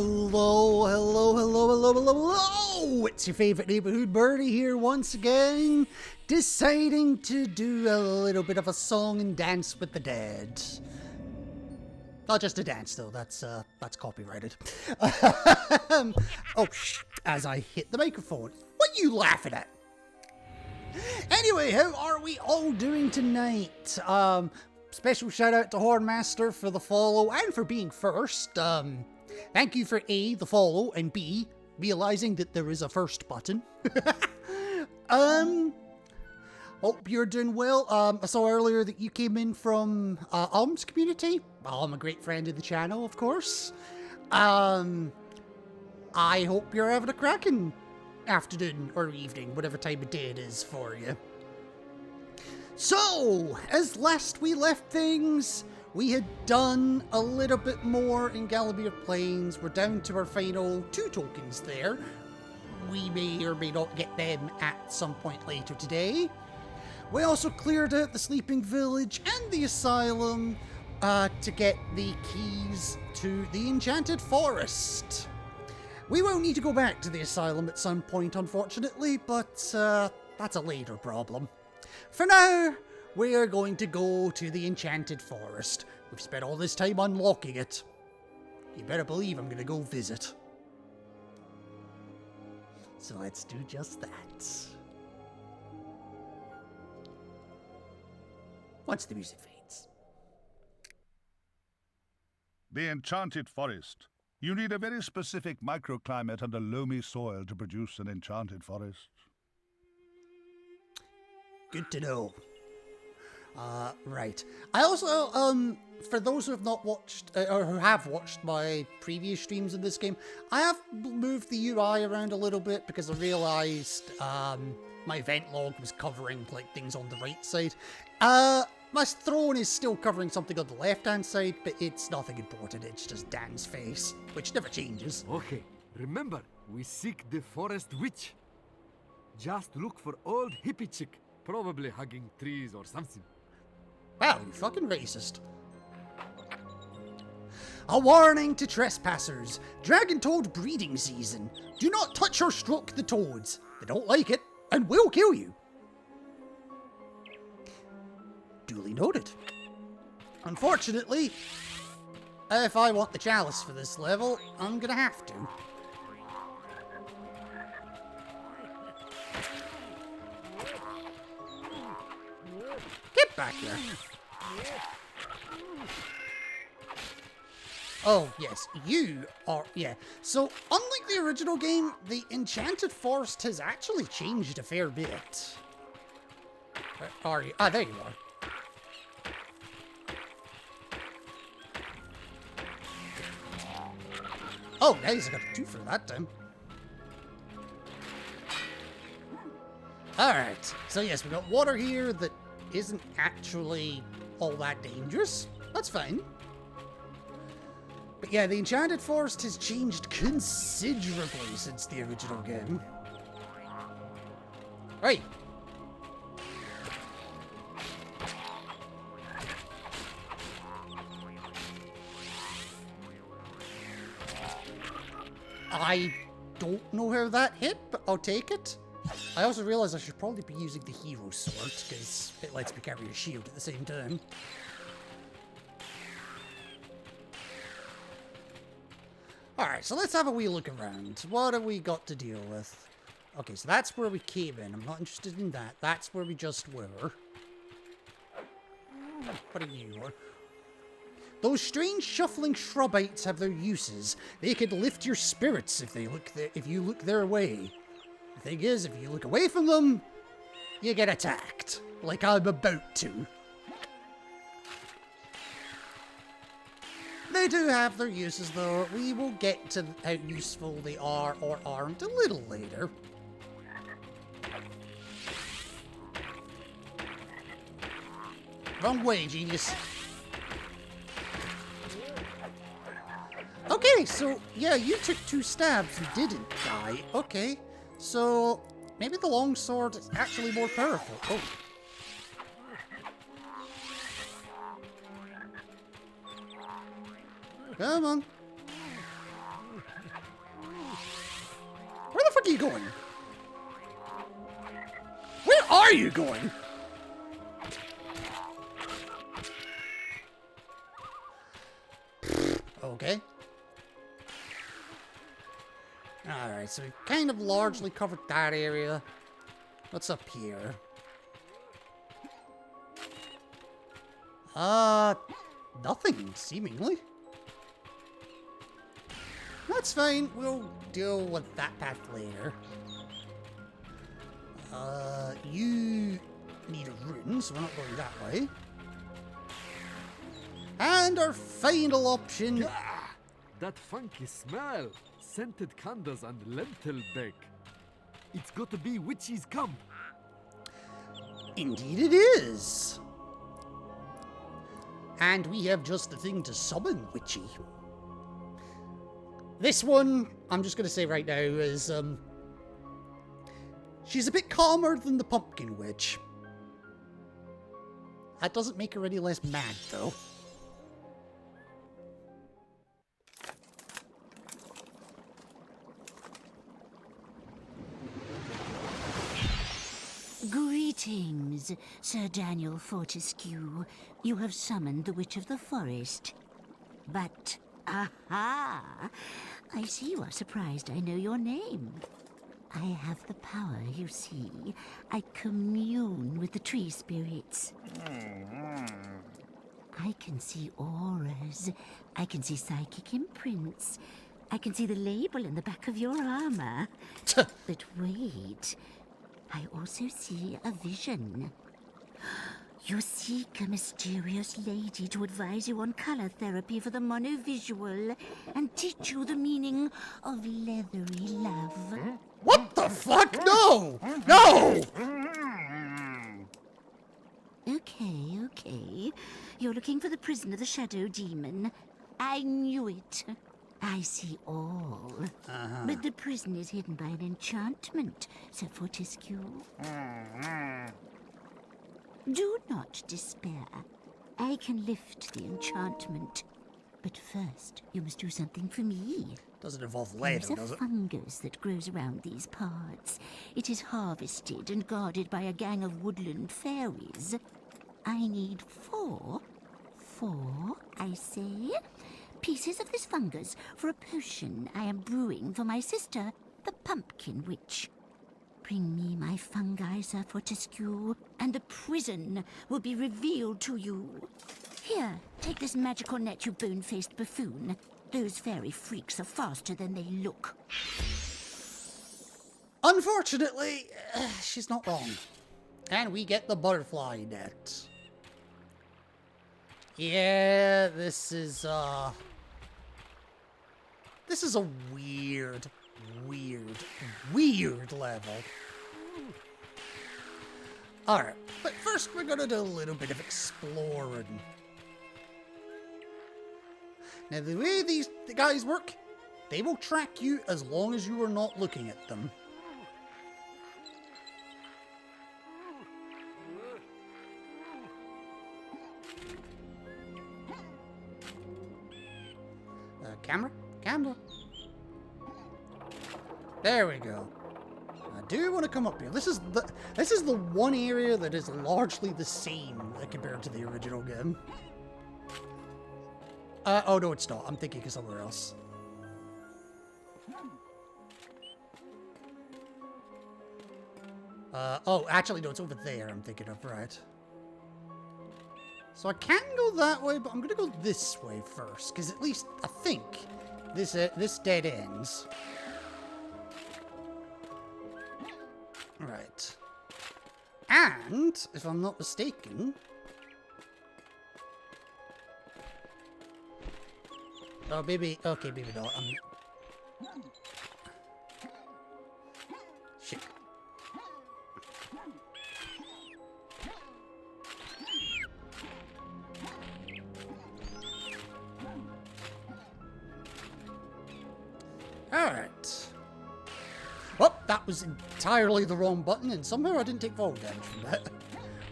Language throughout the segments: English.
Hello, hello, hello, hello, hello, hello! It's your favourite neighbourhood birdie here once again, deciding to do a little bit of a song and dance with the dead. Not just a dance though, that's copyrighted. Oh, shh, as I hit the microphone. What are you laughing at? Anyway, how are we all doing tonight? Special shout out to Hornmaster for the follow and for being first. Thank you for A, the follow, and B, realizing that there is a first button. Hope you're doing well. I saw earlier that you came in from Alm's community. I'm a great friend of the channel, of course. I hope you're having a cracking afternoon or evening, whatever time of day it is for you. So, as last we left things, we had done a little bit more in Gallowmere Plains. We're down to our final 2 tokens there. We may or may not get them at some point later today. We also cleared out the Sleeping Village and the Asylum to get the keys to the Enchanted Forest. We won't need to go back to the Asylum at some point, unfortunately, but that's a later problem. For now, we are going to go to the Enchanted Forest. We've spent all this time unlocking it. You better believe I'm going to go visit. So let's do just that. Once the music fades. The Enchanted Forest. You need a very specific microclimate and a loamy soil to produce an enchanted forest. Good to know. Right. I also, for those who have not watched, or who have watched my previous streams in this game, I have moved the UI around a little bit because I realised, my event log was covering, like, things on the right side. My throne is still covering something on the left-hand side, but it's nothing important, it's just Dan's face, which never changes. Okay, remember, we seek the forest witch. Just look for old hippie chick, probably hugging trees or something. Wow, you fucking racist. A warning to trespassers. Dragon toad breeding season. Do not touch or stroke the toads. They don't like it and will kill you. Duly noted. Unfortunately, if I want the chalice for this level, I'm gonna have to. Get back here. Oh, yes, you are, yeah. So, unlike the original game, the Enchanted Forest has actually changed a fair bit. Where are you? Ah, there you are. Oh, nice, I got a 2 for that time. Alright, so yes, we've got water here that isn't actually all that dangerous. That's fine. But yeah, the Enchanted Forest has changed considerably since the original game. Right. I don't know how that hit, but I'll take it. I also realised I should probably be using the hero sword, because it lets me carry a shield at the same time. Alright, so let's have a wee look around. What have we got to deal with? Okay, so that's where we came in. I'm not interested in that. That's where we just were. What are you? Those strange shuffling shrubites have their uses. They could lift your spirits if you look their way. The thing is, if you look away from them, you get attacked. Like I'm about to. They do have their uses though. We will get to how useful they are or aren't a little later. Wrong way, genius. Okay, so, yeah, you took 2 stabs and didn't die. Okay, so maybe the longsword is actually more powerful. Oh. Come on. fuck are you going? Where are you going? Okay. Alright, so we've kind of largely covered that area. What's up here? Nothing, seemingly. That's fine, we'll deal with that path later. You need a rune, so we're not going that way. And our final option... Ah, that funky smell. Scented candles and lentil bake. It's got to be Witchy's Camp. Indeed it is. And we have just the thing to summon Witchy. This one, I'm just going to say right now, is, she's a bit calmer than the Pumpkin Witch. That doesn't make her any less mad, though. Greetings, Sir Daniel Fortescue. You have summoned the Witch of the Forest. But, aha! I see you are surprised I know your name. I have the power, you see. I commune with the tree spirits. I can see auras. I can see psychic imprints. I can see the label in the back of your armor. But wait. I also see a vision. You seek a mysterious lady to advise you on color therapy for the monovisual and teach you the meaning of leathery love. What the fuck? No! No! Okay. You're looking for the prison of the Shadow Demon. I knew it. I see all. But the prison is hidden by an enchantment, Sir Fortescue. Do not despair. I can lift the enchantment. But first, you must do something for me. Doesn't involve leather, There's does a it? fungus that grows around these parts. It is harvested and guarded by a gang of woodland fairies. I need four, I say, pieces of this fungus for a potion I am brewing for my sister, the Pumpkin Witch. Bring me my fungi, Sir Fortescue, and the prison will be revealed to you. Here, take this magical net, you bone-faced buffoon. Those fairy freaks are faster than they look. Unfortunately, she's not wrong. And we get the butterfly net. Yeah, this is a weird level. Alright, but first we're gonna do a little bit of exploring. Now, the way the guys work, they will track you as long as you are not looking at them. Camera. There we go. I do want to come up here. This is the one area that is largely the same compared to the original game. Oh no, it's not. I'm thinking of somewhere else. Oh, actually, no, it's over there I'm thinking of, right. So I can go that way, but I'm gonna go this way first, because at least, I think, this dead ends. Right. And, if I'm not mistaken... Oh, maybe... Okay, maybe not. Shit. Alright. Well, that was entirely the wrong button, and somehow I didn't take fall damage from that.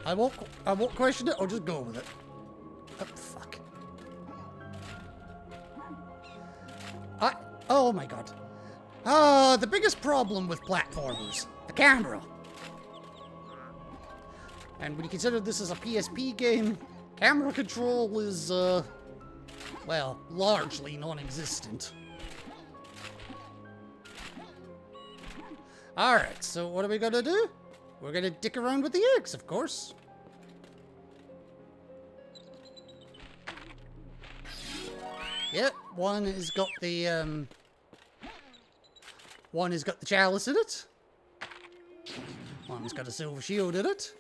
I won't question it, I'll just go with it. Oh, fuck. Oh my god. The biggest problem with platformers, the camera. And when you consider this as a PSP game, camera control is, well, largely non-existent. Alright, so what are we gonna do? We're gonna dick around with the eggs, of course. Yep, one has got the, one has got the chalice in it. One's got a silver shield in it.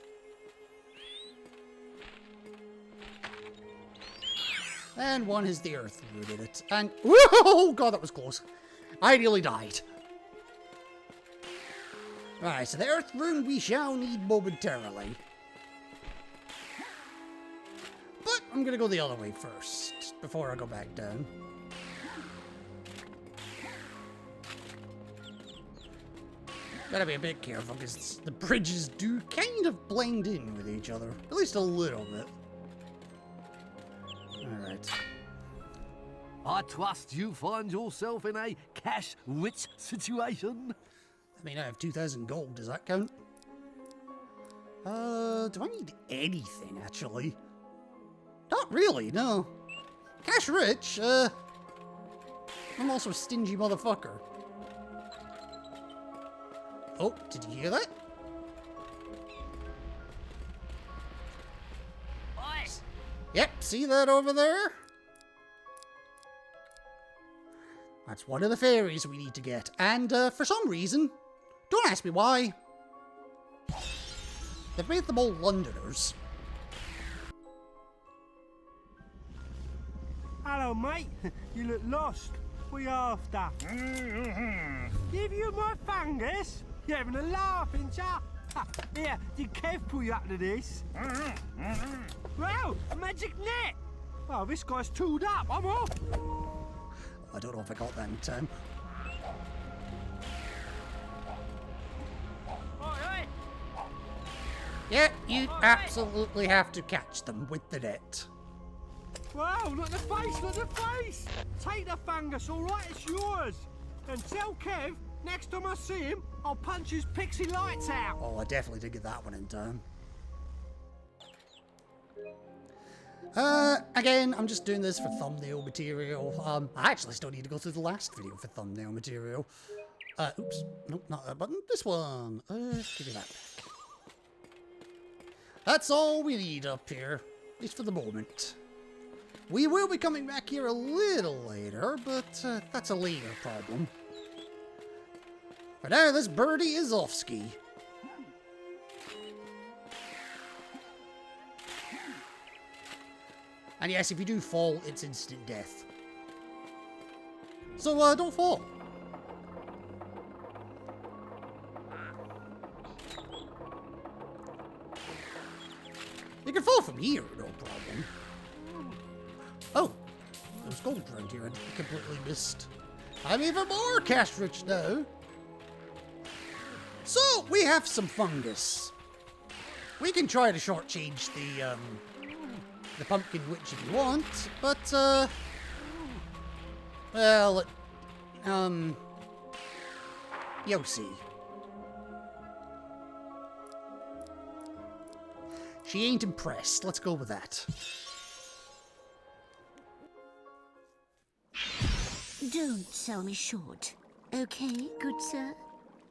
And one has the earth root in it. And, oh god, that was close. I nearly died. Right, so the earth rune we shall need momentarily. But I'm gonna go the other way first, before I go back down. Gotta be a bit careful, because the bridges do kind of blend in with each other. At least a little bit. Alright. I trust you find yourself in a cash-rich situation. I mean, I have 2,000 gold. Does that count? Do I need anything, actually? Not really, no. Cash rich, I'm also a stingy motherfucker. Oh, did you hear that? Boys! Yep, see that over there? That's one of the fairies we need to get. And, for some reason, don't ask me why, they've made them all Londoners. Hello, mate. You look lost. What you after? Give you my fungus? You're having a laugh, ain't ya? Here, did Kev pull you up to this? Wow, a magic net! Oh, this guy's tooled up. I'm off. I don't know if I got that in time. Yeah, you absolutely have to catch them with the net. Wow, not the face, not the face! Take the fungus, all right? It's yours. And tell Kev, next time I see him, I'll punch his pixie lights out. Oh, I definitely did get that one in time. Again, I'm just doing this for thumbnail material. I actually still need to go through the last video for thumbnail material. Oops. Nope, not that button. This one. Give me that back. That's all we need up here. At least for the moment. We will be coming back here a little later, but that's a later problem. For now, this birdie is off ski. And yes, if you do fall, it's instant death. So, don't fall. You can fall from here, no problem. Oh, there's gold around here I completely missed. I'm even more cash rich now. So, we have some fungus. We can try to shortchange the pumpkin witch if you want, but, well, you'll see. She ain't impressed. Let's go with that. Don't sell me short, okay, good sir?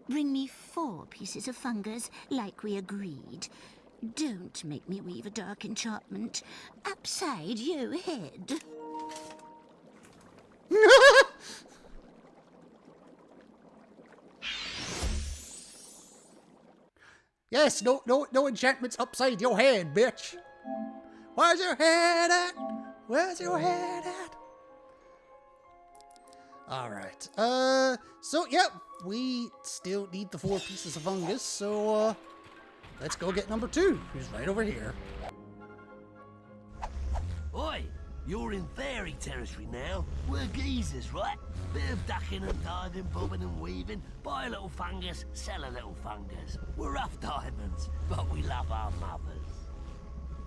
Bring me 4 pieces of fungus, like we agreed. Don't make me weave a dark enchantment upside your head. Yes, no enchantments upside your head, bitch. Where's your head at? Where's your head at? Alright, so, yep, we still need the 4 pieces of fungus, so, let's go get number 2, who's right over here. Oi, you're in fairy territory now. We're geezers, right? Bit of ducking and diving, bobbing and weaving. Buy a little fungus, sell a little fungus. We're rough diamonds, but we love our mothers.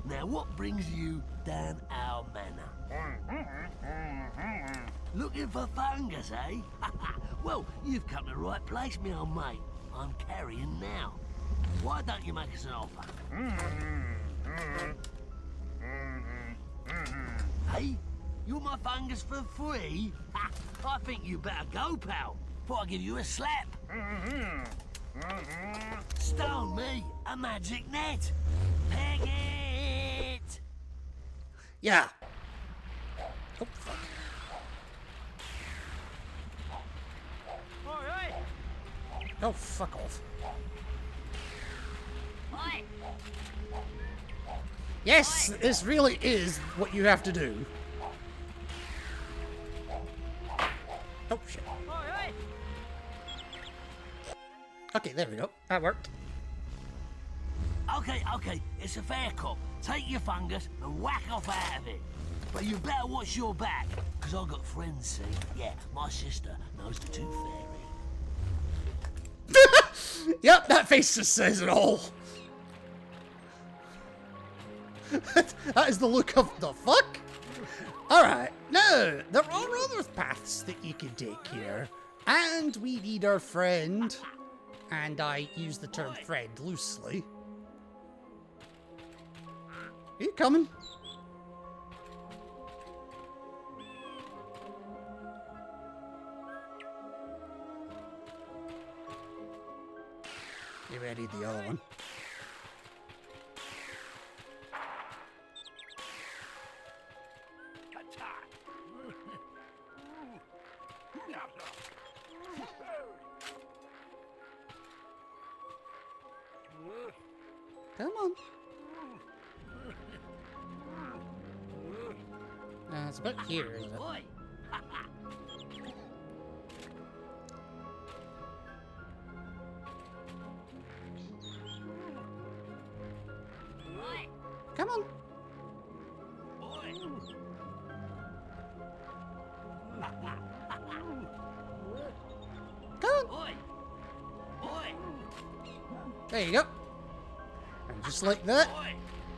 Now, what brings you down our manor? Looking for fungus, eh? Well, you've come to the right place, me old mate. I'm carrying now. Why don't you make us an offer? Hey, you want my fungus for free? Ha, I think you better go, pal, before I give you a slap. Stone me a magic net. Peg it! Yeah. Oh, fuck. Oh, fuck off. Yes, this really is what you have to do. Oh, shit. Okay, there we go. That worked. Okay, it's a fair cop. Take your fungus and whack off out of it. But you better watch your back, because I've got friends, see? Yeah, my sister knows the Tooth Fairy. Yep, that face just says it all. That is the look of the fuck? Alright, now, there are other paths that you can take here. And we need our friend. And I use the term friend loosely. Are you coming? Maybe I need the other one. Come on. It's about here, isn't it? Oi! Come on. Come on. There you go. And just like that,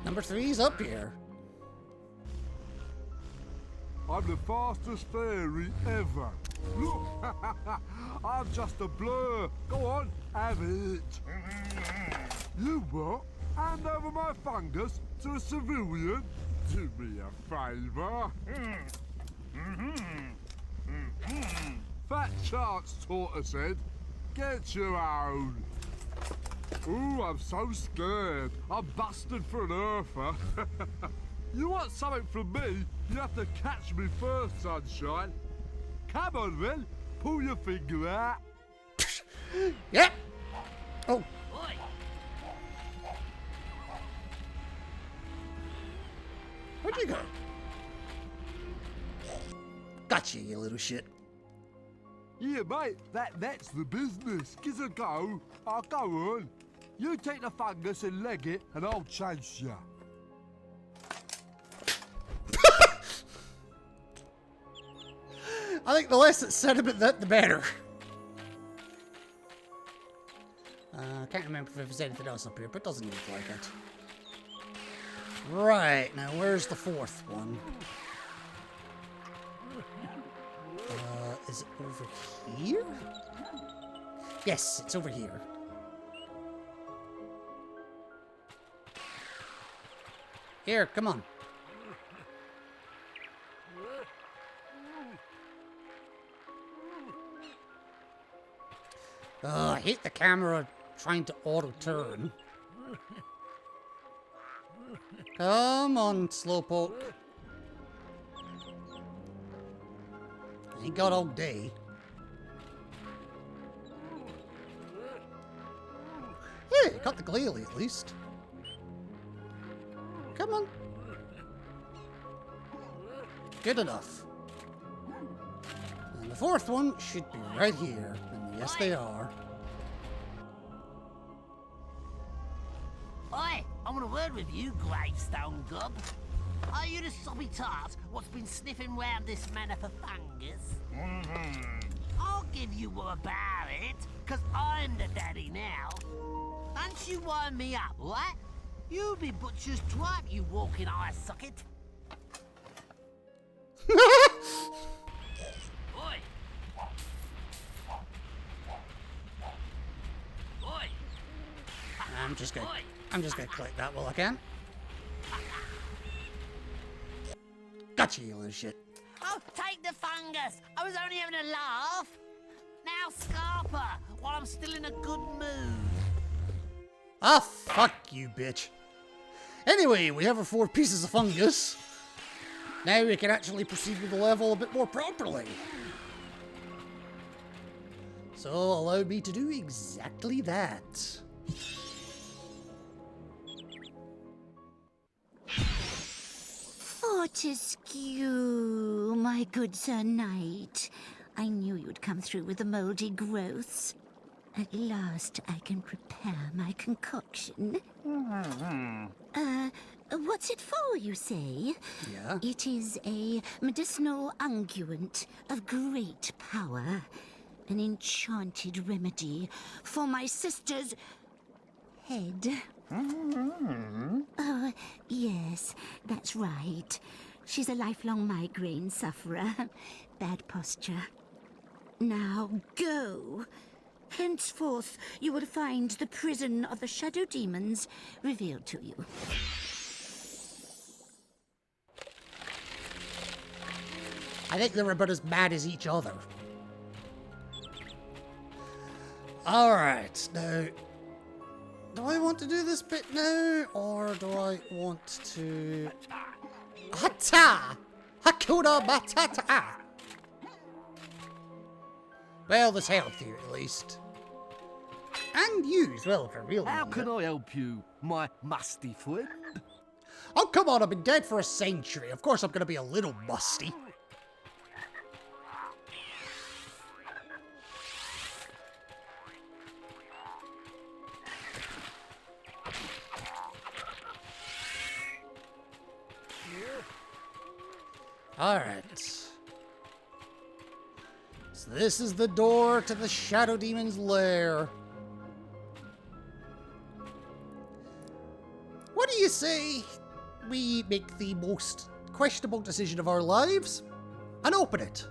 number 3's up here. I'm the fastest fairy ever. Look, I'm just a blur. Go on, have it. You what? Hand over my fungus to a civilian? Do me a favour. Fat Chance Tortoise Head. Get your own. Ooh, I'm so scared. I'm busted for an earther. You want something from me, you have to catch me first, sunshine. Come on, then. Pull your finger out. Yep. Oh. Where'd you go? Gotcha, you little shit. Yeah, mate, that's the business. Give a go. I'll go on. You take the fungus and leg it, and I'll chase you. I think the less it's said about that, the better. I can't remember if there's anything else up here, but it doesn't look like it. Right, now where's the 4th one? Is it over here? Yes, it's over here. Here, come on. I hate the camera trying to auto-turn. Come on, Slowpoke. I ain't got all day. Hey, got the glalie at least. Come on. Good enough. And the 4th one should be right here. And yes, they are. Oi! I want a word with you, gravestone gob. Are you the soppy tart what's been sniffing round this manor for fungus? I'll give you more about it, 'cause I'm the daddy now. Don't you wind me up, right? You be butcher's twipe, you walking eye socket. Oi! I'm just gonna click that while I can. Gotcha, you little shit. Oh, take the fungus! I was only having a laugh! Now Scarper, while I'm still in a good mood. Ah, fuck you, bitch. Anyway, we have our 4 pieces of fungus. Now we can actually proceed with the level a bit more properly. So, allow me to do exactly that. Fortescue, my good Sir Knight. I knew you'd come through with the mouldy growths. At last I can prepare my concoction. What's it for, you say? Yeah? It is a medicinal unguent of great power. An enchanted remedy for my sister's head. Oh, yes, that's right. She's a lifelong migraine sufferer. Bad posture. Now go. Henceforth, you will find the prison of the shadow demons revealed to you. I think they're about as bad as each other. Alright, now... Do I want to do this bit now, or do I want to... Hata! Hakuna Matata! Well, there's health here, at least. And you as well, if I really How need can it. I help you, my musty friend? Oh, come on, I've been dead for a century. Of course I'm gonna be a little musty. Alright. So this is the door to the Shadow Demon's lair. What do you say we make the most questionable decision of our lives and open it?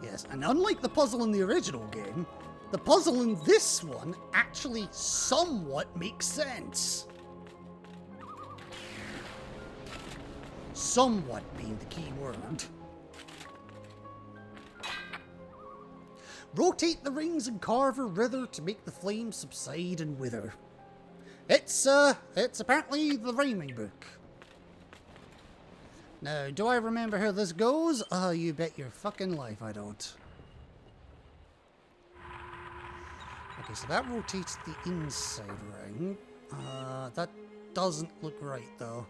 Yes, and unlike the puzzle in the original game, the puzzle in this one actually somewhat makes sense. Somewhat being the key word. Rotate the rings and carve a river to make the flames subside and wither. It's apparently the rhyming book. Now, do I remember how this goes? Oh, you bet your fucking life I don't. Okay, so that rotates the inside ring. That doesn't look right, though.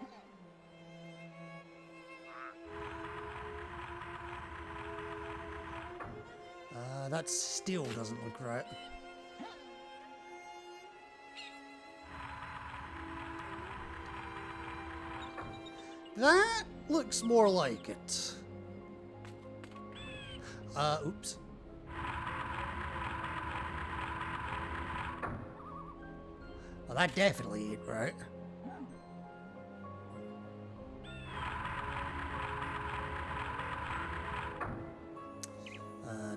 That still doesn't look right. That looks more like it. Oops. Well, that definitely ain't right.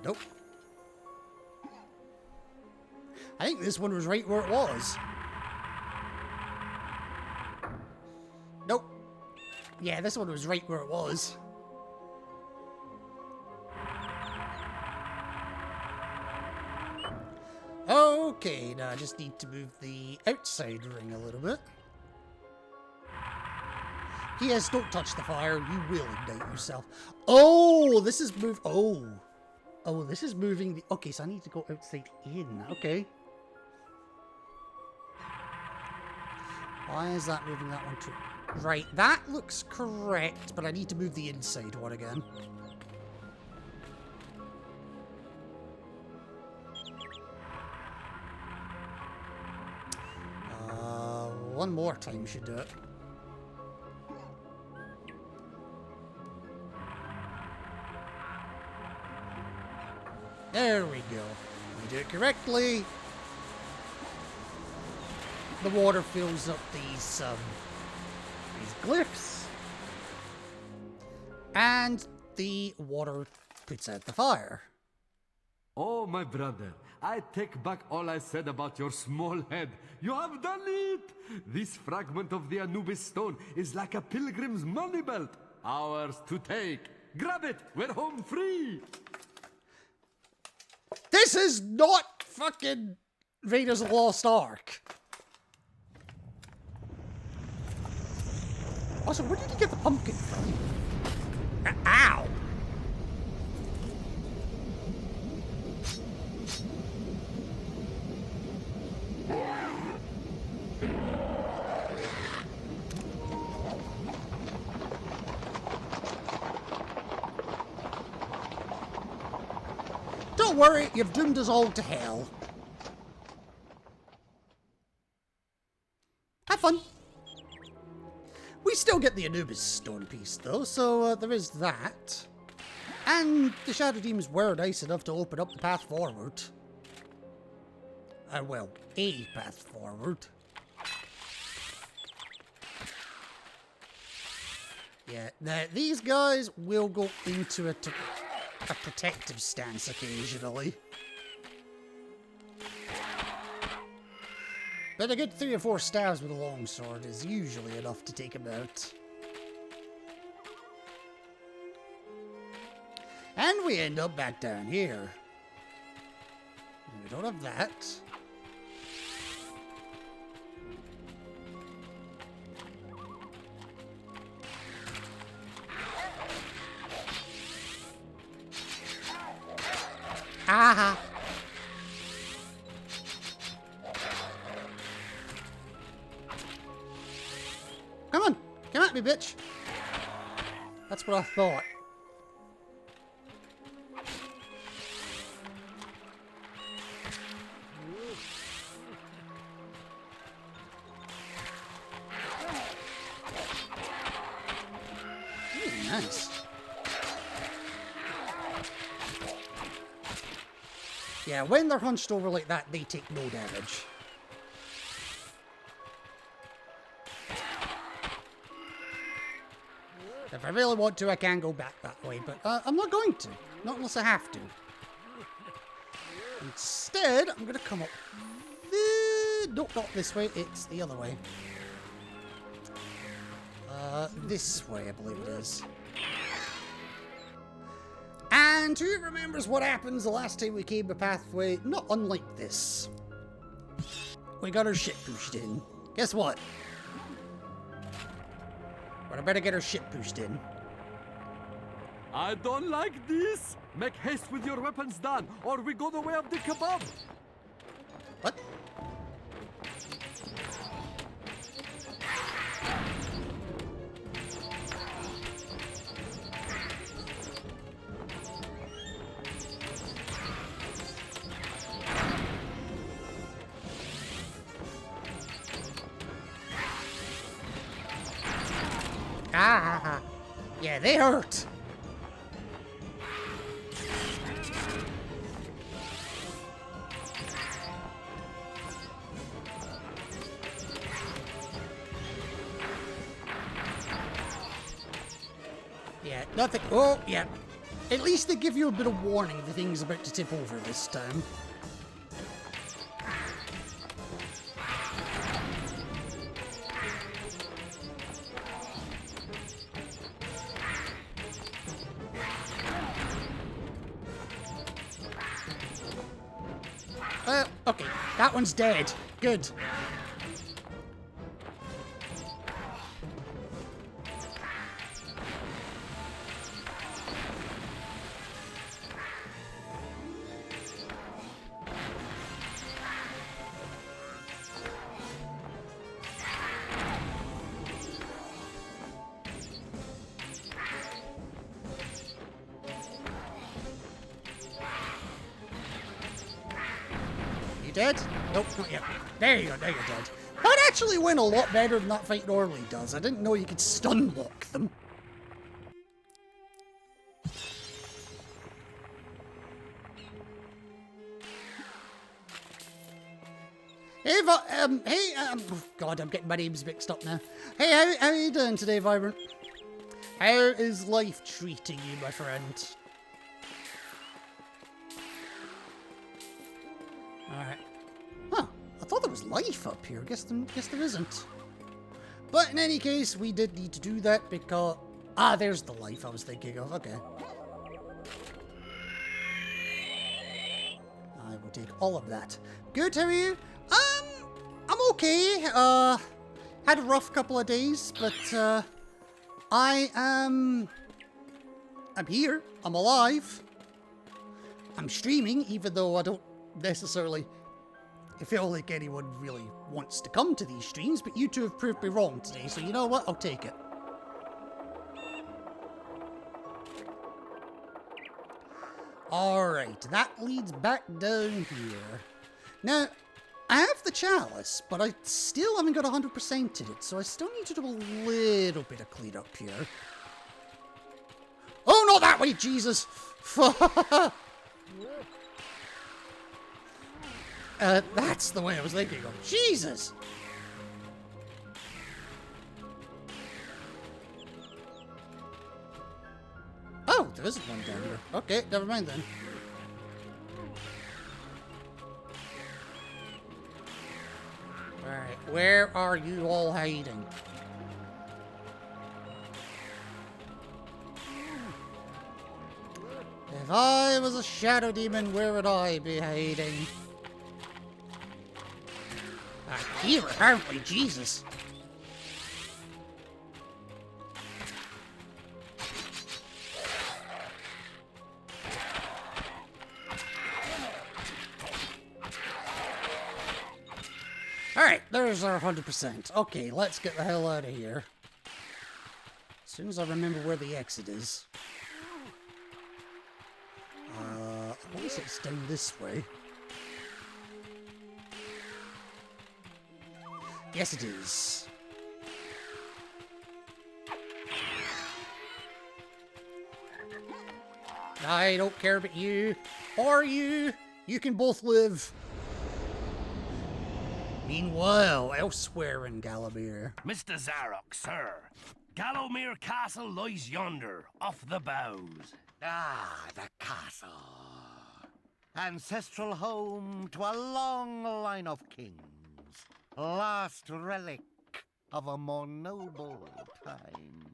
Nope. I think this one was right where it was. Nope. Yeah, this one was right where it was. Okay, now I just need to move the outside ring a little bit. Yes, don't touch the fire. You will ignite yourself. Oh, this is move. Oh, this is moving the. Okay, so I need to go outside in. Okay. Why is that moving that one too? Right, that looks correct, but I need to move the inside one again. One more time should do it. There we go. We do it correctly. The water fills up these glyphs. And the water puts out the fire. Oh, my brother, I take back all I said about your small head. You have done it! This fragment of the Anubis stone is like a pilgrim's money belt. Ours to take. Grab it! We're home free! This is not fucking Vader's Lost Ark. Also, where did he get the pumpkin from? Ow! Don't worry, you've doomed us all to hell. Have fun. We still get the Anubis stone piece though, so there is that. And the Shadow Demons were nice enough to open up the path forward. Well, a path forward. Yeah, now these guys will go into a protective stance occasionally. But a good 3 or 4 stabs with a longsword is usually enough to take him out. And we end up back down here. We don't have that. Aha! Come on! Come at me, bitch! That's what I thought. Ooh, nice. Yeah, when they're hunched over like that, they take no damage. If I really want to, I can go back that way, but I'm not going to. Not unless I have to. Instead, I'm going to come up... Nope, not this way. It's the other way. This way, I believe it is. And who remembers what happens the last time we came a pathway not unlike this? We got our shit pushed in. Guess what? But I better get our shit pushed in. I don't like this! Make haste with your weapons, Dan, or we go the way of the kebab! What? Ah, yeah, they hurt. Yeah, nothing. Oh, yeah. At least they give you a bit of warning the thing's about to tip over this time. Okay, that one's dead. Good. Dead? Nope, not yet. There you go, now you're dead. That actually went a lot better than that fight normally does. I didn't know you could stun lock them. Hey, oh God, I'm getting my names mixed up now. Hey, how you doing today, Vibrant? How is life treating you, my friend? Alright. Huh. I thought there was life up here. Guess there isn't. But in any case, we did need to do that because... Ah, there's the life I was thinking of. Okay. I will take all of that. Good, how are you? I'm okay. Had a rough couple of days, but, I'm here. I'm alive. I'm streaming, even though I don't necessarily feel like anyone really wants to come to these streams, but you two have proved me wrong today, so you know what? I'll take it. Alright, that leads back down here. Now, I have the chalice, but I still haven't got 100% in it, so I still need to do a little bit of cleanup here. Oh, not that way, Jesus! That's the way I was thinking of. Jesus! Oh, there isn't one down here. Okay, never mind then. Alright, where are you all hiding? If I was a shadow demon, where would I be hiding? Here, apparently, Jesus. Alright, there's our 100%. Okay, let's get the hell out of here. As soon as I remember where the exit is. I want to say it's down this way. Yes, it is. I don't care about you or you. You can both live. Meanwhile, elsewhere in Gallowmere. Mr. Zarok, sir. Gallowmere Castle lies yonder, off the bows. Ah, the castle. Ancestral home to a long line of kings. Last relic of a more noble time.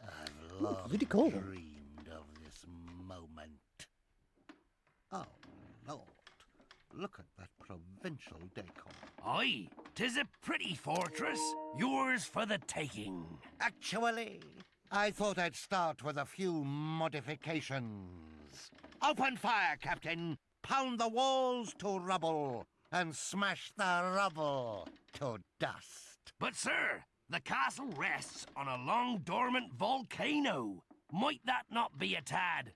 I've long dreamed of this moment. Oh, Lord. Look at that provincial decor. Aye, 'tis a pretty fortress. Yours for the taking. Actually, I thought I'd start with a few modifications. Open fire, Captain! Pound the walls to rubble, and smash the rubble to dust. But, sir, the castle rests on a long dormant volcano. Might that not be a tad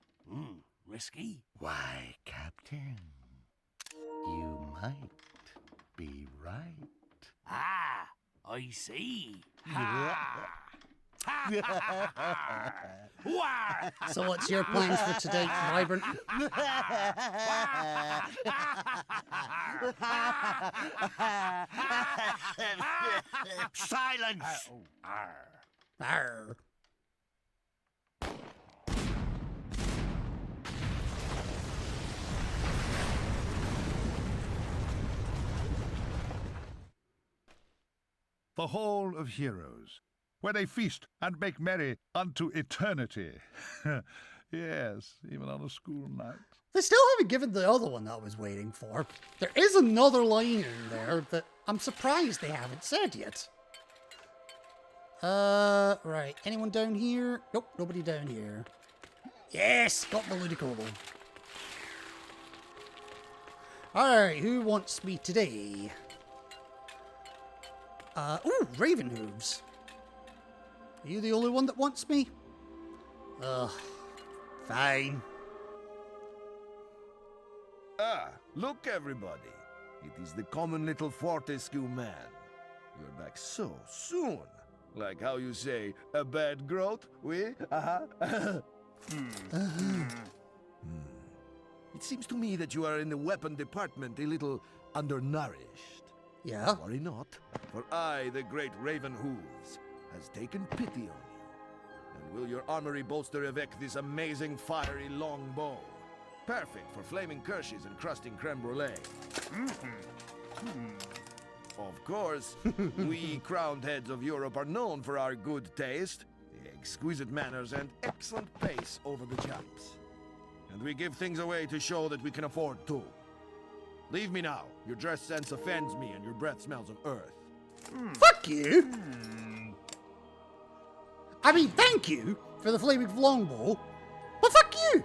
risky? Why, Captain, you might be right. Ah, I see. Ha! Wah! So what's your plans for today, Vibrant? Silence! Arr. The Hall of Heroes, where they feast and make merry unto eternity. Yes, even on a school night. They still haven't given the other one that I was waiting for. There is another line in there that I'm surprised they haven't said yet. Right. Anyone down here? Nope, nobody down here. Yes, got the Ludicolo. Alright, who wants me today? Ooh, Ravenhooves. Are you the only one that wants me? Ugh, fine. Ah, look everybody. It is the common little Fortescue man. You're back so soon. Like how you say, a bad growth, oui? It seems to me that you are in the weapon department a little undernourished. Yeah? Worry not, for I, the great Ravenhooves, has taken pity on you. will your armory bolster evict this amazing fiery long bow. Perfect for flaming kirsches and crusting creme brulee. Of course, we crowned heads of Europe are known for our good taste, exquisite manners, and excellent pace over the chops. And we give things away to show that we can afford to. Leave me now. Your dress sense offends me and your breath smells of earth. Fuck you! I mean, thank you for the flaming longbow, but fuck you!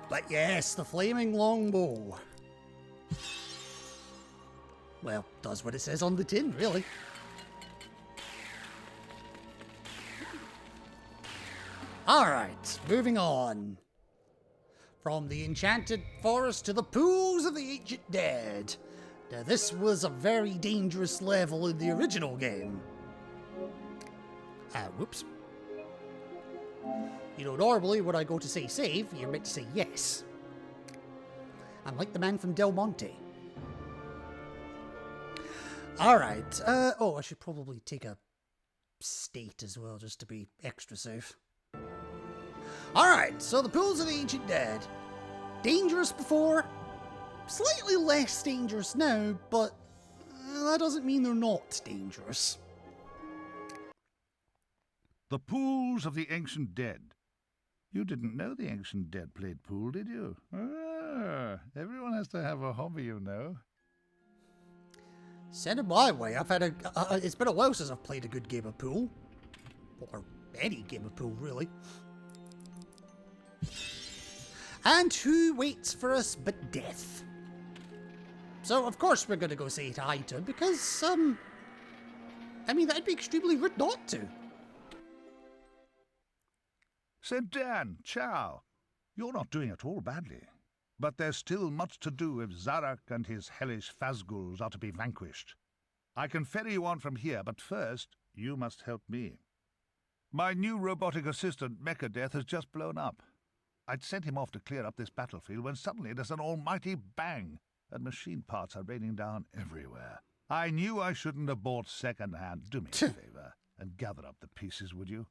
But yes, the flaming longbow. Well, does what it says on the tin, really. Alright, moving on. From the enchanted forest to the pools of the ancient dead. Now, this was a very dangerous level in the original game. Whoops. You know, normally when I go to say save, you're meant to say yes. I'm like the man from Del Monte. Alright, oh, I should probably take a state as well, just to be extra safe. Alright, so the pools of the ancient dead. Dangerous before, slightly less dangerous now, but that doesn't mean they're not dangerous. The pools of the ancient dead. You didn't know the ancient dead played pool, did you? Ah, everyone has to have a hobby, you know. Send it my way. I've had it's been a while since I've played a good game of pool. Or any game of pool, really. And who waits for us but death? So, of course, we're going to go say hi to him because, I mean, that'd be extremely rude not to. St. Dan, ciao. You're not doing at all badly. But there's still much to do if Zarak and his hellish Phasgul's are to be vanquished. I can ferry you on from here, but first, you must help me. My new robotic assistant, Mechadeath, has just blown up. I'd sent him off to clear up this battlefield when suddenly there's an almighty bang, and machine parts are raining down everywhere. I knew I shouldn't have bought second-hand. Do me a favor and gather up the pieces, would you?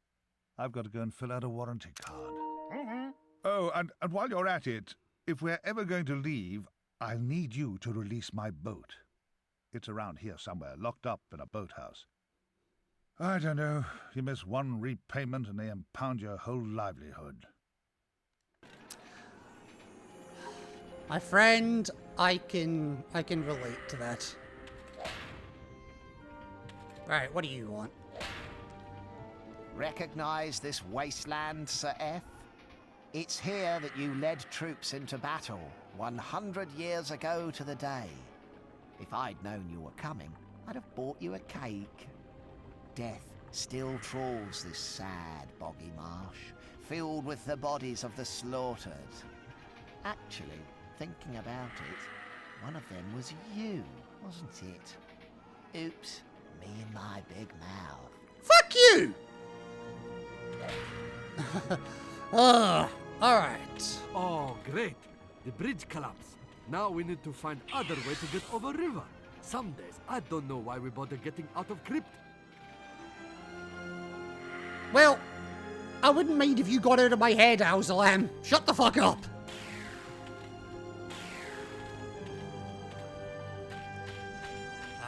I've got to go and fill out a warranty card. Oh, and while you're at it, if we're ever going to leave, I'll need you to release my boat. It's around here somewhere, locked up in a boathouse. I don't know. You miss one repayment and they impound your whole livelihood. My friend, I can relate to that. Right, what do you want? Recognize this wasteland, Sir F? It's here that you led troops into battle 100 years ago to the day. If I'd known you were coming, I'd have bought you a cake. Death still trawls this sad boggy marsh, filled with the bodies of the slaughtered. Actually, thinking about it, one of them was you, wasn't it? Oops, me and my big mouth. Fuck you! Alright. Oh, great. The bridge collapsed. Now we need to find other way to get over river. Some days, I don't know why we bother getting out of crypt. Well, I wouldn't mind if you got out of my head, Owzalam. Shut the fuck up.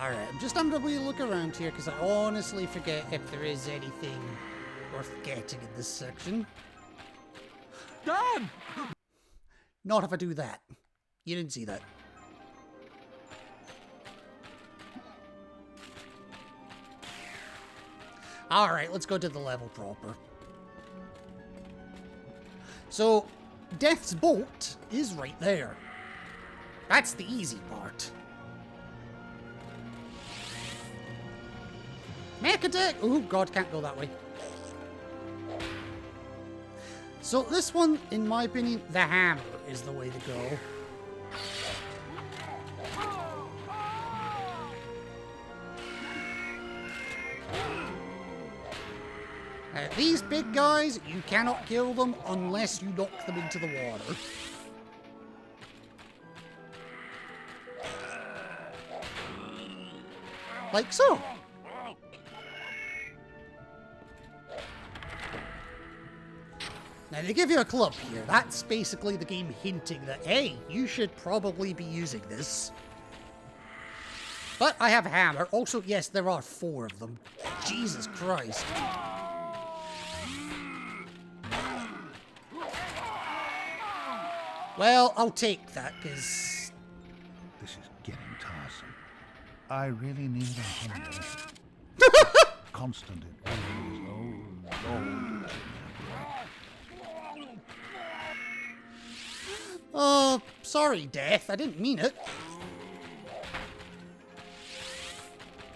Alright, I'm just having a wee look around here because I honestly forget if there is anything worth getting in this section. Dan! Not if I do that. You didn't see that. Alright, let's go to the level proper. So, Death's boat is right there. That's the easy part. Mechadeath! Oh god, can't go that way. So this one, in my opinion, the hammer is the way to go. These big guys, you cannot kill them unless you knock them into the water. Like so. Now, they give you a club here. That's basically the game hinting that, hey, you should probably be using this. But I have a hammer. Also, yes, there are 4 of them. Jesus Christ. Well, I'll take that, because... This is getting tiresome. I really need a hammer. Constant it really is. Oh, Lord. Oh, sorry, Death. I didn't mean it.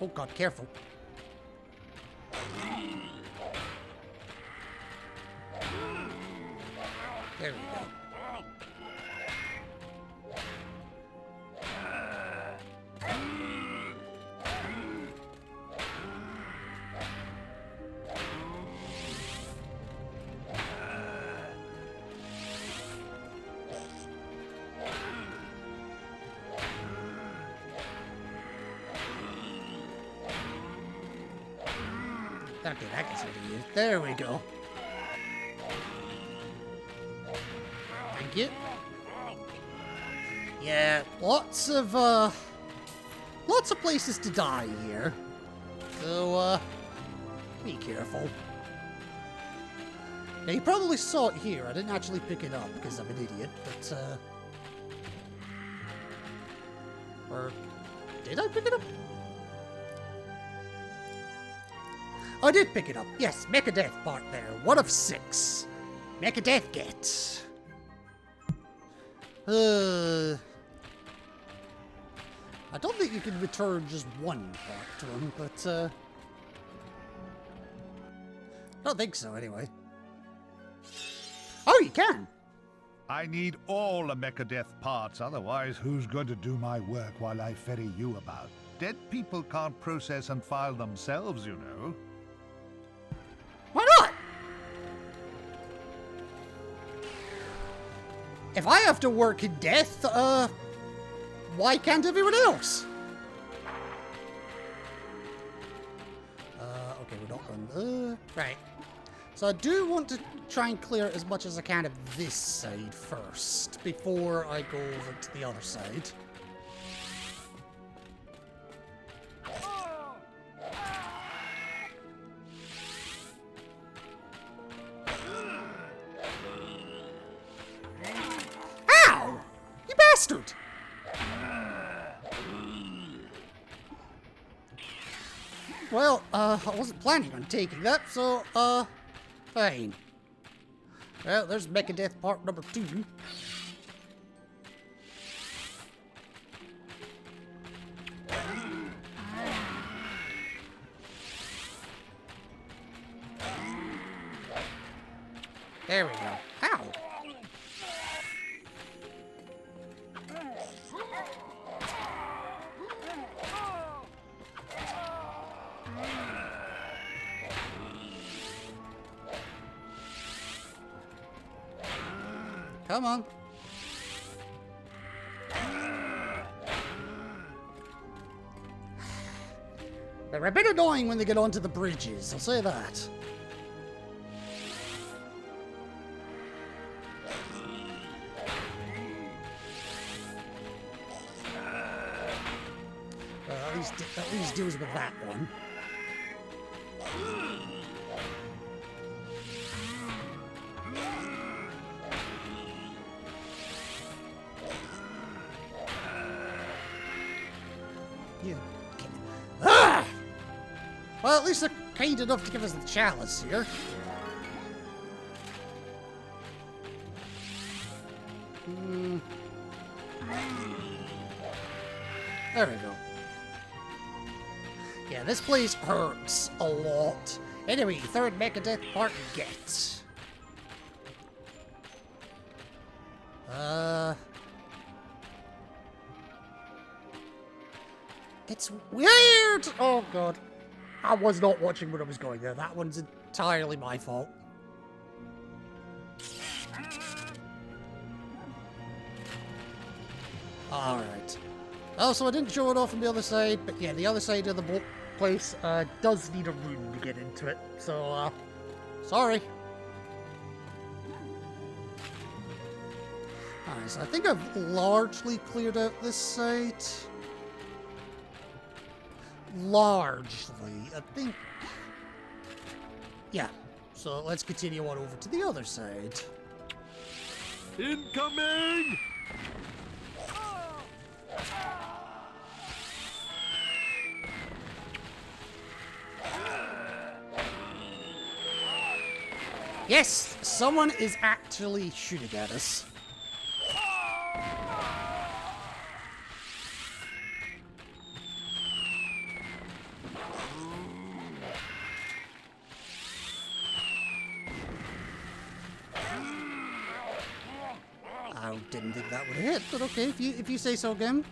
Oh god, careful. There we go. Okay, that gets rid of you. There we go. Thank you. Yeah, lots of places to die here. So, be careful. Now, you probably saw it here. I didn't actually pick it up because I'm an idiot, but, or did I pick it up? I did pick it up. Yes, Mechadeth part there. 1 of 6. Mechadeth get. I don't think you can return just 1 part to him, but, I don't think so, anyway. Oh, you can! I need all the Mechadeth parts, otherwise who's going to do my work while I ferry you about? Dead people can't process and file themselves, you know. Why not? If I have to work in death, why can't everyone else? Okay, we're not going, right. So I do want to try and clear as much as I can of this side first, before I go over to the other side. Ow! You bastard! Well, I wasn't planning on taking that, so, fine. Well, there's Mechadeth part number 2. There we go. Ow! Come on. They're a bit annoying when they get onto the bridges, I'll say that. At least deals with that one. Yeah. Ah! Well, at least they're kind enough to give us the chalice here. There we go. Yeah, this place hurts a lot. Anyway, 3rd Mechadeth part gets. It's weird! Oh god. I was not watching when I was going there. That one's entirely my fault. Alright. Also, I didn't show it off from the other side, but yeah, the other side of the place does need a rune to get into it. So, sorry. Alright, so I think I've largely cleared out this side. Largely, I think. Yeah, so let's continue on over to the other side. Incoming! Yes, someone is actually shooting at us. I didn't think that would hit, but okay, if you say so again.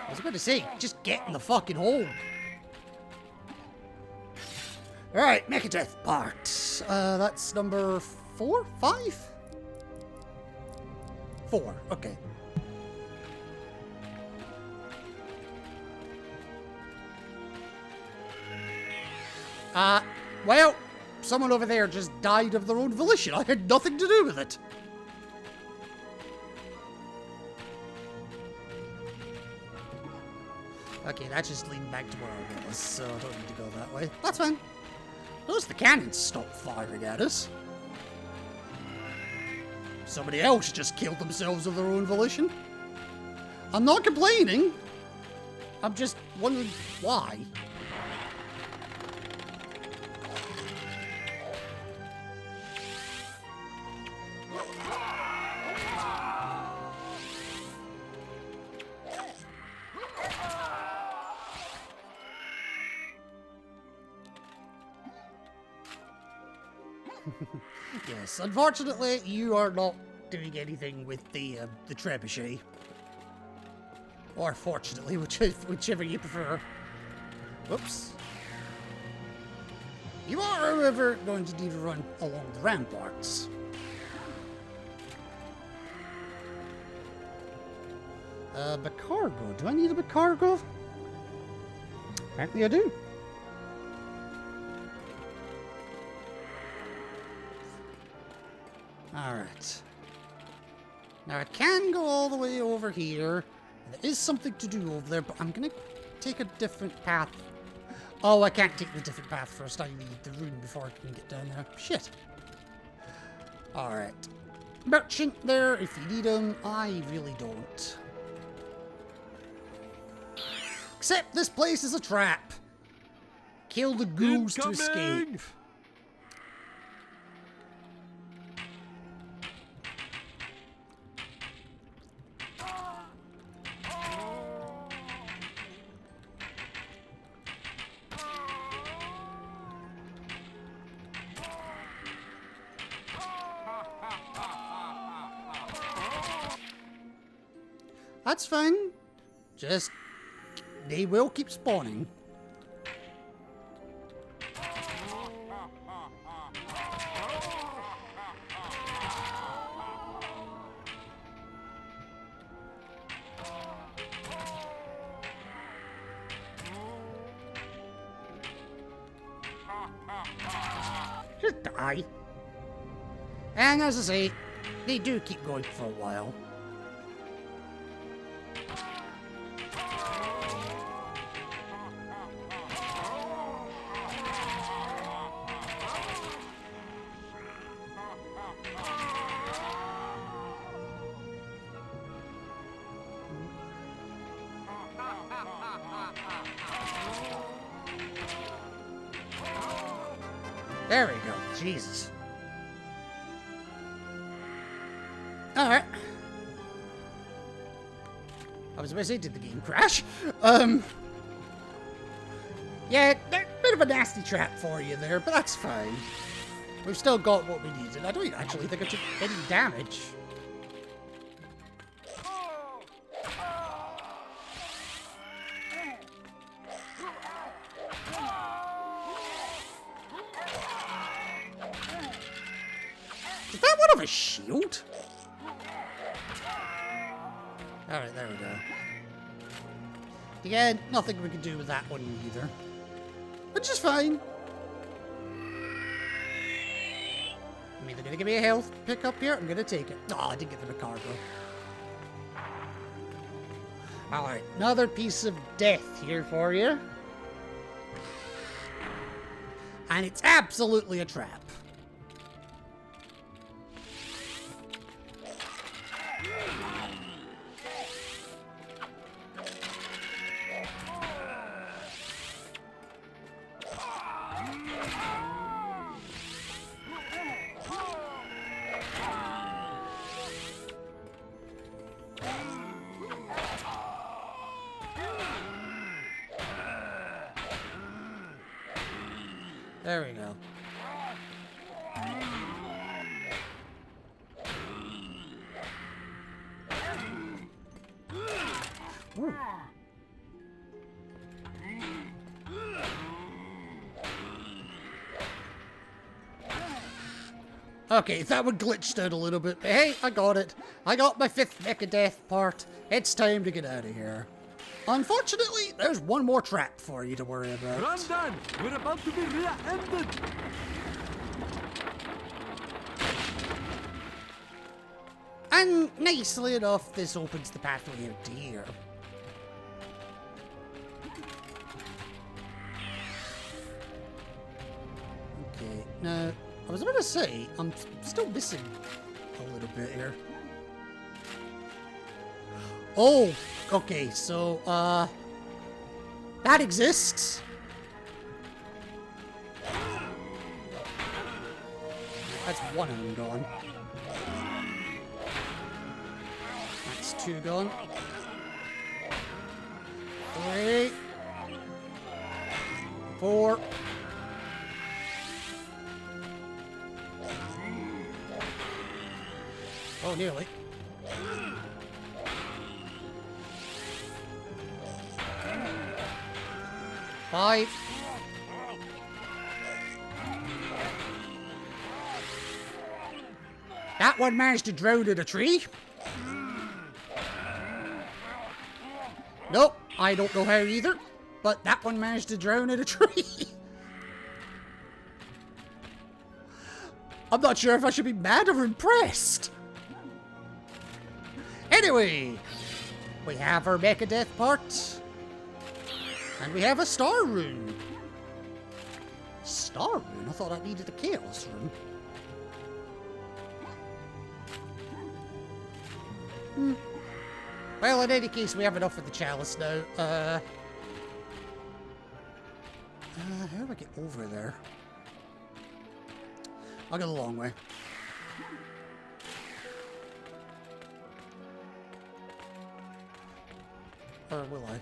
I was about to say, just get in the fucking hole. Alright, Mechadeath part. That's number 4? 5? 4, okay. Well, someone over there just died of their own volition. I had nothing to do with it. Okay, that just leaned back to where I was, so I don't need to go that way. That's fine. Notice the cannons stopped firing at us. Somebody else just killed themselves of their own volition. I'm not complaining. I'm just wondering why. Yes, unfortunately, you are not doing anything with the trebuchet. Or fortunately, whichever you prefer. Whoops. You are, however, going to need to run along the ramparts. Bacargo. Do I need a Bacargo? Apparently I do. Alright. Now I can go all the way over here. There is something to do over there, but I'm gonna take a different path. Oh, I can't take the different path first. I need the rune before I can get down there. Shit. Alright. Merchant there if you need him. I really don't. Except this place is a trap. Kill the ghouls to escape. That's fine. Just, they will keep spawning. Just die. And as I say, they do keep going for a while. There we go. Jesus. Alright. I was about to say, did the game crash? Yeah, bit of a nasty trap for you there, but that's fine. We've still got what we needed. I don't actually think I took any damage. Is that one of a shield? Alright, there we go. Again, nothing we can do with that one either. Which is fine. I'm either gonna give me a health pick up here, I'm gonna take it. Oh, I didn't get the cargo. Alright, another piece of death here for you. And it's absolutely a trap. There we go. Ooh. Okay, that one glitched out a little bit, but hey, I got it. I got my 5th Mecha Death part. It's time to get out of here. Unfortunately, there's one more trap for you to worry about. Randan, we're about to be rear-ended. And nicely enough, this opens the pathway out to here. Okay, now, I was about to say, I'm still missing a little bit here. Oh, okay, so, that exists. That's one of them gone. That's 2 gone. 3. 4. Oh, nearly. 5. That one managed to drown in a tree. Nope, I don't know how either, but that one managed to drown in a tree. I'm not sure if I should be mad or impressed. Anyway, we have our Mecha Death part. And we have a Star Rune. Star Rune? I thought I needed a Chaos Rune. Well, in any case, we have enough of the Chalice now. How do I get over there? I'll go the long way. Or will I?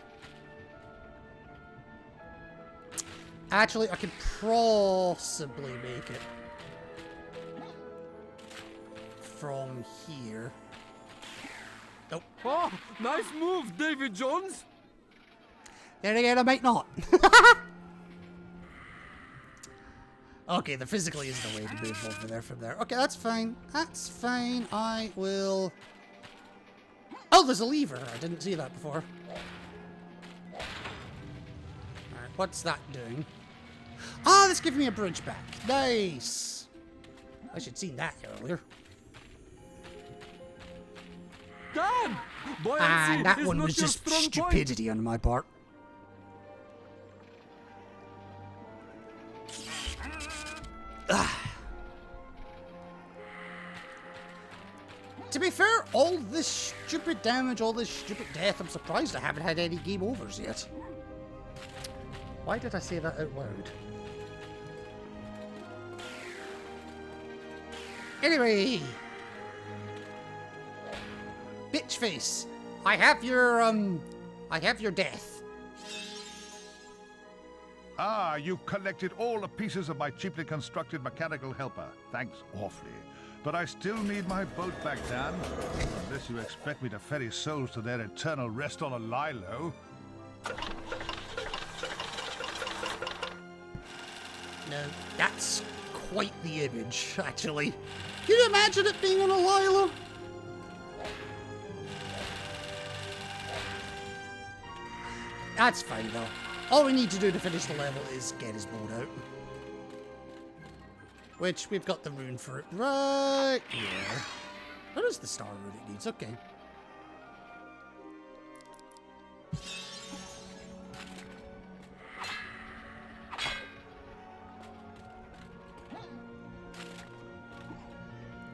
Actually, I could possibly make it from here. Nope. Oh, nice move, David Jones. Then again, I might not. Okay, there physically isn't a way to move over there from there. Okay, that's fine. That's fine. I will... Oh, there's a lever. I didn't see that before. Alright, what's that doing? Ah, that's giving me a bridge back. Nice. I should have seen that earlier. Dan! And that is one not was your just strong stupidity on my part. To be fair, all this stupid damage, all this stupid death, I'm surprised I haven't had any game overs yet. Why did I say that out loud? Anyway, bitch face, I have your death. Ah, you collected all the pieces of my cheaply constructed mechanical helper. Thanks awfully. But I still need my boat back, Dan. Unless you expect me to ferry souls to their eternal rest on a lilo. No, that's quite the image, actually. Can you imagine it being on a lilo? That's fine, though. All we need to do to finish the level is get his boat out. Which, we've got the rune for it right here. What is the star rune it needs? Okay.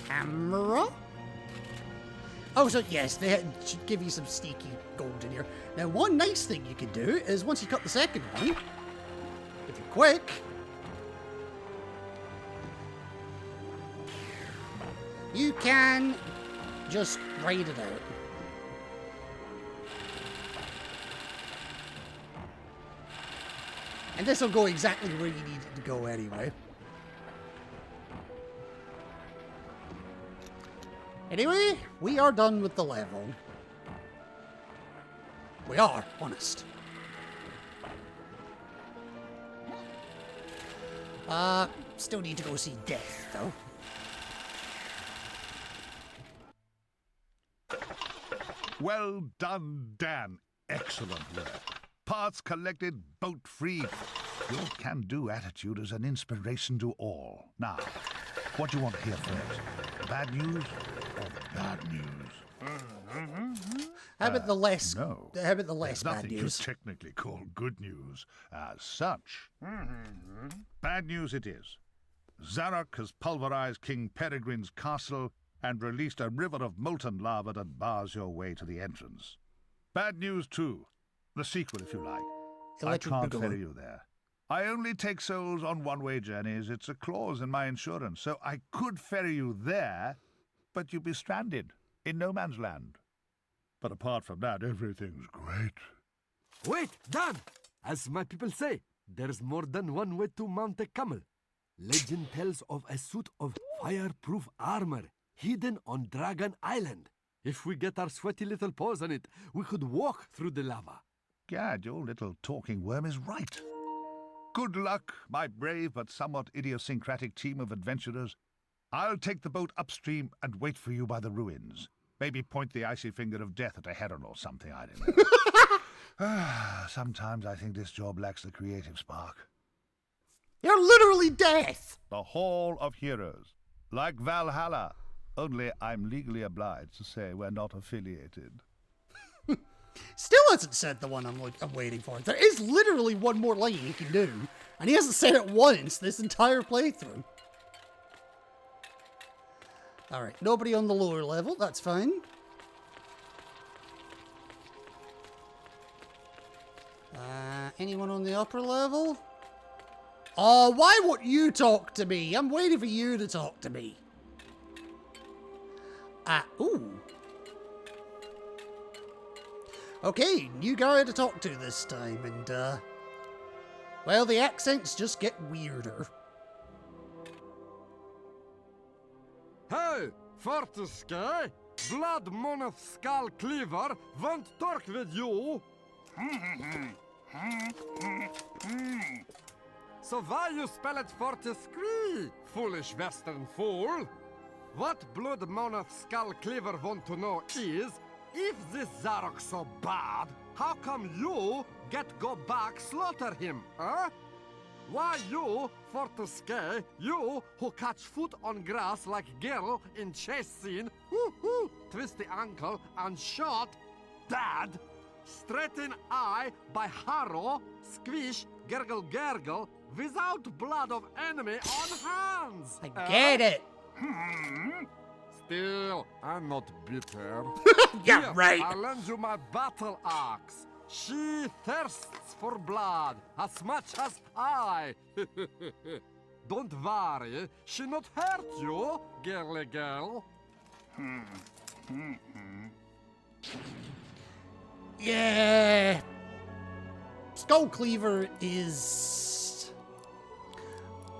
Camera? Oh, so yes, they should give you some sneaky gold in here. Now, one nice thing you can do is once you cut the second one, if you're quick, you can just write it out. And this will go exactly where you need it to go anyway. Anyway, we are done with the level. We are, honest. Still need to go see Death, though. Well done, Dan. Excellent work. Parts collected, boat free. Your can-do attitude is an inspiration to all. Now, what do you want to hear first? Bad news or bad news? How about the less? No. How about the less There's bad nothing news? you technically call good news as such. Bad news it is. Zarok has pulverized King Peregrine's castle and released a river of molten lava that bars your way to the entrance. Bad news, too. The sequel, if you like. Electric I can't Boogaloo. ferry you there. I only take souls on one-way journeys. It's a clause in my insurance, so I could ferry you there, but you'd be stranded in no man's land. But apart from that, everything's great. Wait, Dan! As my people say, there's more than one way to mount a camel. Legend tells of a suit of fireproof armor hidden on Dragon Island. If we get our sweaty little paws on it, we could walk through the lava. Gad, your little talking worm is right. Good luck, my brave but somewhat idiosyncratic team of adventurers. I'll take the boat upstream and wait for you by the ruins. Maybe point the icy finger of death at a heron or something, I don't know. Sometimes I think this job lacks the creative spark. You're literally Death! The Hall of Heroes. Like Valhalla. Only I'm legally obliged to say we're not affiliated. Still hasn't said the one I'm waiting for. There is literally one more line he can do, and he hasn't said it once this entire playthrough. Alright, nobody on the lower level, that's fine. Anyone on the upper level? Oh, why won't you talk to me? I'm waiting for you to talk to me. Ooh. Okay, new guy to talk to this time, and, well, the accents just get weirder. Hey, Fortescue! Blood Moneth Skull Cleaver won't talk with you! So why you spell it Fortescue, foolish western fool? What Blood Moneth Skull Cleaver want to know is, if this Zarok so bad, how come you get go back slaughter him, huh? Why you, Fortescue, you who catch foot on grass like girl in chase scene, twist the ankle and shot, dad, straighten eye by harrow, squish, gurgle gurgle, without blood of enemy on hands. I get it. Still, I'm not bitter. Yeah, Here, right. I'll lend you my battle axe. She thirsts for blood as much as I. Don't worry, she not hurt you, girly girl. Yeah. Skull Cleaver is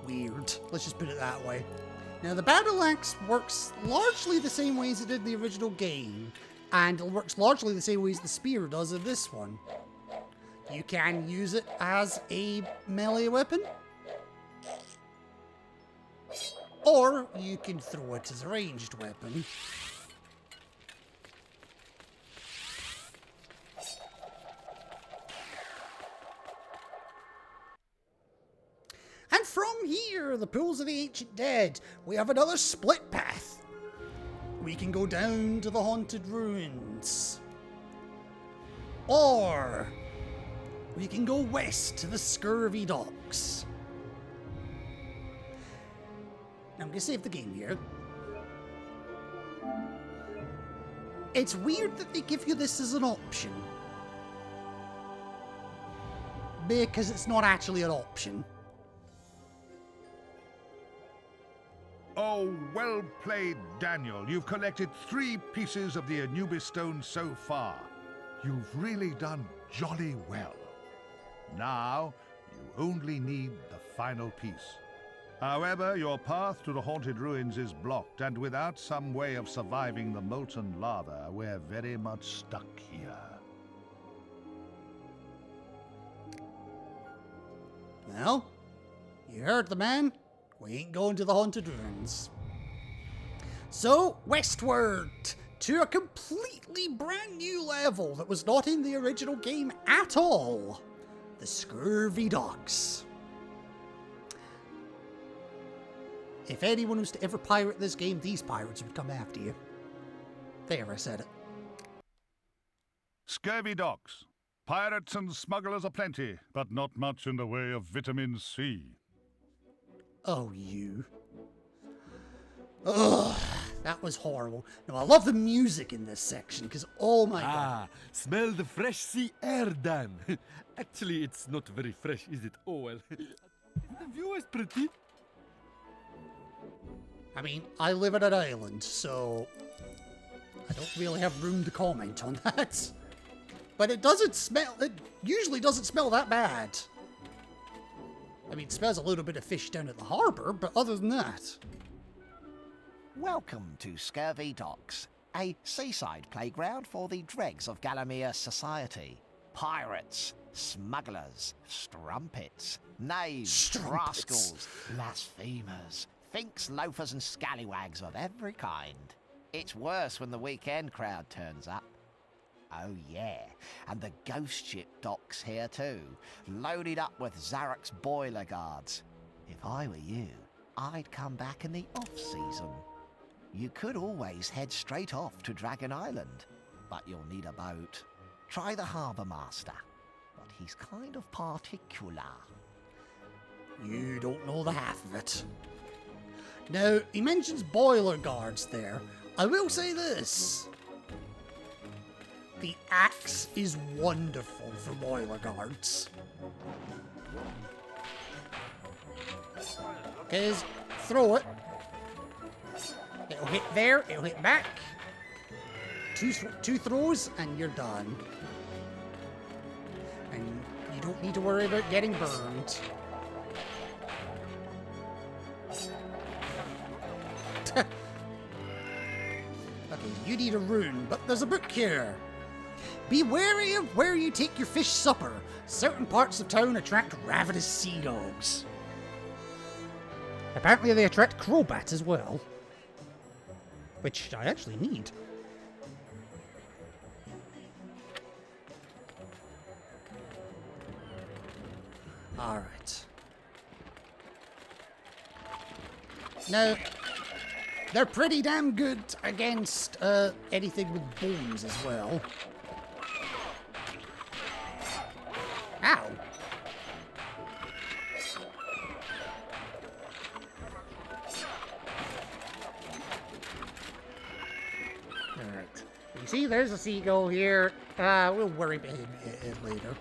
weird. Let's just put it that way. Now, the Battle Axe works largely the same way as it did in the original game, and it works largely the same way as the spear does in this one. You can use it as a melee weapon, or you can throw it as a ranged weapon. And from here, the Pools of the Ancient Dead, we have another split path. We can go down to the Haunted Ruins. Or we can go west to the Scurvy Docks. Now I'm going to save the game here. It's weird that they give you this as an option, because it's not actually an option. Oh, well played, Daniel. You've collected 3 pieces of the Anubis stone so far. You've really done jolly well. Now, you only need the final piece. However, your path to the Haunted Ruins is blocked, and without some way of surviving the molten lava, we're very much stuck here. Well, you heard the man. We ain't going to the Haunted Ruins. So, westward to a completely brand new level that was not in the original game at all. The Scurvy Docks. If anyone was to ever pirate this game, these pirates would come after you. There, I said it. Scurvy Docks. Pirates and smugglers aplenty, but not much in the way of vitamin C. Oh, you. Ugh, that was horrible. Now, I love the music in this section, because, oh my god. Smell the fresh sea air, Dan. Actually, it's not very fresh, is it? Oh, well. The view is pretty. I mean, I live on an island, so I don't really have room to comment on that. But it usually doesn't smell that bad. I mean, it smells a little bit of fish down at the harbour, but other than that. Welcome to Scurvy Docks, a seaside playground for the dregs of Galamir society. Pirates, smugglers, strumpets, knaves, rascals, blasphemers, finks, loafers and scallywags of every kind. It's worse when the weekend crowd turns up. Oh yeah, and the ghost ship docks here too, loaded up with Zarok's boiler guards. If I were you, I'd come back in the off-season. You could always head straight off to Dragon Island, but you'll need a boat. Try the harbour master, but he's kind of particular. You don't know the half of it. Now, he mentions boiler guards there. I will say this. The axe is wonderful for boiler guards. Because throw it. It'll hit there, it'll hit back. Two throws and you're done. And you don't need to worry about getting burned. Okay, you need a rune, but there's a book here. Be wary of where you take your fish supper. Certain parts of town attract ravenous sea dogs. Apparently they attract crowbats as well. Which I actually need. Alright. Now, they're pretty damn good against anything with bones as well. Ow! Alright. You see, there's a seagull here. We'll worry about it later.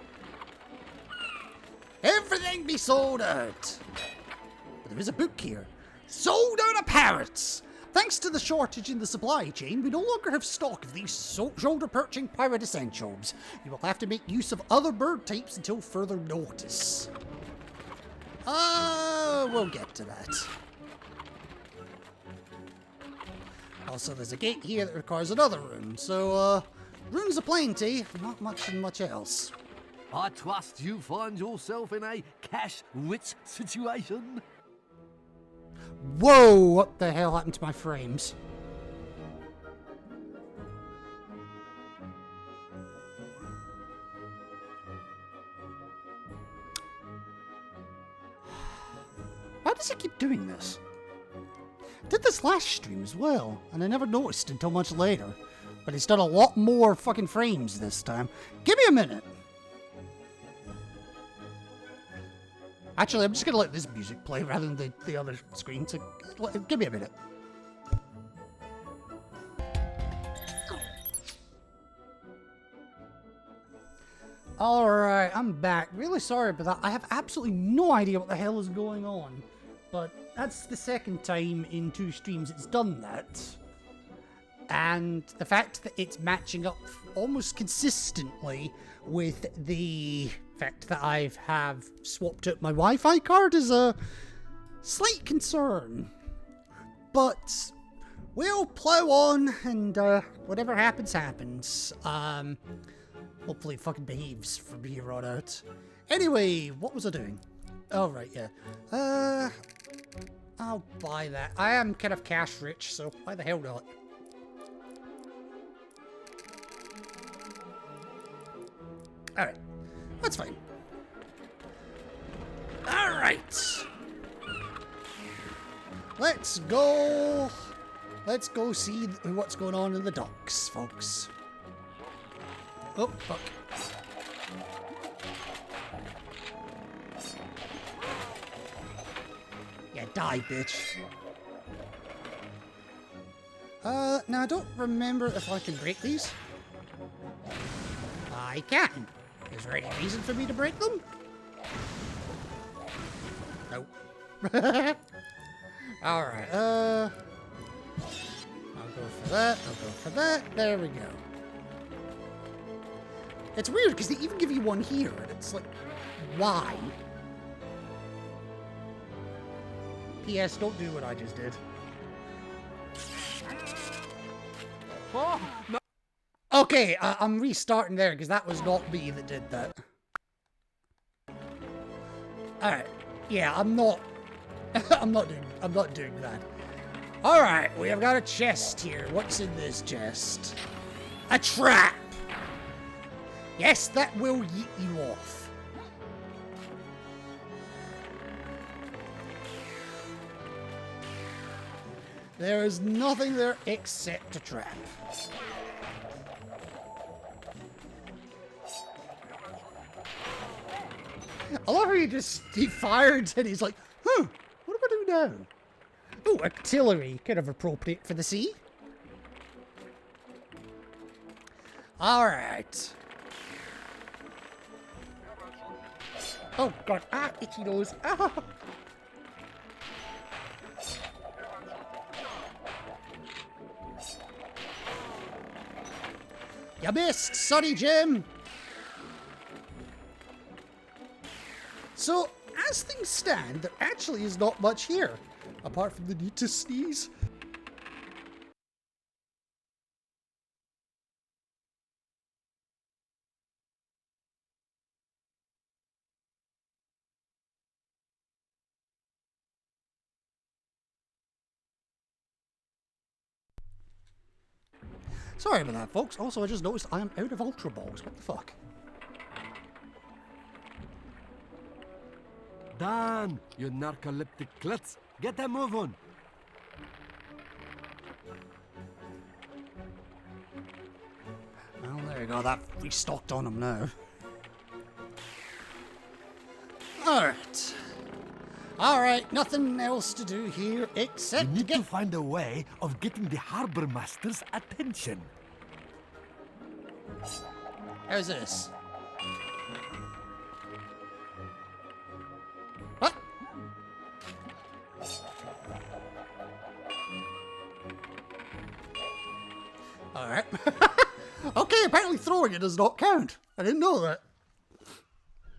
Everything be sold out! But there is a book here. Sold out of parrots! Thanks to the shortage in the supply chain, we no longer have stock of these shoulder-perching pirate essentials. You will have to make use of other bird types until further notice. We'll get to that. Also, there's a gate here that requires another room, so, rooms aplenty, not much else. I trust you find yourself in a cash-rich situation. Whoa, what the hell happened to my frames? Why does it keep doing this? I did this last stream as well, and I never noticed until much later. But it's done a lot more fucking frames this time. Give me a minute. Actually, I'm just gonna let this music play rather than the other screen, so give me a minute. Alright, I'm back. Really sorry about that. I have absolutely no idea what the hell is going on. But that's the second time in 2 streams it's done that. And the fact that it's matching up almost consistently with the fact that I have swapped out my Wi-Fi card is a slight concern. But we'll plow on and whatever happens, happens. Hopefully it fucking behaves from here on out. Anyway, what was I doing? Oh, right, yeah. I'll buy that. I am kind of cash rich, so why the hell not? Alright, that's fine. Alright. Let's go see what's going on in the docks, folks. Oh, fuck. Yeah, die, bitch. Now I don't remember if I can break these. I can. Is there any reason for me to break them? Nope. Alright, I'll go for that, I'll go for that. There we go. It's weird, because they even give you one here, and it's like, why? P.S. Don't do what I just did. Oh, no. Okay, I'm restarting there, because that was not me that did that. Alright. Yeah, I'm not doing that. Alright, we have got a chest here. What's in this chest? A trap! Yes, that will yeet you off. There is nothing there except a trap. I love how he fired and he's like, huh, what do I do now? Oh, artillery, kind of appropriate for the sea. Alright. Oh god, itchy nose. Ah. You missed, sorry Jim. So, as things stand, there actually is not much here, apart from the need to sneeze. Sorry about that, folks. Also, I just noticed I am out of Ultra Balls. What the fuck? Dan, you narcoleptic klutz. Get a move on. Well, there you go. That restocked on him now. Alright. Alright, nothing else to do here except You need to find a way of getting the Harbor Master's attention. How's this? What? Alright. Okay, apparently throwing it does not count. I didn't know that.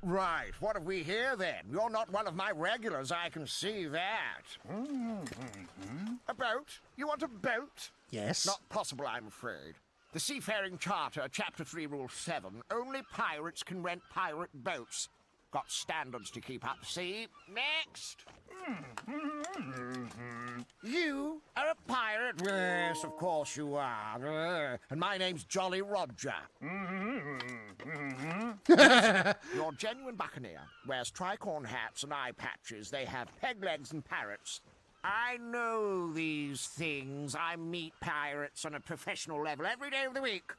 Right, what have we here then? You're not one of my regulars, I can see that. A boat? You want a boat? Yes. Not possible, I'm afraid. The Seafaring Charter, Chapter 3, Rule 7. Only pirates can rent pirate boats. Got standards to keep up, see? Next! You are a pirate? Yes, of course you are. And my name's Jolly Roger. You're a genuine buccaneer. Wears tricorn hats and eye patches. They have peg legs and parrots. I know these things. I meet pirates on a professional level every day of the week.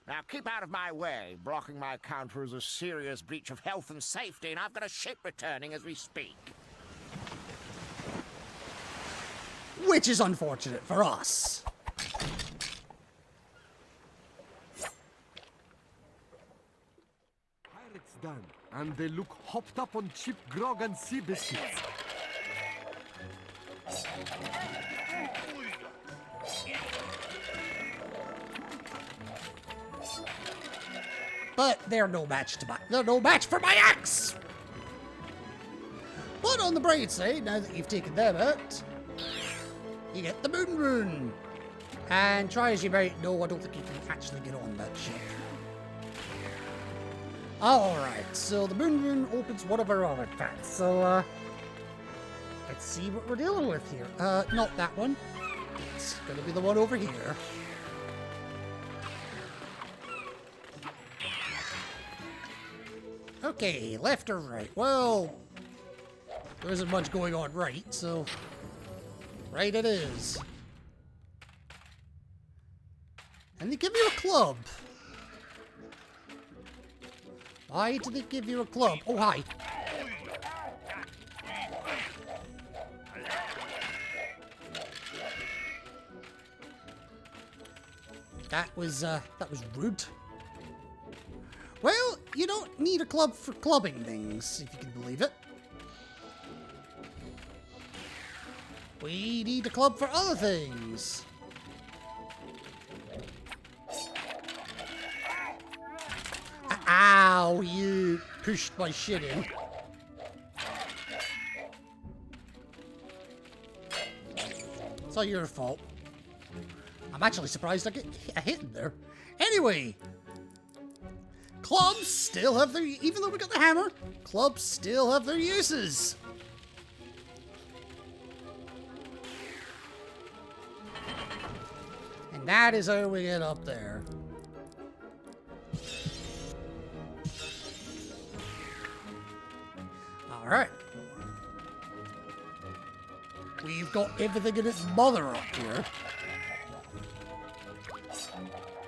Now keep out of my way. Blocking my counter is a serious breach of health and safety, and I've got a ship returning as we speak. Which is unfortunate for us. Pirates done, and they look hopped up on cheap grog and sea biscuits. But they're no match they're no match for my axe! But on the bright side, now that you've taken them out, you get the Moon Rune. And try as you might, no, I don't think you can actually get on that ship. Alright, so the Moon Rune opens one of our other paths, so let's see what we're dealing with here. Not that one. It's gonna be the one over here. Okay, left or right? Well, there isn't much going on right, so right it is. And they give you a club. Why do they give you a club? Oh, hi. That was rude. Well, you don't need a club for clubbing things, if you can believe it. We need a club for other things. Ow, you pushed my shit in. It's all your fault. I'm actually surprised I get a hit in there. Anyway, clubs still have their, even though we got the hammer, clubs still have their uses. And that is how we get up there. Alright. We've got everything in its mother up here.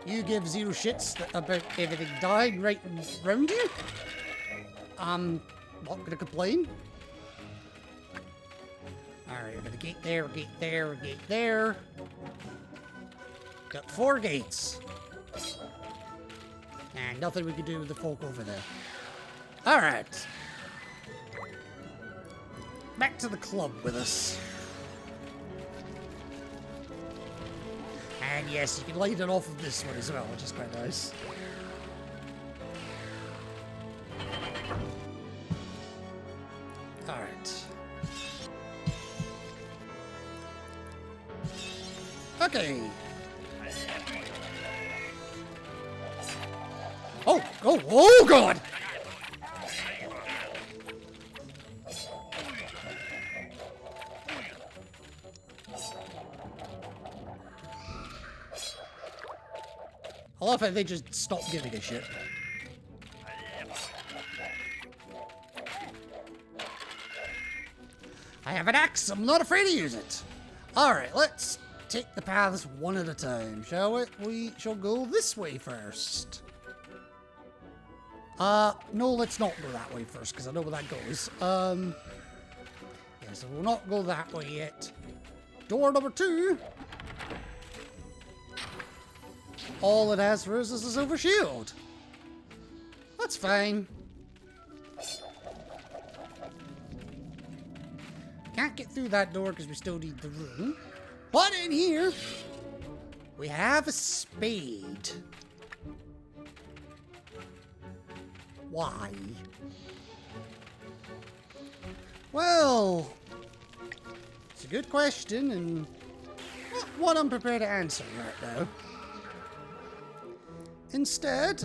You give zero shits about everything dying right around you. I'm not gonna complain. Alright, we're gonna gate there, gate there, gate there. Got 4 gates. And nothing we can do with the folk over there. Alright. Back to the club with us. And yes, you can light it off of this one as well, which is quite nice. Alright. Okay. Oh God! I love how they just stop giving a shit. I have an axe, I'm not afraid to use it. Alright, let's take the paths one at a time, shall we? We shall go this way first. No, let's not go that way first, because I know where that goes. Yeah, so we'll not go that way yet. Door number 2. All it has for us is a silver shield. That's fine. Can't get through that door because we still need the room. But in here, We have a spade. Why? Well, it's a good question and not one I'm prepared to answer right now. Instead,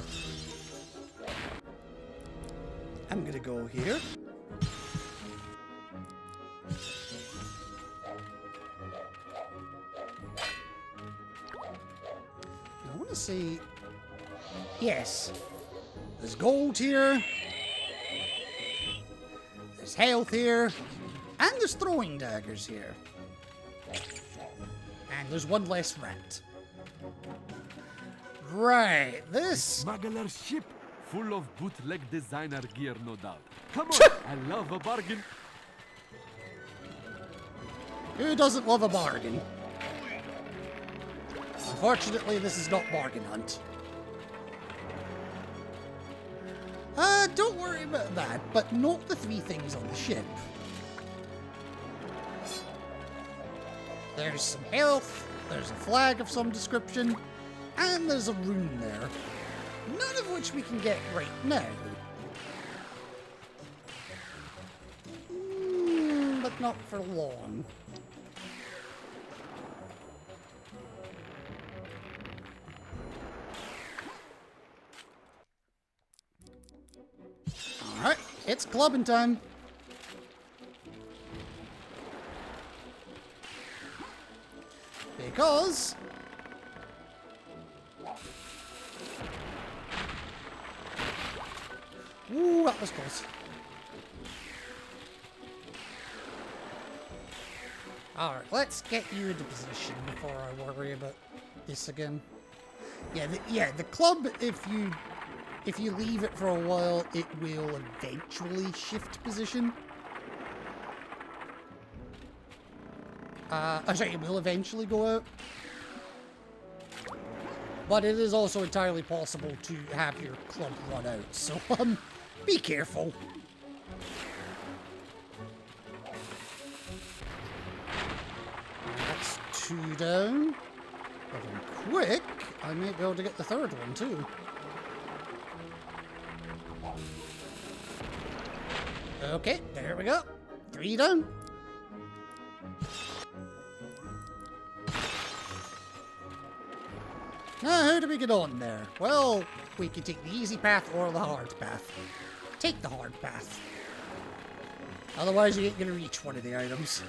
I'm gonna go here. I want to see. Yes, there's gold here. There's health here. And there's throwing daggers here. And there's one less rat. Right, this... Smuggler ship full of bootleg designer gear, no doubt. Come on, I love a bargain. Who doesn't love a bargain? Unfortunately, this is not Bargain Hunt. Don't worry about that, but note the 3 things on the ship. There's some health, there's a flag of some description, and there's a rune there. None of which we can get right now. But not for long. Alright, it's clubbing time. Because... Ooh, that was close. Alright, let's get you into position before I worry about this again. Yeah, the club, if you leave it for a while, it will eventually shift position. I'm sorry, it will eventually go out. But it is also entirely possible to have your club run out, so be careful. That's 2 down. But I'm quick, I may be able to get the 3rd one too. Okay, there we go. 3 down. Now, how do we get on there? Well, we can take the easy path or the hard path. Take the hard path. Otherwise, you ain't gonna reach one of the items.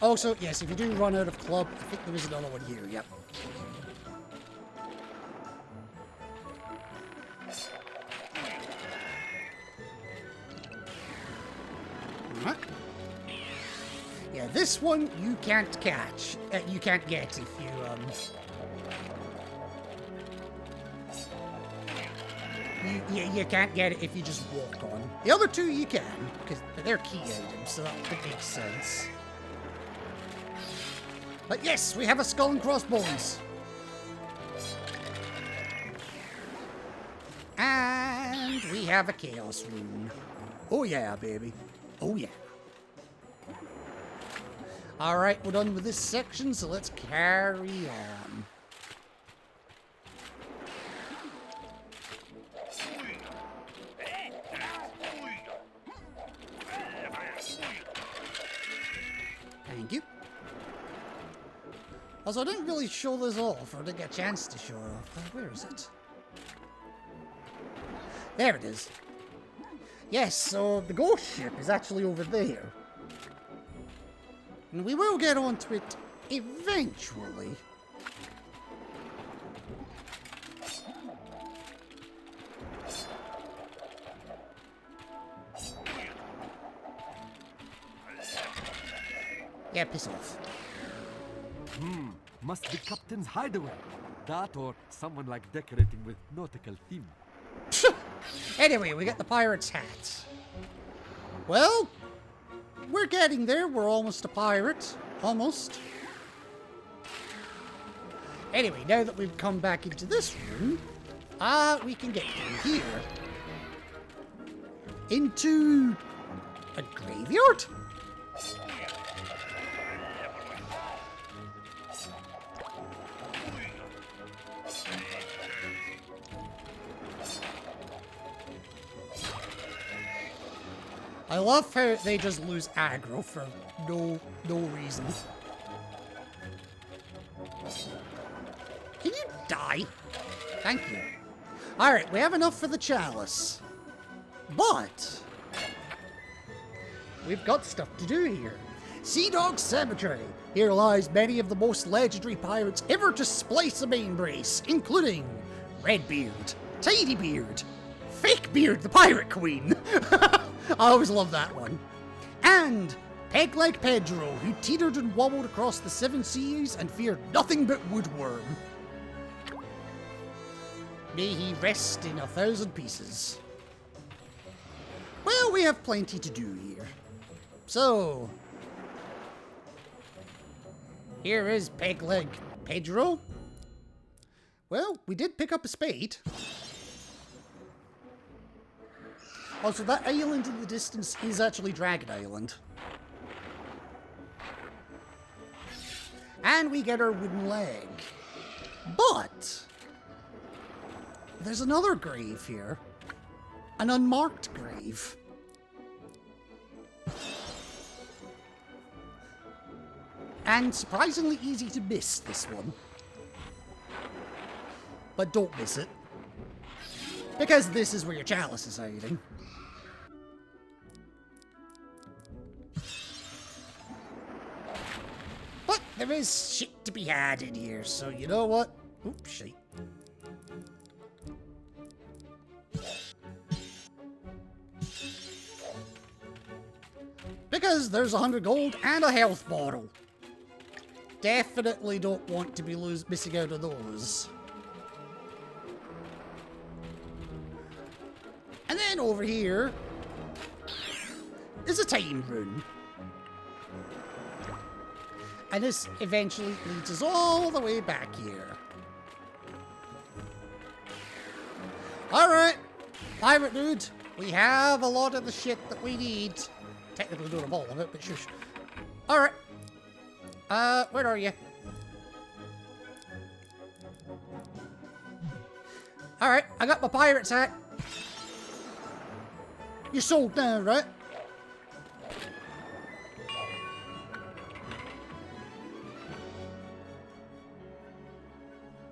Also, yes, if you do run out of club, I think there is another one here, yep. Alright. Yeah, this one you can't catch. You can't get if you, You can't get it if you just walk on. The other 2 you can, because they're key items, so that makes sense. But yes, we have a skull and crossbones. And we have a chaos rune. Oh yeah, baby. Oh yeah. Alright, we're done with this section, so let's carry on. Thank you. Also, I didn't really show this off, or didn't get a chance to show it off. Where is it? There it is. Yes, so the ghost ship is actually over there. And we will get onto it eventually. Yeah, piss off. Must be Captain's hideaway. That or someone like decorating with nautical theme. Anyway, we got the pirate's hat. Well, we're getting there. We're almost a pirate. Almost. Anyway, now that we've come back into this room, we can get through here. Into a graveyard? I love how they just lose aggro for no reason. Can you die? Thank you. Alright, we have enough for the chalice. But we've got stuff to do here. Sea Dog Cemetery. Here lies many of the most legendary pirates ever to splice a main brace, including Redbeard, Tidybeard, Fakebeard the Pirate Queen. I always love that one. And Pegleg Pedro, who teetered and wobbled across the 7 seas and feared nothing but woodworm. May he rest in 1,000 pieces. Well, we have plenty to do here. So, here is Pegleg Pedro. Well, we did pick up a spade. Also, that island in the distance is actually Dragon Island. And we get our wooden leg. But there's another grave here. An unmarked grave. And surprisingly easy to miss, this one. But don't miss it. Because this is where your chalice is hiding. But there is shit to be had in here, so you know what? Oops, shit. Because there's 100 gold and a health bottle. Definitely don't want to be missing out on those. And then over here is a time rune. And this eventually leads us all the way back here. Alright, pirate dude, we have a lot of the shit that we need. Technically don't have all of it, but shush. Alright. Where are you? Alright, I got my pirate's hat. You're sold now, right?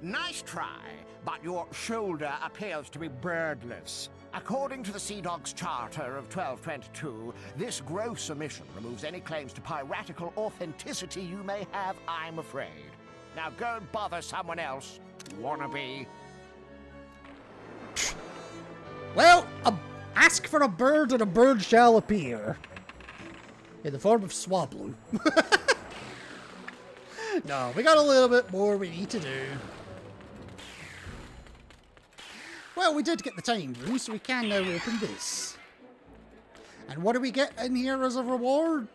Nice try, but your shoulder appears to be birdless. According to the Sea Dog's Charter of 1222, this gross omission removes any claims to piratical authenticity you may have, I'm afraid. Now go and bother someone else, wannabe. Well, ask for a bird and a bird shall appear. In the form of Swablu. No, we got a little bit more we need to do. Well, we did get the time room, so we can now open this. And what do we get in here as a reward?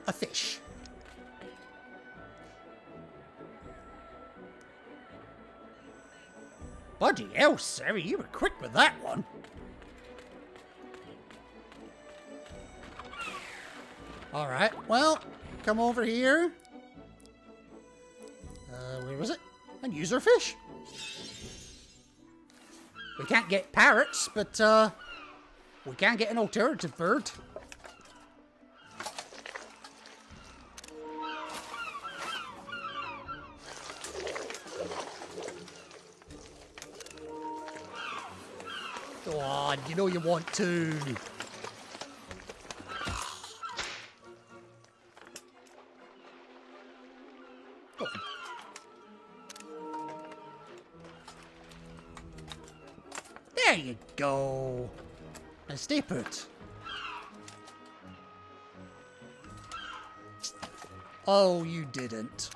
A fish. Bloody hell, Sarah, you were quick with that one. Alright, well, come over here. Where was it? And use our fish. We can't get parrots, but we can get an alternative bird. Go on, you know you want to. Go on. There you go. Now stay put. Oh, you didn't.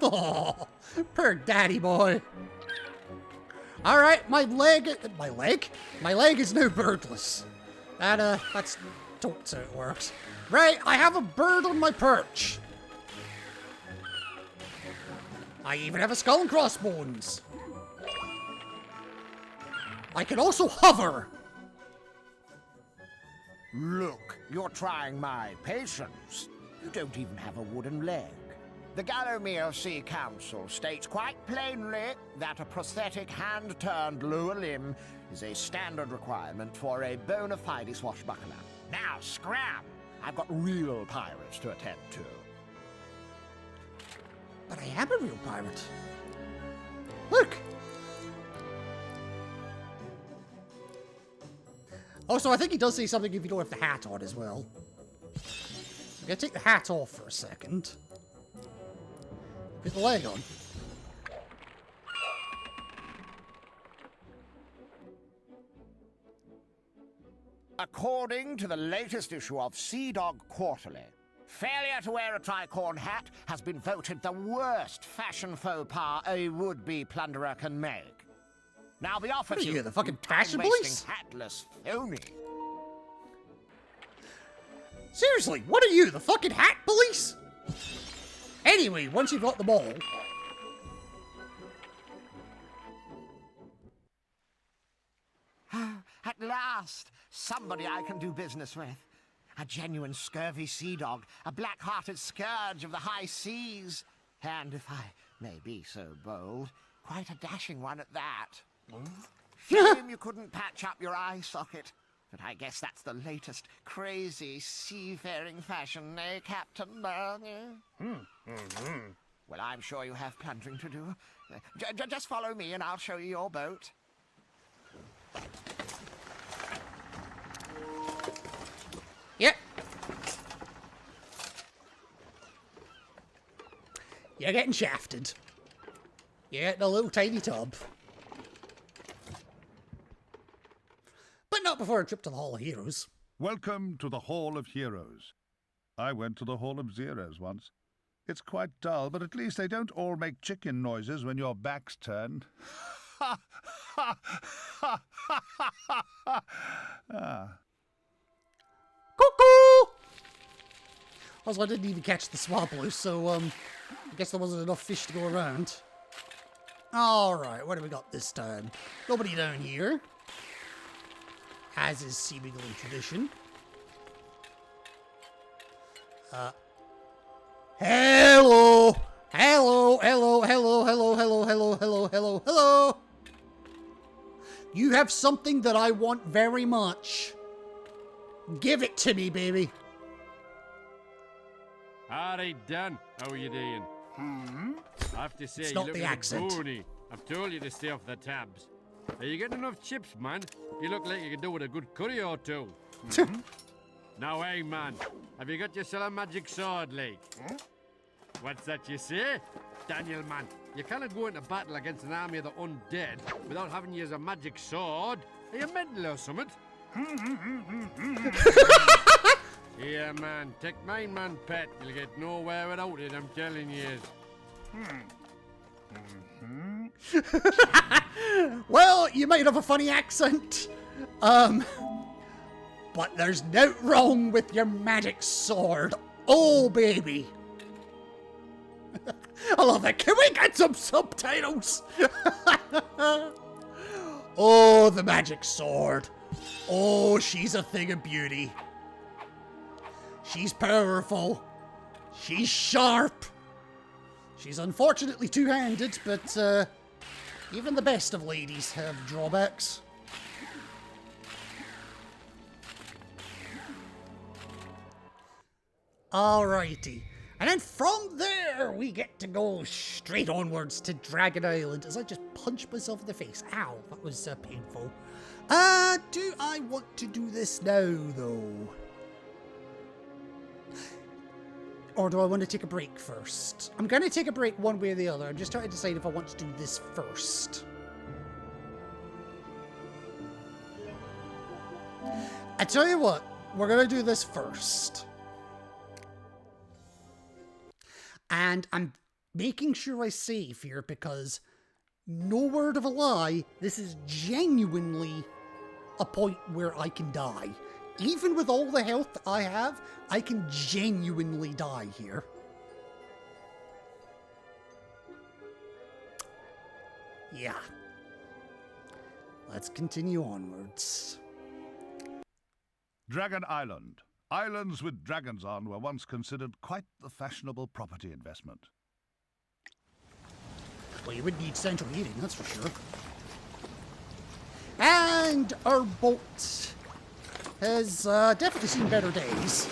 Oh, poor daddy boy. All right, my leg is now birdless. That's don't how it works. Right, I have a bird on my perch. I even have a skull and crossbones. I can also hover. Look, you're trying my patience. You don't even have a wooden leg. The Gallowmere Sea Council states quite plainly that a prosthetic hand-turned lower limb is a standard requirement for a bona fide swashbuckler. Now, scram! I've got real pirates to attend to. But I am a real pirate. Look! Also, I think he does say something if you don't have the hat on as well. I'm gonna take the hat off for a second. Put the leg on. According to the latest issue of Sea Dog Quarterly, failure to wear a tricorn hat has been voted the worst fashion faux pas a would-be plunderer can make. Now the offer What are to you, the fucking fashion time-wasting, police? hatless phony. Seriously, what are you, the fucking hat police? Anyway, once you've got them all... At last, somebody I can do business with. A genuine scurvy sea dog, a black-hearted scourge of the high seas. And if I may be so bold, quite a dashing one at that. Shame you couldn't patch up your eye socket. But I guess that's the latest crazy seafaring fashion, eh, Captain Barney? Well, I'm sure you have plundering to do. Just follow me and I'll show you your boat. Yep. You're getting shafted. You're getting a little tiny tub. But not before a trip to the Hall of Heroes. Welcome to the Hall of Heroes. I went to the Hall of Zeros once. It's quite dull, but at least they don't all make chicken noises when your back's turned. Cuckoo! Also, I didn't even catch the Swablu, so, I guess there wasn't enough fish to go around. Alright, what do we got this time? Nobody down here. As is seemingly tradition. Hello! Hello, hello, hello, hello, hello, hello, hello, hello, hello! You have something that I want very much. Give it to me, baby. Alright, Dan. How are you doing? I have to say, It's you not look the like accent. a bony. I've told you to stay off the tabs. Are you getting enough chips, man? You look like you could do with a good curry or two. Now, hey, man. Have you got yourself a magic sword, like? What's that you say? Daniel, man, you cannot go into battle against an army of the undead without having used a magic sword. Are you mental or something? Yeah, man, take mine, man, pet. You'll get nowhere without it, I'm telling you. Well, you might have a funny accent. But there's no wrong with your magic sword. Oh, baby. I love that. Can we get some subtitles? Oh, the magic sword. Oh, she's a thing of beauty. She's powerful. She's sharp. She's unfortunately two-handed, but even the best of ladies have drawbacks. Alrighty. And then from there, we get to go straight onwards to Dragon Island as I just punched myself in the face. Ow, that was painful. Do I want to do this now, though? Or do I want to take a break first? I'm going to take a break one way or the other. I'm just trying to decide if I want to do this first. I tell you what, we're going to do this first. And I'm making sure I save here because, no word of a lie, this is genuinely a point where I can die. Even with all the health that I have, I can genuinely die here. Yeah. Let's continue onwards. Dragon Island. Islands with dragons on were once considered quite the fashionable property investment. Well, you would need central heating, that's for sure. And our boat has definitely seen better days.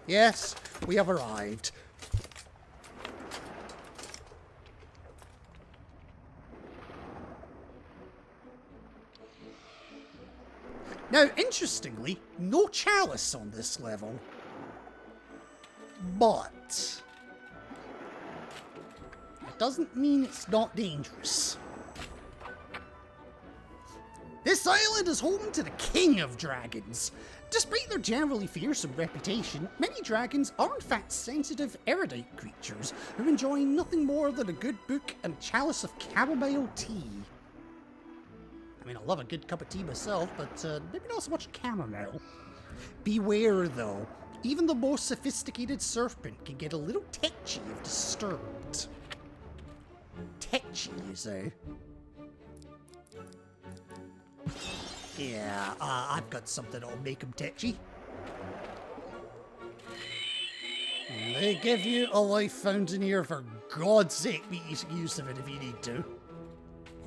Yes, we have arrived. Now, interestingly, no chalice on this level. But it doesn't mean it's not dangerous. This island is home to the king of dragons. Despite their generally fearsome reputation, many dragons are in fact sensitive, erudite creatures who enjoy nothing more than a good book and a chalice of chamomile tea. I mean, I love a good cup of tea myself, but maybe not so much chamomile. Beware though, even the most sophisticated serpent can get a little tetchy if disturbed. Tetchy, you say? Yeah, I've got something that'll make him tetchy. They give you a life fountain here, for God's sake, make use of it if you need to.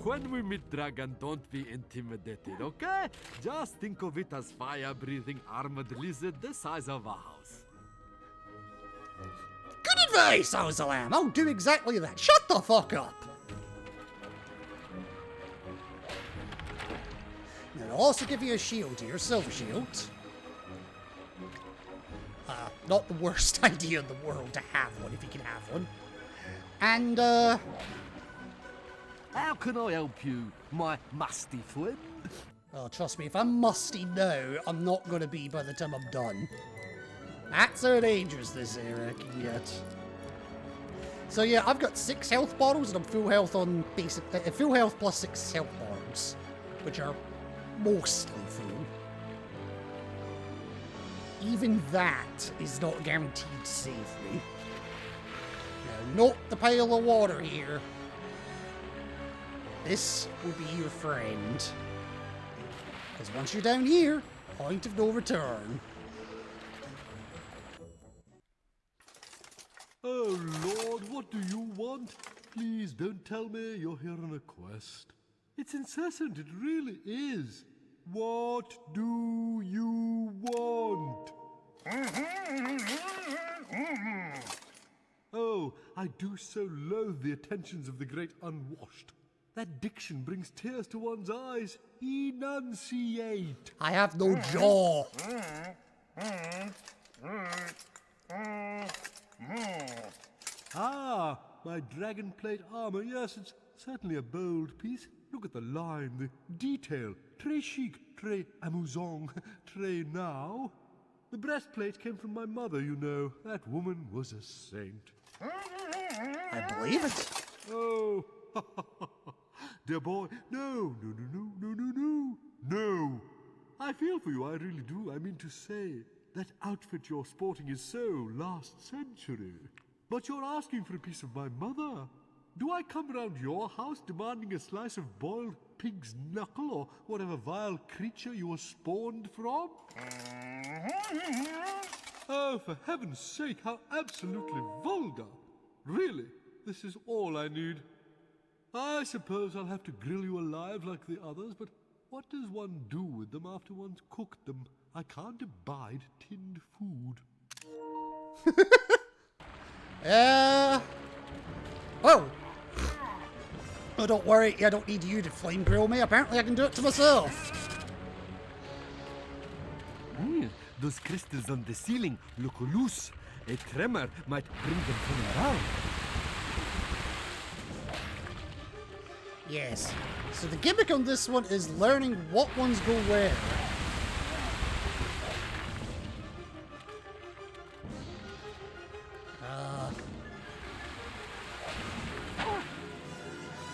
When we meet dragon, don't be intimidated, okay? Just think of it as fire-breathing armored lizard the size of a house. Good advice, Ozalam. I'll do exactly that. Shut the fuck up. Now, I'll also give you a shield here, silver shield. Not the worst idea in the world to have one, if you can have one. And, How can I help you, my musty friend? oh, trust me, if I'm musty now, I'm not going to be by the time I'm done. That's how dangerous this area can get. So yeah, I've got 6 health bottles and I'm full health on basic, full health plus 6 health bottles, which are mostly full. Even that is not guaranteed to save me. Now, note the pile of water here. This will be your friend. Because once you're down here, point of no return. Oh, Lord, what do you want? Please don't tell me you're here on a quest. It's incessant, it really is. What do you want? Oh, I do so loathe the attentions of the great unwashed. That diction brings tears to one's eyes. Enunciate. I have no jaw. Ah, my dragon plate armor. Yes, it's certainly a bold piece. Look at the line, the detail. Très chic, très amusant, très now. The breastplate came from my mother, you know. That woman was a saint. I believe it. Oh, dear boy, no. No. I feel for you, I really do. I mean to say, that outfit you're sporting is so last century. But you're asking for a piece of my mother. Do I come round your house demanding a slice of boiled pig's knuckle or whatever vile creature you were spawned from? Oh, for heaven's sake, how absolutely vulgar. Really, this is all I need. I suppose I'll have to grill you alive like the others, but what does one do with them after one's cooked them? I can't abide tinned food. Oh! Oh, don't worry, I don't need you to flame grill me. Apparently I can do it to myself. Those crystals on the ceiling look loose. A tremor might bring them from around. Yes. So the gimmick on this one is learning what ones go where.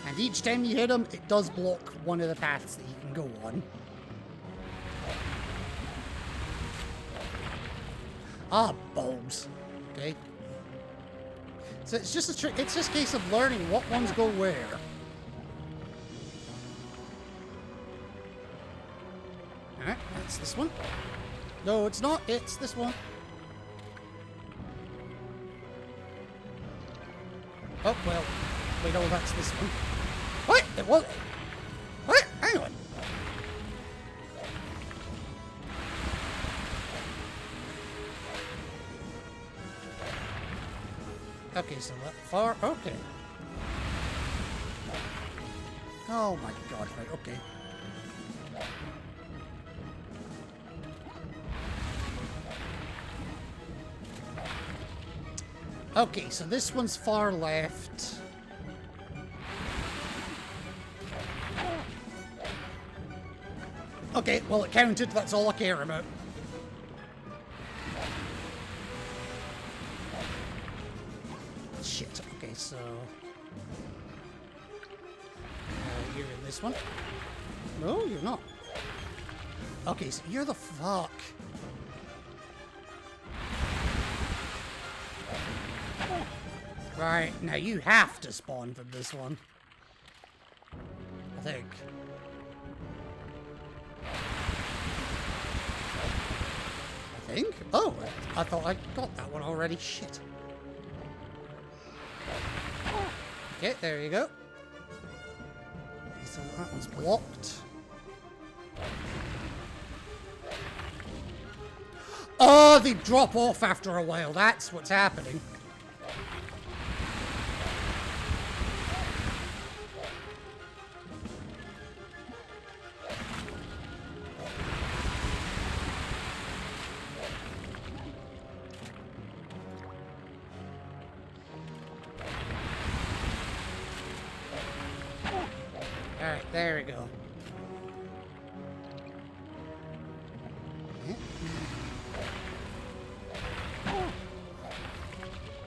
And each time you hit him, it does block one of the paths that you can go on. Ah, balls. Okay. So it's just a trick. It's just a case of learning what ones go where. Alright, that's this one. No, it's not. It's this one. Oh, well. We know that's this one. What? It was... What? Hang on. Okay, so that far... Okay. Oh my god, right, okay. Okay, so this one's far left. Okay, well it counted, that's all I care about. Shit, okay, so... you're in this one. No, you're not. Okay, so you're the fuck. Right, now you have to spawn from this one. I think. I think? Oh, I thought I got that one already. Shit. Okay, there you go. Okay, so that one's blocked. Oh, they drop off after a while. That's what's happening. Alright, there we go.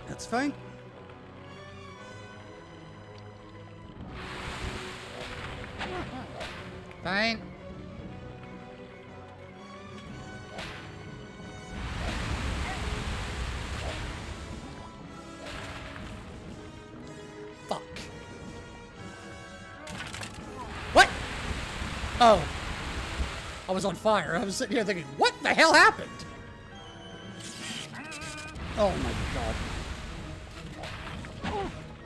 That's fine. Fine. Fuck. What? Oh. I was on fire. I was sitting here thinking, what the hell happened? Oh my god.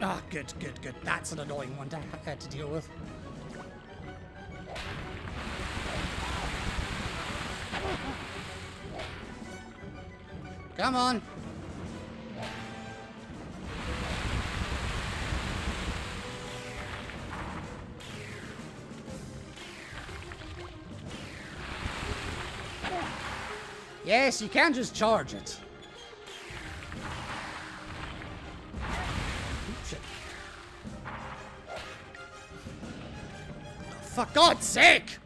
Ah, good, good, good. That's an annoying one to have to deal with. Come on. Yes, you can just charge it. Shit. Oh, for God's sake!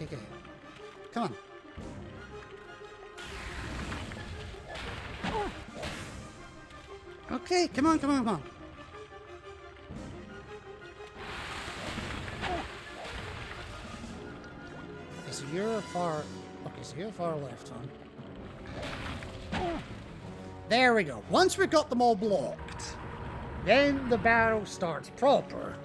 Okay. Come on. Okay, come on. Okay, so you're far... Okay, so you're far left, huh? There we go. Once we got them all blocked, then the battle starts proper.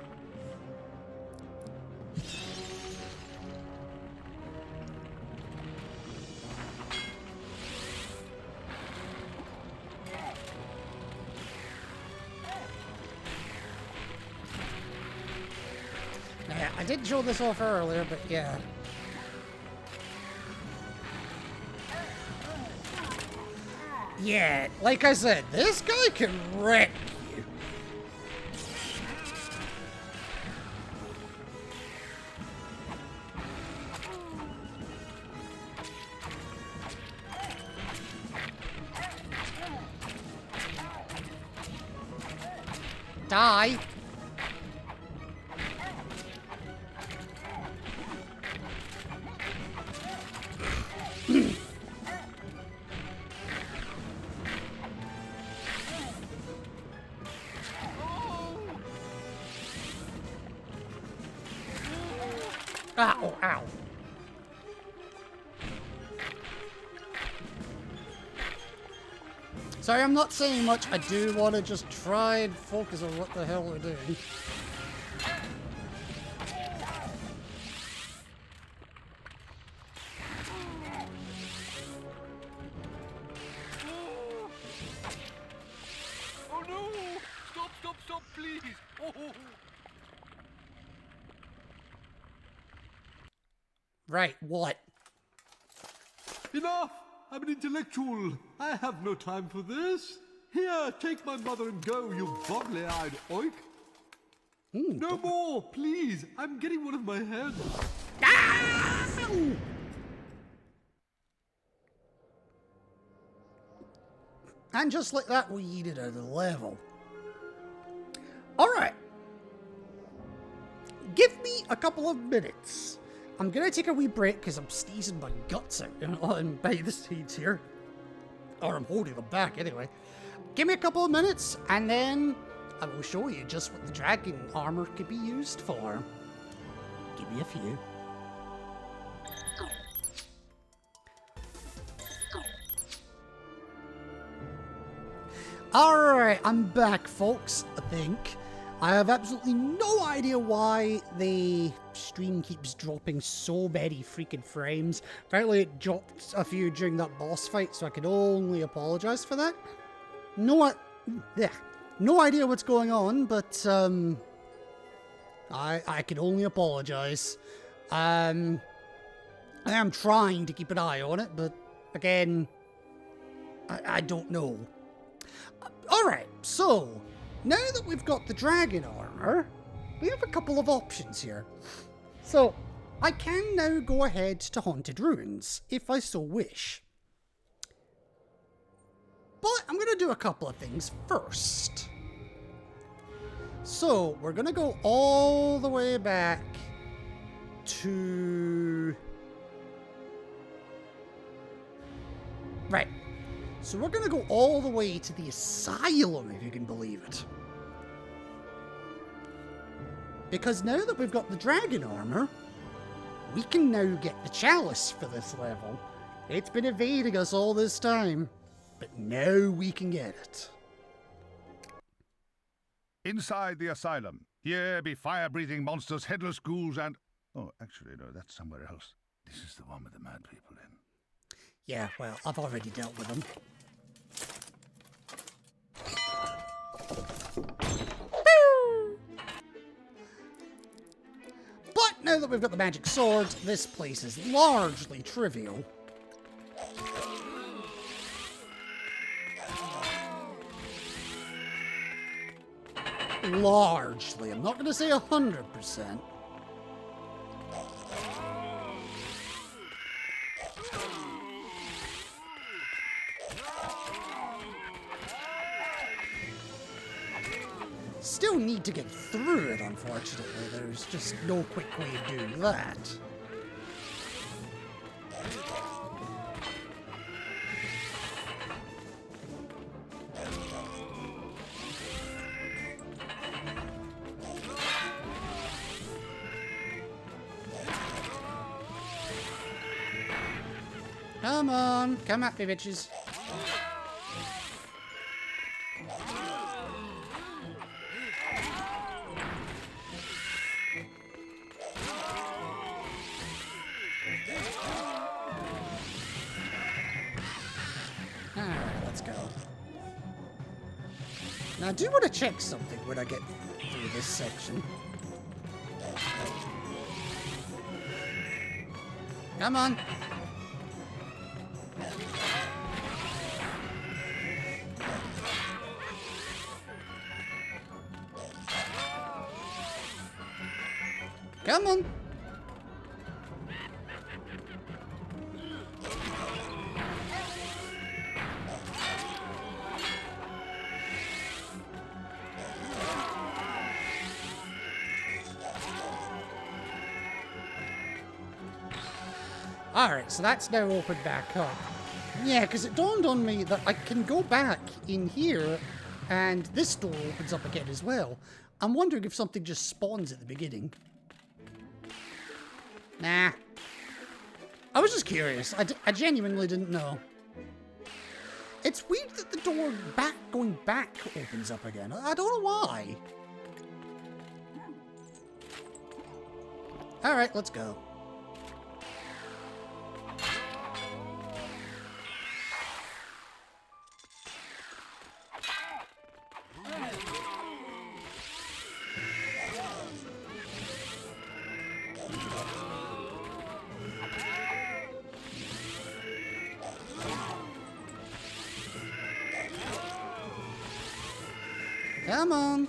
I did show this off earlier, but yeah. Yeah, like I said, this guy can wreck you. Die. Ow. Sorry, I'm not saying much. I do want to just try and focus on what the hell we're doing. Oh no! Stop, stop, stop, please! Oh. Right, what? Enough! I'm an intellectual. I have no time for this. Here, take my mother and go, you boggly-eyed oik. No more, please. I'm getting one of my heads. Ow! And just like that, we yeeted out of the level. Alright. Give me a couple of minutes. I'm gonna take a wee break because I'm sneezing my guts out and by the seeds here. Or I'm holding them back anyway. Give me a couple of minutes and then I will show you just what the dragon armor could be used for. Give me a few. Alright, I'm back, folks, I think. I have absolutely no idea why the stream keeps dropping so many freaking frames. Apparently it dropped a few during that boss fight, so I can only apologise for that. No idea what's going on, but I can only apologise. I am trying to keep an eye on it, but again, I don't know. Alright, so now that we've got the dragon armor, we have a couple of options here. So, I can now go ahead to Haunted Ruins, if I so wish. But I'm going to do a couple of things first. So, we're going to go all the way back to... Right. So we're going to go all the way to the Asylum, if you can believe it. Because now that we've got the dragon armor, we can now get the chalice for this level. It's been evading us all this time, but now we can get it. Inside the asylum, here be fire-breathing monsters, headless ghouls, and... Oh, actually, no, that's somewhere else. This is the one with the mad people in. Yeah, well, I've already dealt with them. But now that we've got the magic sword, this place is largely trivial. Largely. I'm not going to say 100%. Still need to get through it, unfortunately. There's just no quick way of doing that. Come on, come at me, bitches. Now, I do want to check something when I get through this section. Come on. Come on. Alright, so that's now opened back up. Yeah, because it dawned on me that I can go back in here and this door opens up again as well. I'm wondering if something just spawns at the beginning. Nah. I was just curious. I genuinely didn't know. It's weird that the door going back opens up again. I don't know why. Alright, let's go. Come on.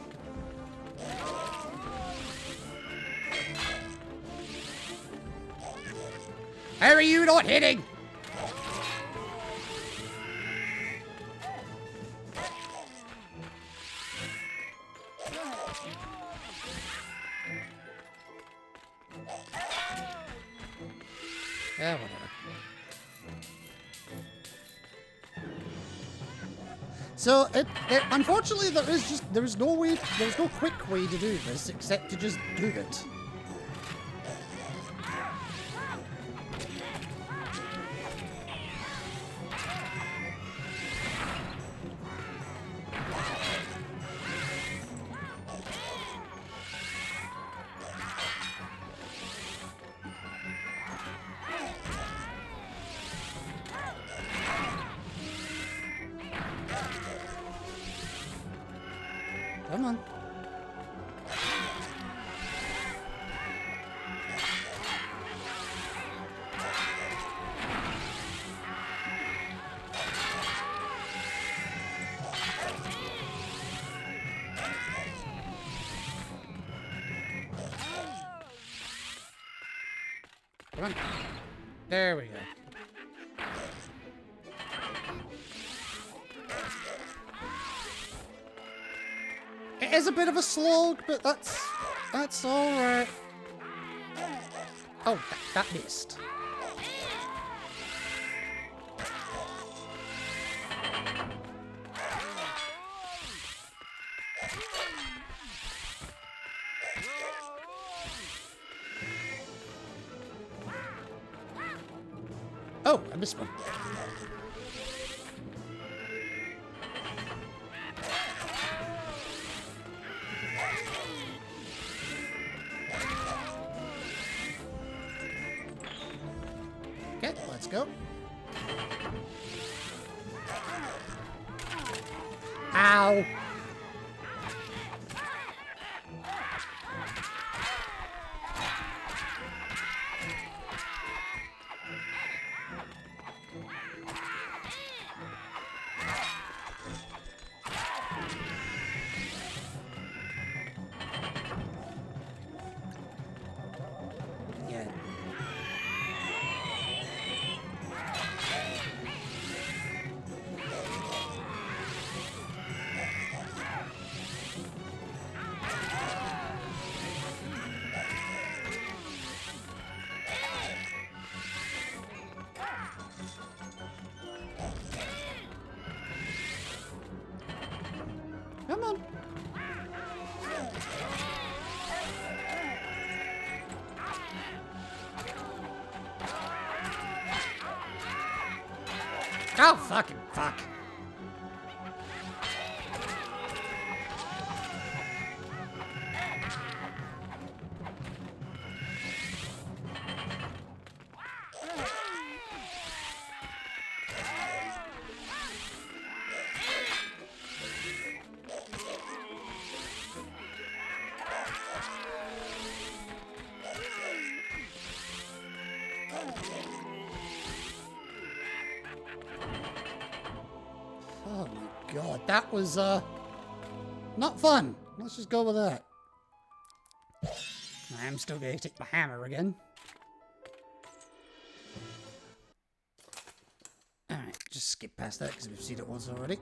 How are you not hitting? Yeah, whatever. So, unfortunately, there's no quick way to do this except to just do it. Come on. Come on. There we go. It is a bit of a slog, but that's all right. Oh, that missed. Oh, I missed one. Okay, let's go. Ow! Yeah. Come on. Oh, fucking fuck. Oh my god, that was, not fun. Let's just go with that. I'm still gonna take my hammer again. Alright, just skip past that because we've seen it once already.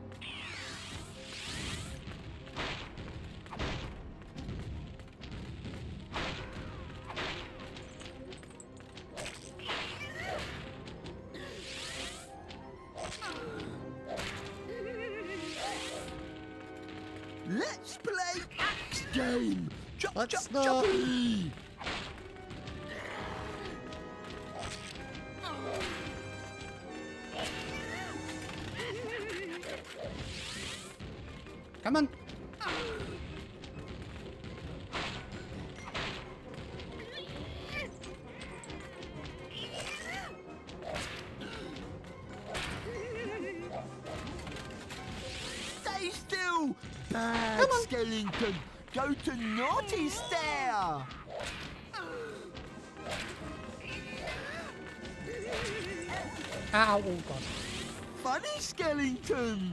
Let's play axe game. Chop, Let's chop, not. choppy. Come on. Stay still! Bad skeleton! Go to naughty stair! Ow, oh god. Funny skeleton!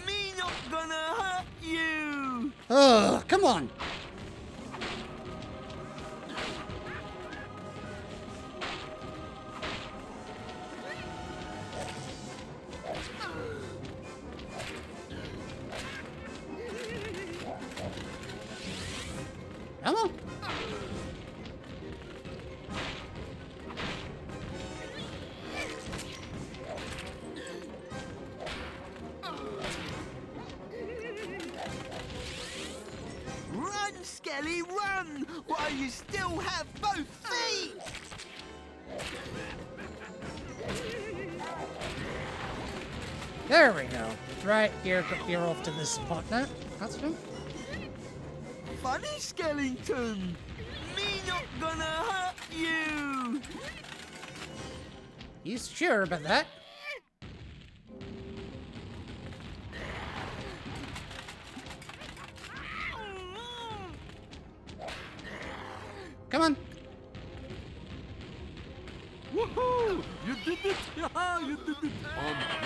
Me not gonna hurt you! Ugh, come on. Come on. Run, Skelly, run! While you still have both feet! There we go. Right, you're off to this spot now. That's fine. Funny skeleton! Me not gonna hurt you! You sure about that? Come on. Woohoo! You did it! Yeah, you did it!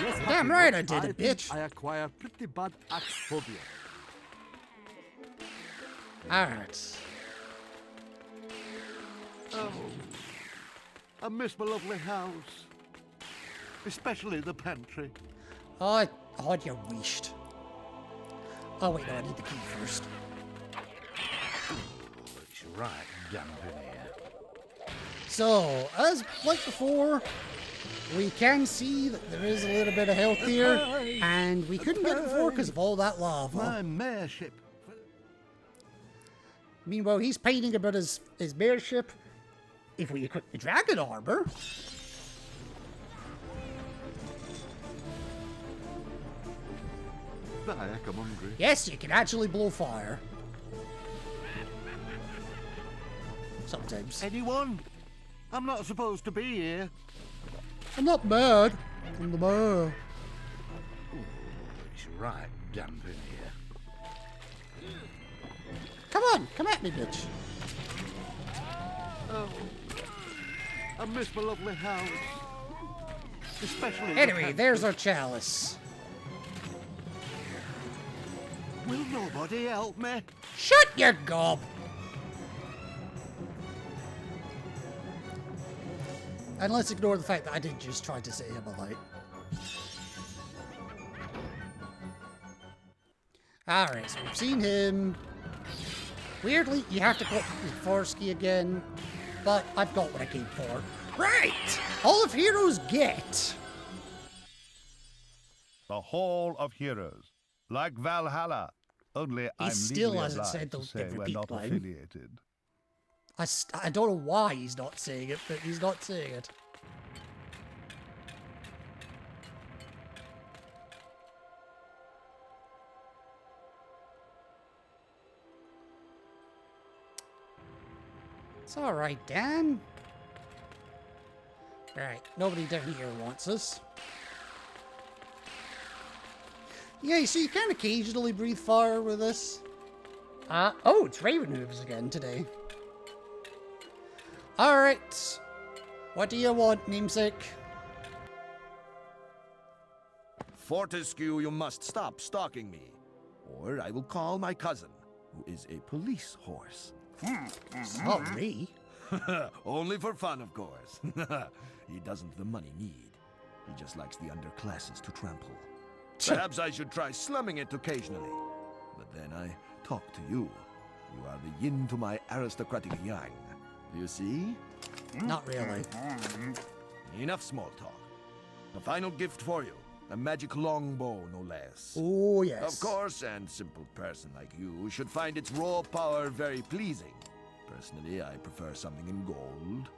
Yes, Damn Happy right Boy, I did it, think bitch. I acquire pretty bad axe phobia. Alright. Oh, I miss my lovely house. Especially the pantry. Oh, you wished. Oh, wait, no, I need the key first. It's right, damn here. So, as like before, we can see that there is a little bit of health here, and we couldn't get it before because of all that lava. My mayorship. Meanwhile, he's painting about his mayorship. If we equip the dragon armor, The heck, I'm hungry. yes, you can actually blow fire. Sometimes. Anyone? I'm not supposed to be here. I'm not mad. I'm the mayor. It's right, damn here. Come on, come at me, bitch. Oh, I miss my lovely house. Especially the Anyway, pantry. there's our chalice. Will nobody help me? Shut your gob. And let's ignore the fact that I did just try to set him alight. Alright, so we've seen him. Weirdly, you have to go with Forsky again, but I've got what I came for. Right! All of heroes get. The Hall of Heroes. Like Valhalla. Only I'm still legally hasn't obliged said to the say we're repeat not line. affiliated. I don't know why he's not saying it, but he's not saying it. It's alright, Dan. Alright, nobody down here wants us. Yeah, so you can occasionally breathe fire with this. Oh, it's Raven Hooves again today. Alright. What do you want, namesake? Fortescue, you must stop stalking me, or I will call my cousin, who is a police horse. Not me. Only for fun, of course. He doesn't the money need. He just likes the underclasses to trample. Perhaps I should try slumming it occasionally. But then I talk to you. You are the yin to my aristocratic yang. You see? Not really. Enough small talk. A final gift for you. A magic longbow, no less. Oh, yes. Of course, and simple person like you should find its raw power very pleasing. Personally, I prefer something in gold.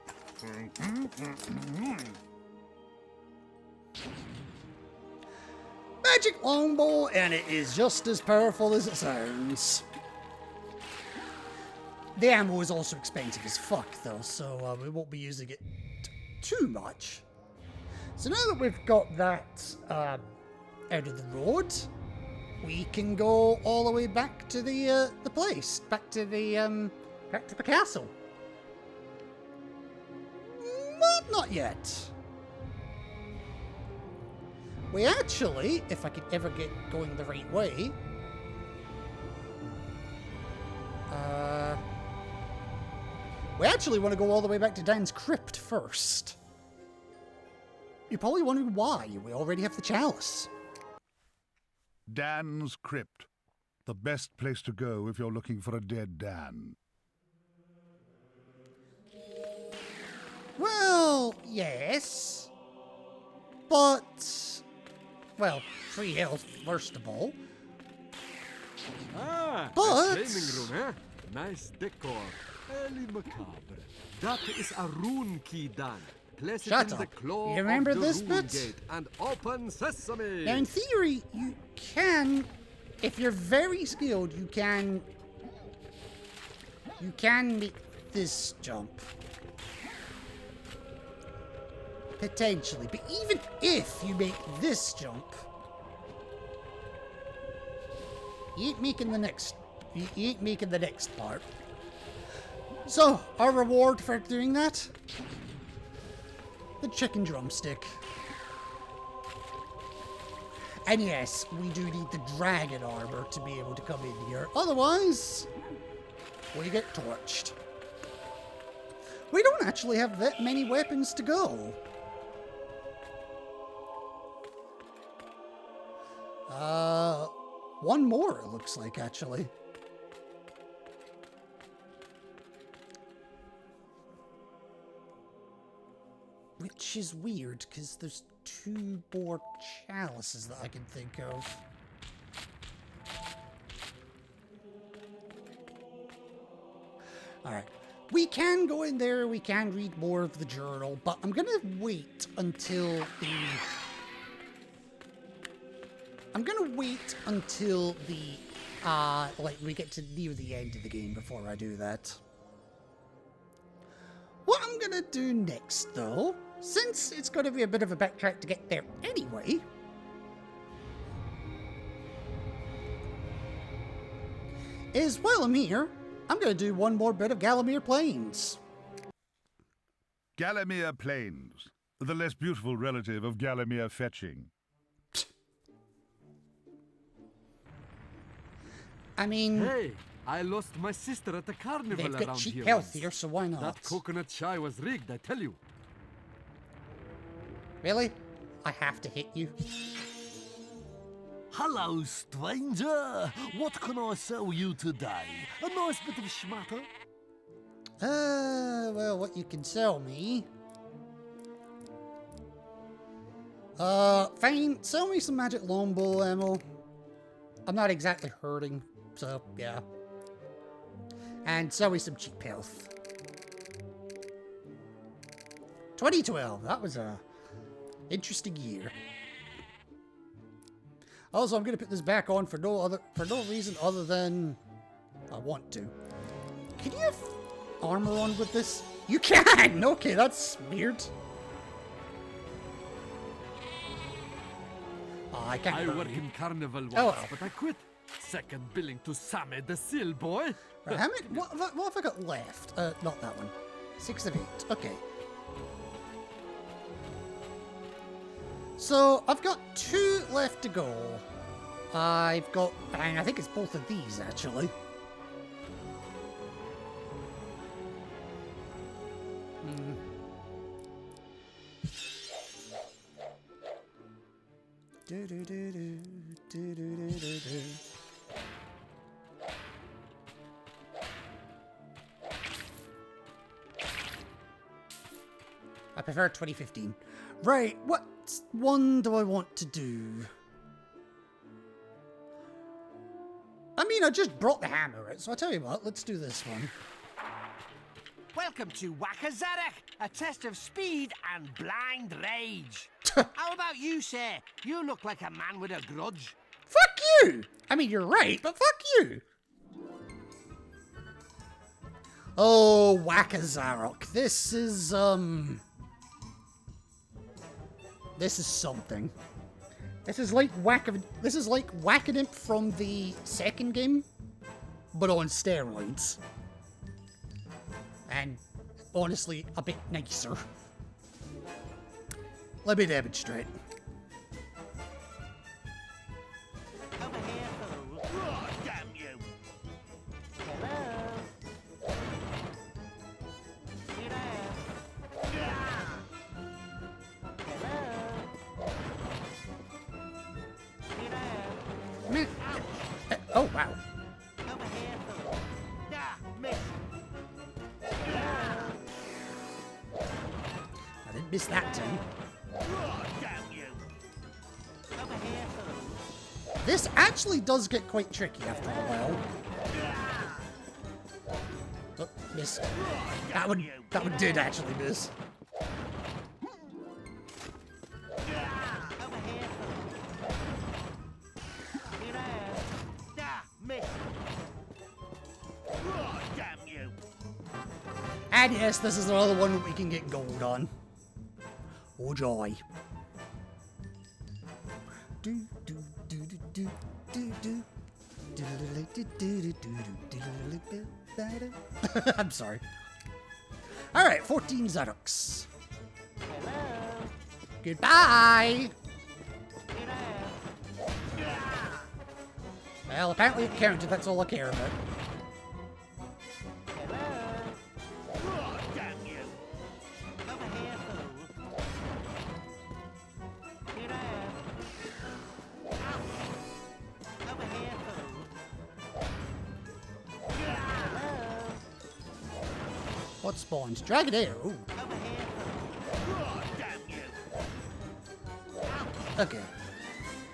magic longbow, and it is just as powerful as it sounds. The ammo is also expensive as fuck, though, so we won't be using it too much. So now that we've got that out of the road, we can go all the way back to the place, back to the castle. But not yet. We actually, if I could ever get going the right way, we actually want to go all the way back to Dan's crypt first. You're probably wondering why. We already have the chalice. Dan's crypt. The best place to go if you're looking for a dead Dan. Well, yes. But, well, free health, first of all. Ah, But- a training room, eh? Nice decor. Early macabre. That is a rune key, Dan. Place Shut it in up. the claw You remember of the this rune bit? gate and open sesame. Now, in theory, you can, if you're very skilled, you can make this jump. Potentially. But even if you make this jump, you ain't making the next part. So, our reward for doing that? The chicken drumstick. And yes, we do need the dragon armor to be able to come in here. Otherwise, we get torched. We don't actually have that many weapons to go. One more, it looks like, actually. Which is weird, because there's 2 more chalices that I can think of. Alright. We can go in there, we can read more of the journal, but I'm gonna wait until we get to near the end of the game before I do that. What I'm gonna do next, though, since it's gonna be a bit of a backtrack to get there anyway, is while I'm here, I'm gonna do one more bit of Galamir Plains. Galamir Plains, the less beautiful relative of Galamir Fetching. I mean, Hey, I lost my sister at the carnival they've got around cheap here health once. here, so why not? That coconut chai was rigged, I tell you. Really? I have to hit you? Hello, stranger. What can I sell you today? A nice bit of schmatter? Well, what you can sell me... fine. Sell me some magic longbow ammo. I'm not exactly hurting, so, yeah. And sell me some cheap health. 2012. That was a interesting year. Also, I'm gonna put this back on for no reason other than I want to. Can you have armor on with this? You can! Okay, that's weird. Oh, I can't I hurt work you. in carnival once, Oh, well. but I quit. Second billing to Sammy the Seal boy. Right, how many? What have I got left? Not that one. 6 of 8. Okay. So I've got 2 left to go. I've got, and I think it's both of these actually. Do do do do do do do do do. I prefer 2015. Right, what one do I want to do? I mean, I just brought the hammer out, so I'll tell you what, let's do this one. Welcome to Whack-a-Zadok, a test of speed and blind rage. How about you, sir? You look like a man with a grudge. Fuck you! I mean, you're right, but fuck you! Oh, Whack-a-Zarok. This is something. This is like Whack-a-Imp from the second game, but on steroids. And honestly, a bit nicer. Let me demonstrate. Over here, fool. Oh, damn you. Hello? See there? Hello? See there? Oh, wow. Over here, fool. Ah, miss. I didn't miss that time. Oh, damn you. Over here, fool. This actually does get quite tricky after a while. Oh, miss. That one did actually miss. Over here, fool. See there? Ah, miss. Oh, damn you. And yes, this is another one we can get gold on. Oh joy. Do do do do do do do. I'm sorry. Alright, 14 Zadoks. Hello? Goodbye! See there? Well, apparently it counted, that's all I care about. Hello? Oh, damn you. Over here, fool. See there? Over here, fool. Hello? What spawns? Dragonair. Ooh. Over here, fool. Oh, damn you. Okay.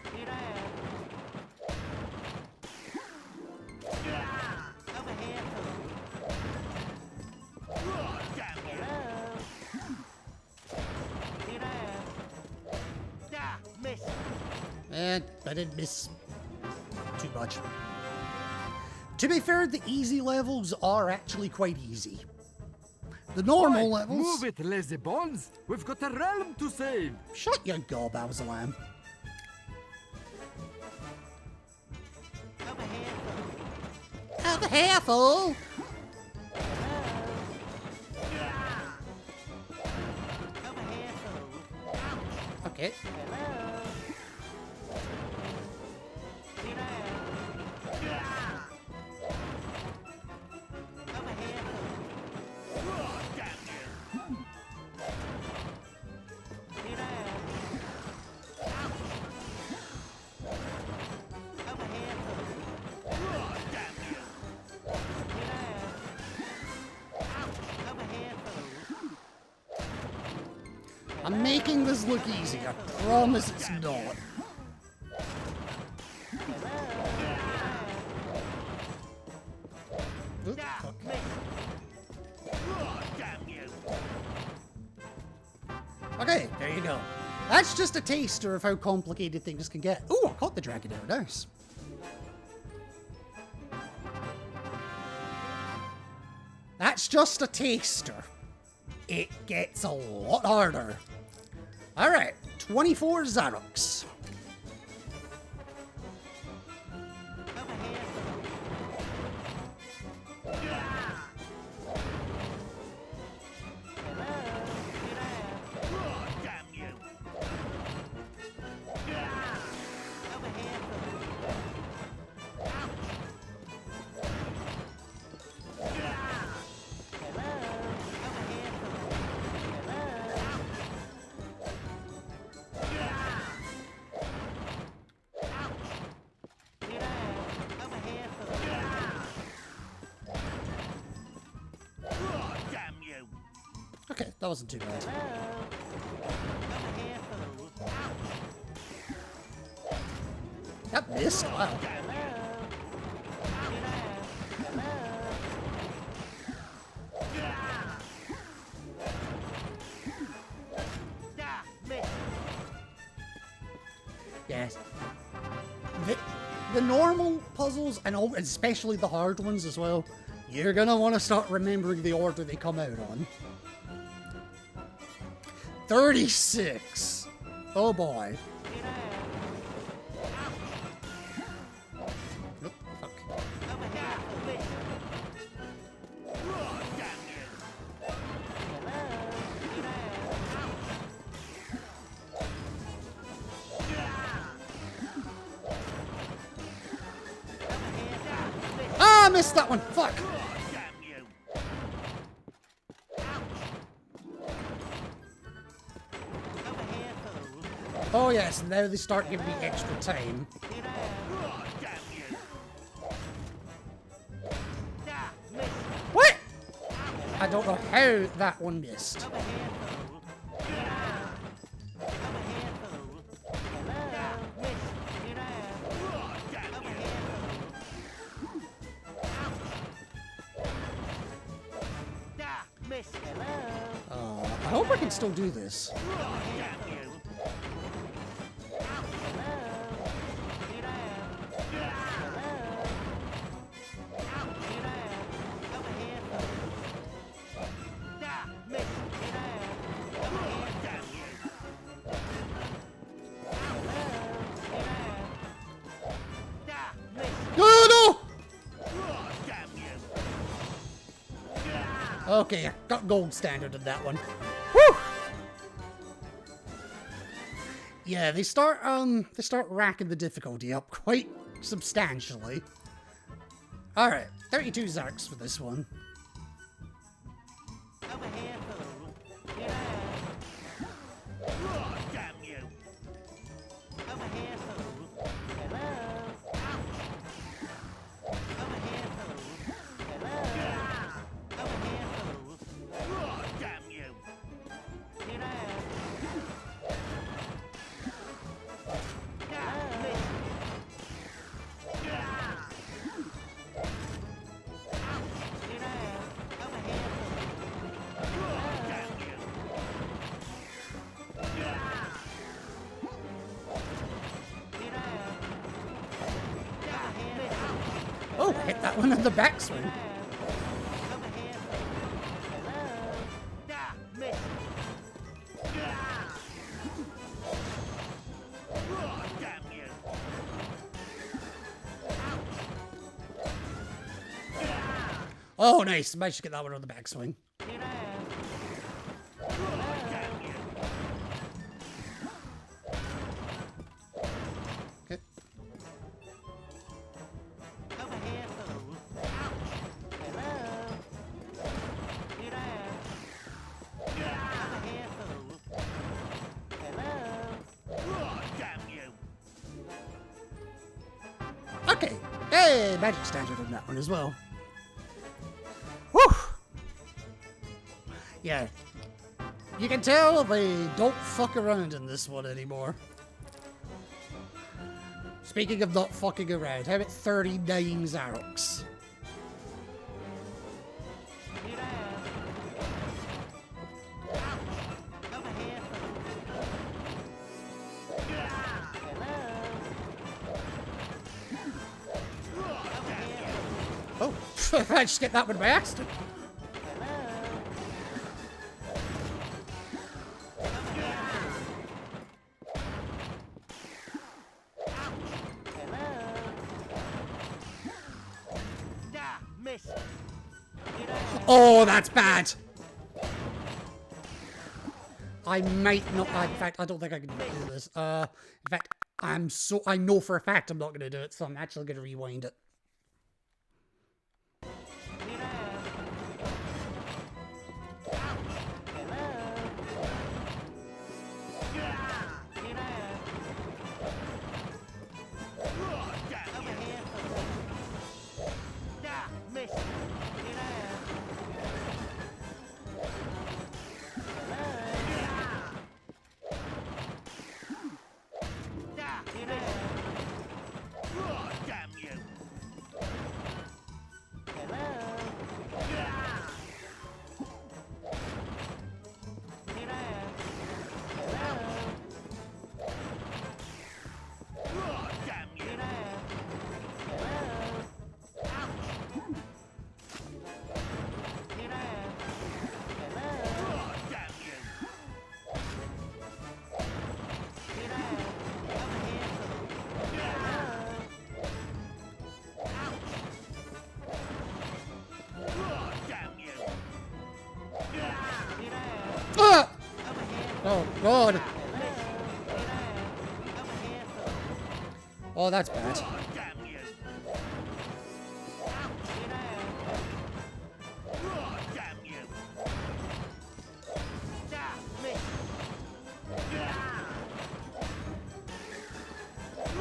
See there? Over here, fool. Oh, damn you. Hello? See there? Ah, miss. And I didn't miss too much. To be fair, the easy levels are actually quite easy. The normal Oi, levels... Move it, lazy bones. We've got a realm to save. Shut your gob, Lamb. Over here, fool. Over here, fool! Over here, fool. Okay. Hello? See there? Over here, fool. Oh, damn you. See there? Over here, fool. Oh, damn you. See there? Over here, fool. I'm making this look easy. I promise it's not. Oop, fuck. Oh, damn you. Okay, there you go. That's just a taster of how complicated things can get. Ooh, I caught the Dragonair. Nice. That's just a taster. It gets a lot harder. Alright, 24 Zadoks. Over here, fool. Hello? See there? Oh, damn you. Over here, fool. Hello? Over here, fool. Hello? See there? Over here, fool. Oh, damn you. Okay, that wasn't too bad. Hello? Over here, fool. That missed. Wow. Hello? See there? Hello? Yes. The normal puzzles, and especially the hard ones as well, you're gonna want to start remembering the order they come out on. 36! Oh boy. Oh, fuck. Ah, I missed that one! Fuck! Oh yes, now they start giving me extra time. What? I don't know how that one missed. I hope I can still do this. Okay, I got gold standard in that one. Whew! Yeah, they start racking the difficulty up quite substantially. Alright, 32 Zarks for this one. Oh, hit that one in the backswing. Oh, nice. Managed to get that one on the backswing. Okay. Okay. Hey, magic standard on that one as well. Whew! Yeah. You can tell they don't fuck around in this one anymore. Speaking of not fucking around, how about 39 Zaroks? Oh, I just get that one by accident. Oh, that's bad. I might not. In fact, I don't think I can do this. In fact, I know for a fact I'm not going to do it, so I'm actually going to rewind it. God. Oh, that's bad.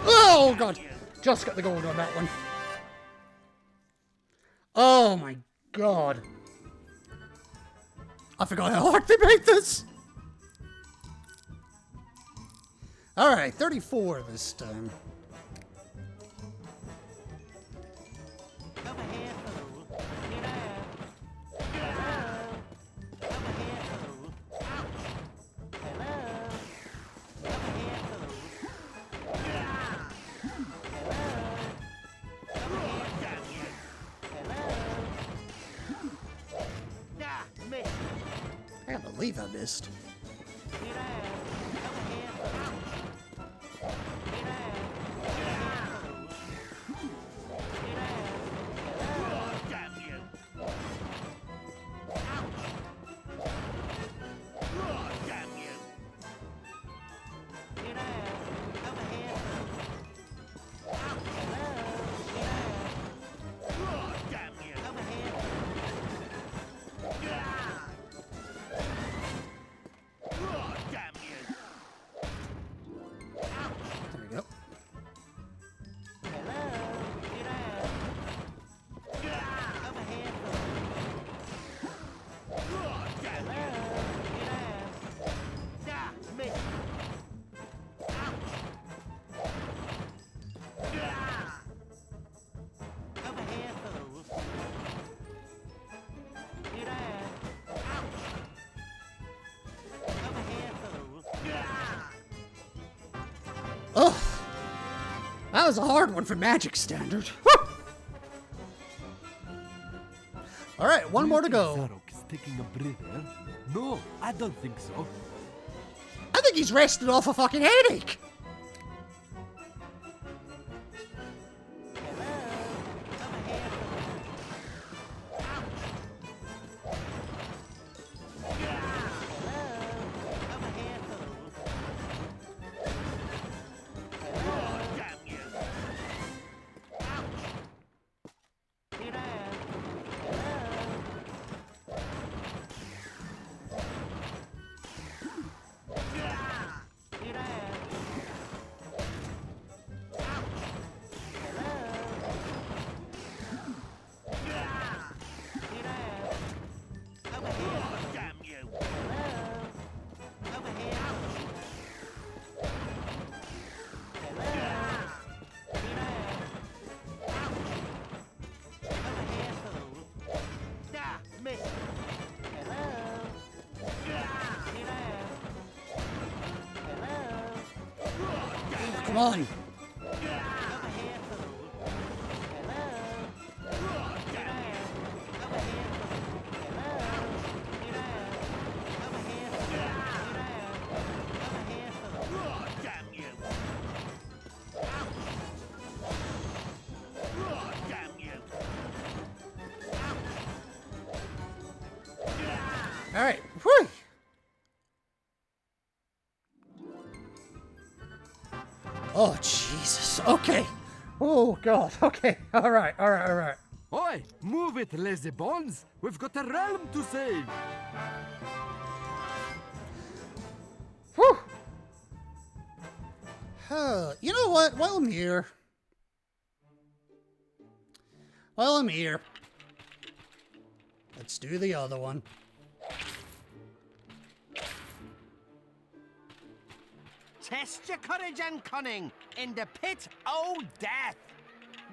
Oh, God. Just got the gold on that one. Oh, my God. I forgot how hard they made this. Alright, 34 this time. I can't believe I missed. Oh, that was a hard one for Magic Standard. All right, one more to go. Zarok is taking a breather? No, I don't think so. I think he's resting off a fucking headache. Come on. All right. Whew. Oh, Jesus. Okay. Oh, God. Okay. All right. All right. All right. Oi, move it, lazy bones. We've got a realm to save. Whew. You know what? While I'm here, let's do the other one. Test your courage and cunning in the pit o' death.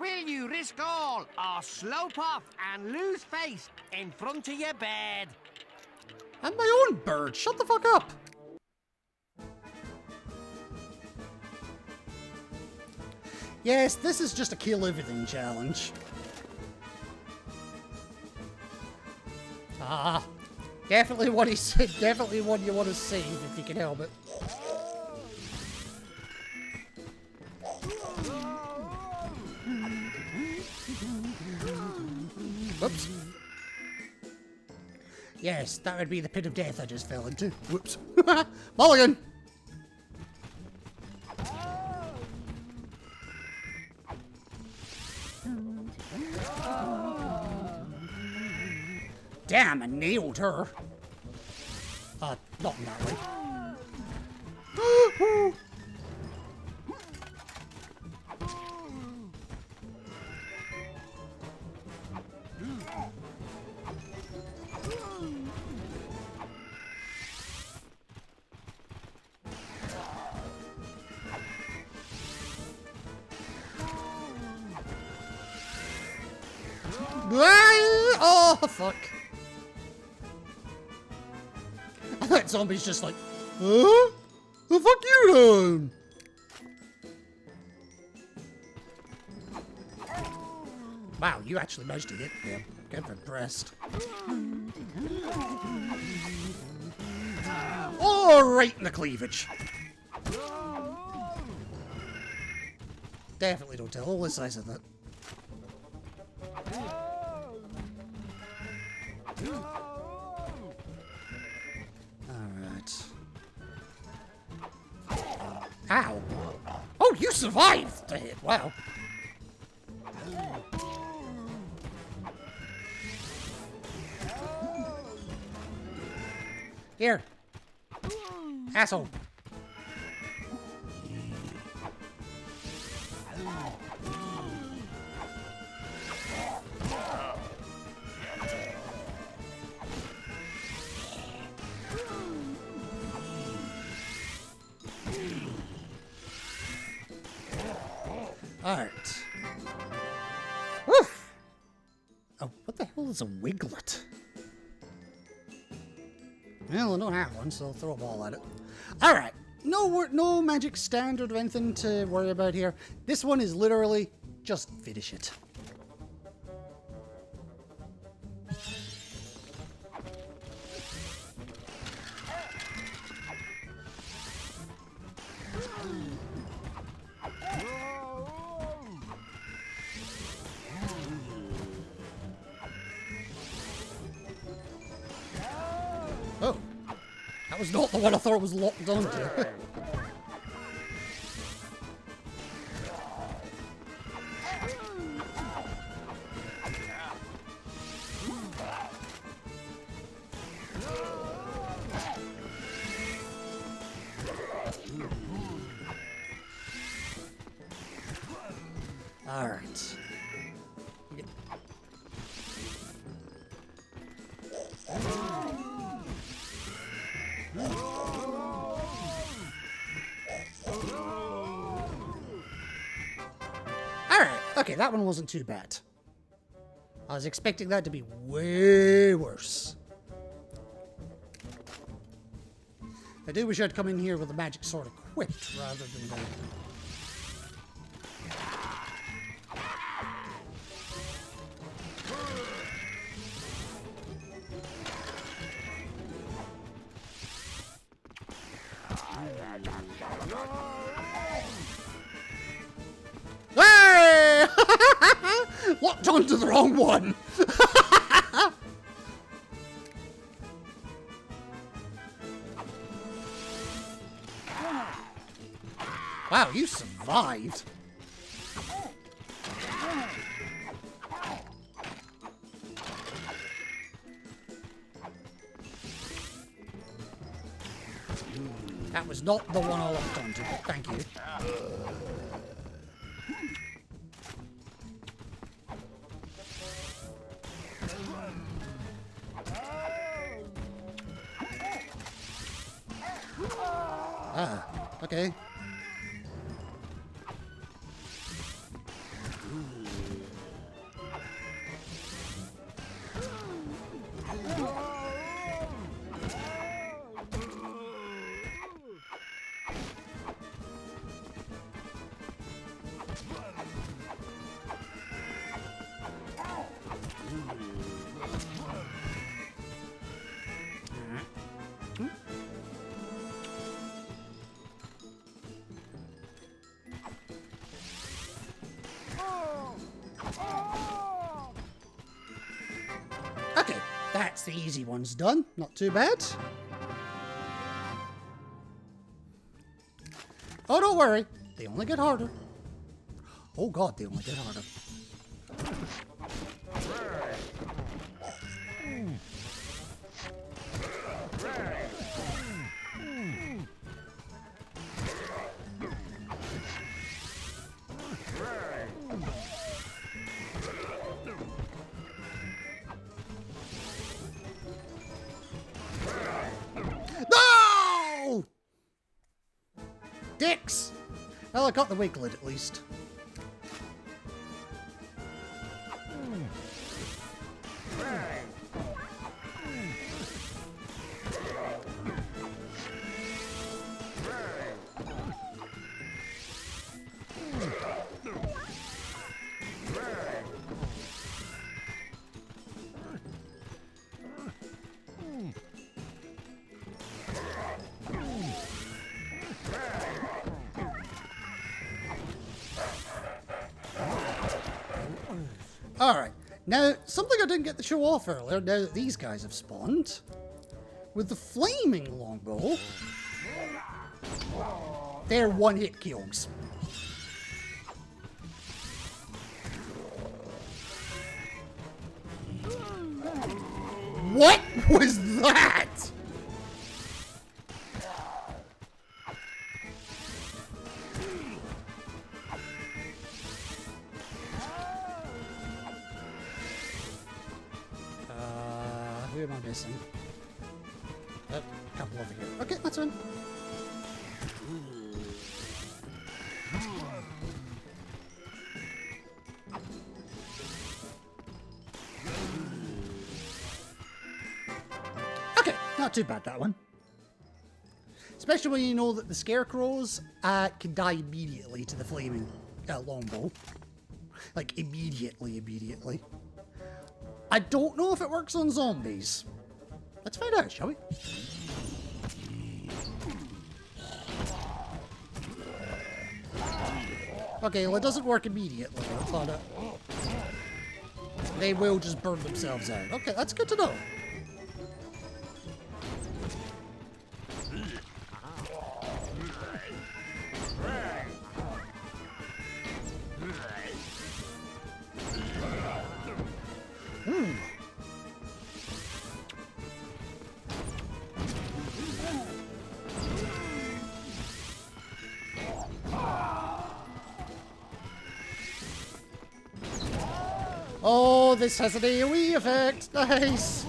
Will you risk all or slope off and lose face in front of your bed? I'm my own bird. Shut the fuck up. Yes, this is just a kill everything challenge. Ah, definitely what he said. Definitely one you want to save if you can help it. Whoops. Yes, that would be the pit of death I just fell into. Whoops. Mulligan! Damn, I nailed her. Not in that way. Oh, fuck. I thought zombie's just like, huh? The fuck you doing? Wow, you actually managed to hit them. Get impressed. Oh, right in the cleavage. Definitely don't tell all the size of that. Alright. Ow! Oh, you survived the hit! Wow. Here. Asshole. Alright. Woof! Oh, what the hell is a wiglet? Well, I don't have one, so I'll throw a ball at it. Alright. No magic standard or anything to worry about here. This one is literally just finish it. Oh, that was not the one I thought it was locked onto. All right. Okay, that one wasn't too bad. I was expecting that to be way worse. I do wish I'd come in here with the magic sword equipped rather than the... Hey! Locked onto the wrong one. Wow, you survived. That was not the one I locked onto, but thank you. Ah, okay. Okay, that's the easy ones done. Not too bad. Oh, don't worry. They only get harder. Oh god, they only get harder. No! Dicks! Well, I got the wiglet at least. Alright, now, something I didn't get to show off earlier, now that these guys have spawned. With the flaming longbow, they're one-hit kills. What was that? Who am I missing? A couple over here. Okay, that's fine. Okay, not too bad, that one. Especially when you know that the scarecrows can die immediately to the flaming longbow. Like, immediately. I don't know if it works on zombies. Let's find out, shall we? Okay, well, it doesn't work immediately. I thought they will just burn themselves out. Okay, that's good to know. Oh, this has an AoE effect. Nice.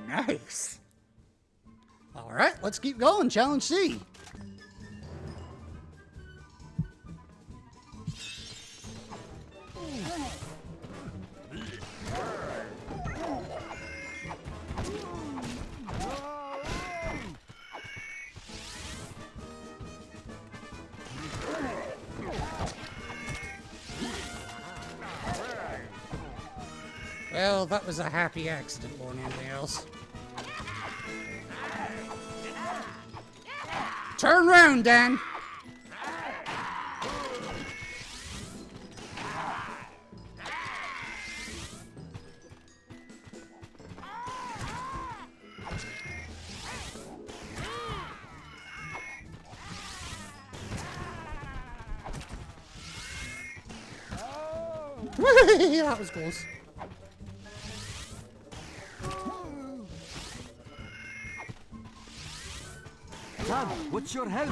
Nice. All right, let's keep going. Challenge C. Well, that was a happy accident more than anything else. Turn round, Dan! That was close. Dad, what's your help?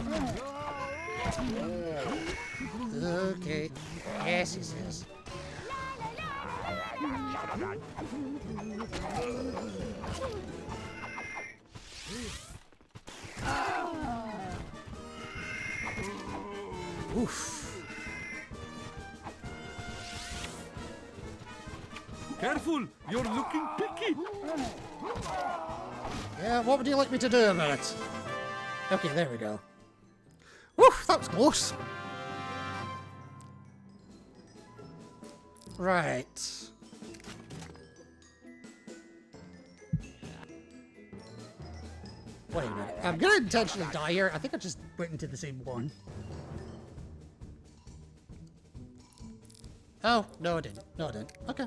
Okay. Yes, he says. Oof. Careful, you're looking picky. Yeah, what would you like me to do about it? Okay, there we go. Woof, that was close. Right. Wait a minute. I'm gonna intentionally die here. I think I just went into the same one. Oh, no I didn't. No I didn't. Okay.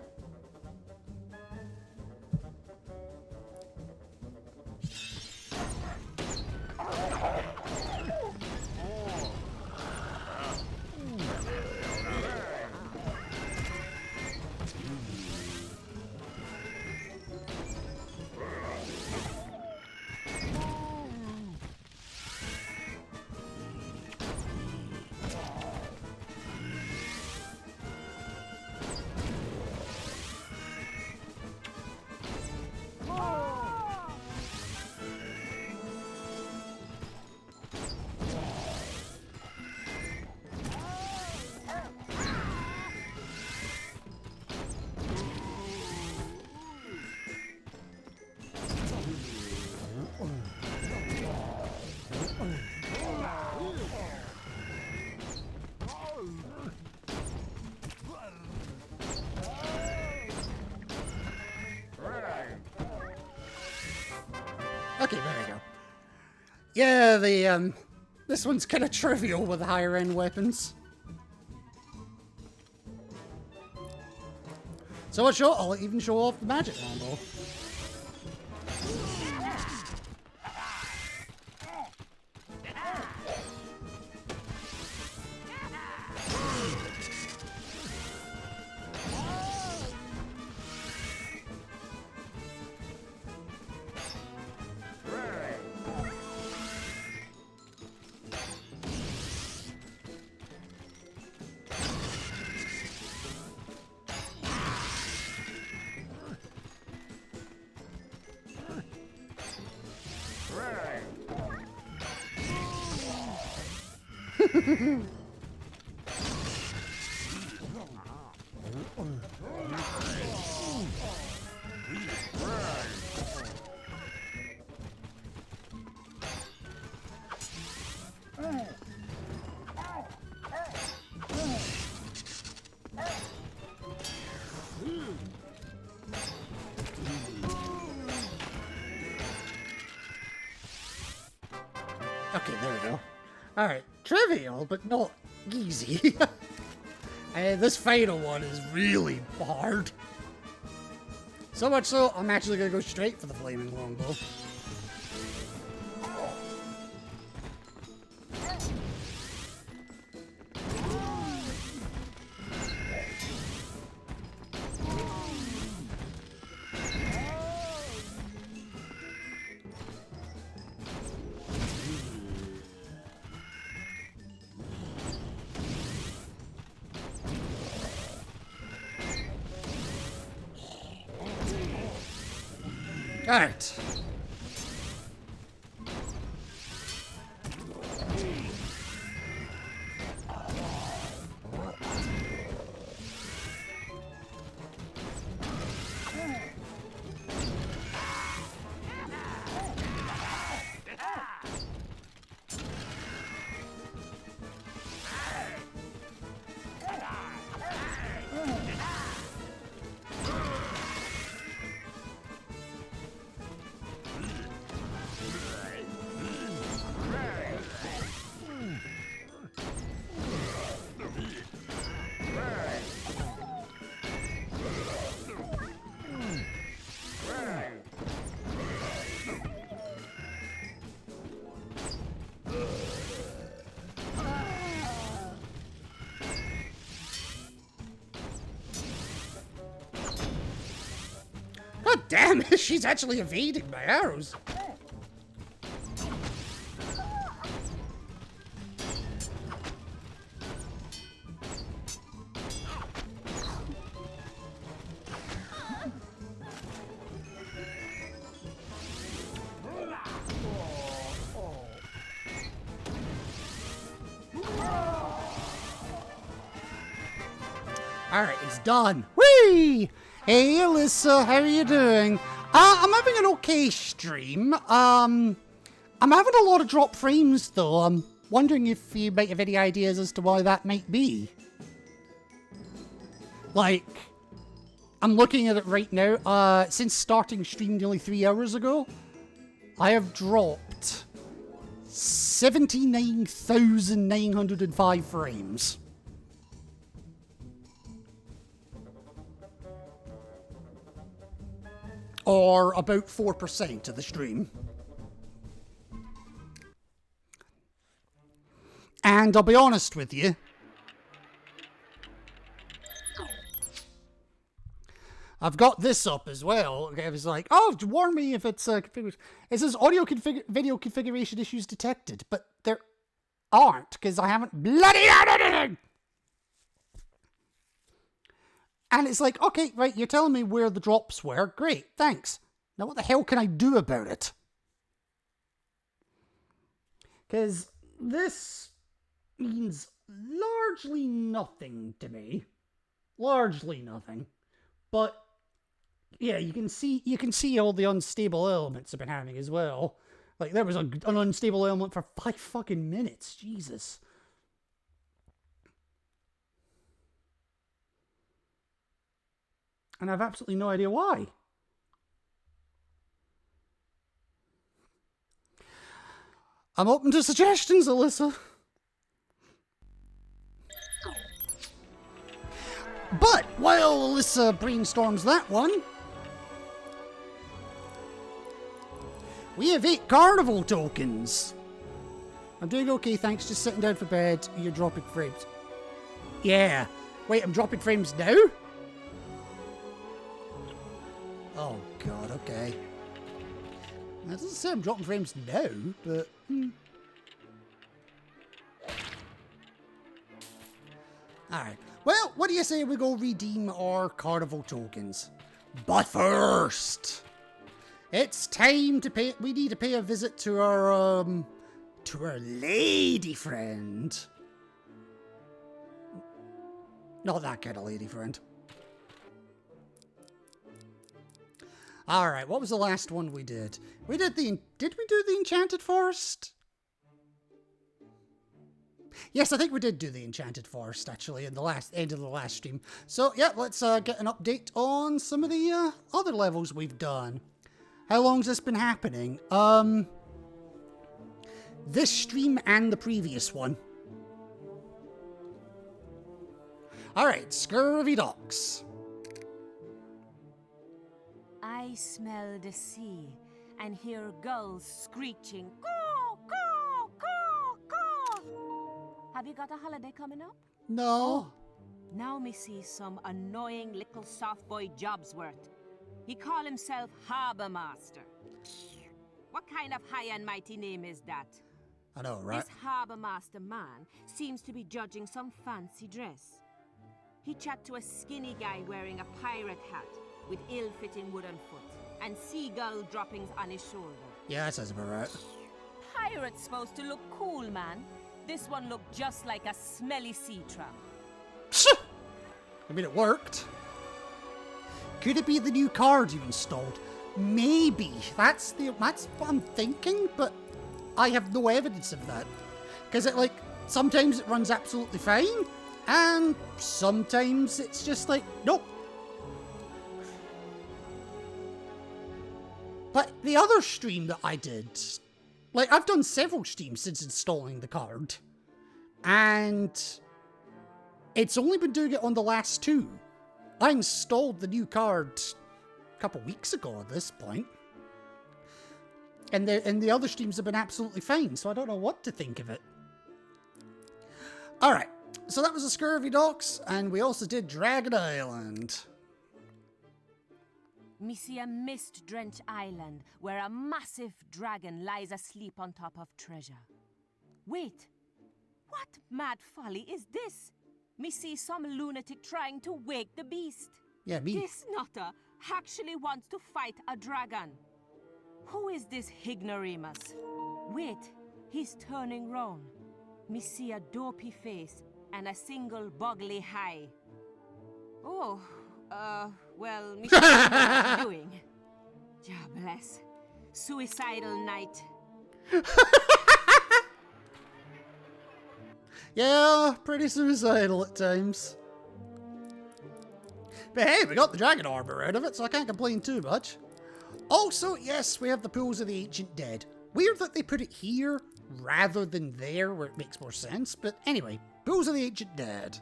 Okay, there we go. Yeah, this one's kind of trivial with higher end weapons. So I'll even show off the magic longbow. Okay, there we go. Alright, trivial, but not easy. This final one is really hard. So much so, I'm actually gonna go straight for the flaming longbow. Alright. God damn it, she's actually evading my arrows. Alright, it's done. Whee! Hey, Alyssa, how are you doing? I'm having an okay stream. I'm having a lot of drop frames, though. I'm wondering if you might have any ideas as to why that might be. Like, I'm looking at it right now. Since starting stream nearly 3 hours ago, I have dropped 79,905 frames. Or about 4% of the stream. And I'll be honest with you, I've got this up as well. I was like, oh, warn me if it's configured. It says video configuration issues detected, but there aren't because I haven't bloody done anything. And it's like, okay, right, you're telling me where the drops were. Great, thanks. Now what the hell can I do about it? Because this means largely nothing to me. Largely nothing. But yeah, you can see all the unstable elements I've been having as well. Like there was an unstable element for 5 fucking minutes. Jesus. And I've absolutely no idea why. I'm open to suggestions, Alyssa. But while Alyssa brainstorms that one, we have 8 carnival tokens. I'm doing okay, thanks. Just sitting down for bed. You're dropping frames. Yeah. Wait, I'm dropping frames now? Oh god, okay. That doesn't say I'm dropping frames now, but... Alright. Well, what do you say we go redeem our carnival tokens? But first, it's time to pay... We need to pay a visit to our lady friend. Not that kind of lady friend. Alright, what was the last one we did? Did we do the Enchanted Forest? Yes, I think we did do the Enchanted Forest, actually, in the end of the last stream. So, yeah, let's get an update on some of the other levels we've done. How long's this been happening? This stream and the previous one. Alright, Scurvy Docks. I smell the sea and hear gulls screeching, caw, caw, caw, caw. Have you got a holiday coming up? No. Now me see some annoying little soft boy Jobsworth. He call himself Harbour Master. What kind of high and mighty name is that? I know, right? This Harbour Master man seems to be judging some fancy dress. He chat to a skinny guy wearing a pirate hat with ill-fitting wooden foot and seagull droppings on his shoulder. Yeah, that sounds about right. Pirate's supposed to look cool, man. This one looked just like a smelly sea tramp. I mean, it worked. Could it be the new card you installed? Maybe. That's what I'm thinking, but I have no evidence of that. Because sometimes it runs absolutely fine, and sometimes it's just like, nope. But the other stream that I did, I've done several streams since installing the card, and it's only been doing it on the last 2. I installed the new card a couple weeks ago at this point, and the other streams have been absolutely fine, so I don't know what to think of it. Alright, so that was the Scurvy Docks, and we also did Dragon Island. Me see a mist-drenched island where a massive dragon lies asleep on top of treasure. Wait, what mad folly is this? Me see some lunatic trying to wake the beast. Yeah, me. This nutter actually wants to fight a dragon. Who is this Ignoramus? Wait, he's turning round. Me see a dopey face and a single boggly eye. Oh, well, me what I'm doing. God bless. Suicidal night. Yeah, pretty suicidal at times. But hey, we got the dragon armor out of it, so I can't complain too much. Also, yes, we have the Pools of the Ancient Dead. Weird that they put it here. rather than there where it makes more sense. But anyway, Pools of the Ancient Dead.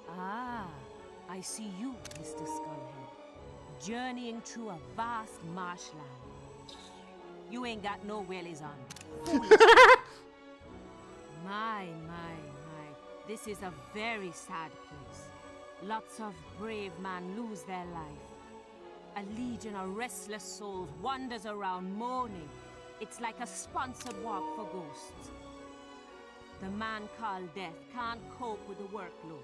Ah, I see you, Mr. Skullhead, journeying through a vast marshland. You ain't got no wellies on. My. This is a very sad place. Lots of brave men lose their life. A legion of restless souls wanders around mourning. It's like a sponsored walk for ghosts. The man called Death can't cope with the workload.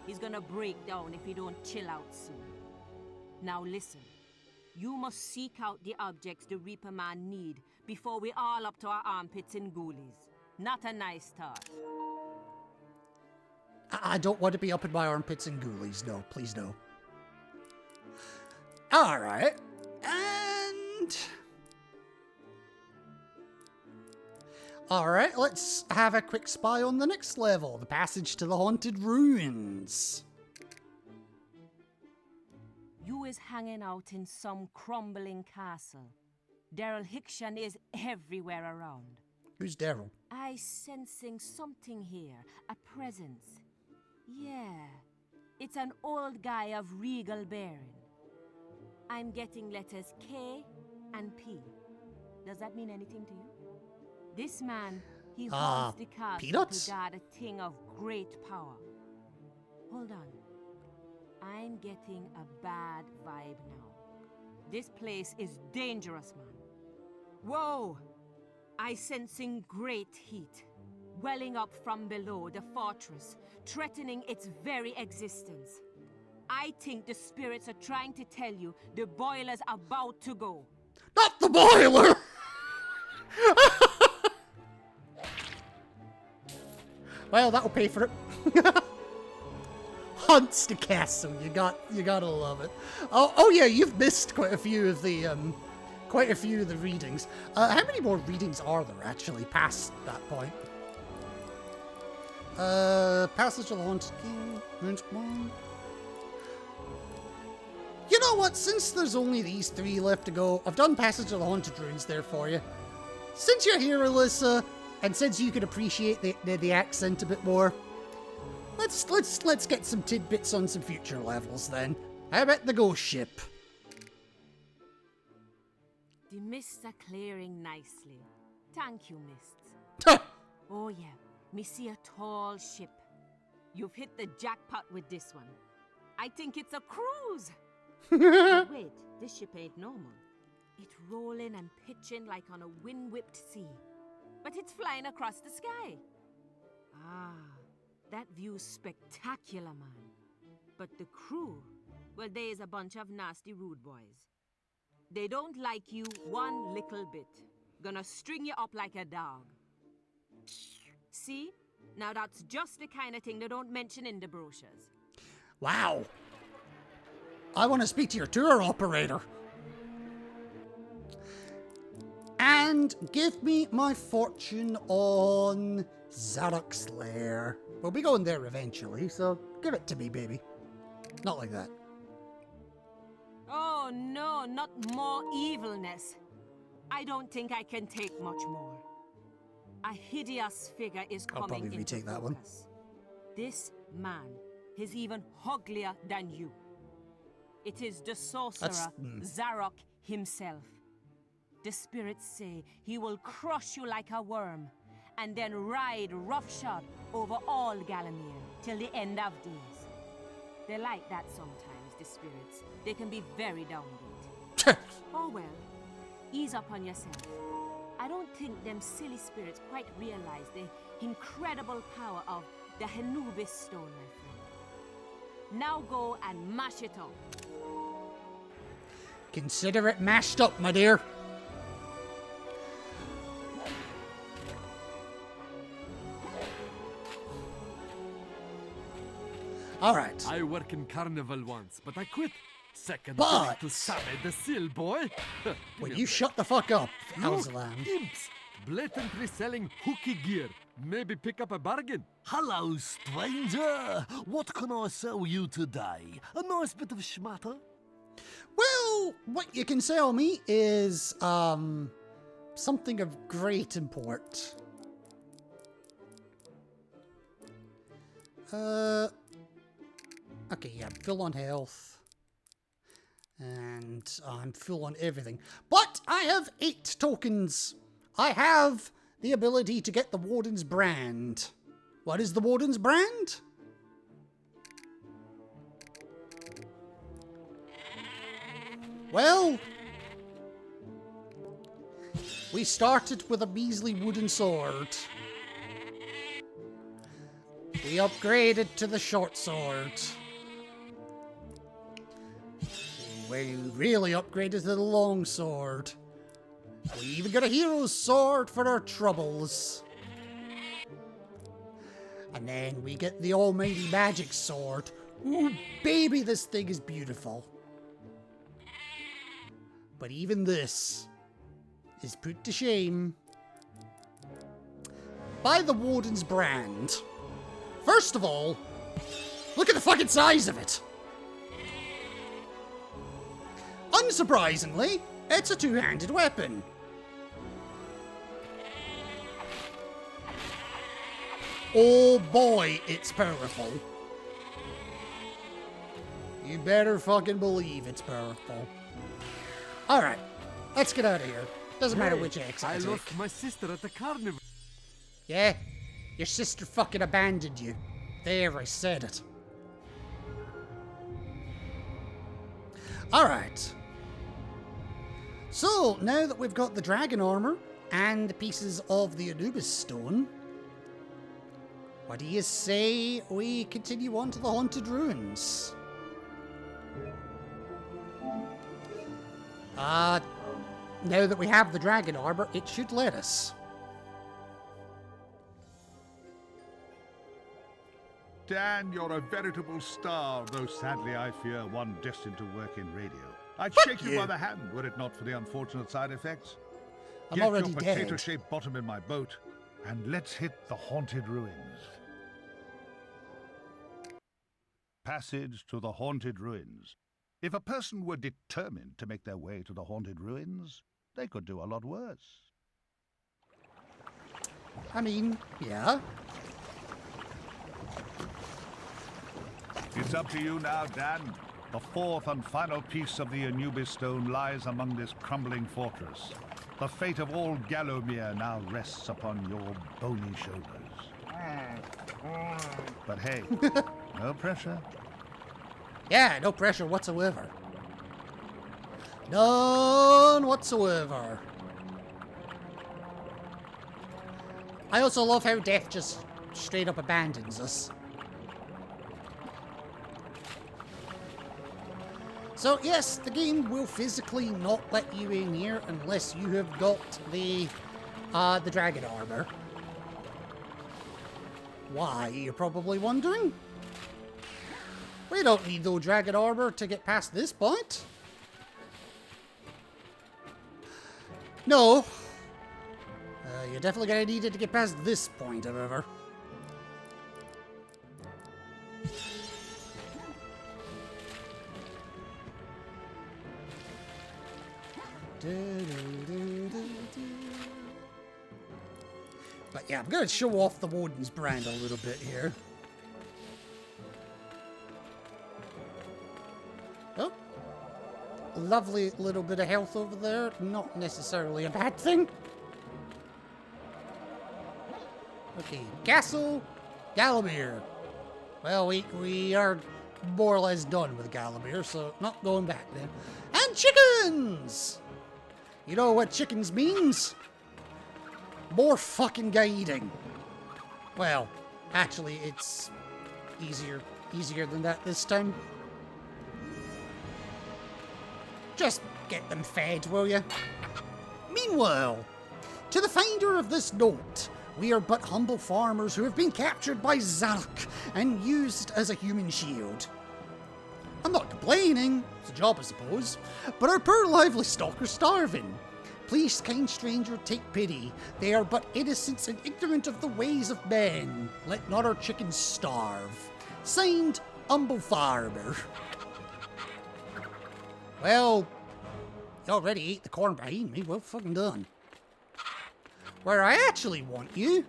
He's gonna break down if he don't chill out soon. Now listen. You must seek out the objects the Reaper Man need before we all up to our armpits in ghoulies. Not a nice start. I don't want to be up in my armpits in ghoulies. No, please no. Alright. And... Alright, let's have a quick spy on the next level. The passage to the Haunted Ruins. You is hanging out in some crumbling castle. Daryl Hickshan is everywhere around. Who's Daryl? I sensing something here. A presence. Yeah. It's an old guy of regal bearing. I'm getting letters K and P. Does that mean anything to you? This man, he holds the castle Peanuts? to guard a thing of great power. Hold on. I'm getting a bad vibe now. This place is dangerous, man. Whoa! I sensing great heat, welling up from below the fortress, threatening its very existence. I think the spirits are trying to tell you the boiler's about to go. Not the boiler! Well, that'll pay for it. Hunts the castle. You gotta love it. Oh yeah, you've missed quite a few of the readings. How many more readings are there actually past that point? Passage of the Haunted King. Moonspawn. You know what? Since there's only these 3 left to go, I've done Passage of the Haunted Ruins there for you. Since you're here, Alyssa, and since you can appreciate the accent a bit more, let's get some tidbits on some future levels then. How about the ghost ship? The mists are clearing nicely. Thank you, mists. Oh yeah, me see a tall ship. You've hit the jackpot with this one. I think it's a cruise. But wait, this ship ain't normal. It's rolling and pitching like on a wind-whipped sea. But it's flying across the sky. Ah, that view's spectacular, man. But the crew, well, there's a bunch of nasty rude boys. They don't like you one little bit. Gonna string you up like a dog. See? Now that's just the kind of thing they don't mention in the brochures. Wow. I want to speak to your tour operator. And give me my fortune on Zarok's Lair. We'll be going there eventually, so give it to me, baby. Not like that. Oh no, not more evilness. I don't think I can take much more. A hideous figure is I'll coming probably into retake that one. focus. This man is even uglier than you. It is the sorcerer Zarok himself. The spirits say he will crush you like a worm and then ride roughshod over all Galamir till the end of days. They like that sometimes, the spirits. They can be very downbeat. Oh well, ease up on yourself. I don't think them silly spirits quite realize the incredible power of the Anubis stone, my friend. Now go and mash it up. Consider it mashed up, my dear. All right. I work in Carnival once, but I quit. Second But- to Sammy the Seal Boy. Will you shut the fuck up, Alzalan? Imps, blatantly selling hooky gear. Maybe pick up a bargain. Hello, stranger. What can I sell you today? A nice bit of schmatter? Well, what you can sell me is, something of great import. Okay, yeah, I'm full on health. And I'm full on everything. But I have 8 tokens. I have the ability to get the Warden's Brand. What is the Warden's Brand? Well, we started with a measly wooden sword. We upgraded to the short sword. We really upgraded to the long sword. We even got a hero's sword for our troubles. And then we get the almighty magic sword. Ooh, baby, this thing is beautiful. But even this is put to shame by the Warden's Brand. First of all, look at the fucking size of it. Unsurprisingly, it's a two-handed weapon. Oh boy, it's powerful. You better fucking believe it's powerful. Alright, let's get out of here. Doesn't matter which exit I take. lost my sister at the carnival. Yeah? Your sister fucking abandoned you. There, I said it. Alright. So, now that we've got the dragon armor and the pieces of the Anubis stone, what do you say we continue on to the Haunted Ruins? Now that we have the dragon armor, it should let us. Dan, you're a veritable star, though sadly I fear one destined to work in radio. I'd Fuck shake you you by the hand were it not for the unfortunate side effects. I'm Get already your dead. potato-shaped bottom in my boat, and let's hit the Haunted Ruins. Passage to the Haunted Ruins. If a person were determined to make their way to the Haunted Ruins, they could do a lot worse. I mean, yeah. It's up to you now, Dan. The 4th and final piece of the Anubis stone lies among this crumbling fortress. The fate of all Gallowmere now rests upon your bony shoulders. But hey, no pressure. Yeah, no pressure whatsoever. None whatsoever. I also love how Death just straight up abandons us. So yes, the game will physically not let you in here unless you have got the dragon armor. Why, you're probably wondering? We don't need no dragon armor to get past this point. No. You're definitely gonna need it to get past this point, however. But yeah, I'm gonna show off the Warden's Brand a little bit here. Oh, a lovely little bit of health over there. Not necessarily a bad thing. Okay, Castle Gallowmere. Well, we are more or less done with Gallowmere, so not going back then. And chickens! You know what chickens means? More fucking guy eating. Well, actually, it's easier than that this time. Just get them fed, will you? Meanwhile, to the finder of this note, we are but humble farmers who have been captured by Zarok and used as a human shield. I'm not complaining, it's a job I suppose, but our poor lively stock are starving. Please, kind stranger, take pity. They are but innocents and ignorant of the ways of men. Let not our chickens starve. Signed, Humble Farmer. Well, you already ate the corn behind me. Well fucking done. Where I actually want you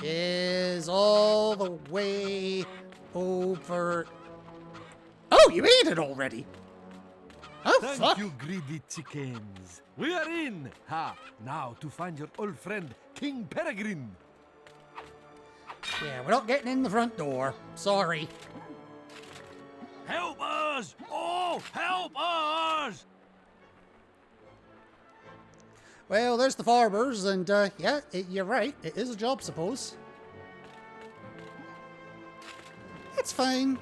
is all the way over... Oh, you ate it already! Oh, Thank fuck! you, greedy chickens. We are in. Ha! Now to find your old friend, King Peregrine. Yeah, we're not getting in the front door. Sorry. Help us! Oh, help us! Well, there's the farmers, and yeah, you're right. It is a job, suppose. It's fine.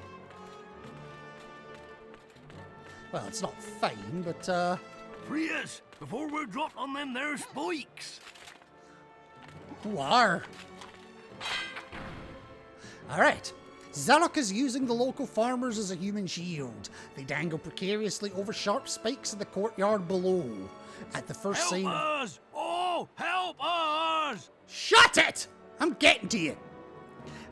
Well, it's not fine, but Free us before we're dropped on them there spikes. who are? Alright. Zarok is using the local farmers as a human shield. They dangle precariously over sharp spikes in the courtyard below. At the first sign... Help us! Oh, help us! Shut it! I'm getting to you!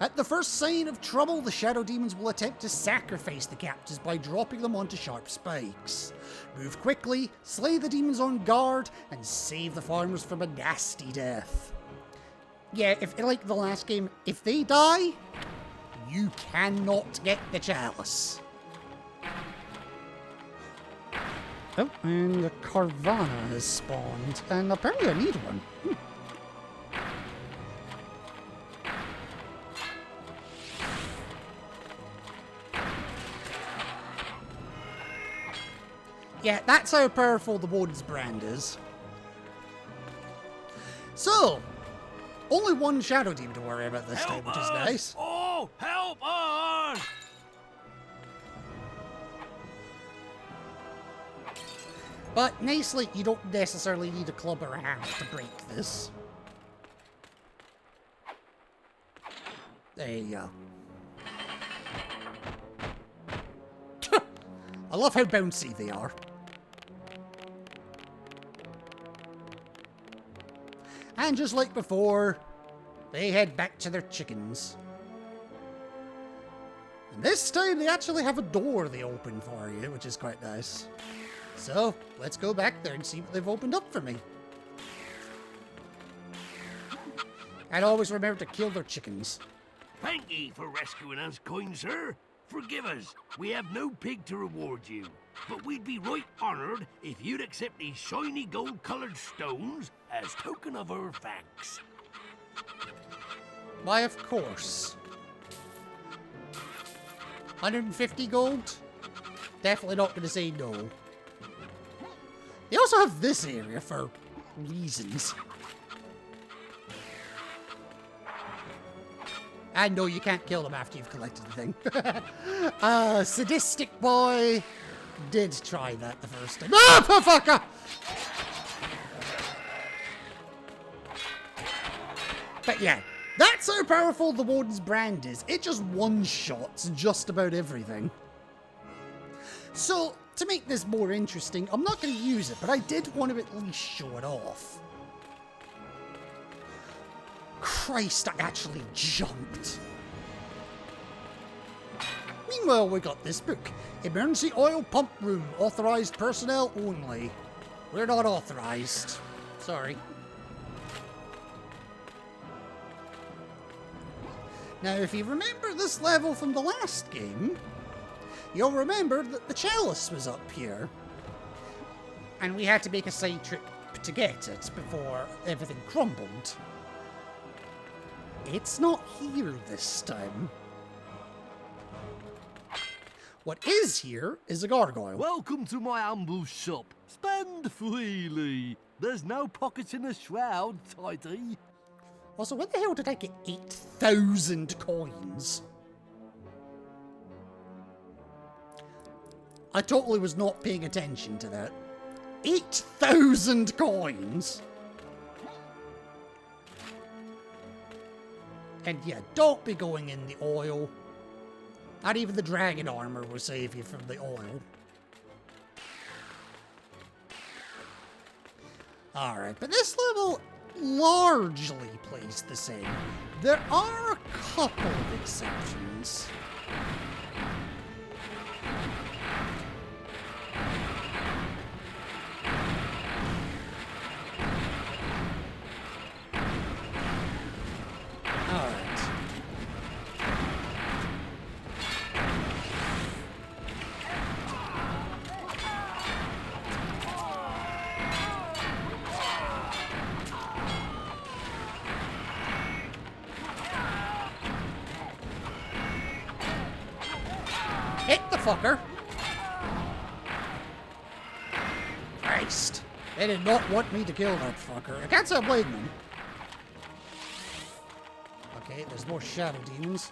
At the first sign of trouble, the Shadow Demons will attempt to sacrifice the captives by dropping them onto sharp spikes. Move quickly, slay the demons on guard, and save the farmers from a nasty death. Yeah, if like the last game, if they die, you cannot get the chalice. Oh, and the Carvana has spawned, and apparently I need one. Yeah, that's how powerful the Woden's brand is. So, only one Shadow Demon to worry about this time, which is nice. Oh, help us! But nicely, you don't necessarily need a club or a hammer to break this. There you go. I love how bouncy they are. And just like before, they head back to their chickens. And this time they actually have a door they open for you, which is quite nice. So, let's go back there and see what they've opened up for me. And always remember to kill their chickens. Thank ye for rescuing us, kind sir. Forgive us, we have no pig to reward you. But we'd be right honoured if you'd accept these shiny gold-coloured stones as token of our thanks. Why, of course. 150 gold? Definitely not going to say no. They also have this area for reasons. And no, you can't kill them after you've collected the thing. Sadistic boy did try that the first time. Ah, fucker! But yeah, that's how powerful the Woden's brand is. It just one-shots just about everything. So, to make this more interesting, I'm not going to use it, but I did want to at least show it off. Christ, I actually jumped. Meanwhile, we got this book. Emergency oil pump room. Authorized personnel only. We're not authorized. Sorry. Now, if you remember this level from the last game, you'll remember that the chalice was up here. And we had to make a side trip to get it before everything crumbled. It's not here this time. What is here is a gargoyle. Welcome to my humble shop. Spend freely. There's no pockets in the shroud, tidy. Also, where the hell did I get 8,000 coins? I totally was not paying attention to that. 8,000 coins! And yeah, don't be going in the oil. Not even the dragon armor will save you from the oil. Alright, but this level largely plays the same. There are a couple of exceptions. Hit the fucker. Christ. They did not want me to kill that fucker. I can't say I blame them. Okay, there's more shadow demons.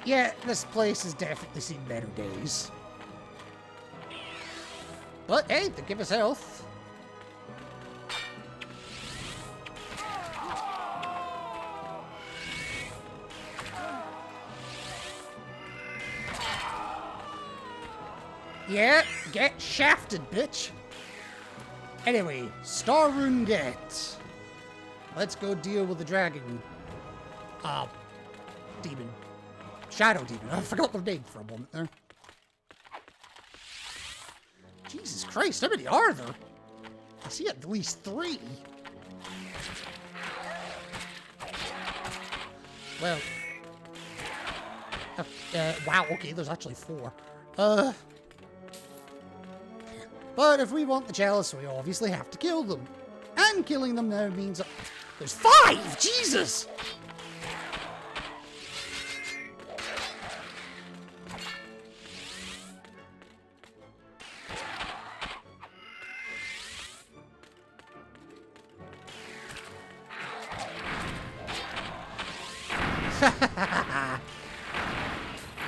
Yeah, this place has definitely seen better days. But hey, they give us health. Yeah, get shafted, bitch. Anyway, Star Rune get. Let's go deal with the dragon. Demon. Shadow demon. I forgot their name for a moment there. Jesus Christ, how many are there? I see at least 3. Well. Wow, okay, there's actually 4. But if we want the chalice, we obviously have to kill them. And killing them now means... There's 5! Jesus!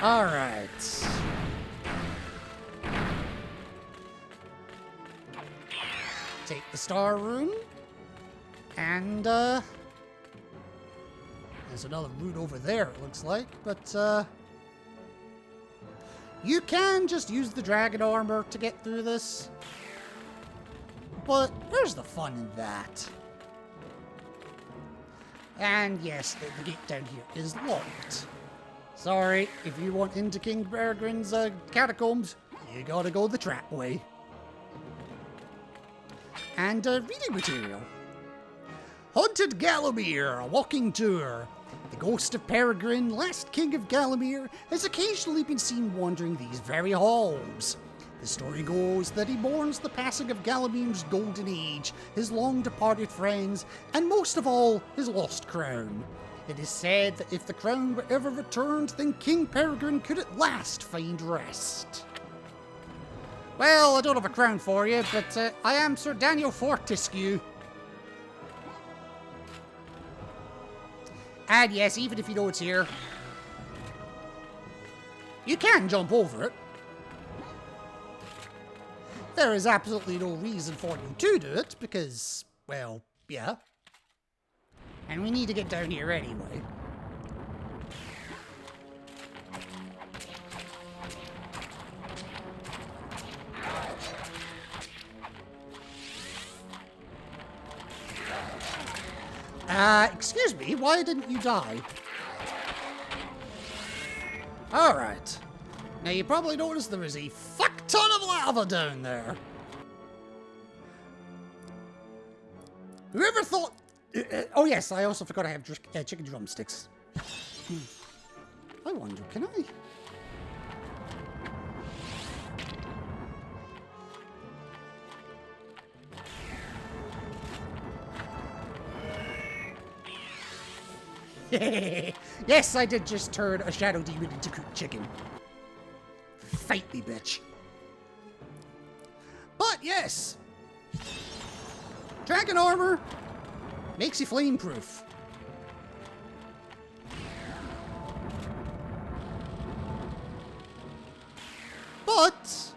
Alright. Take the Star Rune. And, there's another rune over there, it looks like. But, you can just use the dragon armor to get through this. But where's the fun in that? And yes, the gate down here is locked. Sorry, if you want into King Peregrine's catacombs, you gotta go the trap way. And reading material. Haunted Gallowmere, a walking tour. The ghost of Peregrine, last king of Gallowmere, has occasionally been seen wandering these very halls. The story goes that he mourns the passing of Gallowmere's golden age, his long-departed friends, and most of all, his lost crown. It is said that if the crown were ever returned, then King Peregrine could at last find rest. Well, I don't have a crown for you, but I am Sir Daniel Fortescue. And yes, even if you know it's here, you can jump over it. There is absolutely no reason for you to do it, because, well, yeah. And we need to get down here anyway. Excuse me, why didn't you die? Alright. Now you probably noticed there is a fuck ton of lava down there. Whoever thought... oh yes, I also forgot I have chicken drumsticks. I wonder, can I... Yes, I did just turn a shadow demon into cooked chicken. Fight me, bitch. But yes, dragon armor makes you flame proof. But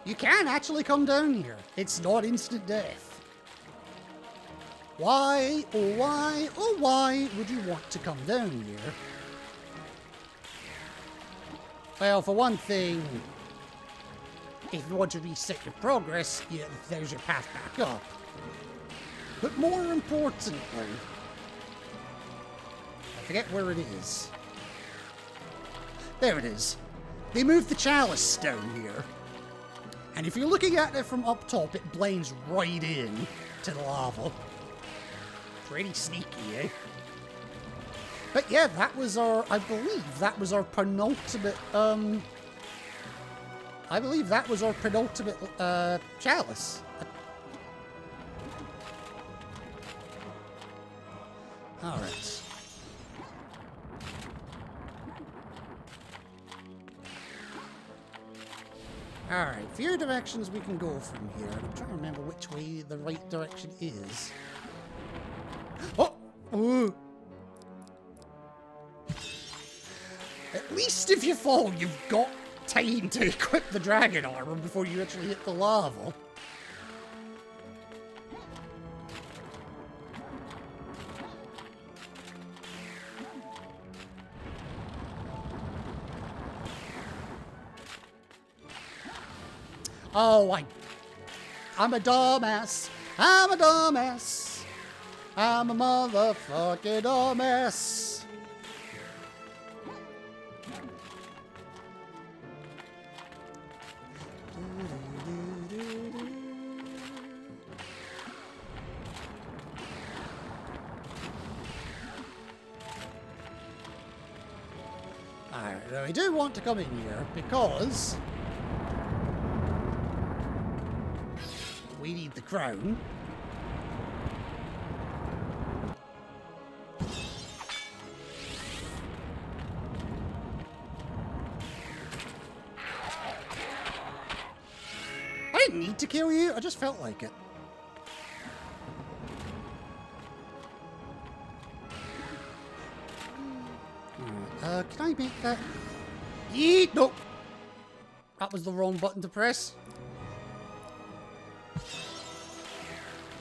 you can actually come down here. It's not instant death. Why, oh why, oh why would you want to come down here? Well, for one thing, if you want to reset your progress, yeah, there's your path back up. But more importantly, I forget where it is. There it is. They moved the chalice down here. And if you're looking at it from up top, it blends right in to the lava. Pretty sneaky, eh? But yeah, that was our, I believe that was our penultimate, chalice. Alright. Alright, few directions we can go from here. I'm trying to remember which way the right direction is. Oh! Ooh. At least if you fall, you've got time to equip the dragon armor before you actually hit the lava. Oh, I'm a dumbass. I'm a dumbass. I'm a motherfucking dumbass. Alright, now I do want to come in here because we need the crown. I didn't need to kill you, I just felt like it. Can I make that? Yeet! Nope. That was the wrong button to press.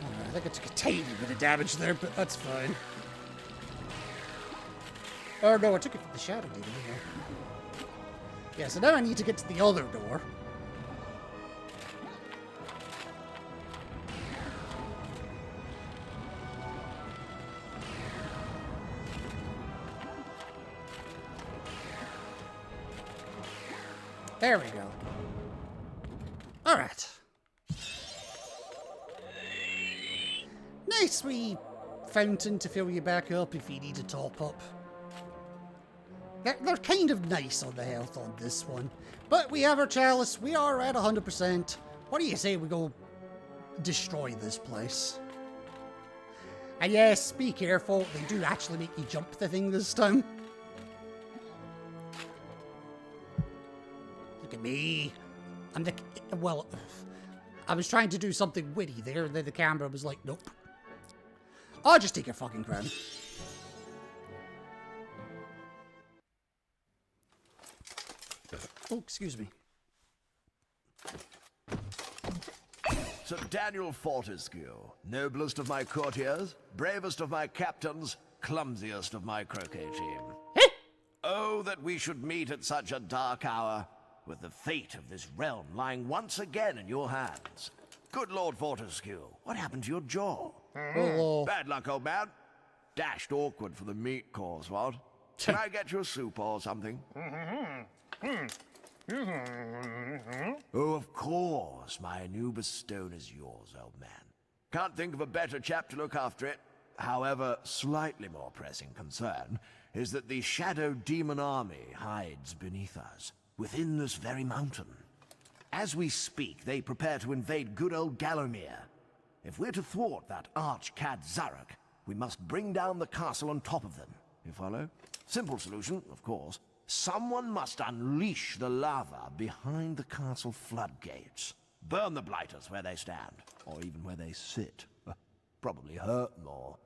I think I took a tiny bit of damage there, but that's fine. Oh no, I took it from the shadow demon. Yeah, so now I need to get to the other door. There we go. Alright. Nice wee fountain to fill you back up if you need to top up. They're kind of nice on the health on this one. But we have our chalice. We are at 100%. What do you say we go destroy this place? And yes, be careful. They do actually make you jump the thing this time. Look at me. I'm the... Well, I was trying to do something witty there, and then the camera was like, nope. I'll just take your fucking crown. Oh, excuse me. Sir Daniel Fortescue, noblest of my courtiers, bravest of my captains, clumsiest of my croquet team. Oh, that we should meet at such a dark hour, with the fate of this realm lying once again in your hands. Good Lord Fortescue, what happened to your jaw? Oh. Bad luck, old man. Dashed awkward for the meat course, what? Can I get you a soup or something? Oh, of course, my Anubis stone is yours, old man. Can't think of a better chap to look after it. However, slightly more pressing concern is that the Shadow Demon army hides beneath us, within this very mountain. As we speak, they prepare to invade good old Gallowmere. If we're to thwart that arch-cad Zarok, we must bring down the castle on top of them. You follow? Simple solution, of course. Someone must unleash the lava behind the castle floodgates. Burn the blighters where they stand, or even where they sit. Probably hurt more.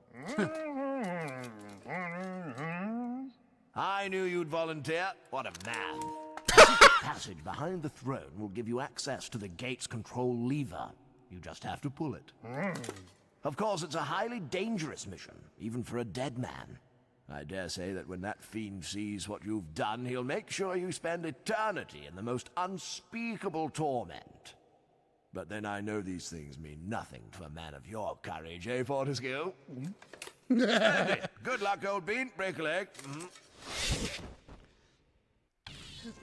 I knew you'd volunteer. What a man. The passage behind the throne will give you access to the gate's control lever. You just have to pull it. Of course, it's a highly dangerous mission, even for a dead man. I dare say that when that fiend sees what you've done, he'll make sure you spend eternity in the most unspeakable torment. But then I know these things mean nothing to a man of your courage, eh, Fortescue? Good luck, old bean. Break a leg.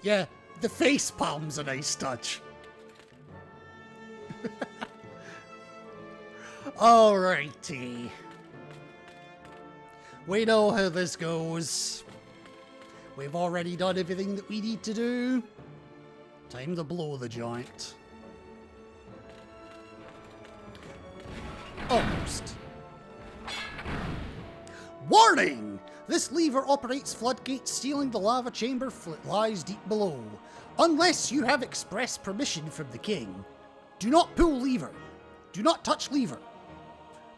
Yeah, the face palm's a nice touch. Alrighty. We know how this goes. We've already done everything that we need to do. Time to blow the joint. Almost. Warning! This lever operates floodgates, sealing the lava chamber that lies deep below. Unless you have express permission from the king. Do not pull lever. Do not touch lever.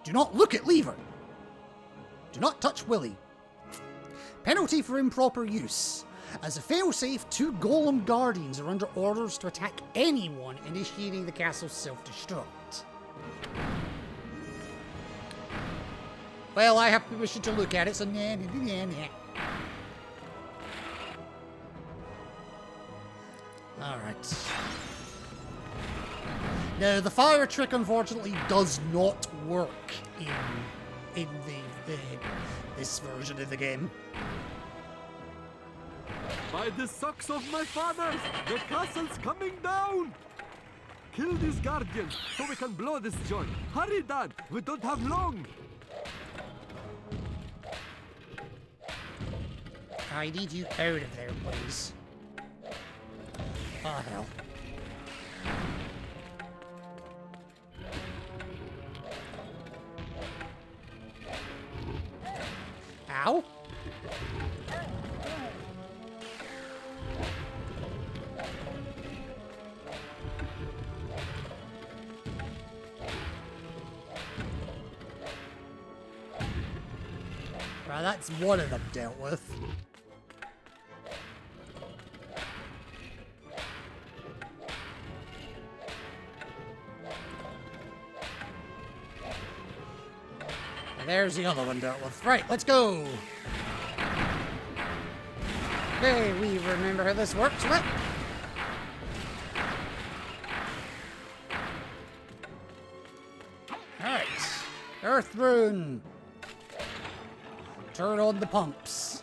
Do not look at lever. Do not touch Willy. Penalty for improper use. As a failsafe, 2 golem guardians are under orders to attack anyone initiating the castle's self-destruct. Well, I have permission to look at it, so nah. Alright. Now, the fire trick, unfortunately, does not work in this version of the game. By the socks of my fathers, the castle's coming down! Kill these guardians so we can blow this joint. Hurry, Dad! We don't have long! I need you out of there, please. Oh, hell. Ow. Well, that's one of them dealt with. There's the other one dealt with. Right, let's go. Okay, we remember how this works, right? Alright. Earth rune. Turn on the pumps.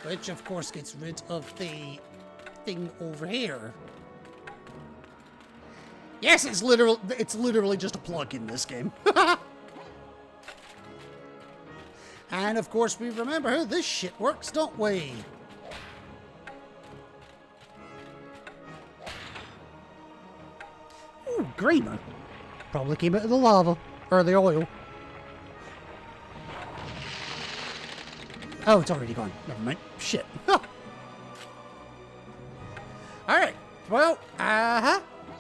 Which, of course, gets rid of the thing over here. Yes, it's literally just a plug in this game. And of course we remember how this shit works, don't we? Ooh, Grima. Probably came out of the lava. Or the oil. Oh, it's already gone. Never mind. Shit. Alright. Well,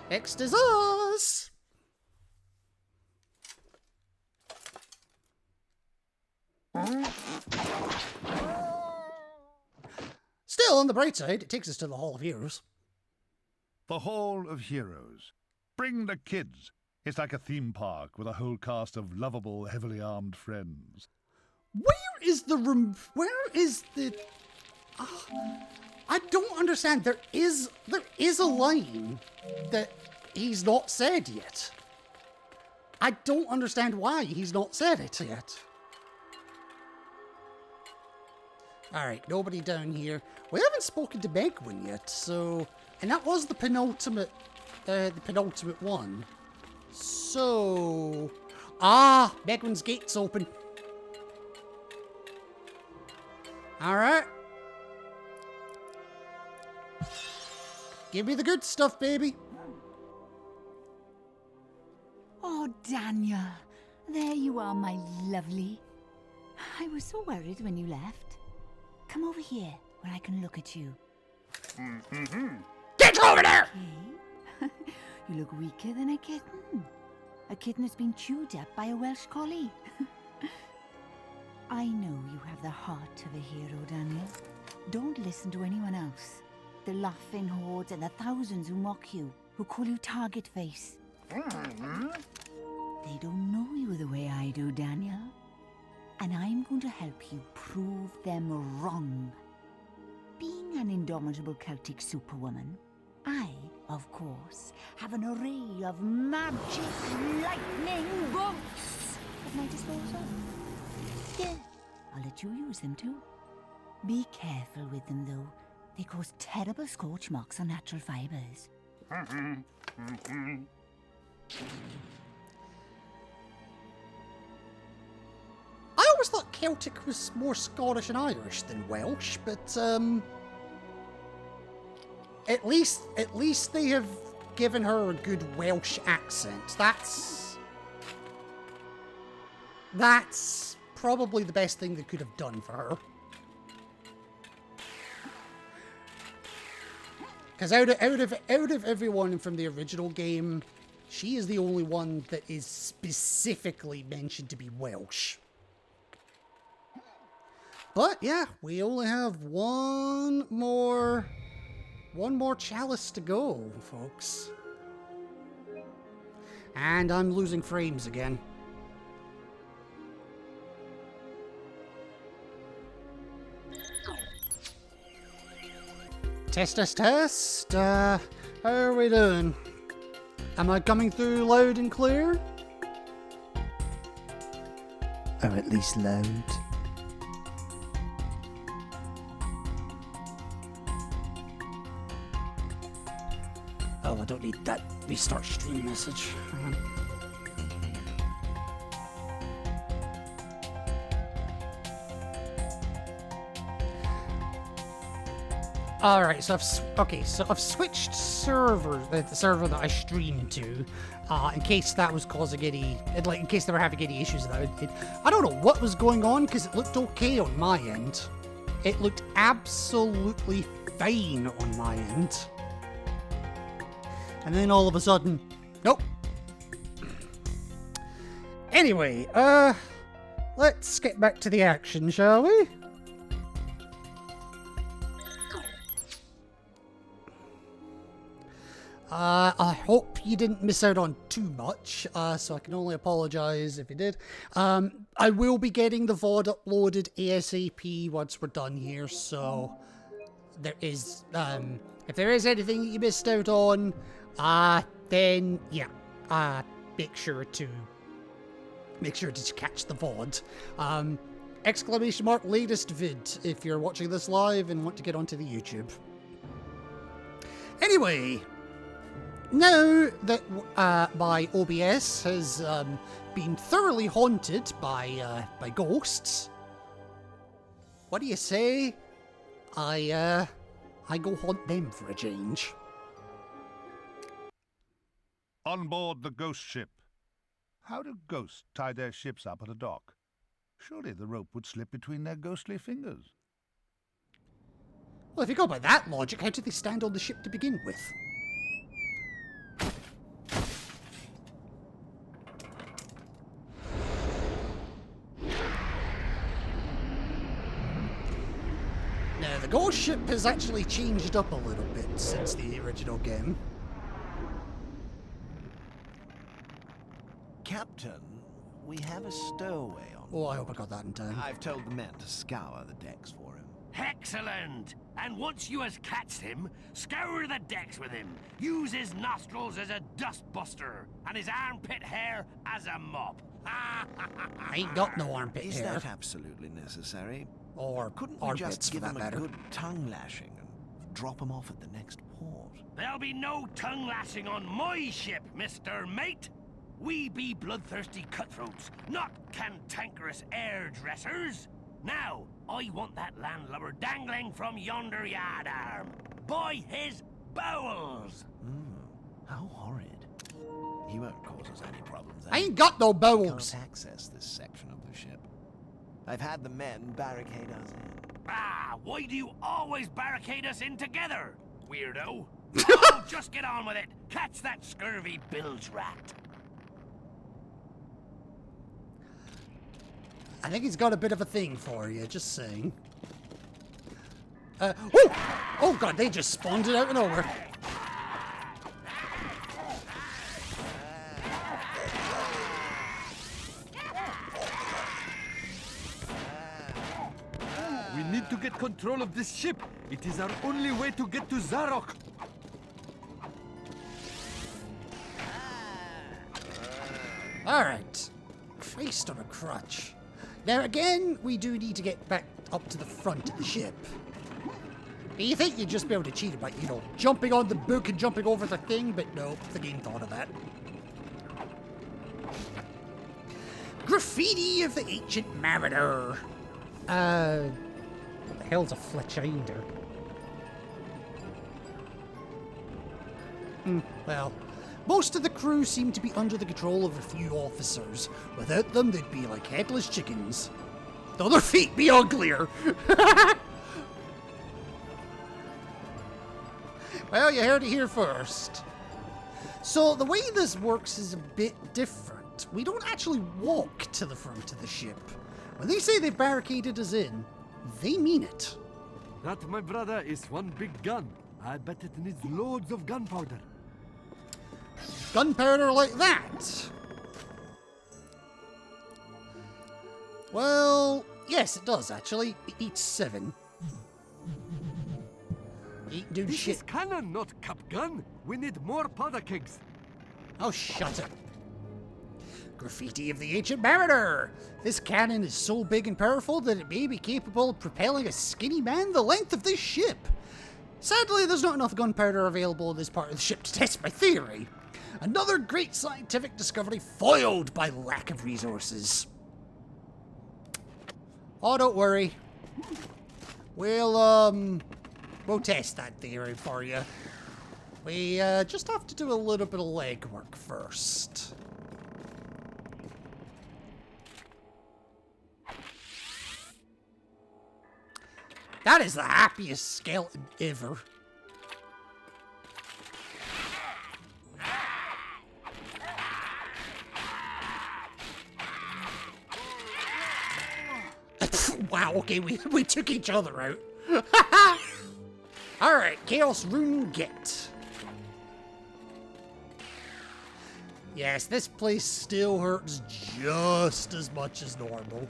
next is us! Still, on the bright side, it takes us to the Hall of Heroes. The Hall of Heroes. Bring the kids. It's like a theme park with a whole cast of lovable, heavily armed friends. Where is the... I don't understand. There is a line that he's not said yet. I don't understand why he's not said it yet. Alright, nobody down here. We haven't spoken to Megwin yet, so... And that was the penultimate one. So... Ah! Megwin's gate's open. Alright. Give me the good stuff, baby. Oh, Daniel. There you are, my lovely. I was so worried when you left. Come over here, where I can look at you. Get over there! Okay. You look weaker than a kitten. A kitten that's been chewed up by a Welsh collie. I know you have the heart of a hero, Daniel. Don't listen to anyone else. The laughing hordes and the thousands who mock you, who call you target face. They don't know you the way I do, Daniel. And I'm going to help you prove them wrong. Being an indomitable Celtic superwoman, I, of course, have an array of magic lightning bolts at my disposal. Yeah, I'll let you use them too. Be careful with them, though. They cause terrible scorch marks on natural fibers. I always thought Celtic was more Scottish and Irish than Welsh, but at least they have given her a good Welsh accent. that's probably the best thing they could have done for her. Because out of everyone from the original game, she is the only one that is specifically mentioned to be Welsh. But yeah, we only have one more chalice to go, folks. And I'm losing frames again. Test, test, test. How are we doing? Am I coming through loud and clear? Or at least loud. Oh, I don't need that restart stream message. Hang on. Alright, so I've switched server, the server that I streamed to, in case that was causing any, in case they were having any issues with that. I don't know what was going on, because it looked okay on my end. It looked absolutely fine on my end. And then all of a sudden, nope. Anyway, let's get back to the action, shall we? I hope you didn't miss out on too much, so I can only apologise if you did. I will be getting the VOD uploaded ASAP once we're done here, so there is, if there is anything that you missed out on, then yeah, make sure to catch the VOD. ! Latest vid if you're watching this live and want to get onto the YouTube. Anyway, now that my OBS has been thoroughly haunted by ghosts, what do you say? I go haunt them for a change. On board the ghost ship. How do ghosts tie their ships up at a dock? Surely the rope would slip between their ghostly fingers. Well, if you go by that logic, how did they stand on the ship to begin with? Now, the ghost ship has actually changed up a little bit since the original game. Captain, we have a stowaway on. Oh, I hope I got that in time. I've told the men to scour the decks for him. Excellent! And once you has catched him, scour the decks with him. Use his nostrils as a dustbuster, and his armpit hair as a mop. I ain't got no armpit Is hair. that absolutely necessary? Or couldn't we armpits, just for give that him a matter. good tongue lashing and drop him off at the next port? There'll be no tongue lashing on my ship, Mr. Mate. We be bloodthirsty cutthroats, not cantankerous hairdressers. Now, I want that landlubber dangling from yonder yard arm. By his bowels! How horrid. He won't cause us any problems. I ain't got no bowels. We can't access this section of the ship. I've had the men barricade us in. Ah, why do you always barricade us in together, weirdo? Oh, just get on with it. Catch that scurvy bilge rat. I think he's got a bit of a thing for you, just saying. Oh god, they just spawned it out of nowhere. We need to get control of this ship. It is our only way to get to Zarok. Alright. Christ on a crutch. Now again, we do need to get back up to the front of the ship. You think you'd just be able to cheat it by, you know, jumping on the book and jumping over the thing, but no, the game thought of that. Graffiti of the Ancient Mariner. What the hell's a Fletchinder? Well, Most of the crew seem to be under the control of a few officers. Without them, they'd be like headless chickens. Though their feet be uglier. Well, you heard it here first. So the way this works is a bit different. We don't actually walk to the front of the ship. When they say they've barricaded us in, they mean it. That, my brother, is one big gun. I bet it needs loads of gunpowder. Gunpowder like that? Well, yes, it does actually. It eats 7. Ain't doing This shit. is cannon, not cap gun. We need more powder kegs. Oh, shut it. Graffiti of the Ancient Mariner. This cannon is so big and powerful that it may be capable of propelling a skinny man the length of this ship. Sadly, there's not enough gunpowder available in this part of the ship to test my theory. Another great scientific discovery foiled by lack of resources. Oh, don't worry. We'll test that theory for you. We just have to do a little bit of legwork first. That is the happiest skeleton ever. Wow, okay, we took each other out. Alright, Chaos Rune get. Yes, this place still hurts just as much as normal.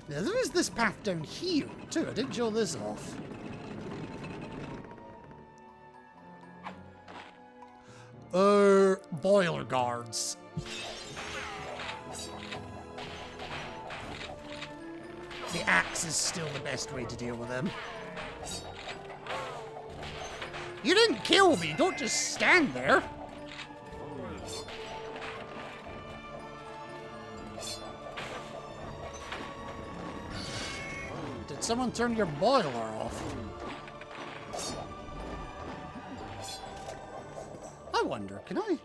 Now, there is this path down here, too. I didn't show this off. Boiler guards. The axe is still the best way to deal with them. You didn't kill me, don't just stand there. Did someone turn your boiler off? I wonder, can I?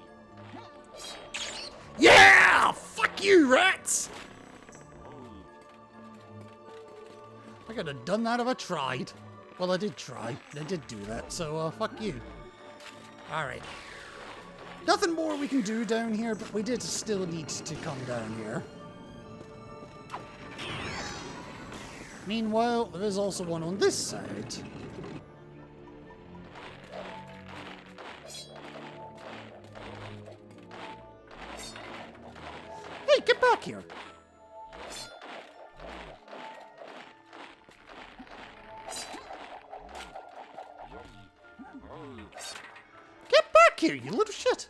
Yeah! Fuck you, rats! I could have done that if I tried. Well, I did try. I did do that, so fuck you. Alright. Nothing more we can do down here, but we did still need to come down here. Meanwhile, there is also one on this side. Hey, get back here! Get back here, you little shit!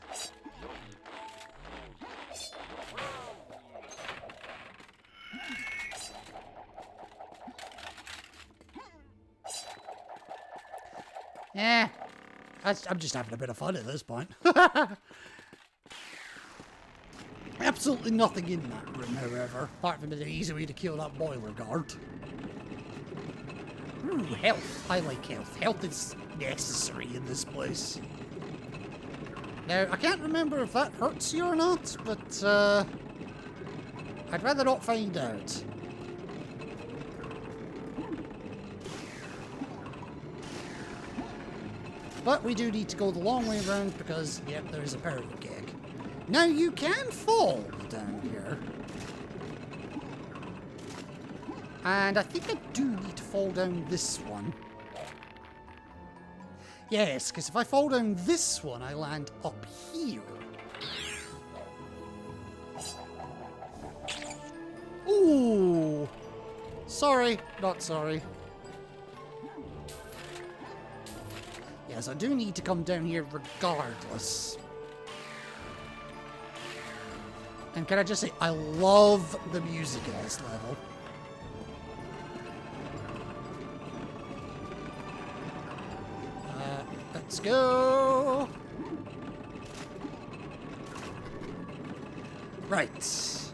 Eh, I'm just having a bit of fun at this point. Absolutely nothing in that room, however, apart from the easy way to kill that boiler guard. Ooh, health. I like health. Health is necessary in this place. Now, I can't remember if that hurts you or not, but I'd rather not find out. But we do need to go the long way around because, yep, there's a powder keg. Now, you can fall down here. And I think I do need to fall down this one. Yes, because if I fall down this one, I land up here. Ooh! Sorry, not sorry. Yes, I do need to come down here regardless. And can I just say, I love the music in this level. Let's go. Right.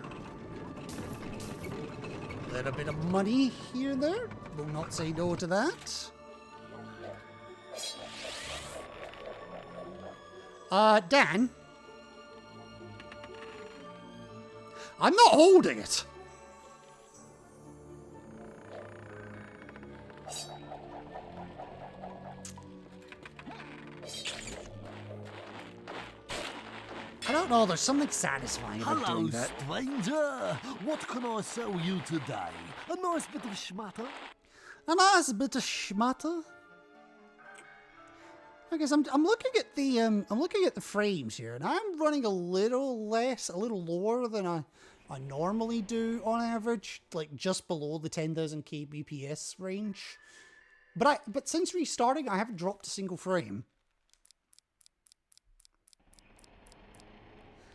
A little bit of money here and there. Will not say no to that. Dan, I'm not holding it. I don't know, there's something satisfying about Hello, doing that. stranger. What can I sell you today? A nice bit of schmatter? A nice bit of schmatter. I guess I'm looking at the frames here, and I'm running a little lower than I normally do on average, like just below the 10,000 kbps range. But since restarting, I haven't dropped a single frame.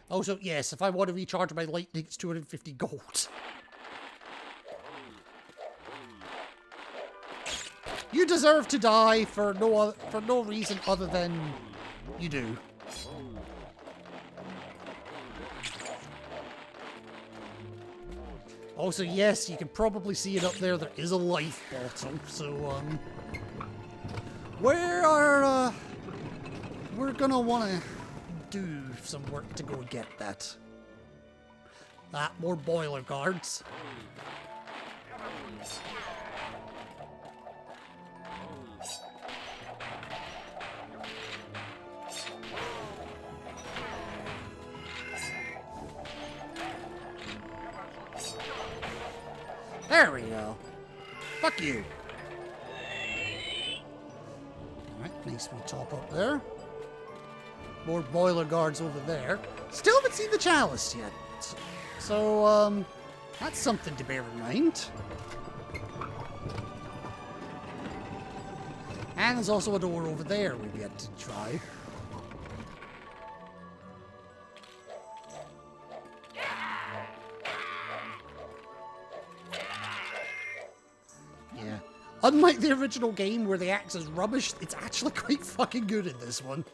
Also, yes, if I want to recharge my lightning, it's 250 gold. You deserve to die for no reason other than you do. Also, yes, you can probably see it up there. There is a life bottle, so we're gonna want to do some work to go get that. More boiler guards. There we go. Fuck you. Alright, nice wee top up there. More boiler guards over there. Still haven't seen the chalice yet. So, that's something to bear in mind. And there's also a door over there we've yet to try. Yeah. Unlike the original game where the axe is rubbish, it's actually quite fucking good in this one.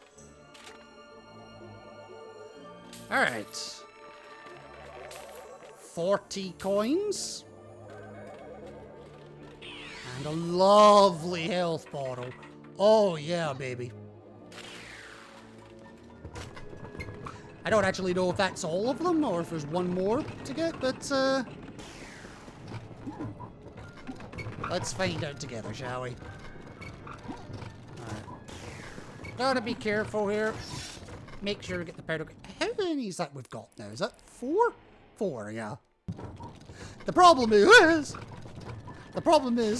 Alright. 40 coins. And a lovely health bottle. Oh yeah, baby. I don't actually know if that's all of them or if there's one more to get, but let's find out together, shall we? Alright. Gotta be careful here. Make sure to get the powder. How many is that we've got now? Is that 4? 4, yeah. The problem is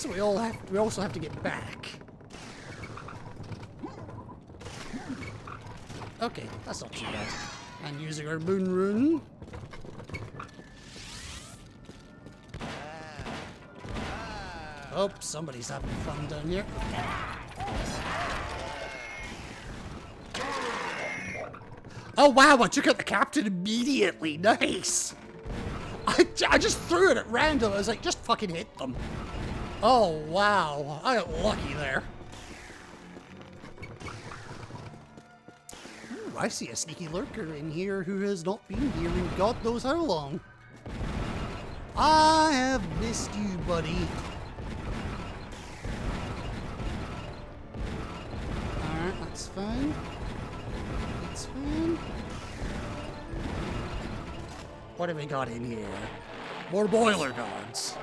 we also have to get back. Okay, that's not too bad. And using our moon rune. Oh, somebody's having fun down here. Oh wow, I took out the captain immediately. Nice. I just threw it at random. I was like, just fucking hit them. Oh wow, I got lucky there. Ooh, I see a sneaky lurker in here who has not been here in God knows how long. I have missed you, buddy. Alright, that's fine. That's fine. What have we got in here? More boiler guards.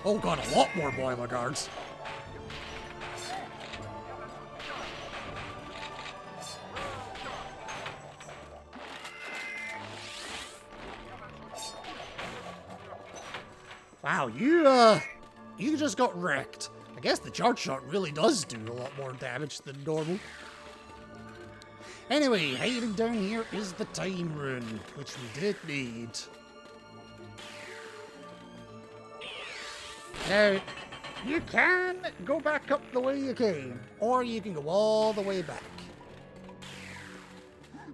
Oh god, a lot more boiler guards. Wow, you just got wrecked. I guess the charge shot really does do a lot more damage than normal. Anyway, hiding down here is the time rune, which we did need. Now, you can go back up the way you came, or you can go all the way back.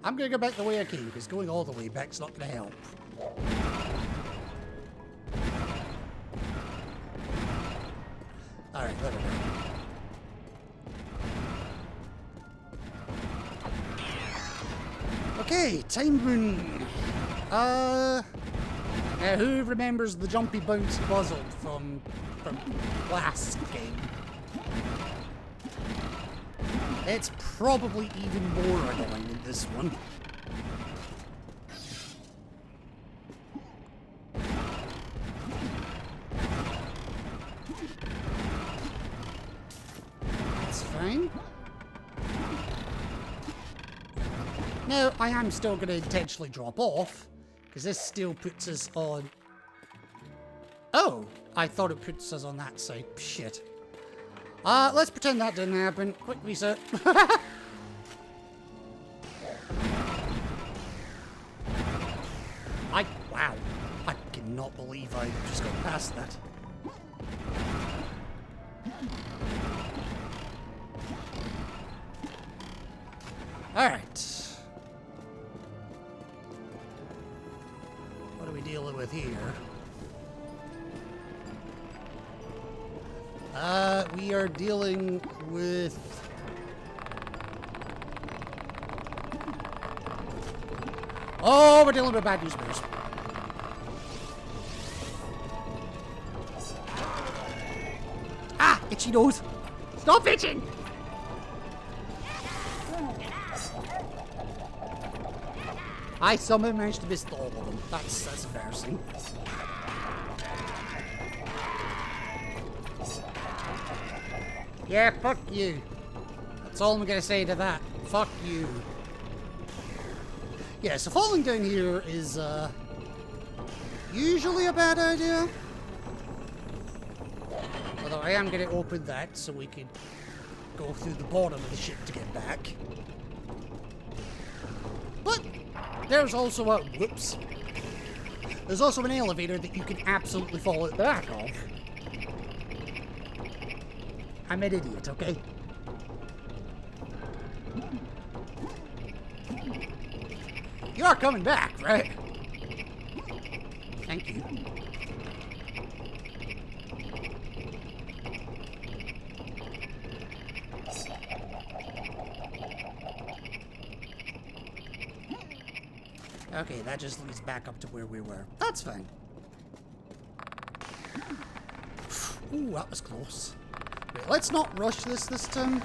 I'm gonna go back the way I came, because going all the way back's not gonna help. Alright, there we go. Okay, time rune. Now who remembers the jumpy bouncy puzzle from last game? It's probably even more annoying in this one. That's fine. Now, I am still going to intentionally drop off, because this still puts us on... Oh! I thought it puts us on that side. Shit. Let's pretend that didn't happen. Quick reset. Wow. I cannot believe I just got past that. Alright. What are we dealing with here? We are dealing with... Oh, we're dealing with bad news bears. Ah, itchy nose. Stop itching! I somehow managed to miss all of them. That's embarrassing. Yeah, fuck you. That's all I'm gonna say to that. Fuck you. Yeah, so falling down here is, usually a bad idea. Although I am gonna open that so we can go through the bottom of the ship to get back. But there's also a... Whoops. There's also an elevator that you can absolutely fall at the back of. I'm an idiot, okay? You are coming back, right? Thank you. Okay, that just leads back up to where we were. That's fine. Ooh, that was close. Wait, let's not rush this time.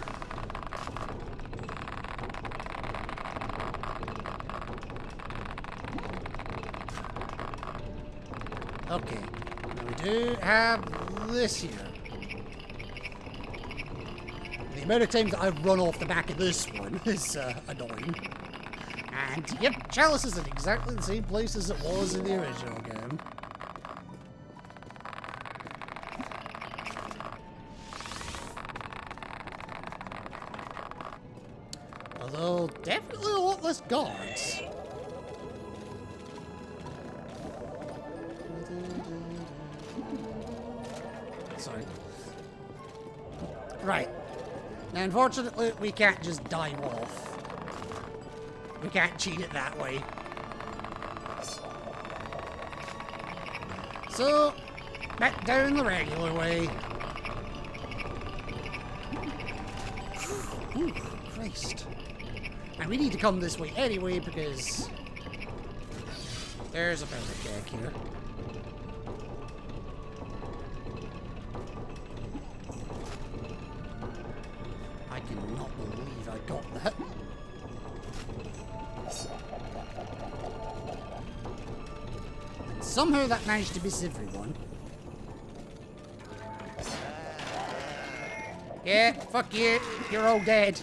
Okay, now we do have this here. The amount of times that I've run off the back of this one is annoying. And yep, Chalice is in exactly the same place as it was in the original game. Although, definitely a lot less guards. Sorry. Right. Now, unfortunately, we can't just dive off. We can't cheat it that way. So, back down the regular way. Ooh, Christ. And we need to come this way anyway because there's a powder keg here. I cannot believe I got that. And somehow that managed to miss everyone. Yeah, fuck you. You're all dead.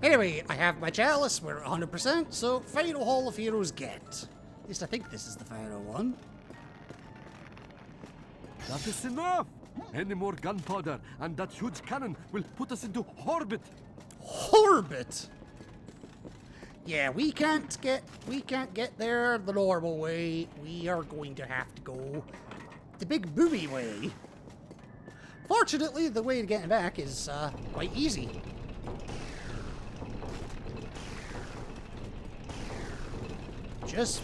Anyway, I have my chalice. We're at 100%, so final Hall of Heroes get. At least I think this is the final one. That is enough! Any more gunpowder, and that huge cannon will put us into orbit. Orbit? Yeah, we can't get there the normal way. We are going to have to go the big boomy way. Fortunately, the way to get back is quite easy. Just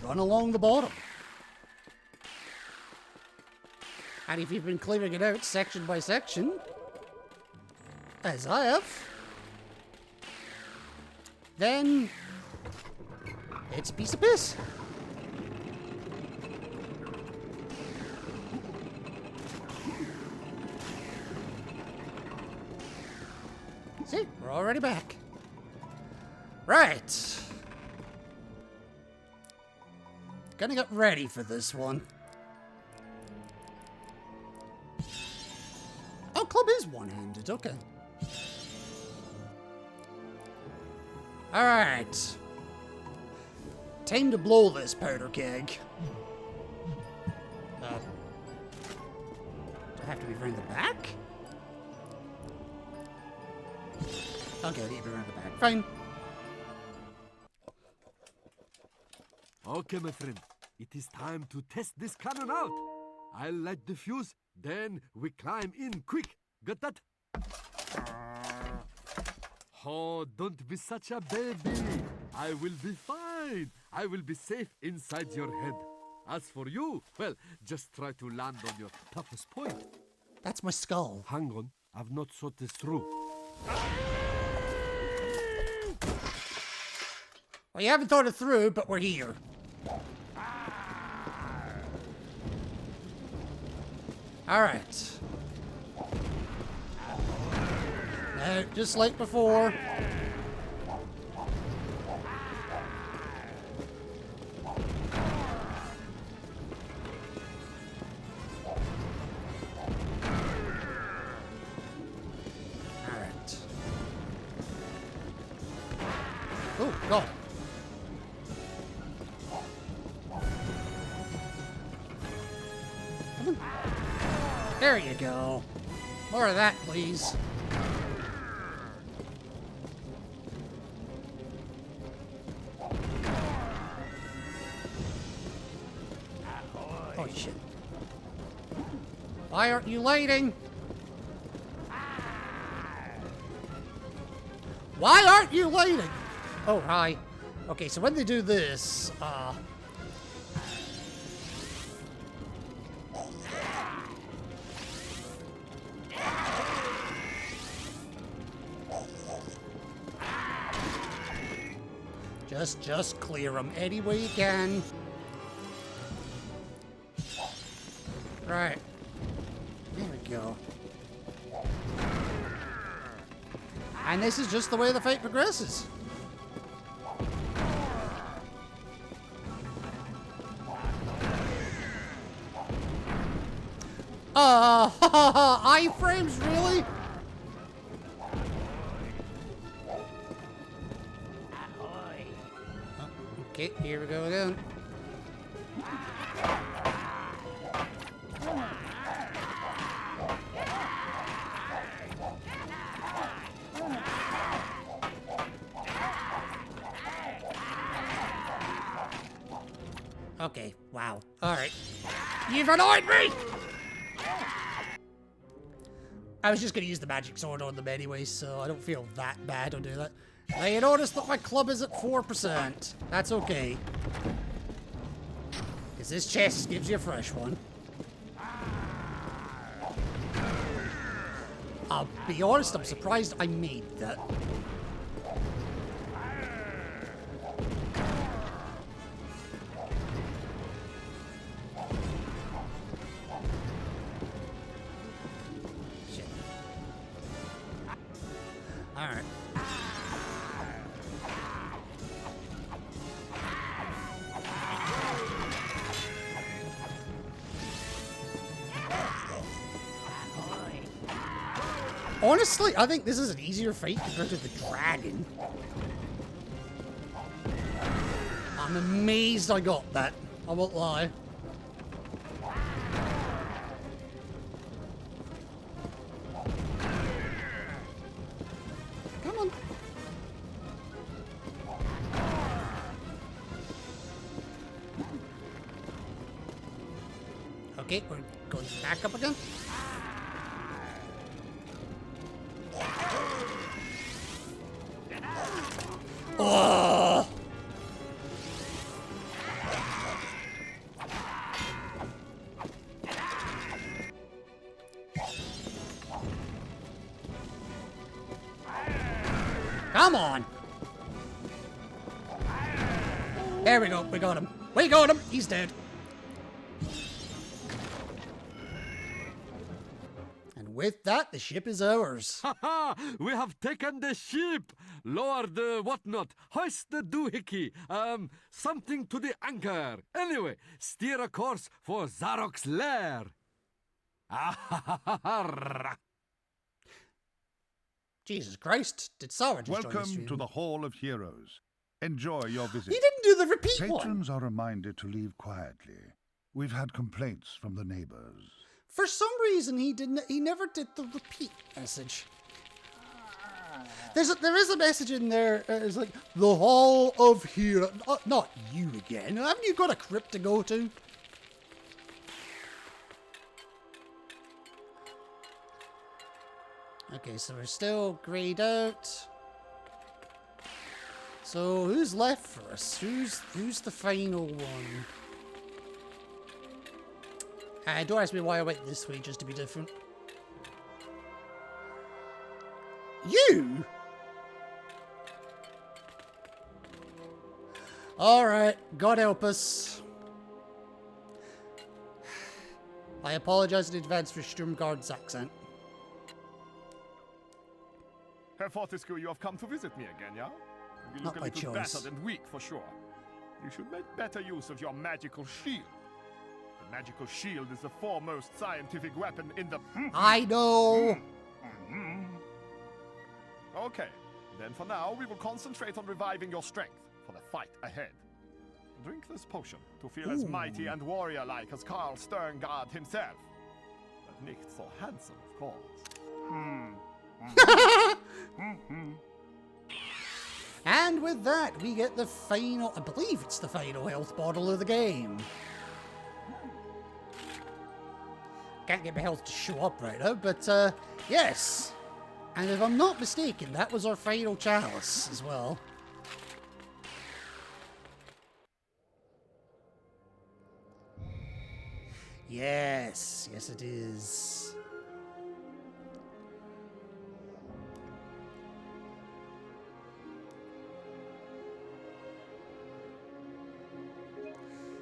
run along the bottom. And if you've been clearing it out section by section, as I have, then it's a piece of piss. See, we're already back. Right. Gonna get ready for this one. Oh, club is one-handed. Okay. Alright. Time to blow this powder keg. Do I have to be around the back? Okay, I need to be around the back. Fine. Okay, my friend. It is time to test this cannon out. I'll light the fuse, then we climb in quick. Got that? Oh, don't be such a baby. I will be fine. I will be safe inside your head. As for you, well, just try to land on your toughest point. That's my skull. Hang on, I've not thought this through. Well, you haven't thought it through, but we're here. Alright. Now, just like before. Alright. Oh, God. There you go. More of that, please. Oh, shit. Why aren't you lighting? Why aren't you lighting? Oh, hi. Okay, so when they do this, Just clear them any way you can. Right. There we go. And this is just the way the fight progresses. Iframes, really? Okay, here we go again. Okay, wow. Alright. You've annoyed me! I was just gonna use the magic sword on them anyway, so I don't feel that bad on doing that. Now you notice that my club is at 4%. That's okay. Because this chest gives you a fresh one. I'll be honest, I'm surprised I made that. Shit. Alright. Honestly, I think this is an easier fight compared to the dragon. I'm amazed I got that. I won't lie. Come on. Okay, we're going back up again. Oh! Come on! There we go, we got him. We got him! He's dead. And with that, the ship is ours. Ha ha! We have taken the ship! Lower the whatnot, hoist the doohickey, something to the anchor. Anyway, steer a course for Zarok's lair. Jesus Christ, did Sarah just join the Welcome stream? to the Hall of Heroes. Enjoy your visit. He didn't do the repeat one. Patrons are reminded to leave quietly. We've had complaints from the neighbors. For some reason, he never did the repeat message. There is a message in there. It's like the Hall of Heroes. Not you again. Haven't you got a crypt to go to? Okay, so we're still grayed out. So who's left for us? Who's the final one? Don't ask me why I went this way just to be different. You? Alright, God help us. I apologize in advance for Sturmgard's accent. Herr Fortescue, you have come to visit me again, yeah? You Not look a by little choice. battered and weak, for sure. You should make better use of your magical shield. The magical shield is the foremost scientific weapon in the... I know! Okay, then for now, we will concentrate on reviving your strength for the fight ahead. Drink this potion to feel as mighty and warrior-like as Karl Sterngard himself. But nicht so handsome, of course. And with that, we get the final, I believe it's the final health bottle of the game. Can't get my health to show up right now, but yes. And if I'm not mistaken, that was our final chalice as well. Yes, yes it is.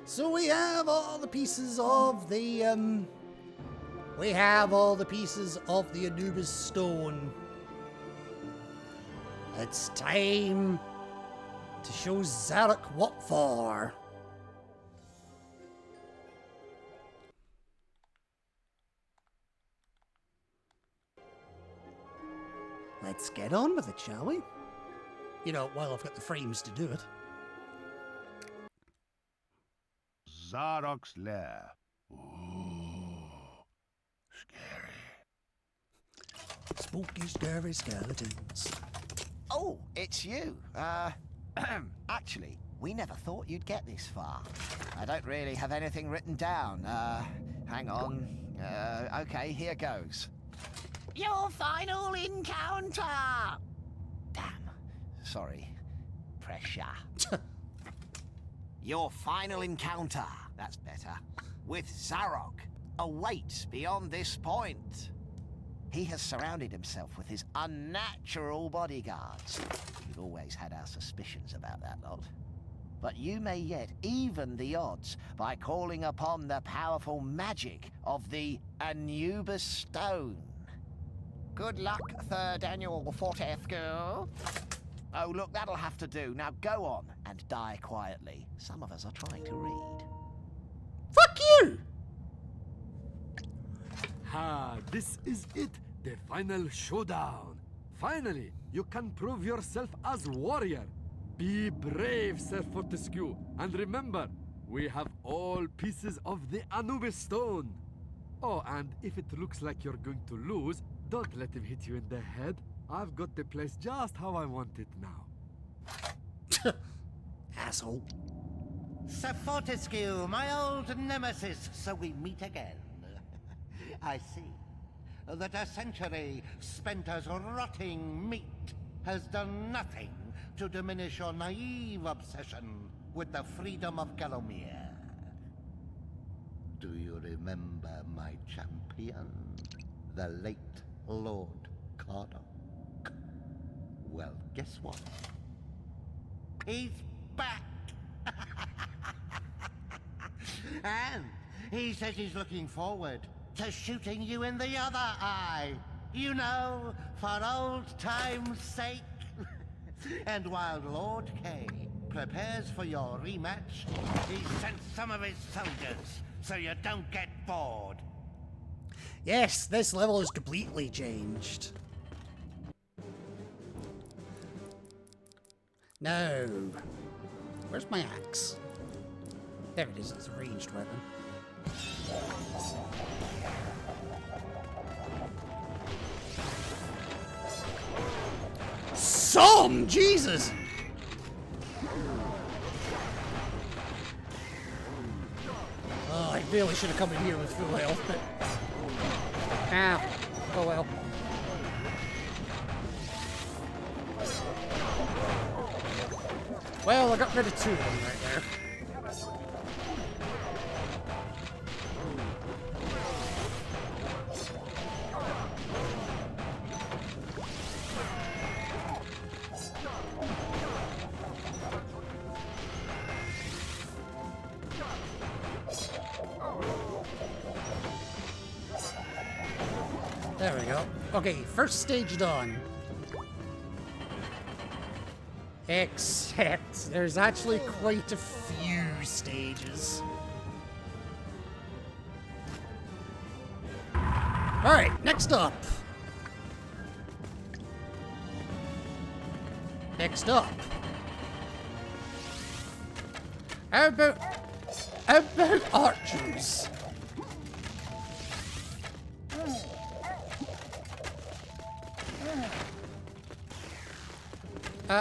So we have all the pieces of the, we have all the pieces of the Anubis stone. It's time to show Zarok what for. Let's get on with it, shall we? You know, while I've got the frames to do it. Zarok's lair. Ooh, scary. Spooky, scary skeletons. Oh, it's you. Actually, we never thought you'd get this far. I don't really have anything written down. Hang on. Okay, here goes. Your final encounter! Damn. Sorry. Pressure. Your final encounter, that's better, with Zarok awaits beyond this point. He has surrounded himself with his unnatural bodyguards. We've always had our suspicions about that lot. But you may yet even the odds by calling upon the powerful magic of the Anubis Stone. Good luck, Sir Daniel Fortescue. Oh, look, that'll have to do. Now go on and die quietly. Some of us are trying to read. Fuck you! Ha, this is it, the final showdown. Finally, you can prove yourself as warrior. Be brave, Sir Fortescue, and remember, we have all pieces of the Anubis stone. Oh, and if it looks like you're going to lose, don't let him hit you in the head. I've got the place just how I want it now. Asshole. Sir Fortescue, my old nemesis, so we meet again. I see that a century spent as rotting meat has done nothing to diminish your naive obsession with the freedom of Galomir. Do you remember my champion, the late Lord Kardok? Well, guess what? He's back! And he says he's looking forward to shooting you in the other eye. You know, for old time's sake. And while Lord Kay prepares for your rematch, he sent some of his soldiers so you don't get bored. Yes, this level is completely changed. No. Where's my axe? There it is, it's a ranged weapon. Some! Jesus! Oh, I really should have come in here with full health, but... Ah, oh well. Well, I got rid of 2 of them right there. There we go. Okay, first stage done. Except there's actually quite a few stages. Alright, next up. Next up. How about archers?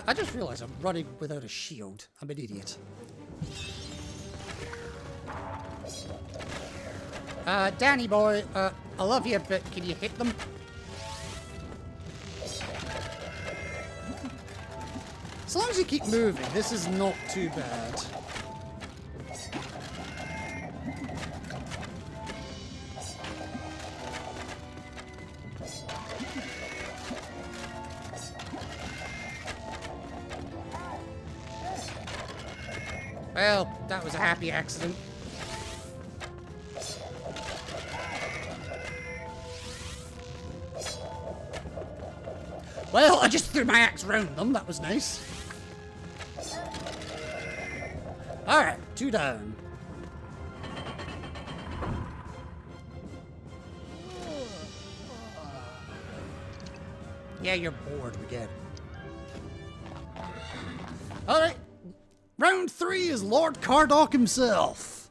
I just realized I'm running without a shield. I'm an idiot. Danny boy, I love you, but can you hit them? As long as you keep moving, this is not too bad. Well, that was a happy accident. Well, I just threw my axe around them. That was nice. Alright, 2 down. Yeah, you're bored. We get it. Alright. Round 3 is Lord Cardok himself.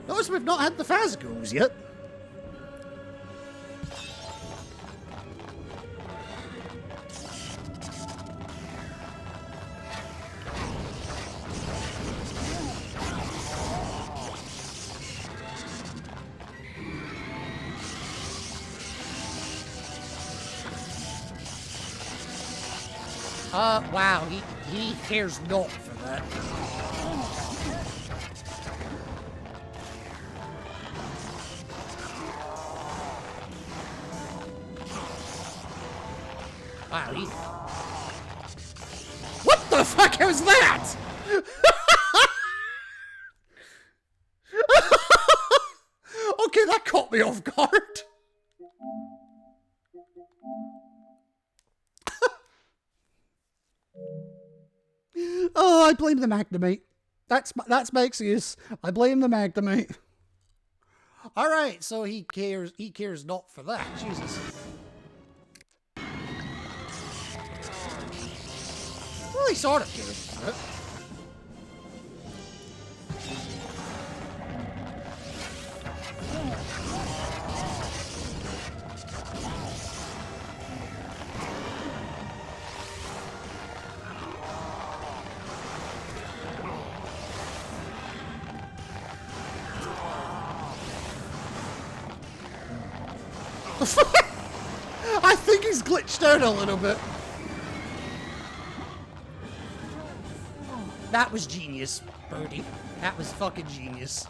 Notice we've not had the Phasgos yet. Wow, he cares not for that. Wow, he... What the fuck was that? Okay, that caught me off guard. Oh, I blame the Magnemite. That's my excuse. I blame the Magnemite. All right, so he cares not for that. Jesus. Well, he sort of cares for it. I think he's glitched out a little bit. That was genius, Birdie. That was fucking genius.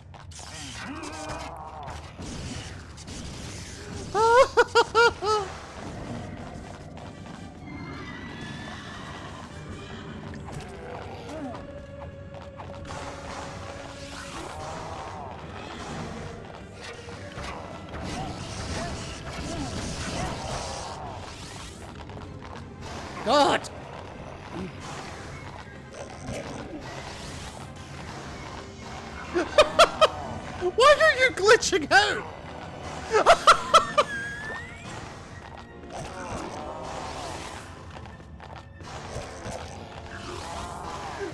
God! Why are you glitching out?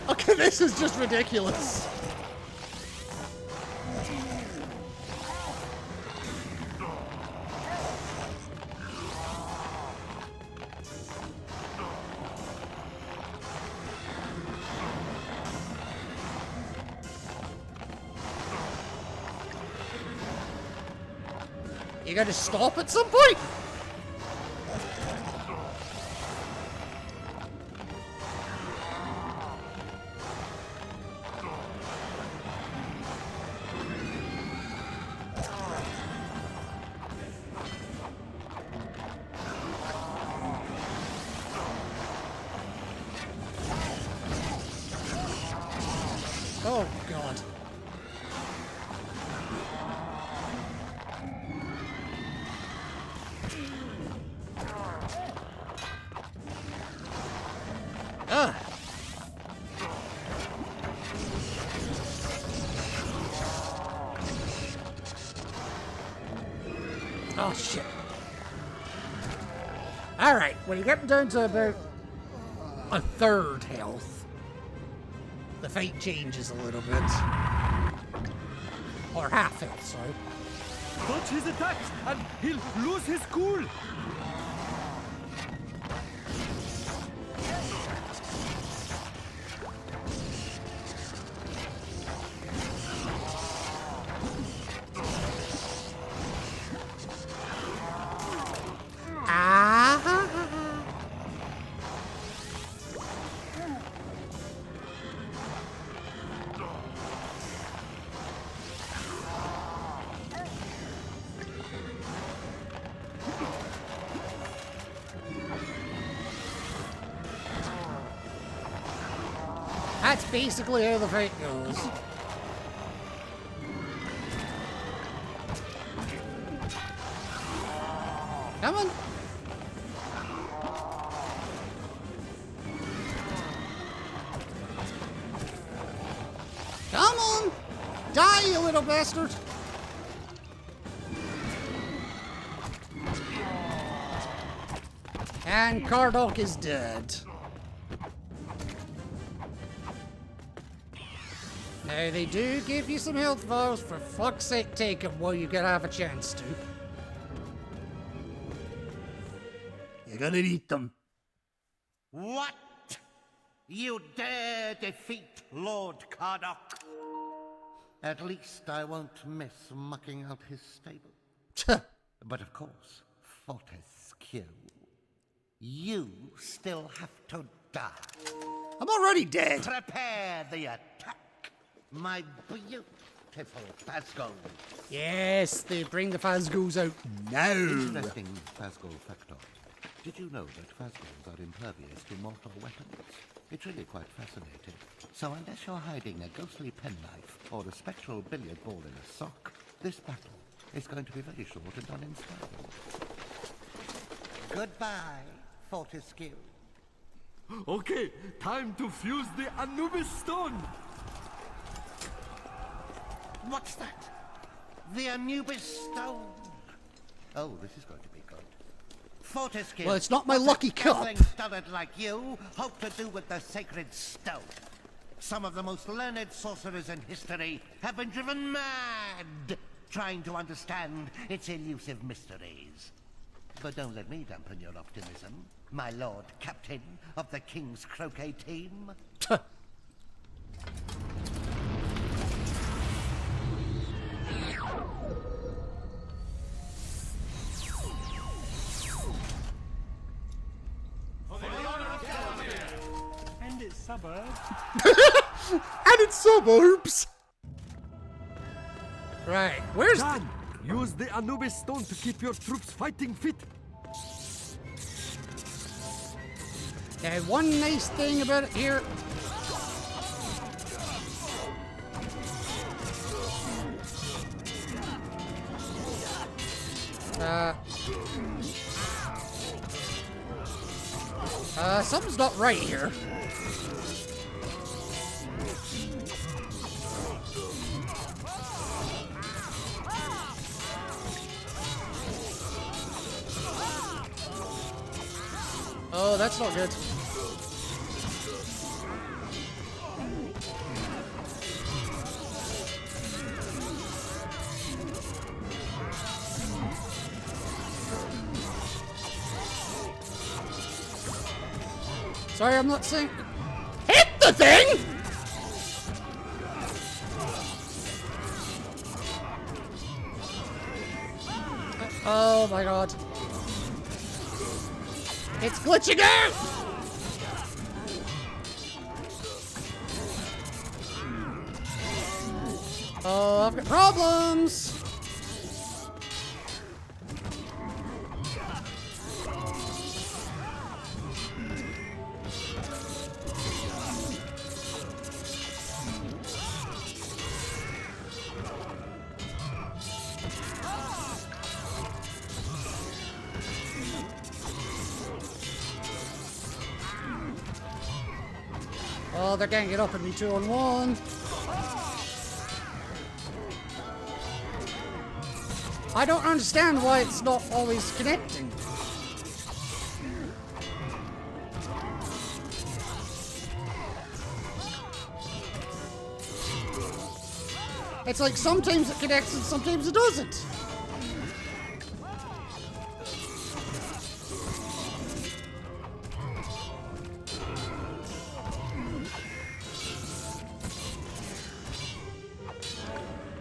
Okay, this is just ridiculous. You gotta stop at some point? Oh, God. Ah. Oh, shit. Alright, when you get down to about a third health, the fight changes a little bit. Or half health, sorry. Dodge his attacks, and he'll lose his cool. That's basically how the fight goes. Come on. Come on! Die, you little bastard! And Cardok is dead. Now, they do give you some health vials. For fuck's sake, take them while you can have a chance to. You're gonna need them. What? You dare defeat Lord Cardok? At least I won't miss mucking out his stable. But of course, Fortescue, you still have to die. I'm already dead. Prepare the attack, my beautiful Phasgul. Yes, they bring the Phasgul's out now. Interesting Phasgul factoid. Did you know that Phasguls are impervious to mortal weapons? It's really quite fascinating. So unless you're hiding a ghostly penknife or a spectral billiard ball in a sock, this battle is going to be very short and uninspiring. Goodbye, Fortescue. Okay, time to fuse the Anubis stone. What's that? The Anubis stone. Oh, this is going to be good. Fortescue. Well, it's not my lucky cup. Dullard like you hope to do with the sacred stone. Some of the most learned sorcerers in history have been driven mad trying to understand its elusive mysteries. But don't let me dampen your optimism, my lord captain of the King's Croquet team. And its suburbs. And its suburbs. Right, where's Dan, use the Anubis stone to keep your troops fighting fit. Okay, one nice thing about it here. Something's not right here. Oh, that's not good. Sorry, I'm not saying... Hit the thing! Oh my god. It's glitching out! Oh, I've got problems! Oh, they're ganging up at me 2-on-1. I don't understand why it's not always connecting. It's like sometimes it connects and sometimes it doesn't.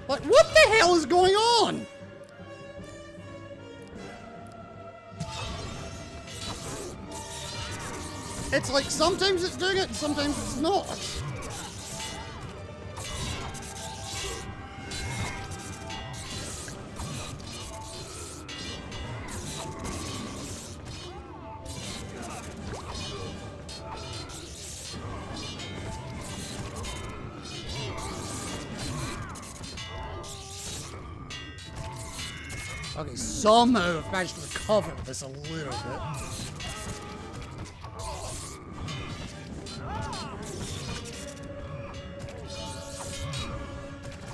Like, what the hell is going on? It's like sometimes it's doing it and sometimes it's not. Okay, somehow I've managed to recover this a little bit.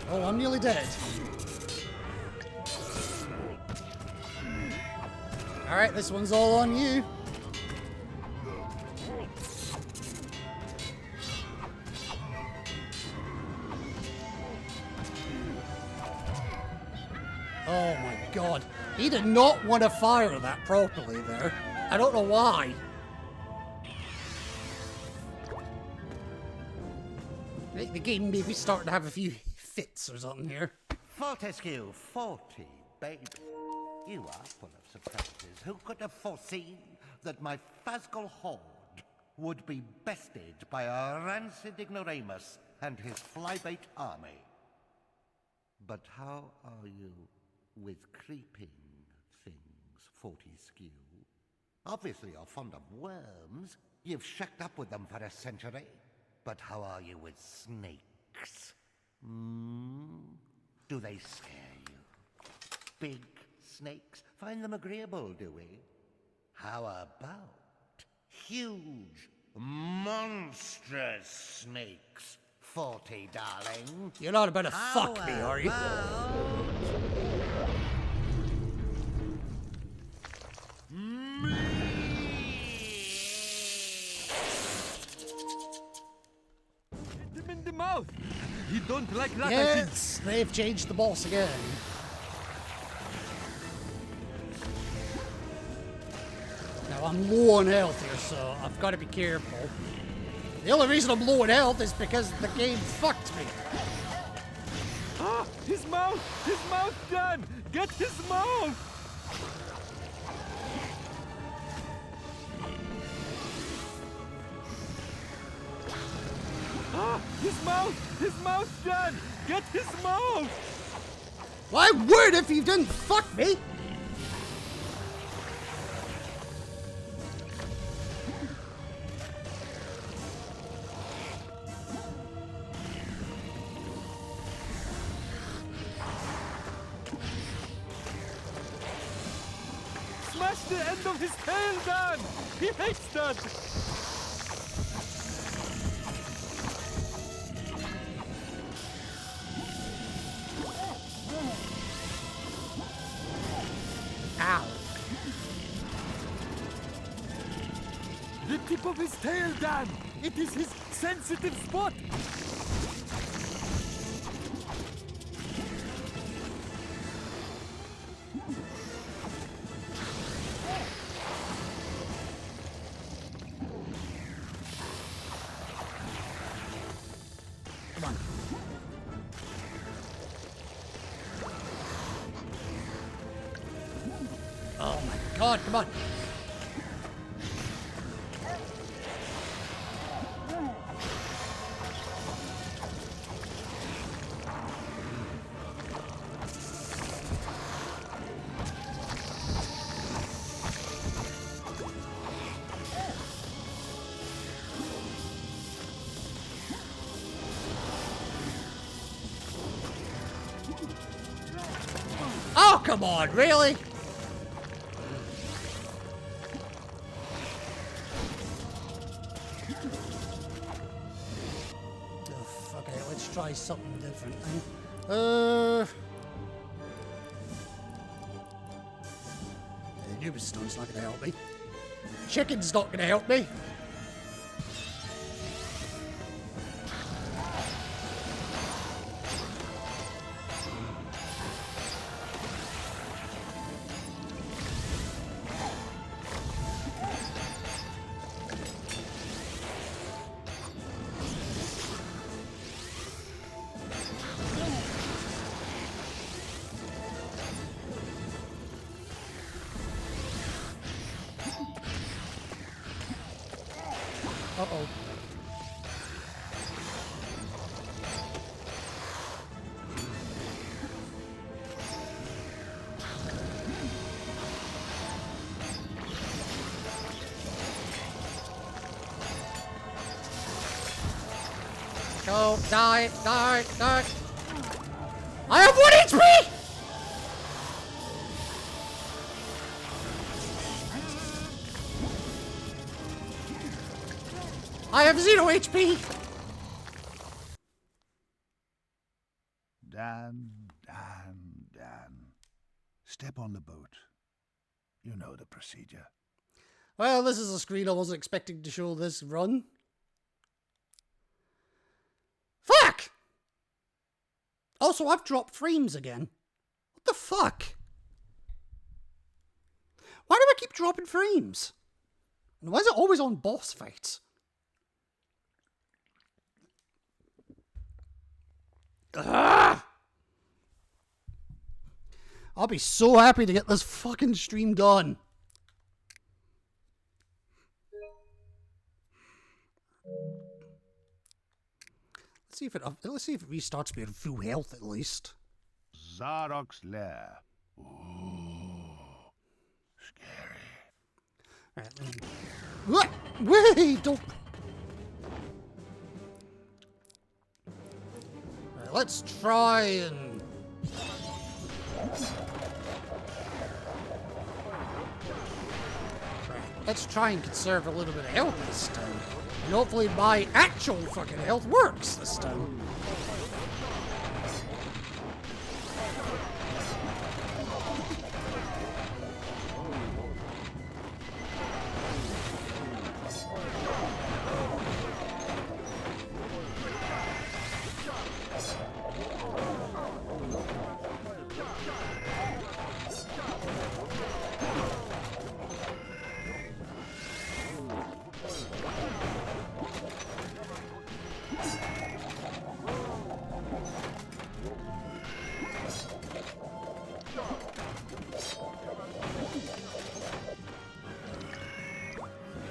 Oh, I'm nearly dead. Alright, this one's all on you. Oh my god. He did not want to fire that properly there. I don't know why. I think the game may be starting to have a few fits or something here. Fortescue 40, baby. You are full of surprises. Who could have foreseen that my Phasgul horde would be bested by a rancid ignoramus and his flybait army? But how are you with creeping things, Fortescue? Obviously you're fond of worms. You've shacked up with them for a century. But how are you with snakes? Do they scare you? Big snakes? Find them agreeable, do we? How about huge, monstrous snakes, 40, darling? You're not about to fuck me, are you? Hit him in the mouth! You don't like that, Yes, they've changed the boss again. Now I'm low on health here, so I've got to be careful. The only reason I'm low on health is because the game fucked me. Ah! His mouth! His mouth done! Get his mouth! Ah! His mouth! His mouth done! Get his mouth! Well, I would if you didn't fuck me! Smash That's the end of his tail, Dan! He hates that! Ow. The tip of his tail, Dan! It is his sensitive spot! Come on. Oh my god, come on. Oh, come on, really? Oh, okay, let's try something different then. The Anubis Stone's not gonna help me. Chicken's not gonna help me. Uh-oh. Go, die, die, die. I have 1 HP! I have 0 HP! Dan. Step on the boat. You know the procedure. Well, this is a screen I wasn't expecting to show this run. Fuck! Also, I've dropped frames again. What the fuck? Why do I keep dropping frames? And why is it always on boss fights? Ugh! I'll be so happy to get this fucking stream done. Let's see if it restarts me at full health at least. Zarok's lair. Ooh, scary. What? Wait, don't. Right, let's try and. Let's try and conserve a little bit of health this time. And hopefully my actual fucking health works this time.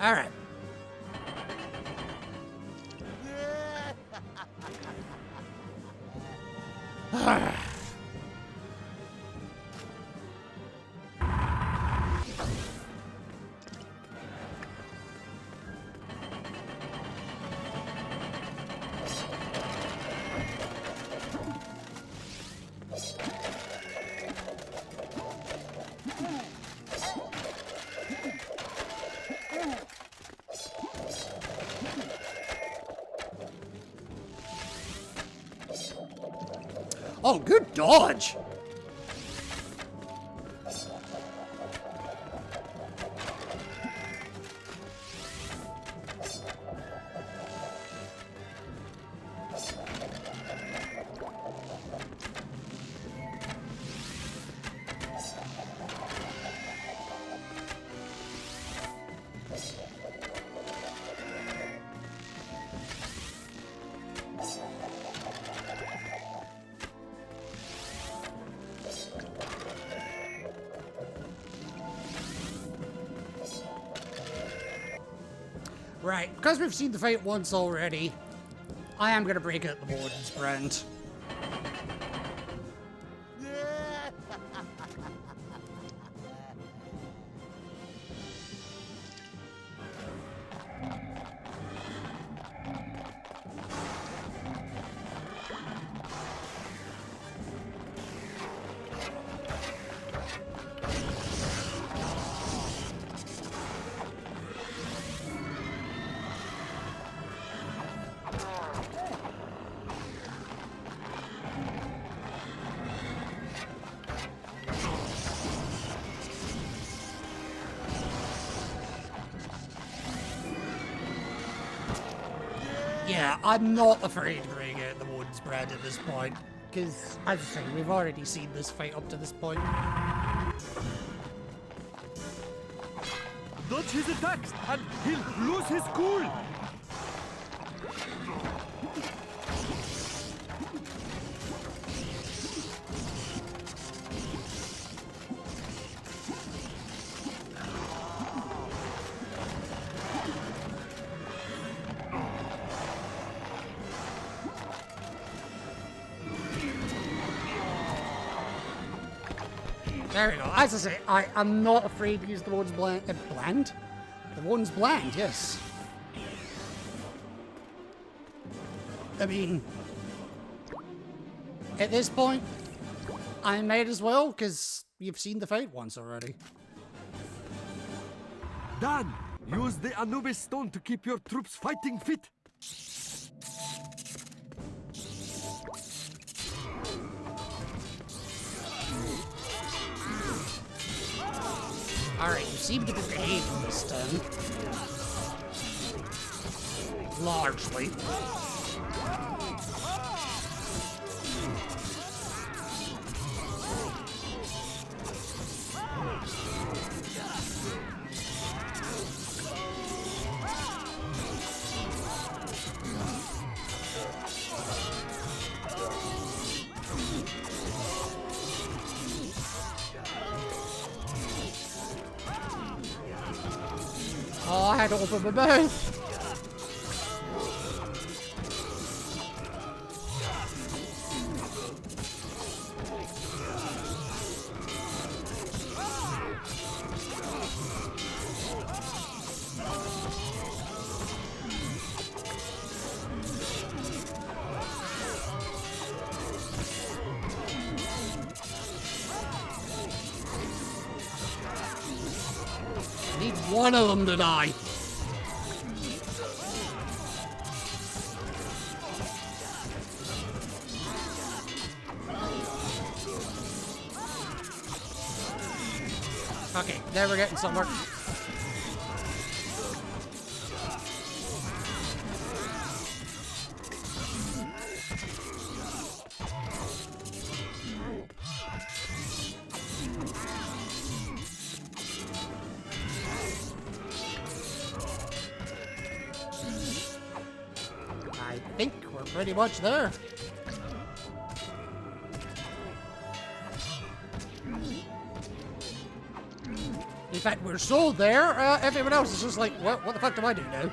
All right. Oh, good dodge! Right, because we've seen the fight once already, I am gonna break out the Warden's brand. Yeah, I'm not afraid to bring out the Warden's brand at this point, because, as I say, we've already seen this fight up to this point. Dodge his attacks, and he'll lose his cool! There we go. As I say, I'm not afraid to use the Warden's bland. The Warden's bland, yes. I mean, at this point, I might as well, because you've seen the fight once already. Dan, use the Anubis stone to keep your troops fighting fit. Alright, you seem to be behaving this time. Largely. Oh, I had to open my mouth. Need one of them to die. Okay, there we're getting somewhere. I think we're pretty much there. In fact, we're so there, everyone else is just like, what the fuck do I do now?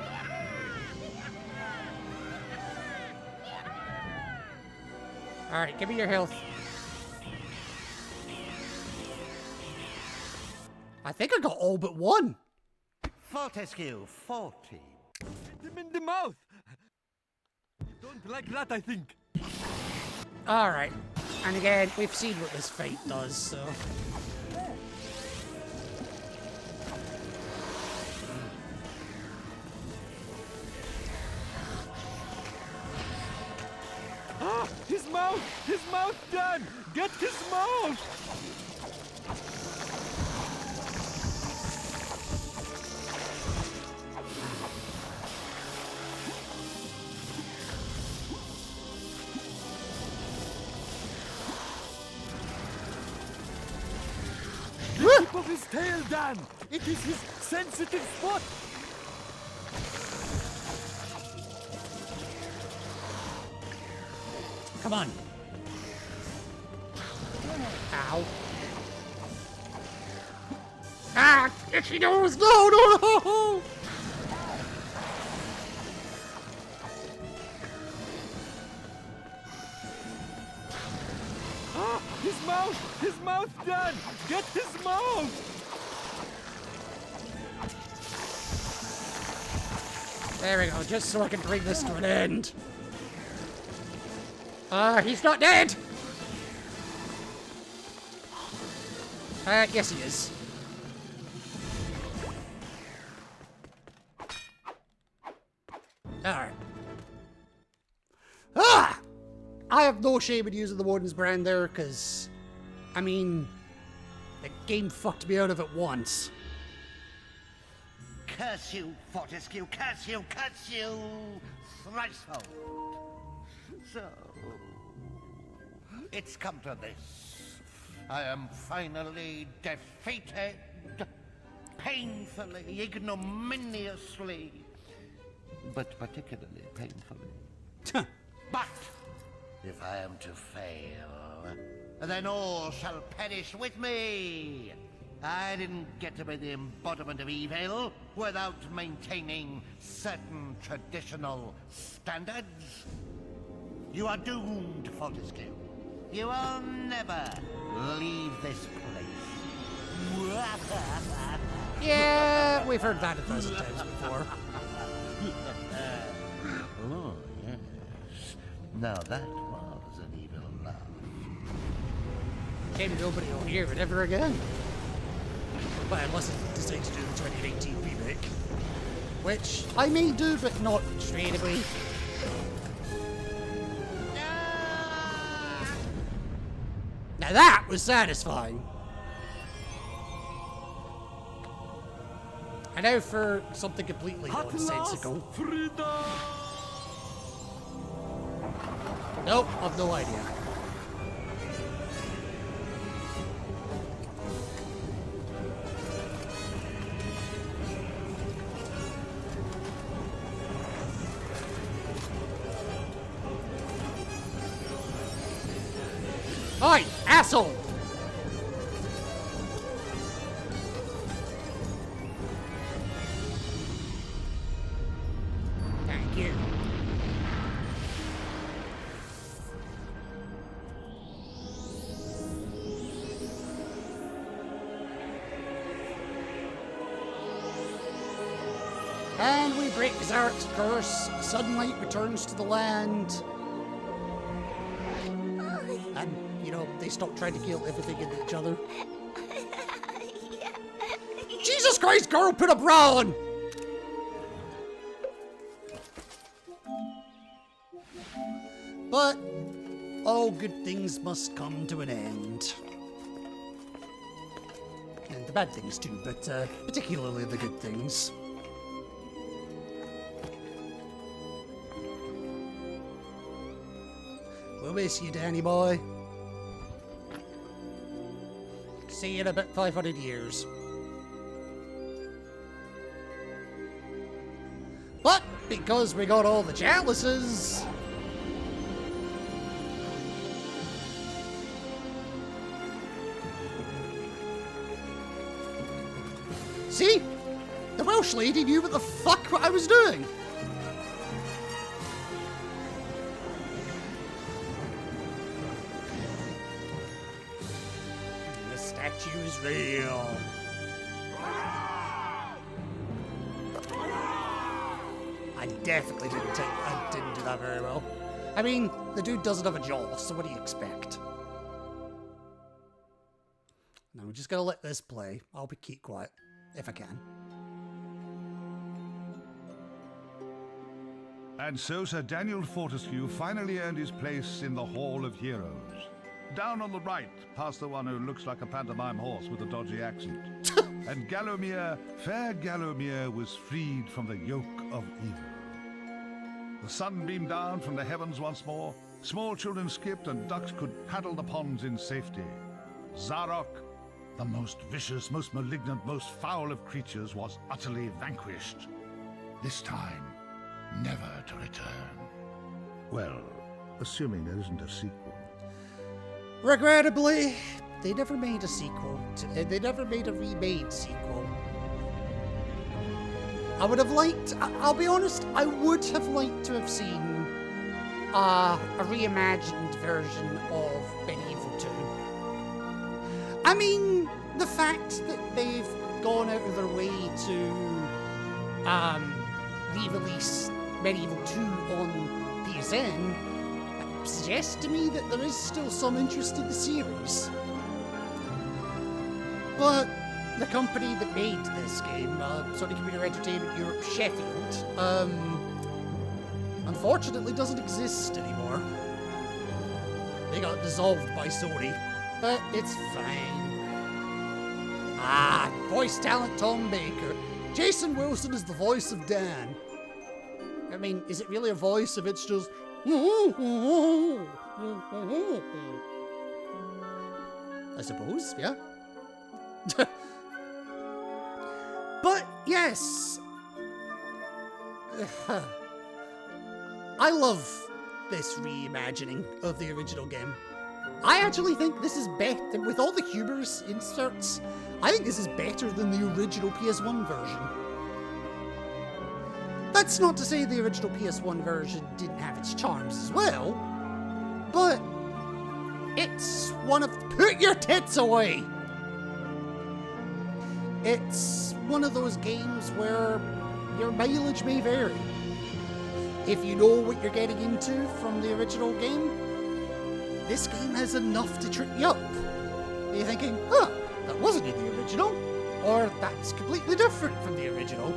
Alright, give me your health. I think I got all but one. Fortescue, 40. Hit him in the mouth! Don't like that, I think. Alright. And again, we've seen what this fight does, so... Ah! His mouth! His mouth, Dan! Get his mouth! The tip of his tail, Dan! It is his sensitive spot! Come on. Ow. Ah! Itchy nose! No, no, no! Ah! His mouth! His mouth, Dan! Get his mouth! There we go, just so I can bring this to an end. He's not dead! Yes he is. Alright. Ah! I have no shame in using the Warden's brand there, because, I mean, the game fucked me out of it once. Curse you, Fortescue, curse you, curse you! Thricefold. So, it's come to this. I am finally defeated. Painfully, ignominiously. But particularly painfully. But, if I am to fail, then all shall perish with me. I didn't get to be the embodiment of evil without maintaining certain traditional standards. You are doomed, Fortescue. You will never leave this place. Yeah, we've heard that 1,000 times before. Oh, yes. Now that was an evil laugh. Maybe nobody will hear it ever again. Well, unless it decides to do the 2019 remake. Which I may do, but not straight away. Now that was satisfying. And now for something completely nonsensical. Nope, I've no idea. Oi, asshole! Thank you. And we break Zarek's curse. Sunlight returns to the land. And, you know, they stop trying to kill everything and each other. Jesus Christ, girl, put a bra on! But all good things must come to an end. And the bad things too, but particularly the good things. We'll miss you, Danny boy. See you in about 500 years. But because we got all the chalices, see? The Welsh lady knew what the fuck I was doing. The statue's real. I definitely didn't do that very well. I mean, the dude doesn't have a jaw, so what do you expect? Now we're just gonna let this play. I'll keep quiet, if I can. And so Sir Daniel Fortescue finally earned his place in the Hall of Heroes. Down on the right, past the one who looks like a pantomime horse with a dodgy accent. And Gallowmere, fair Gallowmere, was freed from the yoke of evil. The sun beamed down from the heavens once more, small children skipped and ducks could paddle the ponds in safety. Zarok, the most vicious, most malignant, most foul of creatures, was utterly vanquished. This time, never to return. Well, assuming there isn't a sequel. Regrettably, they never made a sequel. They never made a remade sequel. I would have liked, I'll be honest, I would have liked to have seen a reimagined version of Medieval 2. I mean, the fact that they've gone out of their way to re-release Medieval 2 on PSN suggests to me that there is still some interest in the series. But the company that made this game, Sony Computer Entertainment Europe Sheffield, unfortunately doesn't exist anymore. They got dissolved by Sony, but it's fine. Voice talent Tom Baker. Jason Wilson is the voice of Dan. I mean, is it really a voice if it's just... I suppose, yeah. But, yes. I love this reimagining of the original game. I actually think this is better, with all the humorous inserts, I think this is better than the original PS1 version. That's not to say the original PS1 version didn't have its charms as well, but it's one of... Put your tits away! It's one of those games where your mileage may vary. If you know what you're getting into from the original game, this game has enough to trip you up. You're thinking, that wasn't in the original, or that's completely different from the original.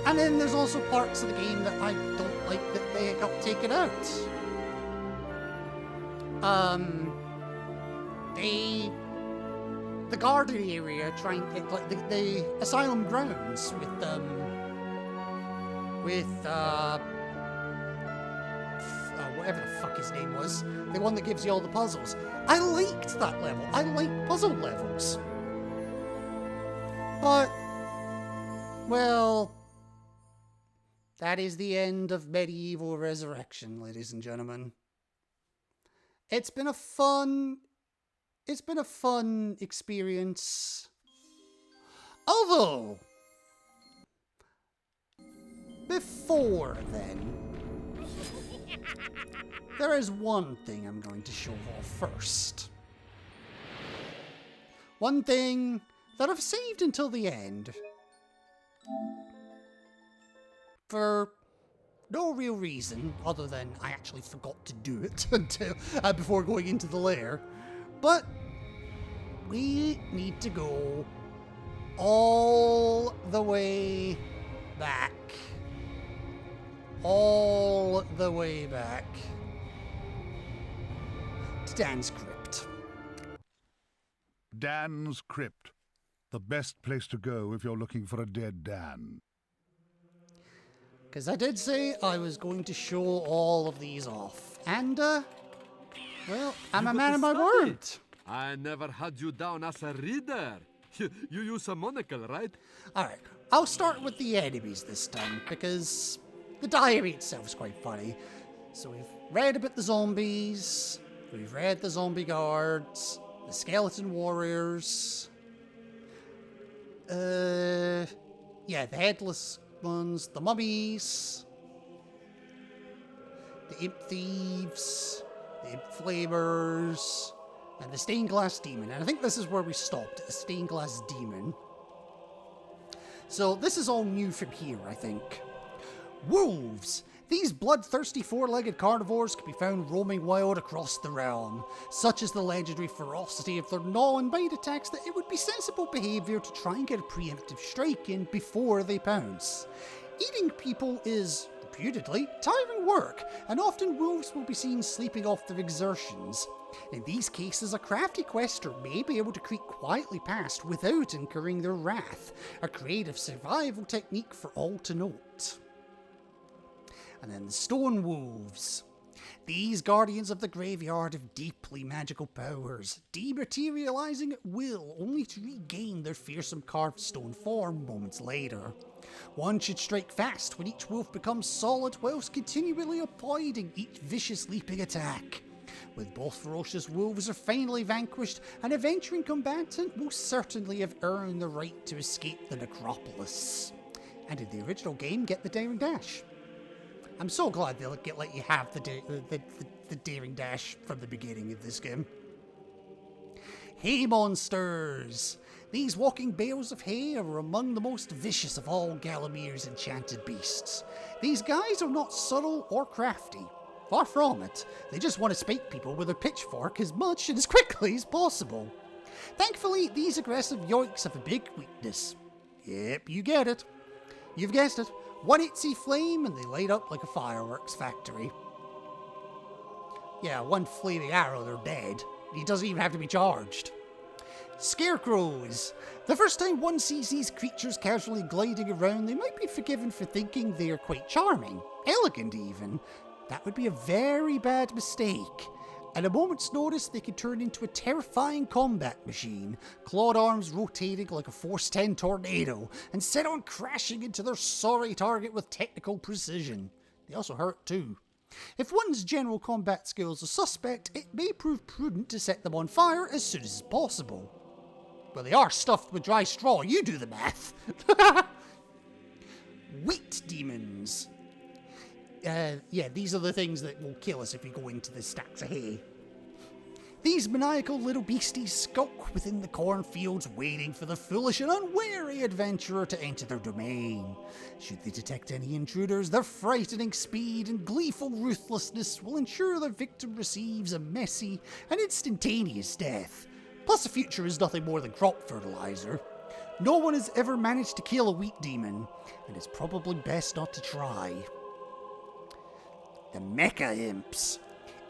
And then there's also parts of the game that I don't like that they got taken out. The garden area, like the asylum grounds with whatever the fuck his name was, the one that gives you all the puzzles. I liked that level. I like puzzle levels. But, well, that is the end of Medieval Resurrection, ladies and gentlemen. It's been a fun experience. Although, before then, there is one thing I'm going to show off first. One thing that I've saved until the end. For no real reason, other than I actually forgot to do it until before going into the lair. But we need to go all the way back. All the way back to Dan's Crypt. Dan's Crypt. The best place to go if you're looking for a dead Dan. Because I did say I was going to show all of these off. And, well, I'm a man of my word. I never had you down as a reader. You use a monocle, right? Alright, I'll start with the enemies this time, because the diary itself is quite funny. So we've read about the zombies, we've read the zombie guards, the skeleton warriors, yeah, the headless ones, the mummies, the imp thieves, the imp flamers, and the stained glass demon. And I think this is where we stopped, the stained glass demon. So this is all new from here, I think. Wolves, These bloodthirsty four-legged carnivores can be found roaming wild across the realm. Such is the legendary ferocity of their gnaw and bite attacks that it would be sensible behaviour to try and get a preemptive strike in before they pounce. Eating people is, reputedly, tiring work, and often wolves will be seen sleeping off their exertions. In these cases, a crafty quester may be able to creep quietly past without incurring their wrath, a creative survival technique for all to note. And then the Stone Wolves. These guardians of the graveyard have deeply magical powers, dematerializing at will only to regain their fearsome carved stone form moments later. One should strike fast when each wolf becomes solid whilst continually avoiding each vicious leaping attack. With both ferocious wolves are finally vanquished, an adventuring combatant will certainly have earned the right to escape the necropolis. And in the original game, get the Daring Dash. I'm so glad they'll let you have the Daring Dash from the beginning of this game. Hay monsters! These walking bales of hay are among the most vicious of all Galamir's enchanted beasts. These guys are not subtle or crafty. Far from it. They just want to spike people with a pitchfork as much and as quickly as possible. Thankfully, these aggressive yoiks have a big weakness. Yep, you get it. You've guessed it. One itsy flame and they light up like a fireworks factory. Yeah, one flaming arrow, they're dead. He doesn't even have to be charged. Scarecrows. The first time one sees these creatures casually gliding around, they might be forgiven for thinking they are quite charming, elegant even. That would be a very bad mistake. At a moment's notice, they could turn into a terrifying combat machine, clawed arms rotating like a Force 10 tornado, and set on crashing into their sorry target with technical precision. They also hurt too. If one's general combat skills are suspect, it may prove prudent to set them on fire as soon as possible. Well, they are stuffed with dry straw, you do the math. Wheat demons. Yeah, these are the things that will kill us if we go into the stacks of hay. These maniacal little beasties skulk within the cornfields waiting for the foolish and unwary adventurer to enter their domain. Should they detect any intruders, their frightening speed and gleeful ruthlessness will ensure the victim receives a messy and instantaneous death. Plus the future is nothing more than crop fertilizer. No one has ever managed to kill a wheat demon, and it's probably best not to try. The Mecha Imps.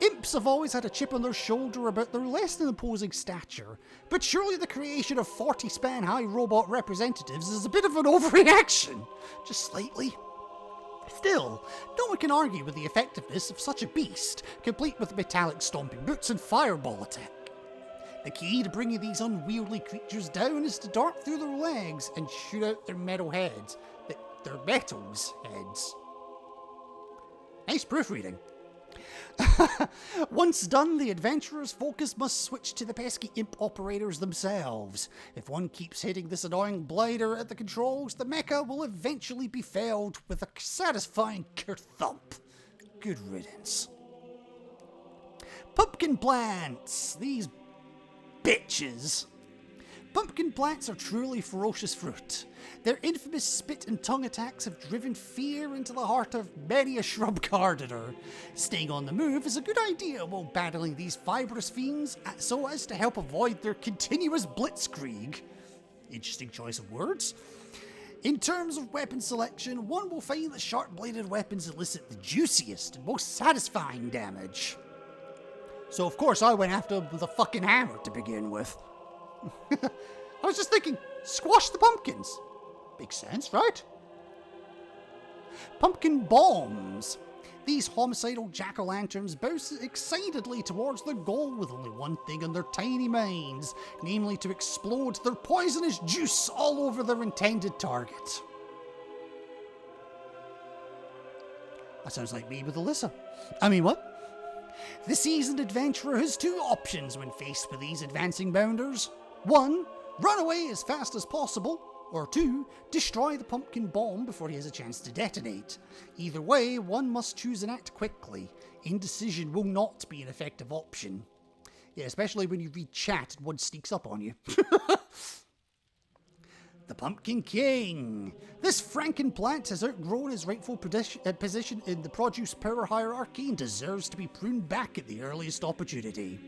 Imps have always had a chip on their shoulder about their less than imposing stature, but surely the creation of 40-span-high robot representatives is a bit of an overreaction. Just slightly. Still, no one can argue with the effectiveness of such a beast, complete with metallic stomping boots and fireball attack. The key to bringing these unwieldy creatures down is to dart through their legs and shoot out their metal heads. Their metals heads. Nice proofreading. Once done, the adventurer's focus must switch to the pesky imp operators themselves. If one keeps hitting this annoying blighter at the controls, the mecha will eventually be felled with a satisfying kerthump. Good riddance. Pumpkin plants. These bitches. Pumpkin plants are truly ferocious fruit. Their infamous spit and tongue attacks have driven fear into the heart of many a shrub gardener. Staying on the move is a good idea while battling these fibrous fiends so as to help avoid their continuous blitzkrieg. Interesting choice of words. In terms of weapon selection, one will find that sharp-bladed weapons elicit the juiciest and most satisfying damage. So of course I went after them with a fucking hammer to begin with. I was just thinking, squash the pumpkins. Makes sense, right? Pumpkin bombs. These homicidal jack-o'-lanterns bounce excitedly towards their goal with only one thing on their tiny minds, namely to explode their poisonous juice all over their intended target. That sounds like me with Alyssa. I mean, what? The seasoned adventurer has two options when faced with these advancing bounders. 1. Run away as fast as possible. Or 2. Destroy the pumpkin bomb before he has a chance to detonate. Either way, one must choose and act quickly. Indecision will not be an effective option. Yeah, especially when you read chat and one sneaks up on you. The Pumpkin King. This Frankenplant has outgrown his rightful position in the produce power hierarchy and deserves to be pruned back at the earliest opportunity.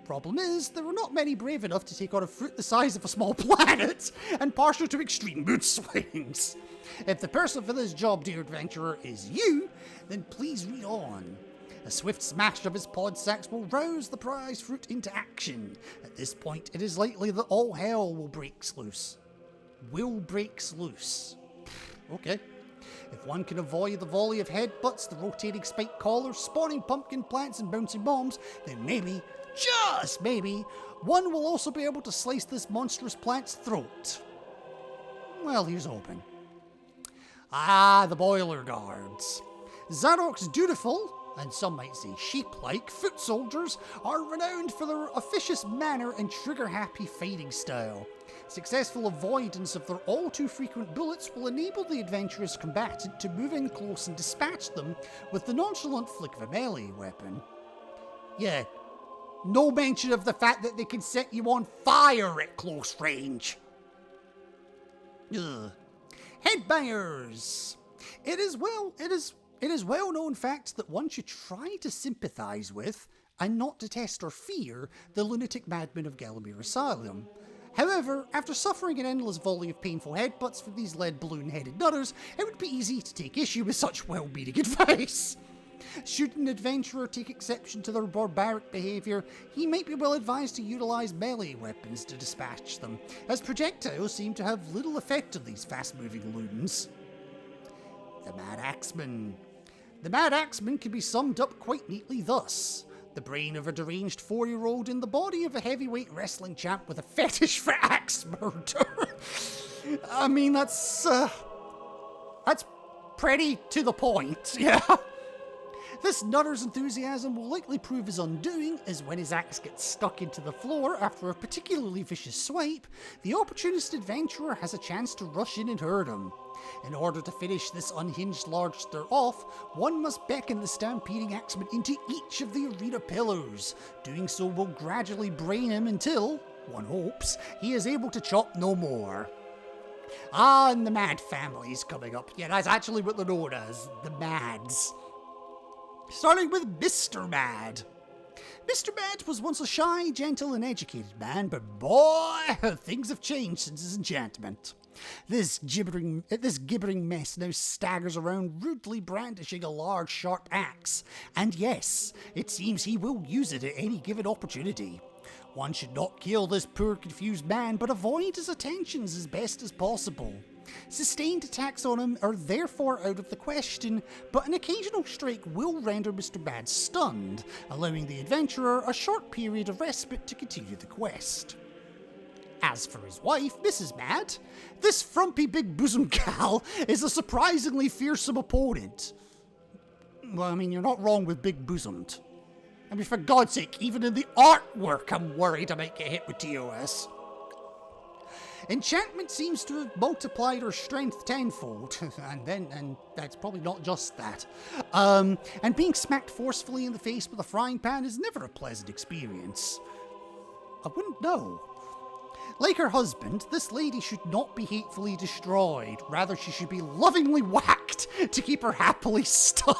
Problem is, there are not many brave enough to take on a fruit the size of a small planet and partial to extreme mood swings. If the person for this job, dear adventurer, is you, then please read on. A swift smash of his pod sacks will rouse the prize fruit into action. At this point, it is likely that all hell will break loose. Okay. If one can avoid the volley of headbutts, the rotating spike collars, spawning pumpkin plants and bouncing bombs, then maybe, just maybe, one will also be able to slice this monstrous plant's throat. Well, here's hoping. Ah, the Boiler Guards. Zarok's dutiful, and some might say sheep-like, foot soldiers are renowned for their officious manner and trigger-happy fighting style. Successful avoidance of their all-too-frequent bullets will enable the adventurous combatant to move in close and dispatch them with the nonchalant flick of a melee weapon. Yeah, no mention of the fact that they can set you on fire at close range. Ugh. Headbangers. It is well-known fact that one should try to sympathise with, and not detest or fear, the lunatic madmen of Gallowmere Asylum. However, after suffering an endless volley of painful headbutts from these lead balloon-headed nutters, it would be easy to take issue with such well-meaning advice. Should an adventurer take exception to their barbaric behaviour, he might be well advised to utilise melee weapons to dispatch them, as projectiles seem to have little effect on these fast-moving loons. The Mad Axeman. The Mad Axeman can be summed up quite neatly thus. The brain of a deranged 4-year-old in the body of a heavyweight wrestling champ with a fetish for axe murder. I mean, that's pretty to the point, yeah. This nutter's enthusiasm will likely prove his undoing, as when his axe gets stuck into the floor after a particularly vicious swipe, the opportunist adventurer has a chance to rush in and hurt him. In order to finish this unhinged larkster off, one must beckon the stampeding axeman into each of the arena pillars. Doing so will gradually brain him until, one hopes, he is able to chop no more. Ah, and the Mad family's coming up. Yeah, that's actually what they're known as, the Mads. Starting with Mr. Mad. Mr. Mad was once a shy, gentle, and educated man, but boy, things have changed since his enchantment. This gibbering mess now staggers around, rudely brandishing a large, sharp axe. And yes, it seems he will use it at any given opportunity. One should not kill this poor, confused man, but avoid his attentions as best as possible. Sustained attacks on him are therefore out of the question, but an occasional strike will render Mr. Mad stunned, allowing the adventurer a short period of respite to continue the quest. As for his wife, Mrs. Mad, this frumpy big bosom gal is a surprisingly fearsome opponent. Well, I mean, you're not wrong with big bosomed. I mean, for God's sake, even in the artwork, I'm worried I might get hit with TOS. Enchantment seems to have multiplied her strength tenfold, and that's probably not just that. And being smacked forcefully in the face with a frying pan is never a pleasant experience. I wouldn't know. Like her husband, this lady should not be hatefully destroyed. Rather, she should be lovingly whacked to keep her happily stunned.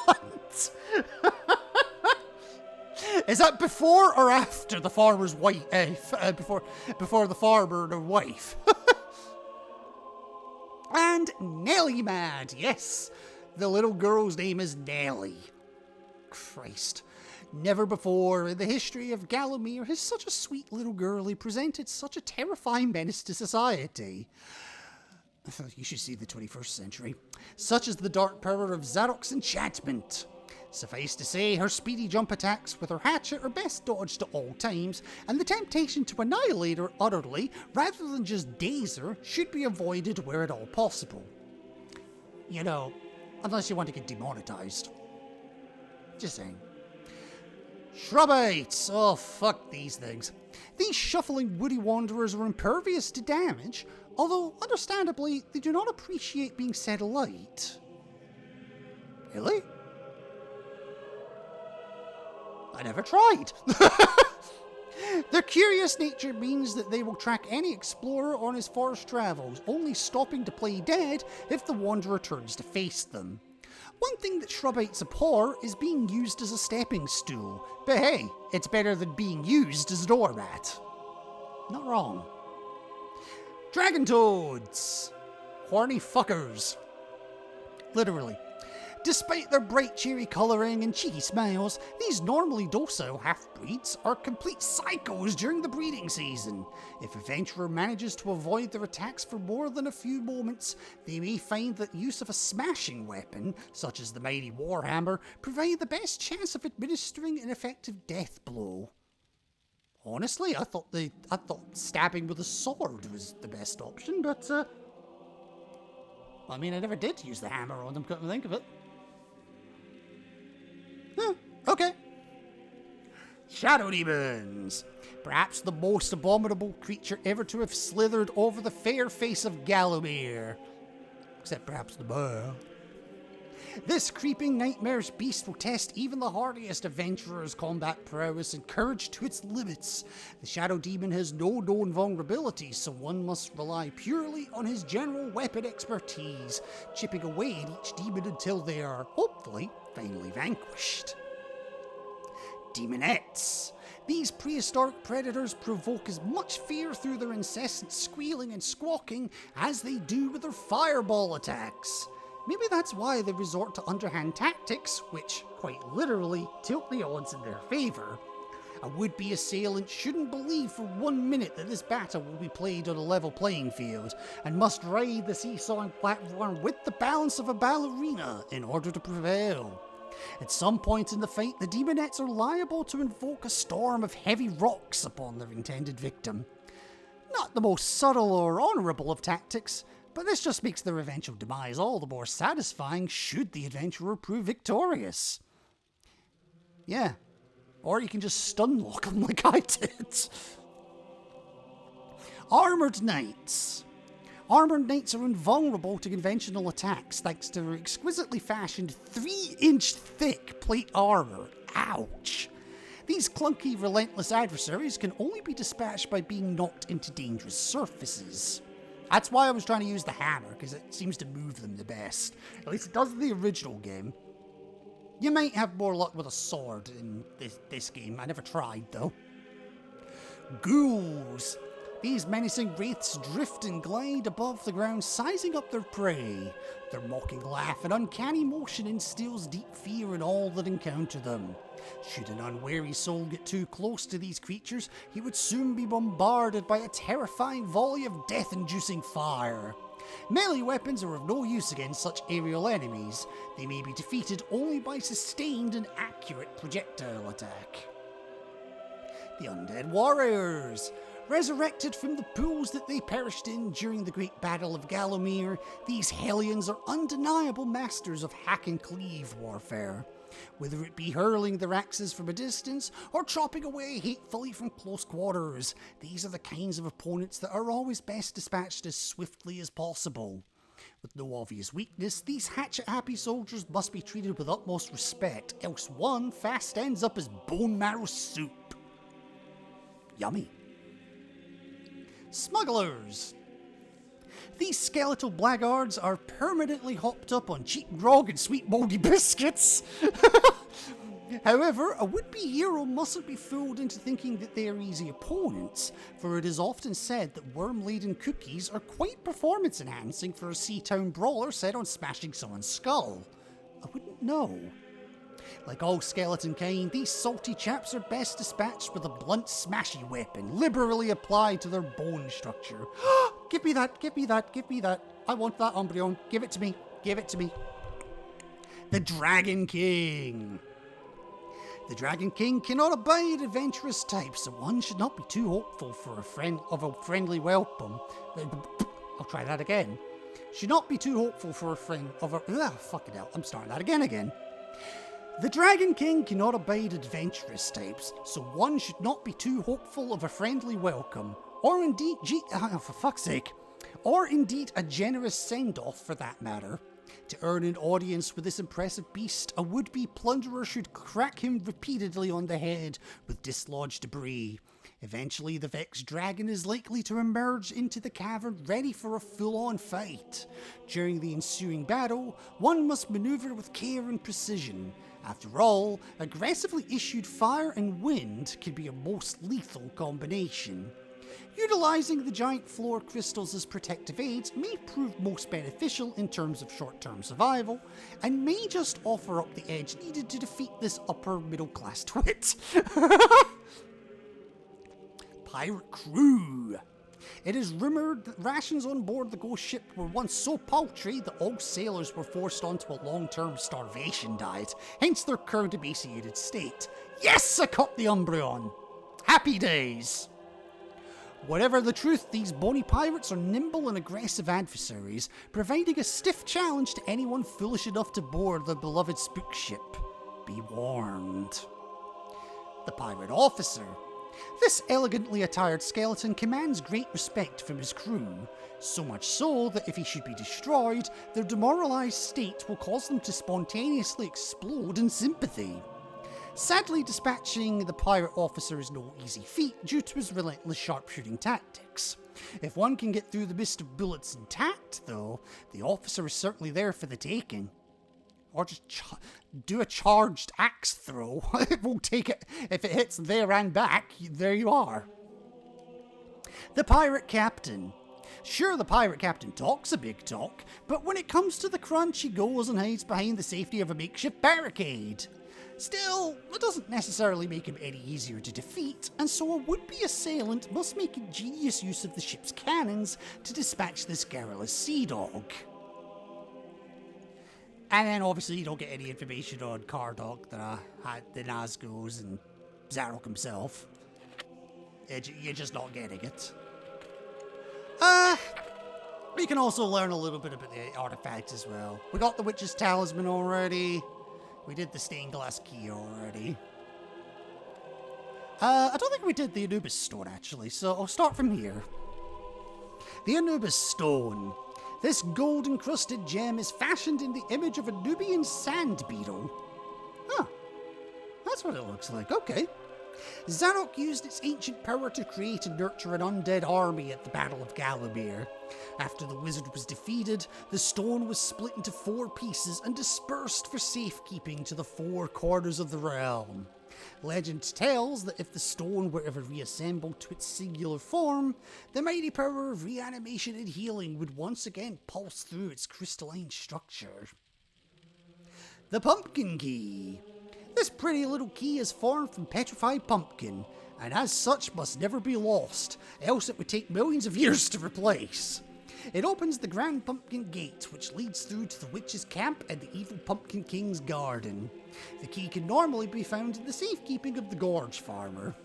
Is that before or after the farmer's wife? Before the farmer and her wife. And Nellie Mad, yes, the little girl's name is Nellie. Christ. Never before in the history of Gallowmere has such a sweet little girlie presented such a terrifying menace to society. You should see the 21st century. Such is the dark power of Zarok's enchantment. Suffice to say, her speedy jump attacks with her hatchet are best dodged at all times, and the temptation to annihilate her utterly, rather than just daze her, should be avoided where at all possible. You know, unless you want to get demonetized. Just saying. Shrubbites! Oh, fuck these things. These shuffling woody wanderers are impervious to damage, although, understandably, they do not appreciate being set alight. Really? I never tried. Their curious nature means that they will track any explorer on his forest travels, only stopping to play dead if the wanderer turns to face them. One thing that Shrubites abhor is being used as a stepping stool, but hey, it's better than being used as a doormat. Not wrong. Dragon toads! Horny fuckers. Literally. Despite their bright cherry colouring and cheeky smiles, these normally docile half-breeds are complete psychos during the breeding season. If a adventurer manages to avoid their attacks for more than a few moments, they may find that use of a smashing weapon, such as the mighty Warhammer, provide the best chance of administering an effective death blow. Honestly, I thought stabbing with a sword was the best option, but I mean, I never did use the hammer on them, come to think of it. Okay. Shadow demons. Perhaps the most abominable creature ever to have slithered over the fair face of Gallowmere. Except perhaps the bear. This creeping nightmarish beast will test even the hardiest adventurer's combat prowess and courage to its limits. The Shadow Demon has no known vulnerabilities, so one must rely purely on his general weapon expertise, chipping away at each demon until they are, hopefully, finally vanquished. Demonettes. These prehistoric predators provoke as much fear through their incessant squealing and squawking as they do with their fireball attacks. Maybe that's why they resort to underhand tactics, which, quite literally, tilt the odds in their favour. A would-be assailant shouldn't believe for 1 minute that this battle will be played on a level playing field, and must ride the seesawing platform with the balance of a ballerina in order to prevail. At some point in the fight, the Demonettes are liable to invoke a storm of heavy rocks upon their intended victim. Not the most subtle or honourable of tactics, but this just makes their eventual demise all the more satisfying should the adventurer prove victorious. Yeah, or you can just stun lock them like I did. Armoured Knights. Armoured Knights are invulnerable to conventional attacks thanks to their exquisitely fashioned 3-inch thick plate armour. Ouch! These clunky, relentless adversaries can only be dispatched by being knocked into dangerous surfaces. That's why I was trying to use the hammer, because it seems to move them the best. At least it does in the original game. You might have more luck with a sword in this game. I never tried, though. Ghouls. These menacing wraiths drift and glide above the ground, sizing up their prey. Their mocking laugh and uncanny motion instills deep fear in all that encounter them. Should an unwary soul get too close to these creatures, he would soon be bombarded by a terrifying volley of death-inducing fire. Melee weapons are of no use against such aerial enemies. They may be defeated only by sustained and accurate projectile attack. The Undead Warriors. Resurrected from the pools that they perished in during the Great Battle of Gallowmere, these Hellions are undeniable masters of hack and cleave warfare. Whether it be hurling their axes from a distance or chopping away hatefully from close quarters, these are the kinds of opponents that are always best dispatched as swiftly as possible. With no obvious weakness, these hatchet-happy soldiers must be treated with utmost respect, else one fast ends up as bone marrow soup. Yummy. Smugglers. These skeletal blackguards are permanently hopped up on cheap grog and sweet mouldy biscuits. However, a would-be hero mustn't be fooled into thinking that they are easy opponents, for it is often said that worm-laden cookies are quite performance-enhancing for a Seatown brawler set on smashing someone's skull. I wouldn't know. Like all skeleton kind, these salty chaps are best dispatched with a blunt smashy weapon, liberally applied to their bone structure. Give me that, give me that, give me that. I want that Umbreon. Give it to me, give it to me. The Dragon King. The Dragon King cannot abide adventurous types, so one should not be too hopeful for a friendly welcome. I'll try that again. Should not be too hopeful for a friend of a... fucking hell, I'm starting that again. The Dragon King cannot abide adventurous types, so one should not be too hopeful of a friendly welcome, or indeed, for fuck's sake, or indeed a generous send-off for that matter. To earn an audience with this impressive beast, a would-be plunderer should crack him repeatedly on the head with dislodged debris. Eventually, the vexed dragon is likely to emerge into the cavern ready for a full-on fight. During the ensuing battle, one must maneuver with care and precision. After all, aggressively issued fire and wind can be a most lethal combination. Utilizing the giant floor crystals as protective aids may prove most beneficial in terms of short-term survival, and may just offer up the edge needed to defeat this upper middle-class twit. Pirate crew. It is rumoured that rations on board the ghost ship were once so paltry that all sailors were forced onto a long-term starvation diet, hence their current emaciated state. Yes, I caught the Umbreon! Happy days! Whatever the truth, these bony pirates are nimble and aggressive adversaries, providing a stiff challenge to anyone foolish enough to board the beloved spook ship. Be warned. The pirate officer. This elegantly attired skeleton commands great respect from his crew, so much so that if he should be destroyed, their demoralized state will cause them to spontaneously explode in sympathy. Sadly, dispatching the pirate officer is no easy feat due to his relentless sharpshooting tactics. If one can get through the mist of bullets intact, though, the officer is certainly there for the taking. Or just do a charged axe throw. It won't take it. If it hits there and back, there you are. The pirate captain. Sure, the pirate captain talks a big talk, but when it comes to the crunch, he goes and hides behind the safety of a makeshift barricade. Still, it doesn't necessarily make him any easier to defeat, and so a would-be assailant must make ingenious use of the ship's cannons to dispatch this garrulous sea dog. And then obviously you don't get any information on Cardok, the Nazgûls, and Zarok himself. You're just not getting it. We can also learn a little bit about the artifacts as well. We got the Witch's Talisman already. We did the stained glass key already. I don't think we did the Anubis Stone, actually, so I'll start from here. The Anubis Stone. This gold-encrusted gem is fashioned in the image of a Nubian sand beetle. Huh. That's what it looks like, okay. Zarok used its ancient power to create and nurture an undead army at the Battle of Gallowmere. After the wizard was defeated, the stone was split into 4 pieces and dispersed for safekeeping to the 4 corners of the realm. Legend tells that if the stone were ever reassembled to its singular form, the mighty power of reanimation and healing would once again pulse through its crystalline structure. The Pumpkin Key. This pretty little key is formed from petrified pumpkin, and as such must never be lost, else it would take millions of years to replace. It opens the Grand Pumpkin Gate, which leads through to the witch's camp and the evil Pumpkin King's garden. The key can normally be found in the safekeeping of the Gorge Farmer.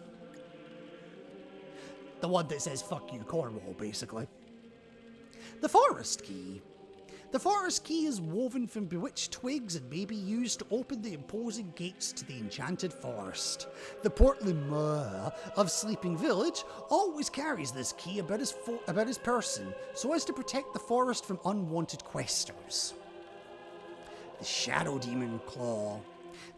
The one that says fuck you Cornwall, basically. The Forest Key. The Forest Key is woven from bewitched twigs and may be used to open the imposing gates to the enchanted forest. The portly mayor of Sleeping Village always carries this key about his person, so as to protect the forest from unwanted questers. The Shadow Demon Claw.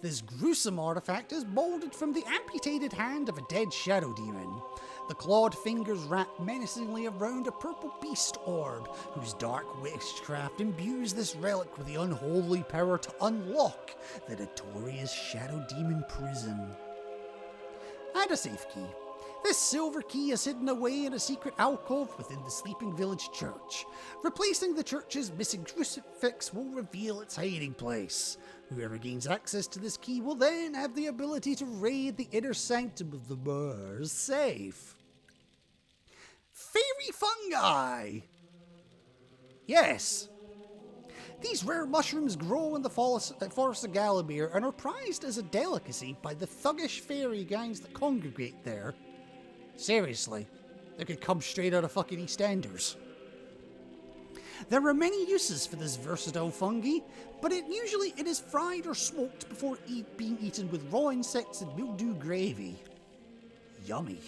This gruesome artifact is molded from the amputated hand of a dead shadow demon. The clawed fingers wrap menacingly around a purple beast orb, whose dark witchcraft imbues this relic with the unholy power to unlock the notorious Shadow Demon Prison. And a safe key. This silver key is hidden away in a secret alcove within the Sleeping Village Church. Replacing the church's missing crucifix will reveal its hiding place. Whoever gains access to this key will then have the ability to raid the inner sanctum of the Mayor's safe. Fairy fungi! Yes. These rare mushrooms grow in the forest of Gallowmere and are prized as a delicacy by the thuggish fairy gangs that congregate there. Seriously, they could come straight out of fucking EastEnders. There are many uses for this versatile fungi, but it is fried or smoked before being eaten with raw insects and mildew gravy. Yummy.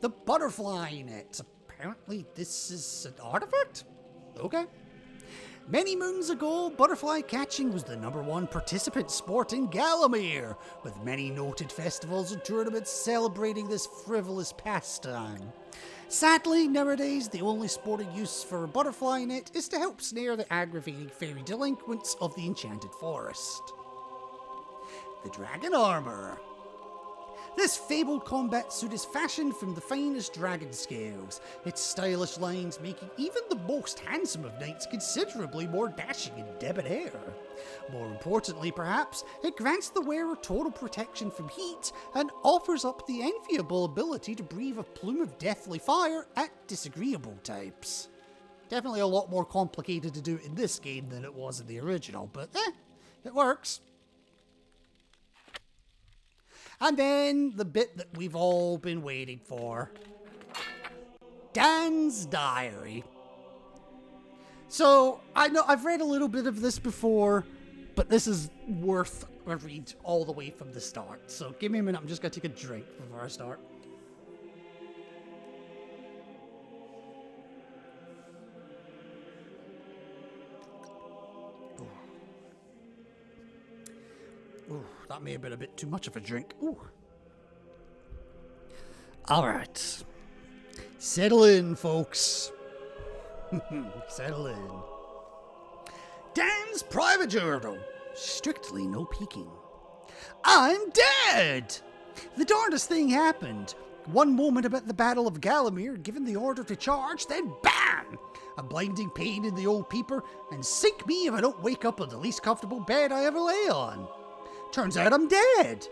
The butterfly net. Apparently this is an artifact? Okay. Many moons ago, butterfly catching was the #1 participant sport in Gallowmere, with many noted festivals and tournaments celebrating this frivolous pastime. Sadly, nowadays, the only sporting use for a butterfly net is to help snare the aggravating fairy delinquents of the Enchanted Forest. The Dragon Armour. This fabled combat suit is fashioned from the finest dragon scales, its stylish lines making even the most handsome of knights considerably more dashing and debonair. More importantly, perhaps, it grants the wearer total protection from heat and offers up the enviable ability to breathe a plume of deathly fire at disagreeable types. Definitely a lot more complicated to do in this game than it was in the original, but it works. And then the bit that we've all been waiting for. Dan's Diary. So, I know I've read a little bit of this before, but this is worth a read all the way from the start. So give me a minute, I'm just going to take a drink before I start. Ooh, that may have been a bit too much of a drink. Ooh. Alright. Settle in, folks. Settle in. Dan's private journal. Strictly no peeking. I'm dead! The darndest thing happened. One moment about the Battle of Gallowmere, given the order to charge, then BAM! A blinding pain in the old peeper, and sink me if I don't wake up on the least comfortable bed I ever lay on. Turns out I'm dead.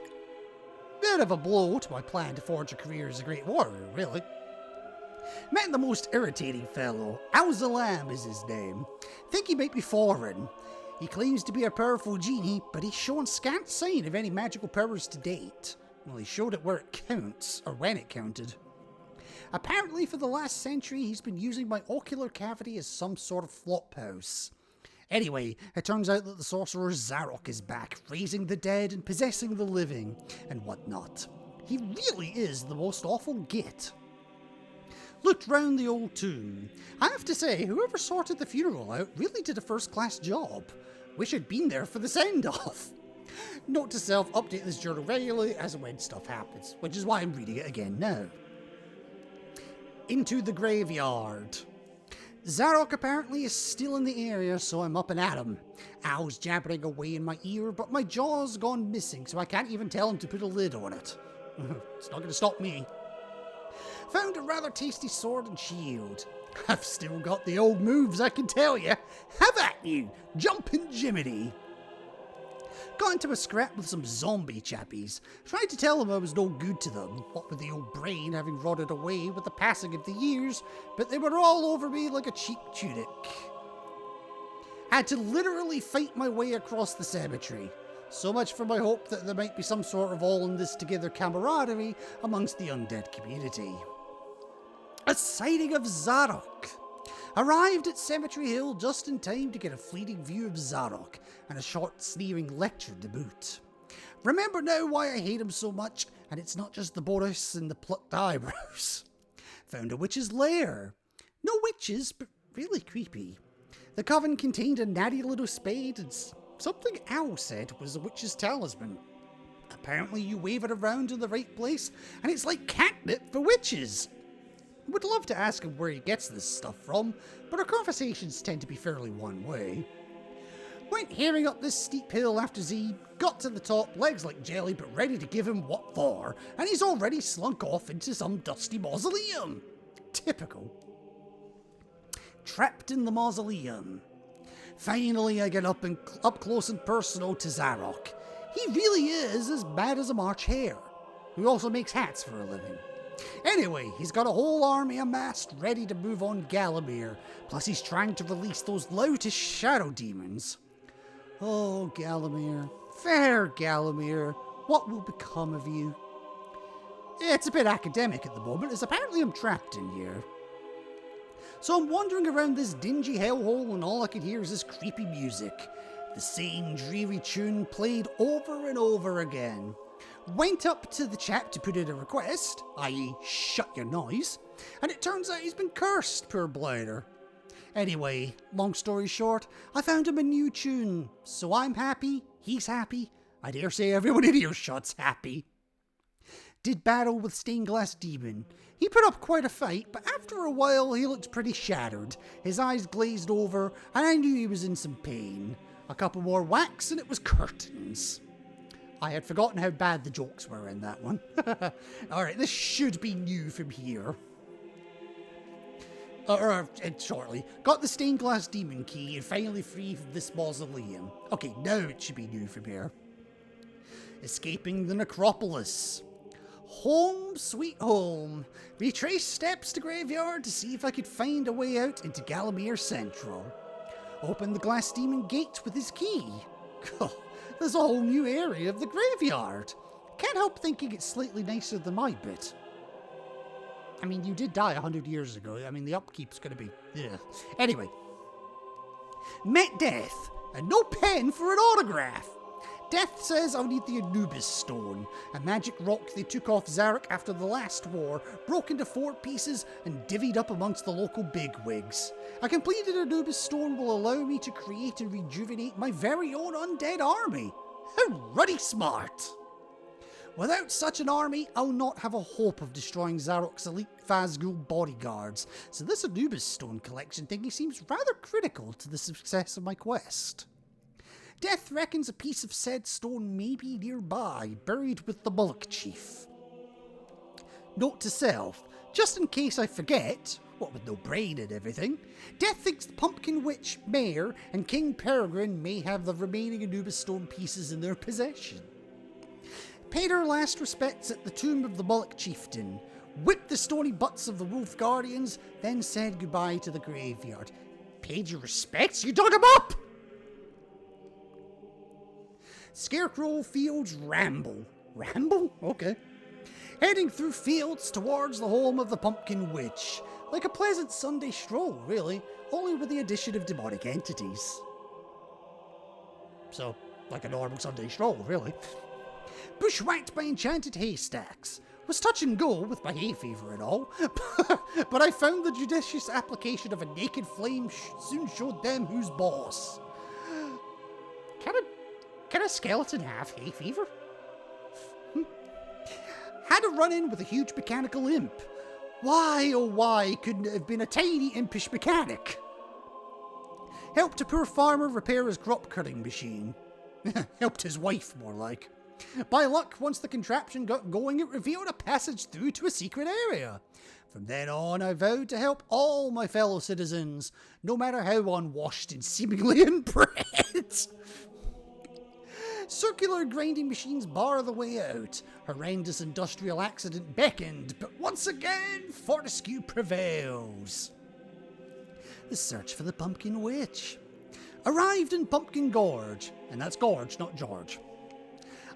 Bit of a blow to my plan to forge a career as a great warrior, really. Met the most irritating fellow. Alzalam is his name. Think he might be foreign. He claims to be a powerful genie, but he's shown scant sign of any magical powers to date. Well, he showed it where it counts, or when it counted. Apparently for the last century, he's been using my ocular cavity as some sort of flophouse. Anyway, it turns out that the sorcerer Zarok is back, raising the dead and possessing the living, and whatnot. He really is the most awful git. Looked round the old tomb. I have to say, whoever sorted the funeral out really did a first-class job. Wish I'd been there for the send-off. Note to self, update this journal regularly as and when stuff happens, which is why I'm reading it again now. Into the graveyard. Zarok apparently is still in the area, so I'm up and at him. Owl's jabbering away in my ear, but my jaw's gone missing, so I can't even tell him to put a lid on it. It's not going to stop me. Found a rather tasty sword and shield. I've still got the old moves, I can tell you. Have at you, jumpin' Jiminy. Got into a scrap with some zombie chappies. Tried to tell them I was no good to them, what with the old brain having rotted away with the passing of the years, but they were all over me like a cheap tunic. Had to literally fight my way across the cemetery. So much for my hope that there might be some sort of all-in-this-together camaraderie amongst the undead community. A sighting of Zarok. Arrived at Cemetery Hill just in time to get a fleeting view of Zarok, and a short sneering lecture to boot. Remember now why I hate him so much, and it's not just the bonus and the plucked eyebrows. Found a witch's lair. No witches, but really creepy. The coven contained a natty little spade and something Owl said was a witch's talisman. Apparently you wave it around in the right place, and it's like catnip for witches. Would love to ask him where he gets this stuff from, but our conversations tend to be fairly one way. Went hearing up this steep hill after Z, got to the top, legs like jelly but ready to give him what for, and he's already slunk off into some dusty mausoleum. Typical. Trapped in the mausoleum. Finally I get up close and personal to Zarok. He really is as bad as a March hare, who also makes hats for a living. Anyway, he's got a whole army amassed ready to move on Gallowmere, plus he's trying to release those loutish shadow demons. Oh, Gallowmere, fair Gallowmere, what will become of you? It's a bit academic at the moment, as apparently I'm trapped in here. So I'm wandering around this dingy hellhole and all I can hear is this creepy music. The same dreary tune played over and over again. Went up to the chap to put in a request, i.e. shut your noise, and it turns out he's been cursed, poor blighter. Anyway, long story short, I found him a new tune, so I'm happy, he's happy, I dare say everyone in earshot's happy. Did battle with Stained Glass Demon. He put up quite a fight, but after a while he looked pretty shattered. His eyes glazed over, and I knew he was in some pain. A couple more whacks and it was curtains. I had forgotten how bad the jokes were in that one. Alright, this should be new from here. Shortly. Got the Stained Glass Demon key and finally free from this mausoleum. Okay, now it should be new from here. Escaping the necropolis. Home sweet home. Retraced steps to graveyard to see if I could find a way out into Galamir Central. Opened the Glass Demon gate with his key. There's a whole new area of the graveyard. Can't help thinking it's slightly nicer than my bit. I mean, you did die 100 years ago. I mean, the upkeep's gonna be... Ugh. Anyway. Met Death, and no pen for an autograph. Death says I'll need the Anubis Stone, a magic rock they took off Zarek after the last war, broke into 4 pieces and divvied up amongst the local bigwigs. A completed Anubis Stone will allow me to create and rejuvenate my very own undead army. How ruddy smart! Without such an army, I'll not have a hope of destroying Zarok's elite Phasgul bodyguards, so this Anubis Stone collection thingy seems rather critical to the success of my quest. Death reckons a piece of said stone may be nearby, buried with the Bullock Chief. Note to self, just in case I forget, what with no brain and everything, Death thinks the Pumpkin Witch, Mayor, and King Peregrine may have the remaining Anubis Stone pieces in their possession. Paid her last respects at the tomb of the Bullock Chieftain, whipped the stony butts of the Wolf Guardians, then said goodbye to the graveyard. Paid your respects? You dug him up! Scarecrow Fields Ramble. Ramble? Okay. Heading through fields towards the home of the Pumpkin Witch. Like a pleasant Sunday stroll, really, only with the addition of demonic entities. So, like a normal Sunday stroll, really. Bushwhacked by enchanted haystacks. Was touch and go with my hay fever and all, but I found the judicious application of a naked flame soon showed them who's boss. Can a skeleton have hay fever? Had a run-in with a huge mechanical imp. Why, oh why, couldn't it have been a tiny impish mechanic? Helped a poor farmer repair his crop cutting machine. Helped his wife, more like. By luck, once the contraption got going, it revealed a passage through to a secret area. From then on, I vowed to help all my fellow citizens, no matter how unwashed and seemingly inbred. Circular grinding machines bar the way out. Horrendous industrial accident beckoned, but once again, Fortescue prevails. The search for the Pumpkin Witch. Arrived in Pumpkin Gorge, and that's Gorge, not George.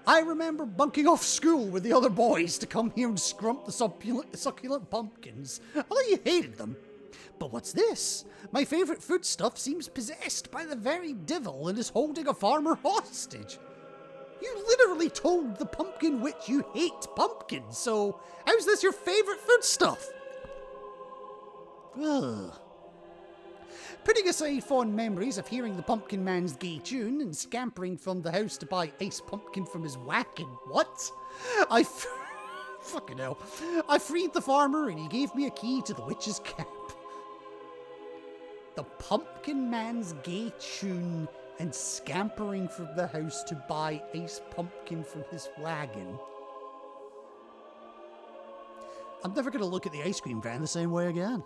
I remember bunking off school with the other boys to come here and scrump the succulent pumpkins. I thought you hated them. But what's this? My favourite foodstuff seems possessed by the very devil and is holding a farmer hostage. You literally told the Pumpkin Witch you hate pumpkins, so how's this your favourite foodstuff? Ugh. Putting aside fond memories of hearing the Pumpkin Man's gay tune and scampering from the house to buy ice pumpkin from his wagon, what? Fucking hell. I freed the farmer and he gave me a key to the witch's camp. The Pumpkin Man's gay tune and scampering from the house to buy ice pumpkin from his wagon. I'm never going to look at the ice cream van the same way again.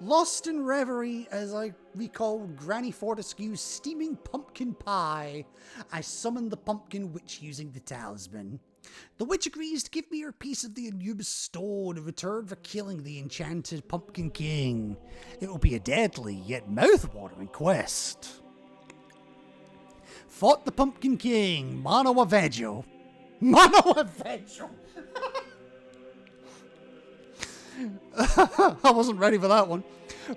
Lost in reverie as I recalled Granny Fortescue's steaming pumpkin pie, I summoned the Pumpkin Witch using the talisman. The witch agrees to give me her piece of the Anubis Stone in return for killing the enchanted Pumpkin King. It will be a deadly yet mouth-watering quest. Fought the Pumpkin King, Mano a Veggio. Mano a Veggio! I wasn't ready for that one.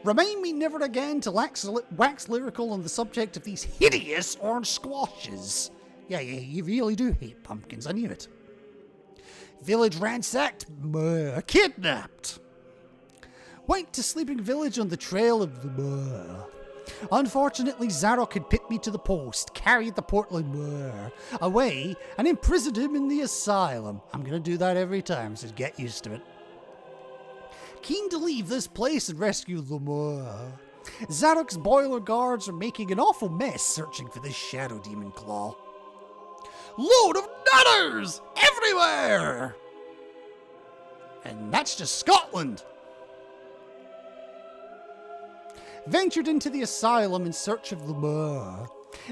Remind me never again to wax lyrical on the subject of these hideous orange squashes. Yeah, you really do hate pumpkins, I knew it. Village ransacked, kidnapped. Went to Sleeping Village on the trail of the Moor. Unfortunately, Zarok had pinned me to the post, carried the portly Moor away, and imprisoned him in the asylum. I'm going to do that every time, so get used to it. Keen to leave this place and rescue the Moor, Zarok's boiler guards are making an awful mess searching for this Shadow Demon Claw. Load of nutters everywhere! And that's just Scotland. Ventured into the asylum in search of the Moor.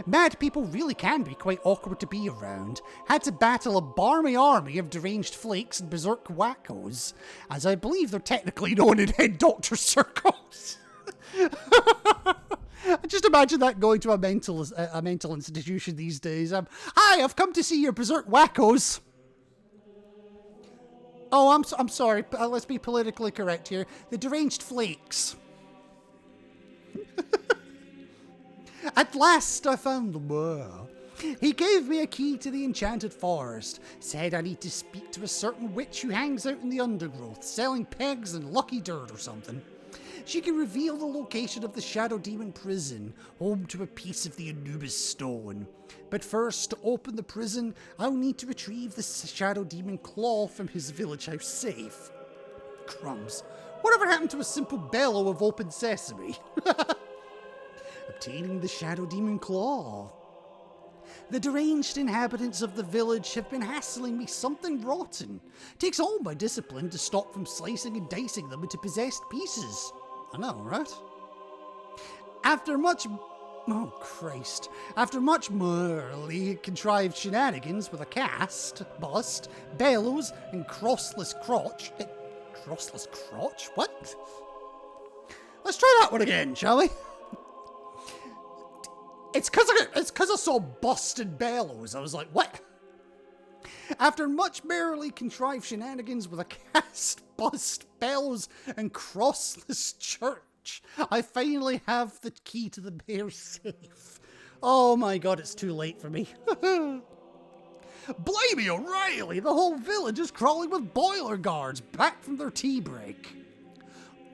Mad people really can be quite awkward to be around. Had to battle a barmy army of deranged flakes and berserk wackos, as I believe they're technically known in head doctor circles. I just imagine that going to a mental institution these days. Hi, I've come to see your berserk wackos. Oh, I'm sorry. Let's be politically correct here. The deranged flakes. At last I found the Moor. He gave me a key to the enchanted forest, said I need to speak to a certain witch who hangs out in the undergrowth, selling pegs and lucky dirt or something. She can reveal the location of the Shadow Demon prison, home to a piece of the Anubis stone. But first, to open the prison, I'll need to retrieve the Shadow Demon claw from his village house safe. Crumbs. Whatever happened to a simple bellow of open sesame? Obtaining the Shadow Demon claw. The deranged inhabitants of the village have been hassling me something rotten. Takes all my discipline to stop from slicing and dicing them into possessed pieces. I know, right? After much morally contrived shenanigans with a cast, bust, bellows, and crossless crotch. Crossless crotch? What? Let's try that one again, shall we? It's because I saw bust and bellows. I was like, what? After much merrily contrived shenanigans with a cast, bust, bellows, and crossless church, I finally have the key to the bear's safe. Oh my god, it's too late for me. Blimey O'Reilly, the whole village is crawling with boiler guards back from their tea break.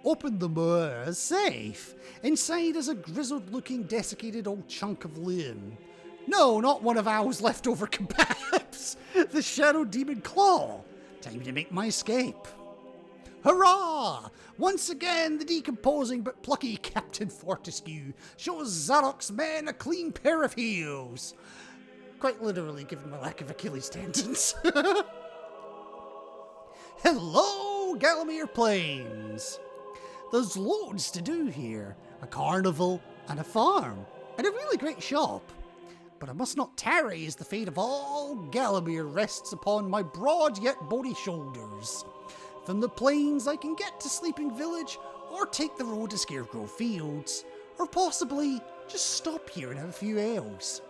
Opened the Moor safe. Inside is a grizzled-looking, desiccated old chunk of limb. No, not one of Owl's leftover kebabs. The Shadow Demon claw. Time to make my escape. Hurrah! Once again, the decomposing but plucky Captain Fortescue shows Zarok's men a clean pair of heels. Quite literally, given my lack of Achilles tendons. Hello, Galamir Plains. There's loads to do here. A carnival and a farm and a really great shop. But I must not tarry as the fate of all Galamir rests upon my broad yet bony shoulders. From the plains I can get to Sleeping Village or take the road to Scarecrow Fields, or possibly just stop here and have a few ales.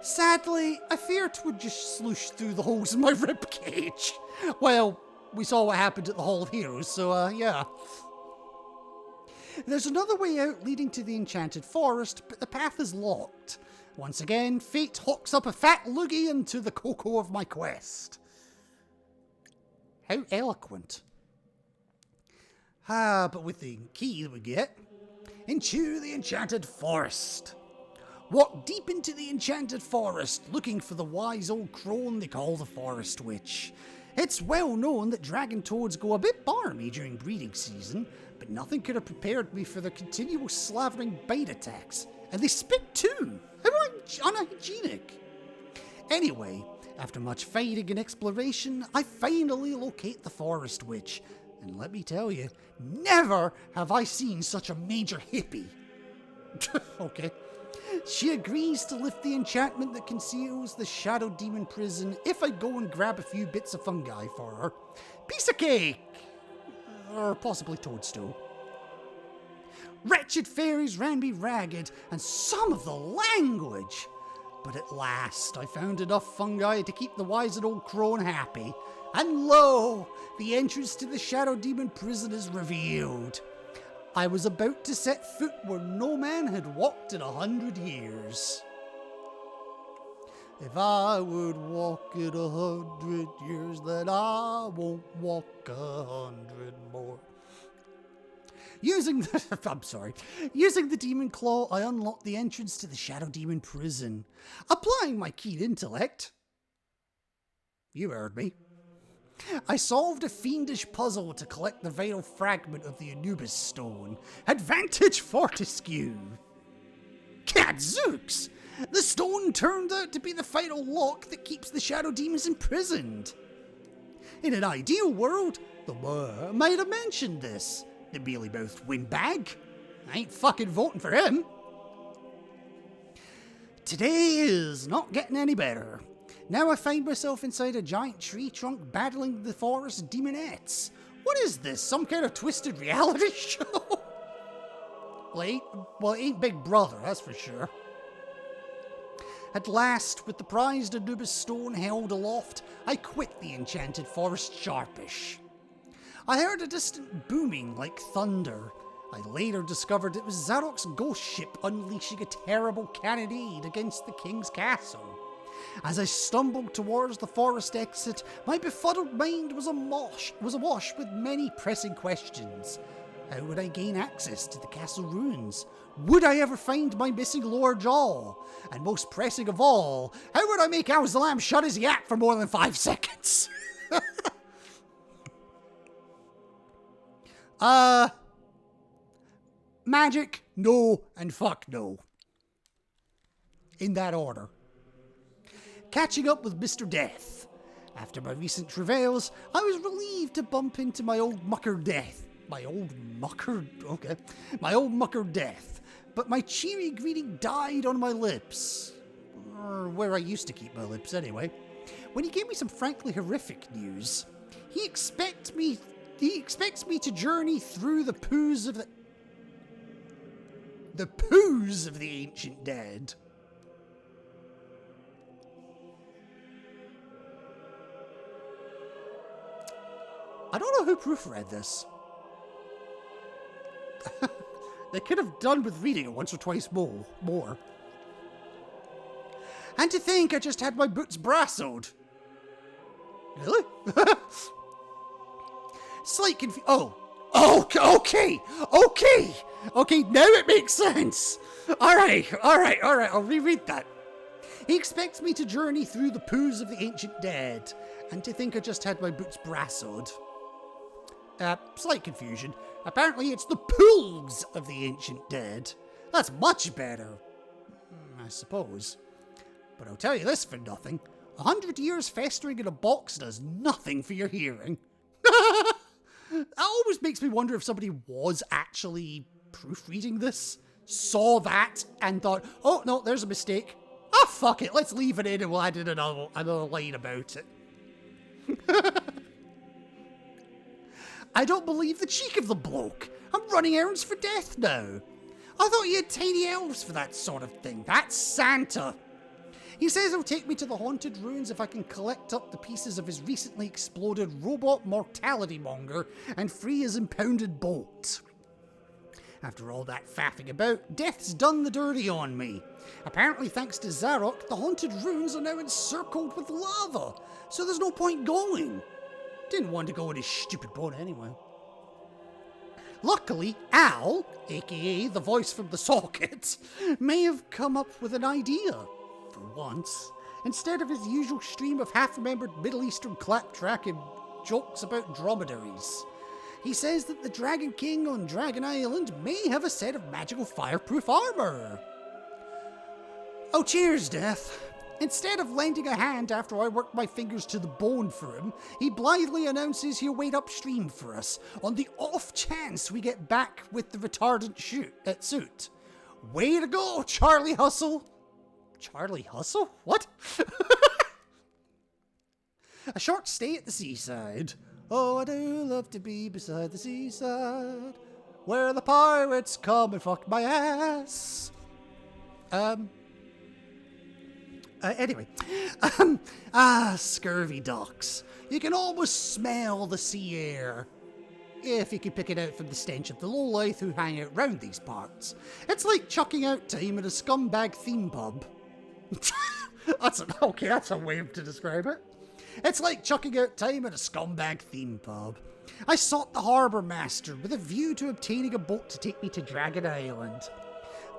Sadly, I fear it would just sloosh through the holes in my ribcage. Well, we saw what happened at the Hall of Heroes, so yeah. There's another way out leading to the Enchanted Forest, but the path is locked. Once again, fate hawks up a fat loogie into the cocoa of my quest. How eloquent. But with the key that we get, into the Enchanted Forest. Walk deep into the Enchanted Forest, looking for the wise old crone they call the Forest Witch. It's well known that dragon toads go a bit barmy during breeding season, but nothing could have prepared me for their continual slavering bite attacks. And they spit too! How unhygienic! Anyway, after much fighting and exploration, I finally locate the Forest Witch. And let me tell you, never have I seen such a major hippie. Okay. She agrees to lift the enchantment that conceals the Shadow Demon prison if I go and grab a few bits of fungi for her. Piece of cake! Or possibly toadstool. Wretched fairies ran me ragged, and some of the language! But at last I found enough fungi to keep the wise old crone happy. And lo! The entrance to the Shadow Demon prison is revealed. I was about to set foot where no man had walked in 100 years. If I would walk in 100 years, then I won't walk 100 more. Using the demon claw, I unlocked the entrance to the Shadow Demon prison. Applying my keen intellect, you heard me, I solved a fiendish puzzle to collect the vital fragment of the Anubis stone. Advantage Fortescue. Gadzooks! The stone turned out to be the final lock that keeps the Shadow Demons imprisoned. In an ideal world, the mayor might have mentioned this. The mealy-mouthed windbag. I ain't fucking voting for him. Today is not getting any better. Now I find myself inside a giant tree trunk battling the forest demonettes. What is this? Some kind of twisted reality show? Well, it ain't Big Brother, that's for sure. At last, with the prized Anubis stone held aloft, I quit the enchanted forest sharpish. I heard a distant booming like thunder. I later discovered it was Zarok's ghost ship unleashing a terrible cannonade against the king's castle. As I stumbled towards the forest exit, my befuddled mind was awash with many pressing questions. How would I gain access to the castle ruins? Would I ever find my missing lower jaw? And most pressing of all, how would I make Al-Zalam shut his yap for more than 5 seconds? Magic, no, and fuck no. In that order. Catching up with Mr. Death. After my recent travails, I was relieved to bump into my old mucker Death. My old mucker Death. But my cheery greeting died on my lips. Or where I used to keep my lips anyway. When he gave me some frankly horrific news. He expects me to journey through the poos of the ancient dead. I don't know who proofread this. They could have done with reading it once or twice more. And to think I just had my boots brassoed. Really? Slight confusion. Oh, okay. Okay, now it makes sense. All right. I'll reread that. He expects me to journey through the poos of the ancient dead, and to think I just had my boots brassoed. Slight confusion. Apparently it's the pools of the ancient dead. That's much better. I suppose. But I'll tell you this for nothing. 100 years festering in a box does nothing for your hearing. That always makes me wonder if somebody was actually proofreading this, saw that, and thought, oh, no, there's a mistake. Ah, fuck it, let's leave it in and we'll add in another line about it. I don't believe the cheek of the bloke. I'm running errands for Death now. I thought he had tiny elves for that sort of thing. That's Santa. He says he'll take me to the haunted ruins if I can collect up the pieces of his recently exploded robot mortality monger and free his impounded boat. After all that faffing about, Death's done the dirty on me. Apparently, thanks to Zarok, the haunted ruins are now encircled with lava, so there's no point going. Didn't want to go in his stupid boat anyway. Luckily, Al, aka the voice from the socket, may have come up with an idea. For once, instead of his usual stream of half-remembered Middle Eastern claptrap and jokes about dromedaries. He says that the Dragon King on Dragon Island may have a set of magical fireproof armor. Oh, cheers, Death. Instead of lending a hand after I worked my fingers to the bone for him, he blithely announces he'll wait upstream for us, on the off chance we get back with the retardant suit. Way to go, Charlie Hustle! Charlie Hustle? What? A short stay at the seaside. Oh, I do love to be beside the seaside, where the pirates come and fuck my ass. Anyway. Scurvy ducks. You can almost smell the sea air, if you can pick it out from the stench of the lowlife who hang out round these parts. It's like chucking out time at a scumbag theme pub. That's a way to describe it. It's like chucking out time at a scumbag theme pub. I sought the harbour master with a view to obtaining a boat to take me to Dragon Island.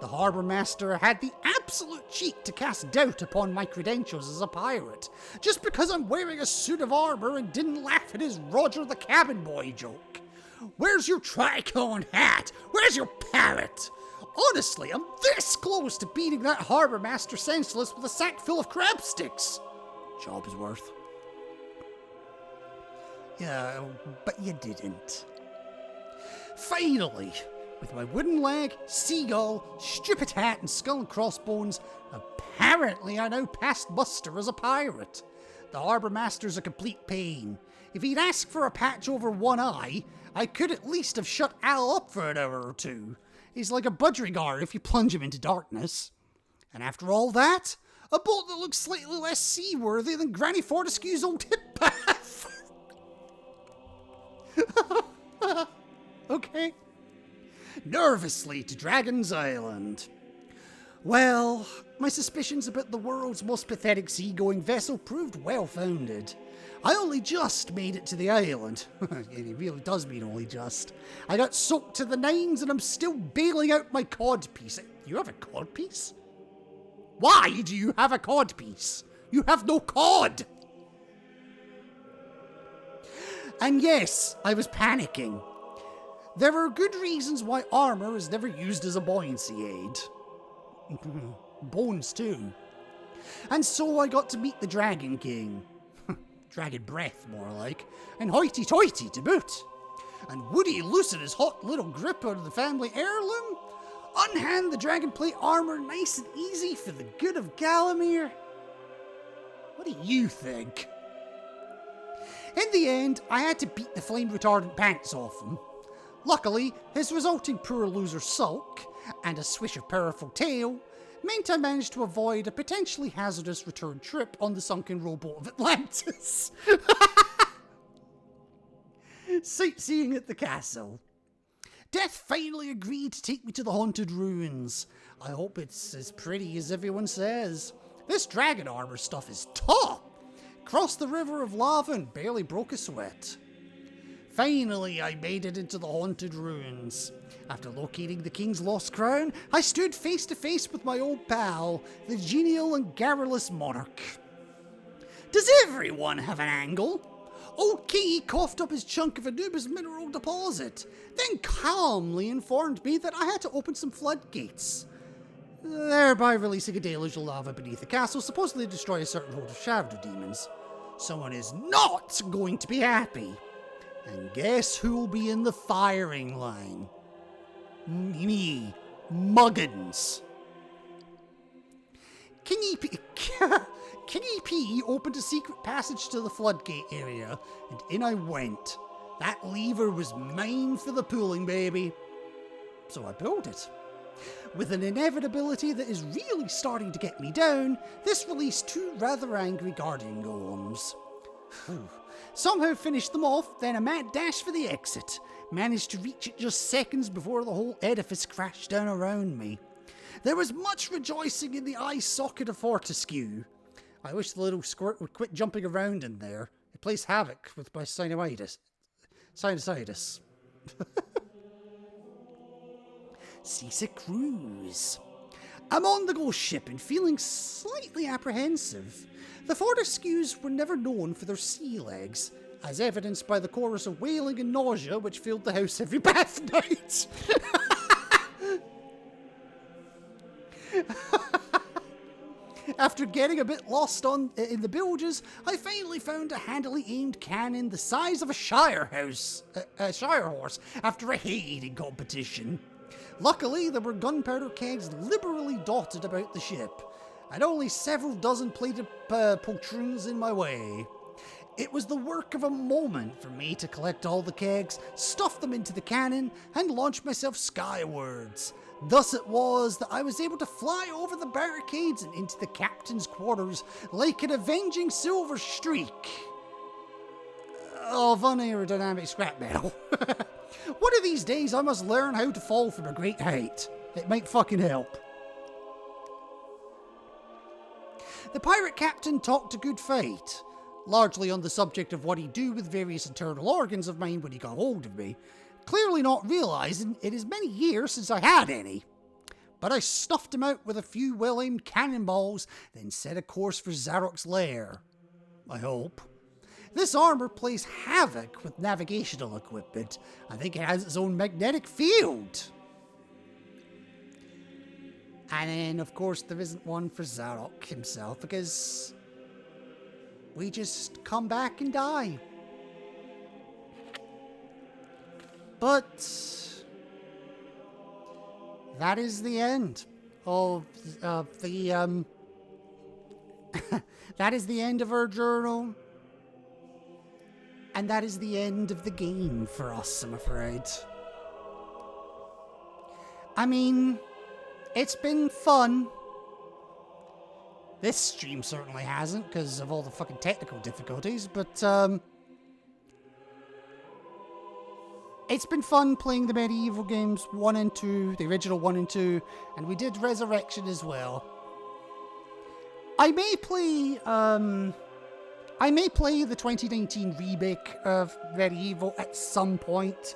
The harbour master had the absolute cheek to cast doubt upon my credentials as a pirate, just because I'm wearing a suit of armour and didn't laugh at his Roger the Cabin Boy joke. Where's your tricorn hat? Where's your parrot? Honestly, I'm this close to beating that harbour master senseless with a sack full of crab sticks. Job's worth. Yeah, but you didn't. Finally, with my wooden leg, seagull, stupid hat, and skull and crossbones, apparently I now passed muster as a pirate. The harbour master's a complete pain. If he'd asked for a patch over one eye, I could at least have shut Al up for an hour or two. He's like a budgerigar if you plunge him into darkness. And after all that, a boat that looks slightly less seaworthy than Granny Fortescue's old hip bath. Okay. Nervously to Dragon's Island. Well, my suspicions about the world's most pathetic seagoing vessel proved well-founded. I only just made it to the island. It really does mean only just. I got soaked to the nines and I'm still bailing out my codpiece. You have a codpiece? Why do you have a codpiece? You have no cod! And yes, I was panicking. There are good reasons why armour is never used as a buoyancy aid. Bones too. And so I got to meet the Dragon King. Dragon breath, more like. And hoity-toity to boot. And would he loosen his hot little grip out of the family heirloom? Unhand the dragon plate armour nice and easy for the good of Galamir? What do you think? In the end, I had to beat the flame-retardant pants off him. Luckily, his resulting poor loser sulk, and a swish of powerful tail, meant I managed to avoid a potentially hazardous return trip on the sunken rowboat of Atlantis. Sightseeing at the castle. Death finally agreed to take me to the haunted ruins. I hope it's as pretty as everyone says. This dragon armor stuff is top. Crossed the river of lava and barely broke a sweat. Finally, I made it into the haunted ruins. After locating the king's lost crown, I stood face to face with my old pal, the genial and garrulous monarch. Does everyone have an angle? Old Key coughed up his chunk of Anubis mineral deposit, then calmly informed me that I had to open some floodgates, thereby releasing a deluge of lava beneath the castle, supposedly to destroy a certain horde of shadow demons. Someone is not going to be happy. And guess who'll be in the firing line? Me, Muggins. Kingy P opened a secret passage to the floodgate area, and in I went. That lever was mine for the pulling, baby. So I pulled it. With an inevitability that is really starting to get me down, this released two rather angry guardian golems. Somehow finished them off, then a mad dash for the exit. Managed to reach it just seconds before the whole edifice crashed down around me. There was much rejoicing in the eye socket of Fortescue. I wish the little squirt would quit jumping around in there. It plays havoc with my sinusitis. Seasick cruise. I'm on the ghost ship and feeling slightly apprehensive. The Fortescues were never known for their sea legs, as evidenced by the chorus of wailing and nausea which filled the house every bath night. After getting a bit lost in the bilges, I finally found a handily aimed cannon the size of a shire horse after a hay eating competition. Luckily, there were gunpowder kegs liberally dotted about the ship, and only several dozen plated poltroons in my way. It was the work of a moment for me to collect all the kegs, stuff them into the cannon, and launch myself skywards. Thus it was that I was able to fly over the barricades and into the captain's quarters like an avenging silver streak of unaerodynamic scrap metal. One of these days I must learn how to fall from a great height. It might fucking help. The pirate captain talked a good fight. largely on the subject of what he'd do with various internal organs of mine when he got hold of me, clearly not realising it is many years since I had any. But I stuffed him out with a few well-aimed cannonballs, then set a course for Zarok's lair. I hope. This armour plays havoc with navigational equipment. I think it has its own magnetic field. And then, of course, there isn't one for Zarok himself, because we just come back and die. But that is the end of the that is the end of our journal. And that is the end of the game for us, I'm afraid. I mean, it's been fun. This stream certainly hasn't, because of all the fucking technical difficulties, but, it's been fun playing the medieval games 1 and 2, the original 1 and 2, and we did Resurrection as well. I may play the 2019 remake of Medieval at some point,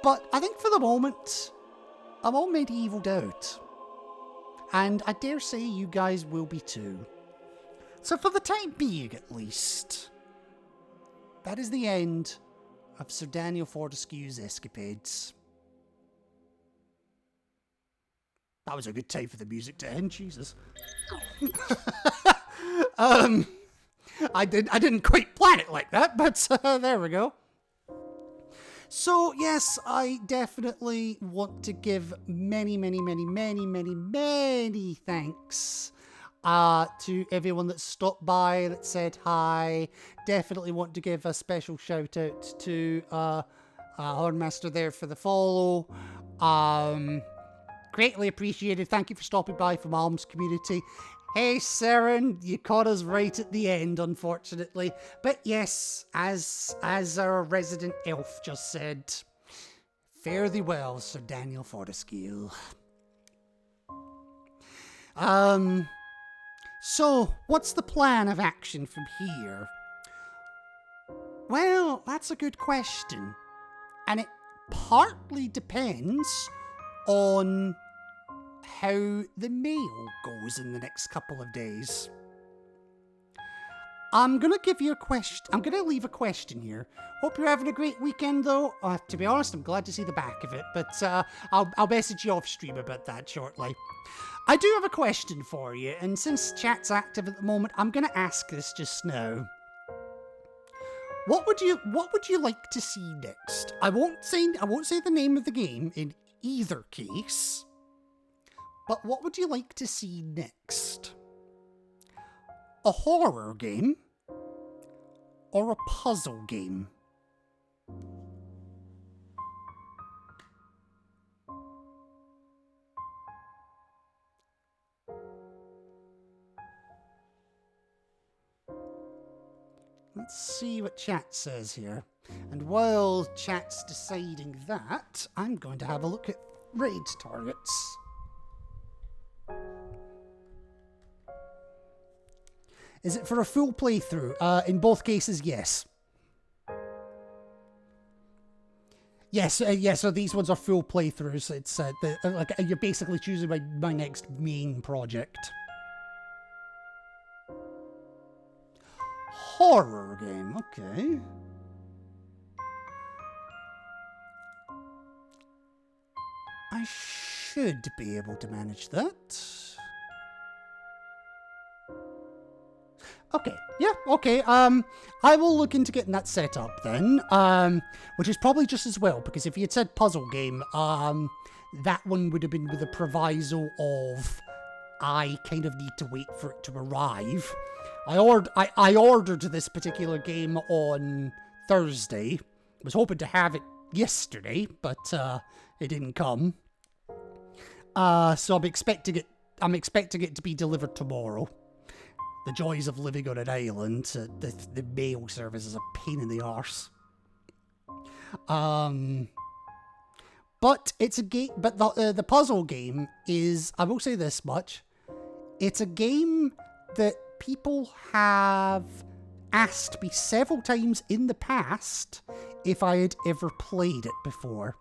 but I think for the moment, I'm all Medievaled out. And I dare say you guys will be too. So for the time being, at least, that is the end of Sir Daniel Fortescue's escapades. That was a good time for the music to end, Jesus. I didn't quite plan it like that, but there we go. So, yes, I definitely want to give many thanks to everyone that stopped by, that said hi. Definitely want to give a special shout out to Hornmaster there for the follow. Greatly appreciated. Thank you for stopping by from Alms community. Hey, Seren, you caught us right at the end, unfortunately. But yes, as our resident elf just said, fare thee well, Sir Daniel Fortescue. So, what's the plan of action from here? Well, that's a good question. And it partly depends on how the mail goes in the next couple of days. I'm gonna give you a question. I'm gonna leave a question here. Hope you're having a great weekend, though. To be honest, I'm glad to see the back of it, but I'll message you off stream about that shortly. I do have a question for you, and since chat's active at the moment, I'm gonna ask this just now. What would you like to see next? I won't say the name of the game in either case. But what would you like to see next? A horror game? Or a puzzle game? Let's see what chat says here. And while chat's deciding that, I'm going to have a look at raid targets. Is it for a full playthrough? In both cases, yes. Yes, so these ones are full playthroughs. It's you're basically choosing my next main project. Horror game, okay. I should be able to manage that. Okay, yeah, okay, I will look into getting that set up then, which is probably just as well, because if you had said puzzle game, that one would have been with a proviso of I kind of need to wait for it to arrive. I ordered this particular game on Thursday, was hoping to have it yesterday, but, it didn't come. So I'm expecting it to be delivered tomorrow. The joys of living on an island, the mail service is a pain in the arse. But it's a game. But the puzzle game is. I will say this much: it's a game that people have asked me several times in the past if I had ever played it before.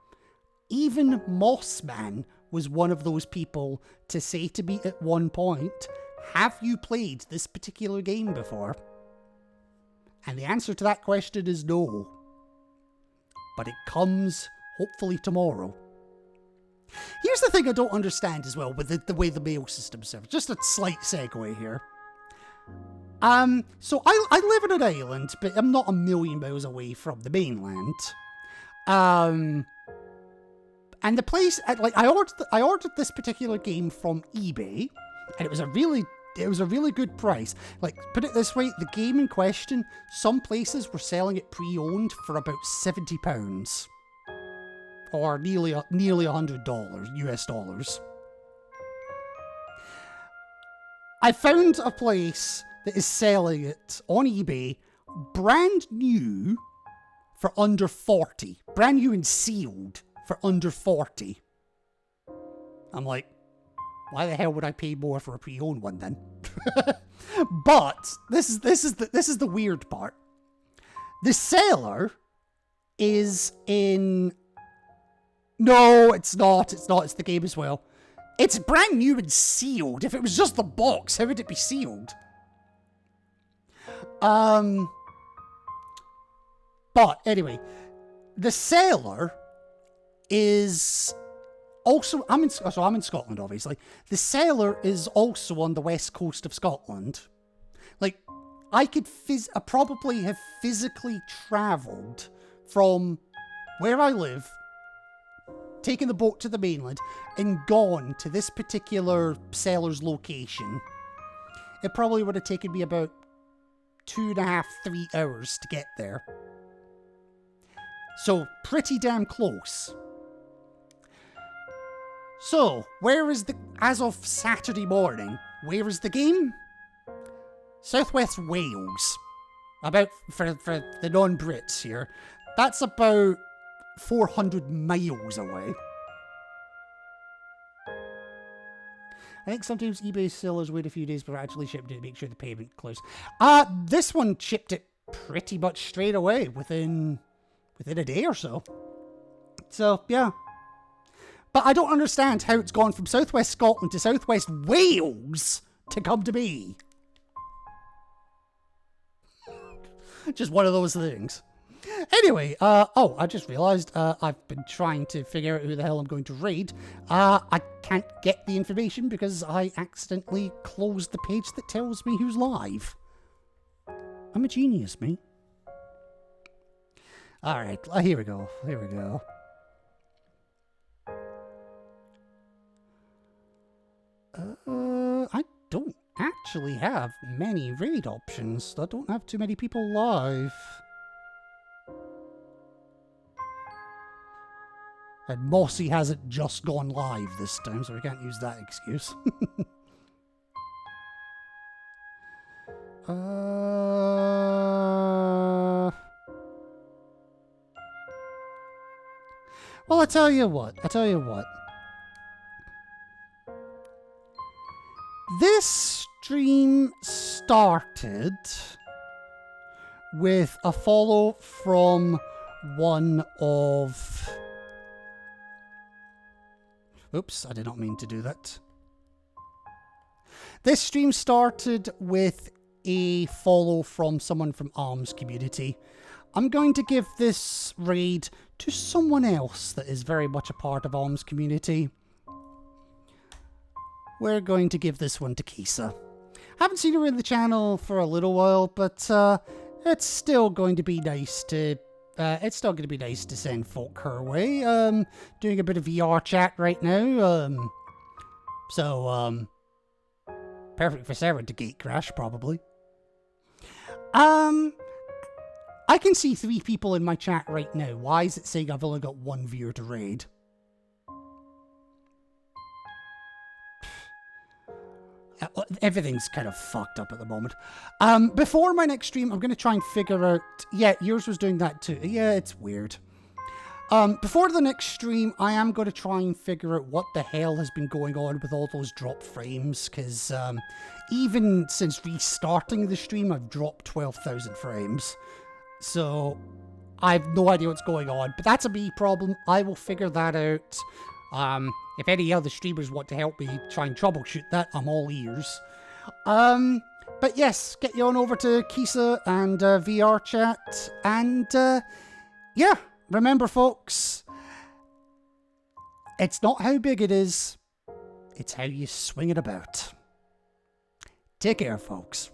Even Mossman was one of those people to say to me at one point, have you played this particular game before? And the answer to that question is no. But it comes, hopefully, tomorrow. Here's the thing I don't understand as well with the way the mail system serves. Just a slight segue here. So I live on an island, but I'm not a million miles away from the mainland. And the place, I ordered this particular game from eBay, and it was a really good price. Like, put it this way, the game in question, some places were selling it pre-owned for about £70. Or nearly $100 US dollars. I found a place that is selling it on eBay, brand new, for under 40. Brand new and sealed for under 40. I'm like, why the hell would I pay more for a pre-owned one then? But this is the weird part. The seller is in. No, it's not. It's not. It's the game as well. It's brand new and sealed. If it was just the box, how would it be sealed? But anyway, the seller is also. I'm in Scotland, obviously. The seller is also on the west coast of Scotland. Like, I could probably have physically travelled from where I live, taken the boat to the mainland, and gone to this particular seller's location. It probably would have taken me about 2.5, 3 hours to get there. So, pretty damn close. So, as of Saturday morning, where is the game? Southwest Wales. About, for the non-Brits here, that's about 400 miles away. I think sometimes eBay sellers wait a few days before actually shipping it to make sure the payment clears. This one shipped it pretty much straight away within a day or so. So, yeah. But I don't understand how it's gone from Southwest Scotland to Southwest Wales to come to me. Just one of those things. Anyway, I just realised I've been trying to figure out who the hell I'm going to raid. I can't get the information because I accidentally closed the page that tells me who's live. I'm a genius, me. Alright, here we go. I don't actually have many raid options. I don't have too many people live. And Mossy hasn't just gone live this time, so we can't use that excuse. Well, I tell you what. This stream started with a follow from one of... Oops, I did not mean to do that. This stream started with a follow from someone from ARMS community. I'm going to give this raid to someone else that is very much a part of ARMS community. We're going to give this one to Kisa. Haven't seen her in the channel for a little while, but it's still going to be nice to send folk her way. Doing a bit of VR chat right now. So perfect for Sarah to gate crash, probably. I can see 3 people in my chat right now. Why is it saying I've only got 1 viewer to raid? Everything's kind of fucked up at the moment. Before my next stream, I'm going to try and figure out... Yeah, yours was doing that too. Yeah, it's weird. Before the next stream, I am going to try and figure out what the hell has been going on with all those drop frames, because even since restarting the stream, I've dropped 12,000 frames. So I have no idea what's going on, but that's a me problem. I will figure that out. If any other streamers want to help me try and troubleshoot that, I'm all ears. But yes, get you on over to Kisa and VR chat, and yeah. Remember, folks, it's not how big it is, it's how you swing it about. Take care, folks.